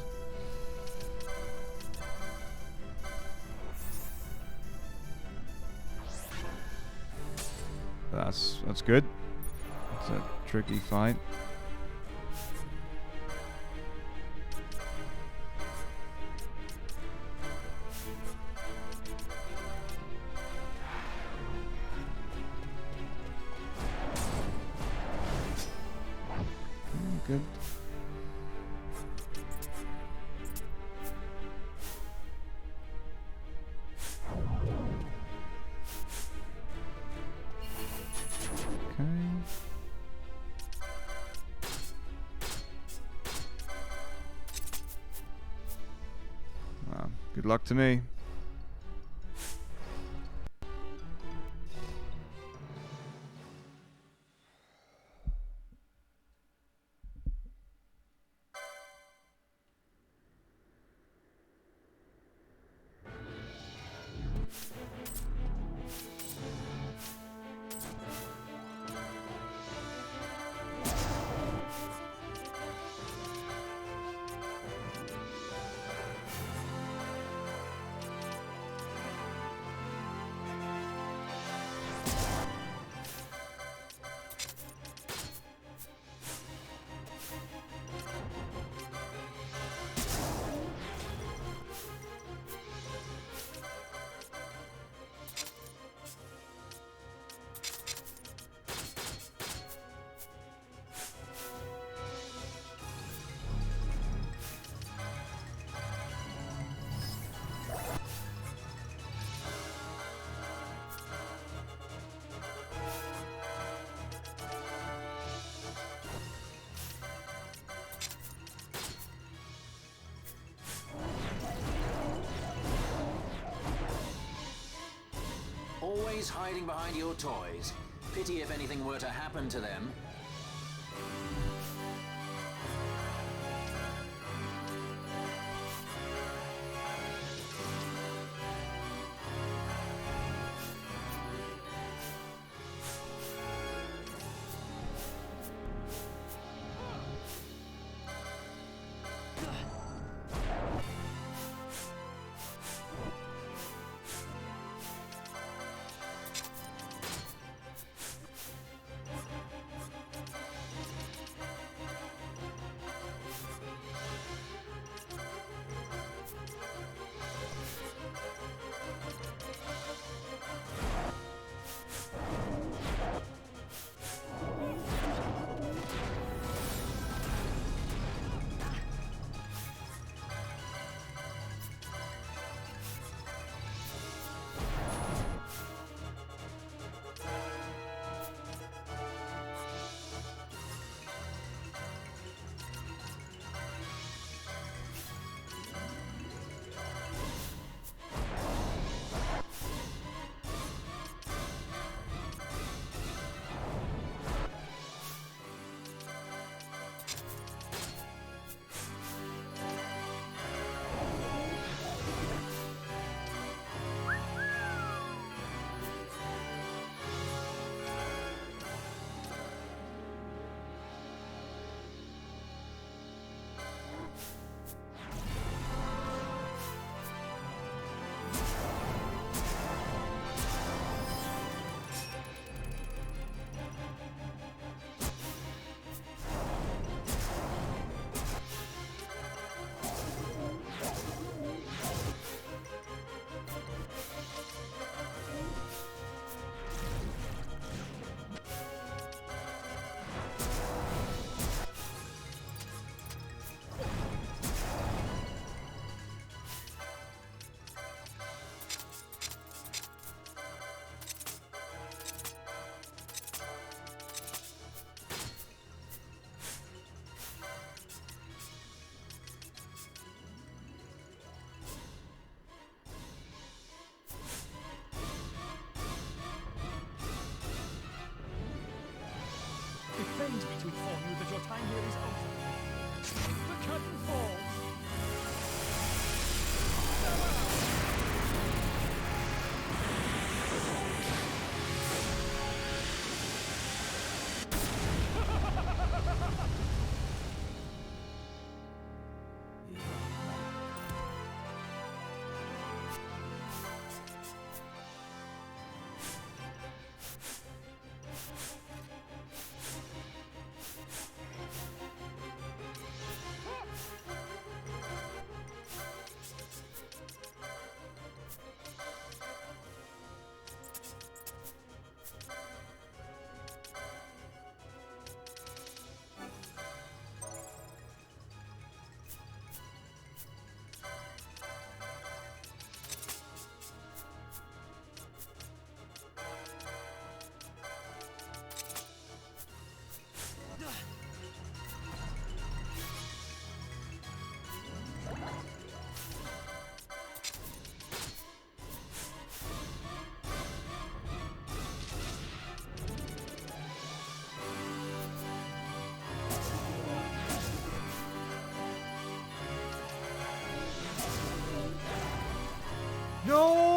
That's good. It's a tricky fight. Good. Okay. Well, good luck to me. Always hiding behind your toys. Pity if anything were to happen to them. No!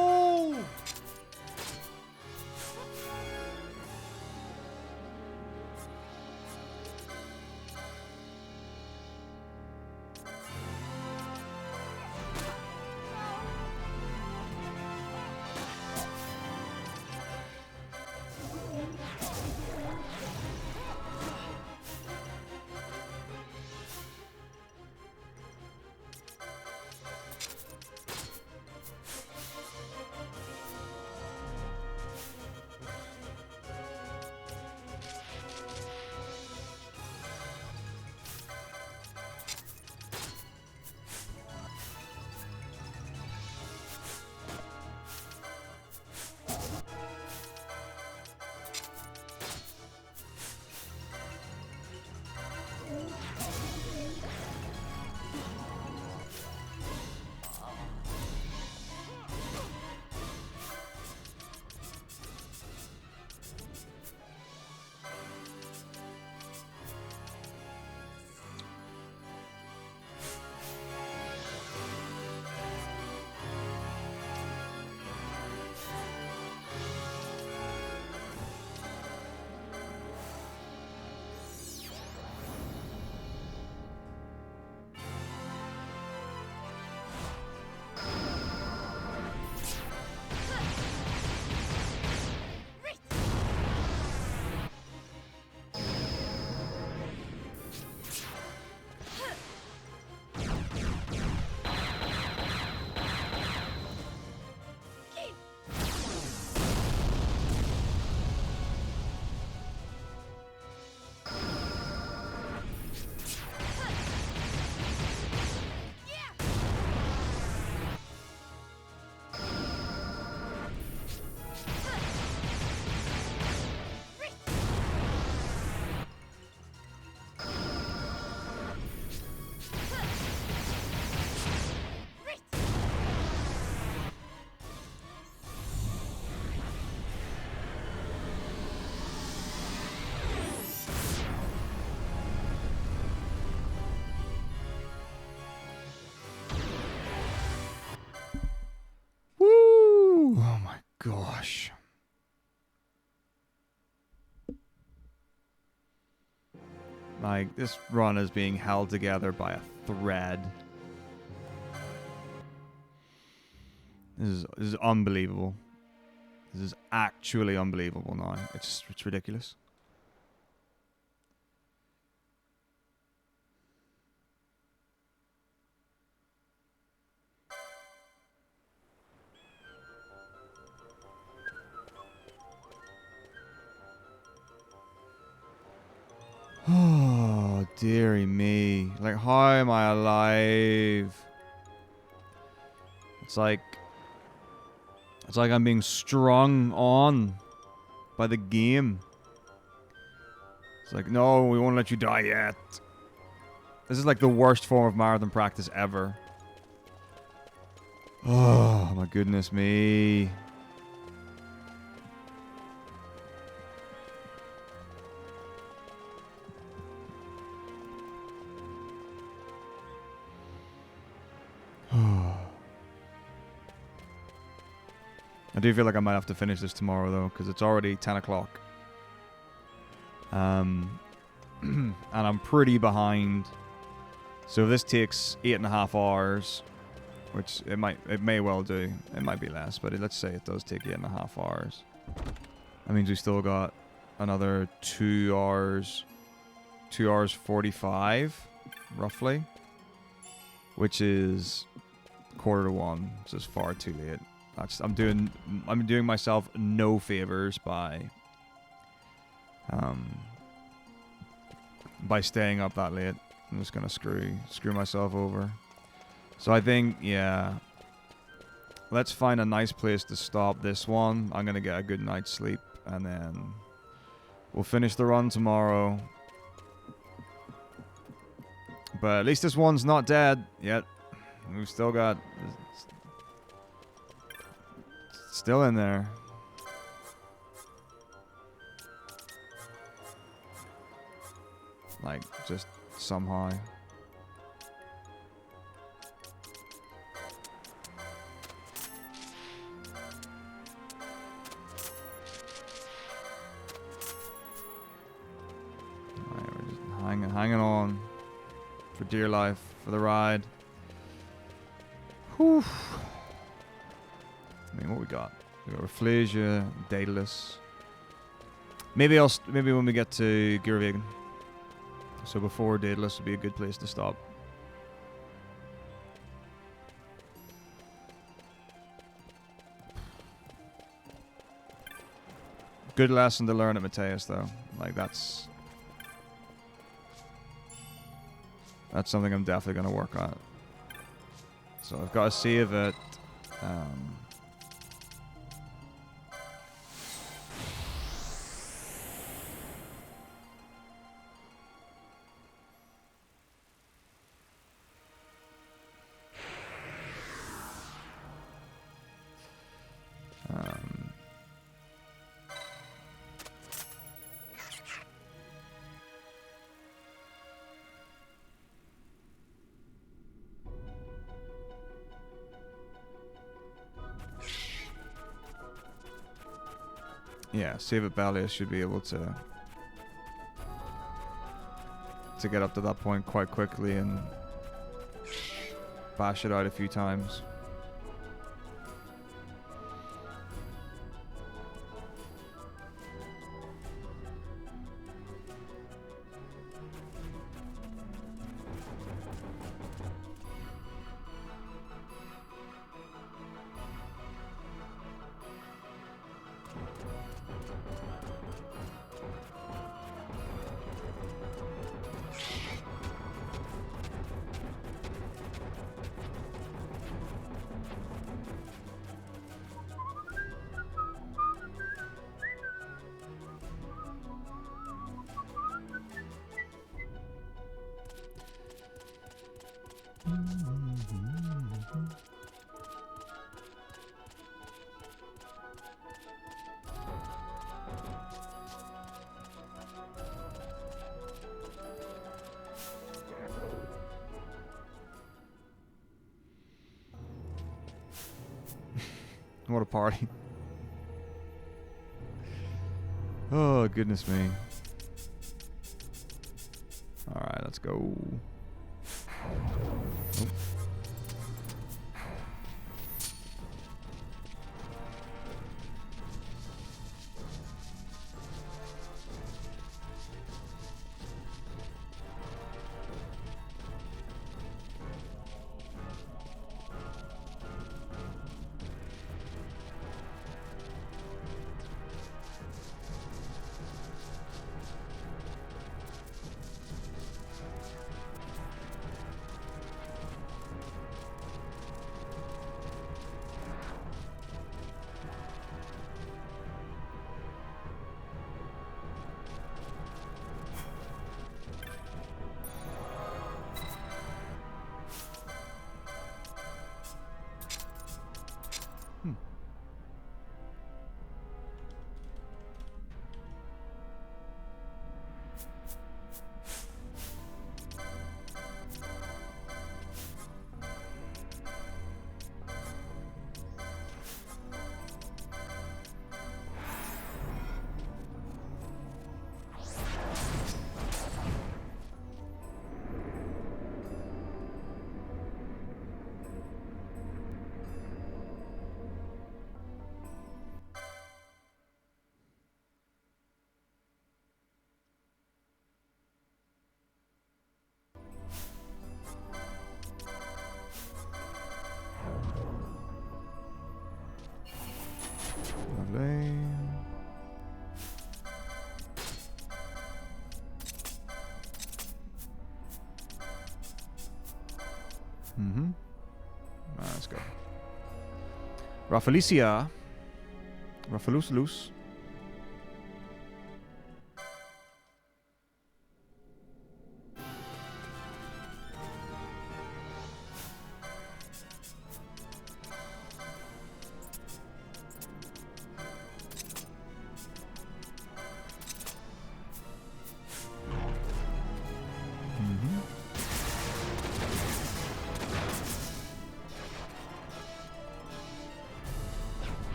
Woo! Oh my gosh. Like, this run is being held together by a thread. This is unbelievable. This is actually unbelievable now. It's ridiculous. Oh, dearie me. Like, how am I alive? It's like I'm being strung on by the game. It's like, no, we won't let you die yet. This is like the worst form of marathon practice ever. Oh, my goodness me. I do feel like I might have to finish this tomorrow, though, because it's already 10 o'clock. And I'm pretty behind. So if this takes 8.5 hours, which it may well do. It might be less, but let's say it does take 8.5 hours. That means we still got another 2 hours, 2 hours 45, roughly, which is 12:45. So it's far too late. I'm doing myself no favors by staying up that late. I'm just gonna screw myself over. So I think, yeah, let's find a nice place to stop this one. I'm gonna get a good night's sleep, and then we'll finish the run tomorrow. But at least this one's not dead yet. We've still got... still in there. Like, just somehow. hanging on for dear life for the ride. Whew. I mean, what we got? We got Rafflesia, Daedalus. Maybe when we get to Gearvegan. So before Daedalus would be a good place to stop. Good lesson to learn at Mateus, though. Like, that's something I'm definitely going to work on. So I've got to save it. Yeah, save it Belius should be able to get up to that point quite quickly and bash it out a few times. What a party. Oh, goodness me. Alright, let's go. Oh. Lovely. Let's go. Rafflesia. Raffalus.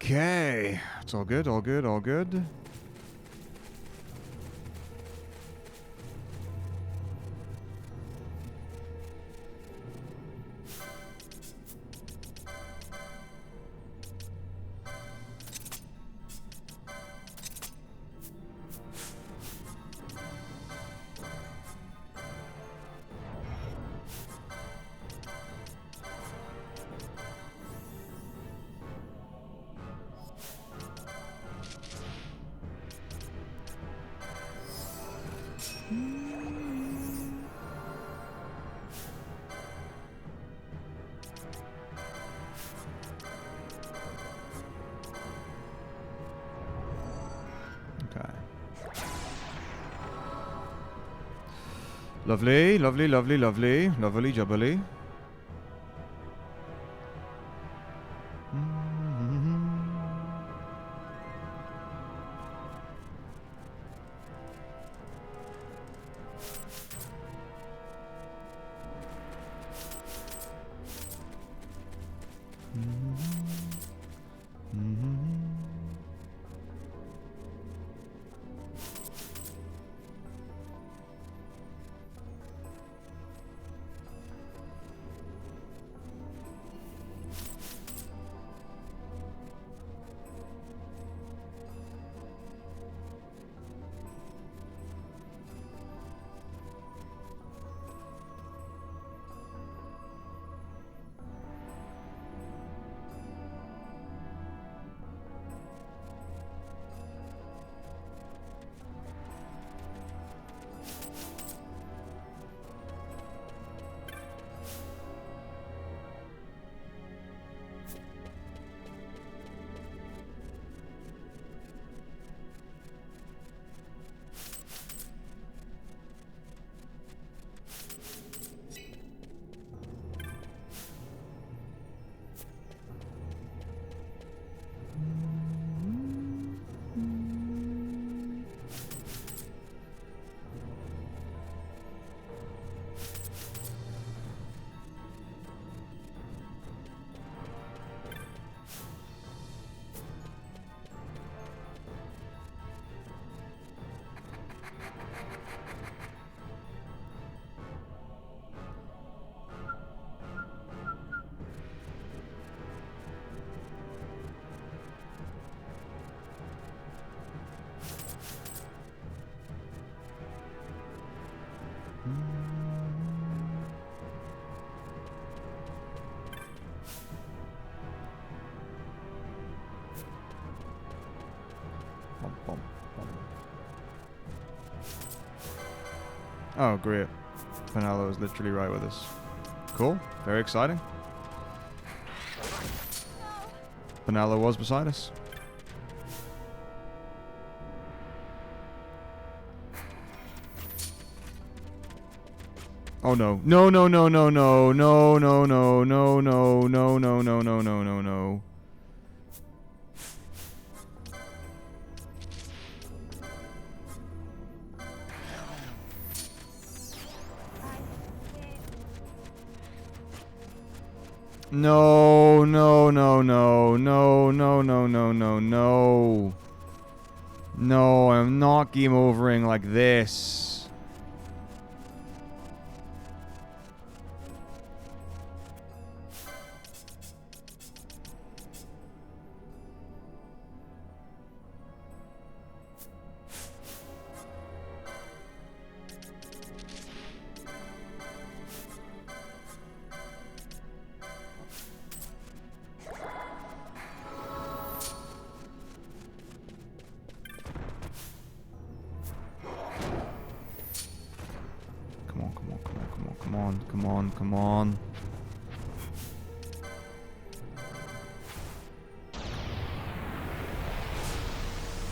Okay. It's all good, all good, all good. Lovely, lovely, lovely, lovely, lovely jubbly. Oh, great. Penalo is literally right with us. Cool. Very exciting. Penalo was beside us. Oh no. No, no, no, no, no, no, no, no, no, no, no, no, no, no, no, no, no. No, no, no, no, no, no, no, no, no, no. No, I'm not game overing like this. Come on.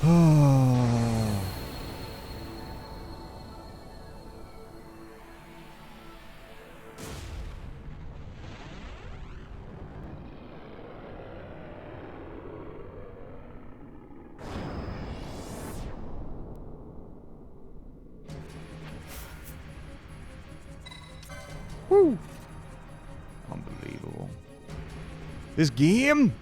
Oh. Woo. Unbelievable. This game?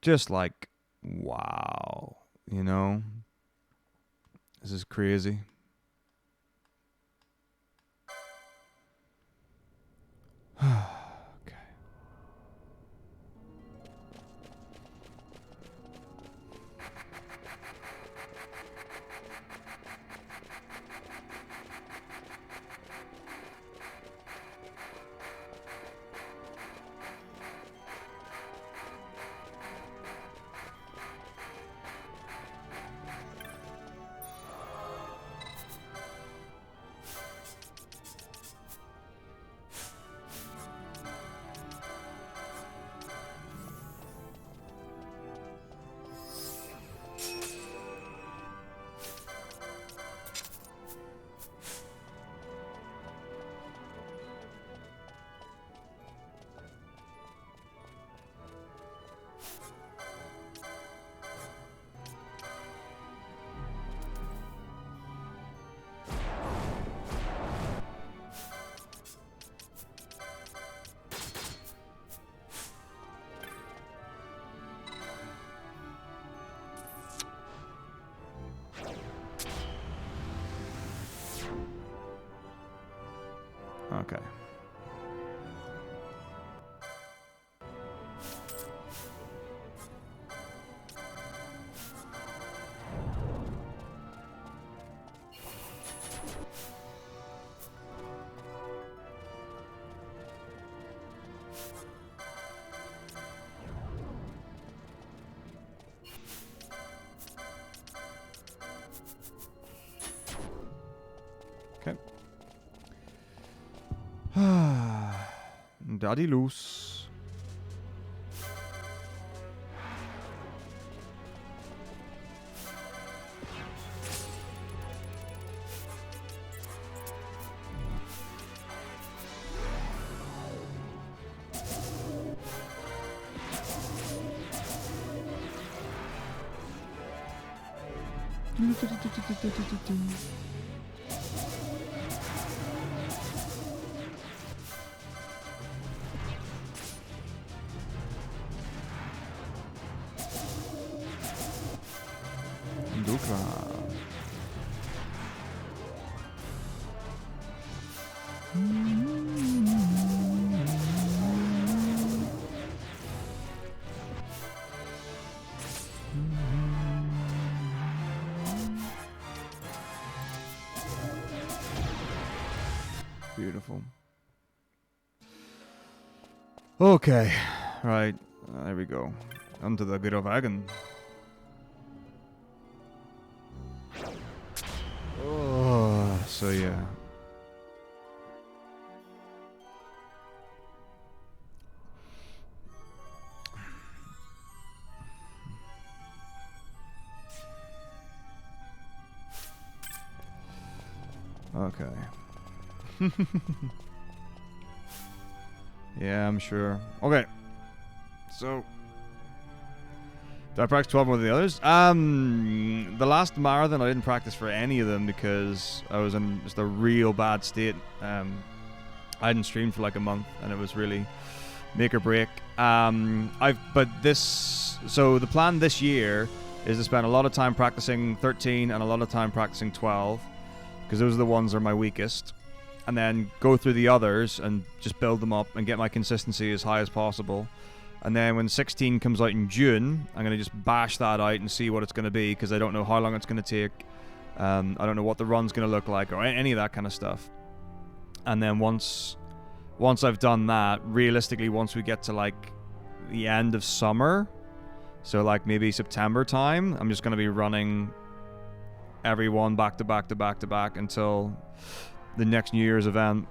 Just like, wow, you know? This is crazy. Okay. Okay. Okay. Daddy loose. Beautiful. Okay, right, there we go. Onto the good wagon. Oh, so yeah. Okay. Yeah, I'm sure. Okay. So, did I practice 12 more than the others? The last marathon I didn't practice for any of them because I was in just a real bad state. I hadn't streamed for like a month, and it was really make or break. So the plan this year is to spend a lot of time practicing 13 and a lot of time practicing 12, because those are the ones that are my weakest, and then go through the others and just build them up and get my consistency as high as possible. And then when 16 comes out in June, I'm going to just bash that out and see what it's going to be, because I don't know how long it's going to take. I don't know what the run's going to look like or any of that kind of stuff. And then once I've done that, realistically, once we get to like the end of summer, so like maybe September time, I'm just going to be running every one back to back to back to back until the next New Year's event.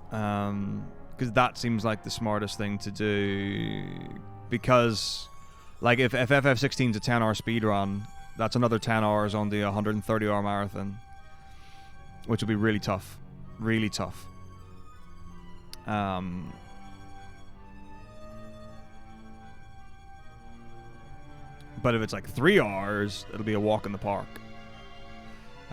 Because that seems like the smartest thing to do, because like if FF16 is a 10-hour speedrun, that's another 10 hours on the 130-hour marathon, which will be really tough. Really tough. But if it's like 3 hours, it'll be a walk in the park.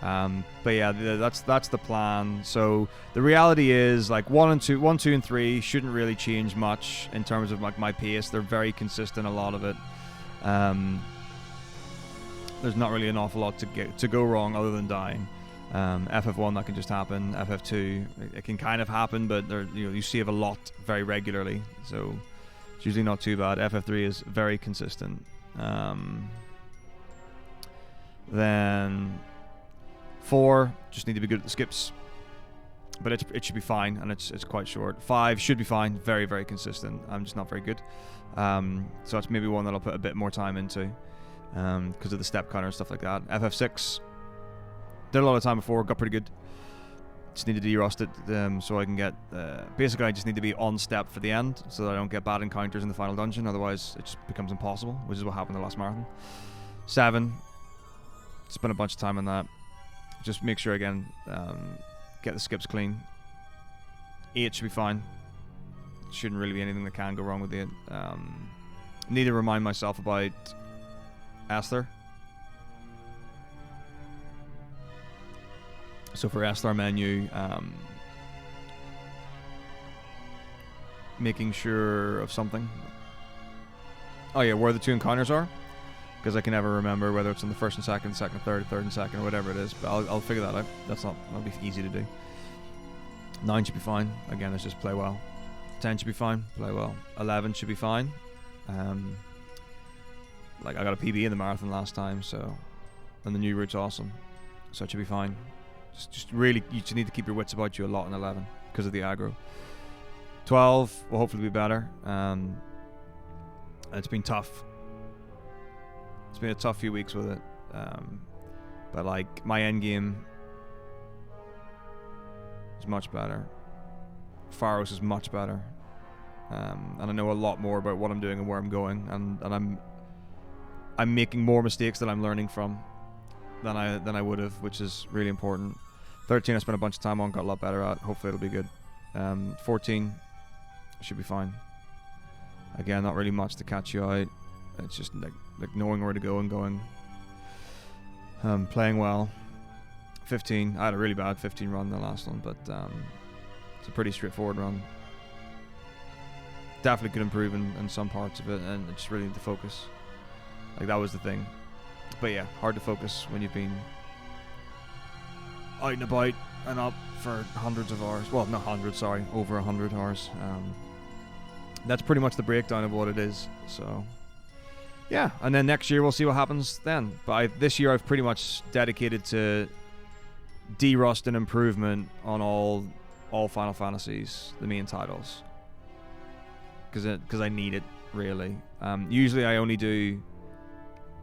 But yeah, that's the plan. So the reality is like 1, 2, and 3 shouldn't really change much in terms of like my pace. They're very consistent, a lot of it. There's not really an awful lot to go wrong other than dying. FF1 that can just happen. FF2 it can kind of happen, but you save a lot very regularly, so it's usually not too bad. FF3 is very consistent. Then 4 just need to be good at the skips, but it should be fine, and it's quite short. 5 should be fine, very very consistent. I'm just not very good, so that's maybe one that I'll put a bit more time into because of the step counter and stuff like that. FF6 did a lot of time before, got pretty good. Just need to de-rust it so I can get basically I just need to be on step for the end so that I don't get bad encounters in the final dungeon, otherwise it just becomes impossible, which is what happened in the last marathon. 7, spent a bunch of time on that. Just make sure again, get the skips clean. 8 should be fine. Shouldn't really be anything that can go wrong with it. Need to remind myself about Esther. So for Esther menu, making sure of something. Oh yeah, where the 2 encounters are. Because I can never remember whether it's in the first and second, second, third and second, or whatever it is. But I'll figure that out. That'll be easy to do. 9 should be fine. Again, it's just play well. 10 should be fine. Play well. 11 should be fine. Like I got a PB in the marathon last time, so, and the new route's awesome, so it should be fine. Just really, you just need to keep your wits about you a lot in 11 because of the aggro. 12 will hopefully be better. It's been tough. It's been a tough few weeks with it, but like my end game is much better. Pharos is much better, and I know a lot more about what I'm doing and where I'm going, and I'm making more mistakes that I'm learning from than I would have, which is really important. 13 I spent a bunch of time on, got a lot better at. Hopefully it'll be good. 14 should be fine. Again, not really much to catch you out. It's just like knowing where to go and going. Playing well. 15, I had a really bad 15 run the last one, but it's a pretty straightforward run. Definitely could improve in some parts of it, and I just really need to focus. Like that was the thing. But yeah, hard to focus when you've been out and about and up for hundreds of hours. Well, not hundreds, sorry, over 100 hours. That's pretty much the breakdown of what it is. So yeah, and then next year we'll see what happens then. But this year I've pretty much dedicated to de-rust and improvement on all Final Fantasies, the main titles, because I need it really. Usually I only do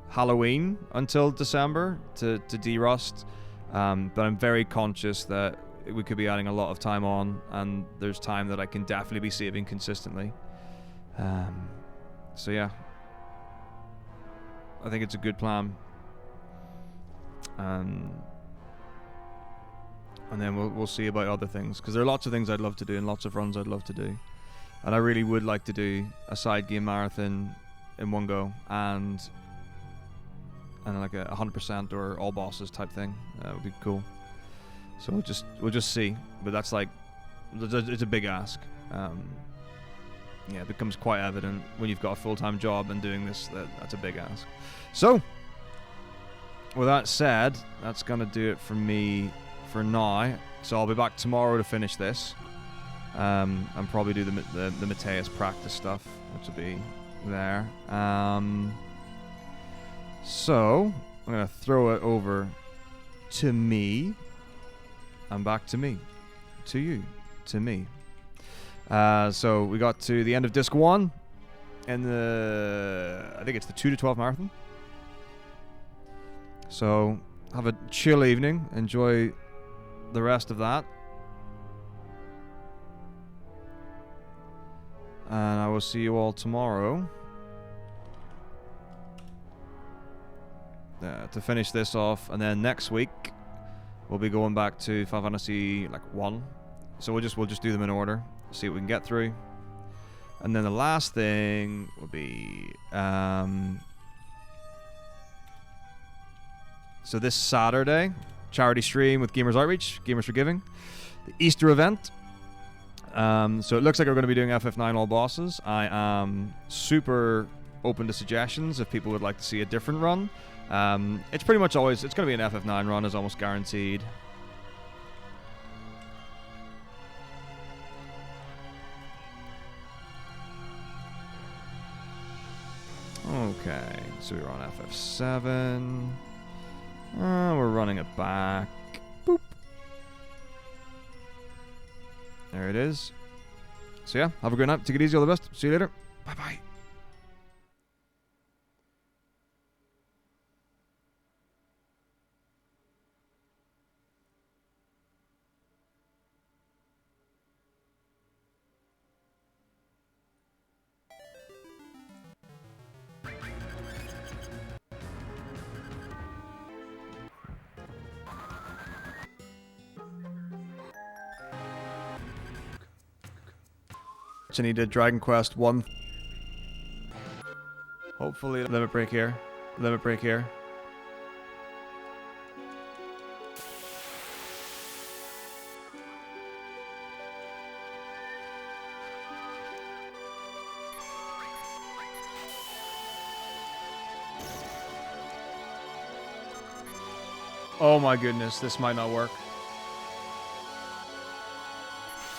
Halloween until December to de-rust, but I'm very conscious that we could be adding a lot of time on, and there's time that I can definitely be saving consistently. So yeah, I think it's a good plan, and then we'll see about other things, because there are lots of things I'd love to do and lots of runs I'd love to do, and I really would like to do a side game marathon in one go, and like a 100% or all bosses type thing. That would be cool. So we'll just see, but that's like, it's a big ask. Yeah, it becomes quite evident when you've got a full-time job and doing this that's a big ask. So with that said, that's gonna do it for me for now. So I'll be back tomorrow to finish this, and probably do the Mateus practice stuff, which will be there. So I'm gonna throw it over to me, and back to me, to you, to me. So we got to the end of disc 1 and I think it's the 2 to 12 marathon. So have a chill evening, enjoy the rest of that, and I will see you all tomorrow to finish this off, and then next week we'll be going back to Final Fantasy like 1. So we'll just do them in order, see what we can get through, and then the last thing will be so this Saturday, charity stream with Gamers Outreach, Gamers for Giving. The Easter event. So it looks like we're going to be doing FF9 all bosses. I am super open to suggestions if people would like to see a different run. It's pretty much always, it's going to be an FF9 run, is almost guaranteed. Okay, so we're on FF7. We're running it back. Boop. There it is. So yeah, have a good night. Take it easy. All the best. See you later. Bye-bye. I need a Dragon Quest 1. Hopefully, limit break here. Limit break here. Oh my goodness, this might not work.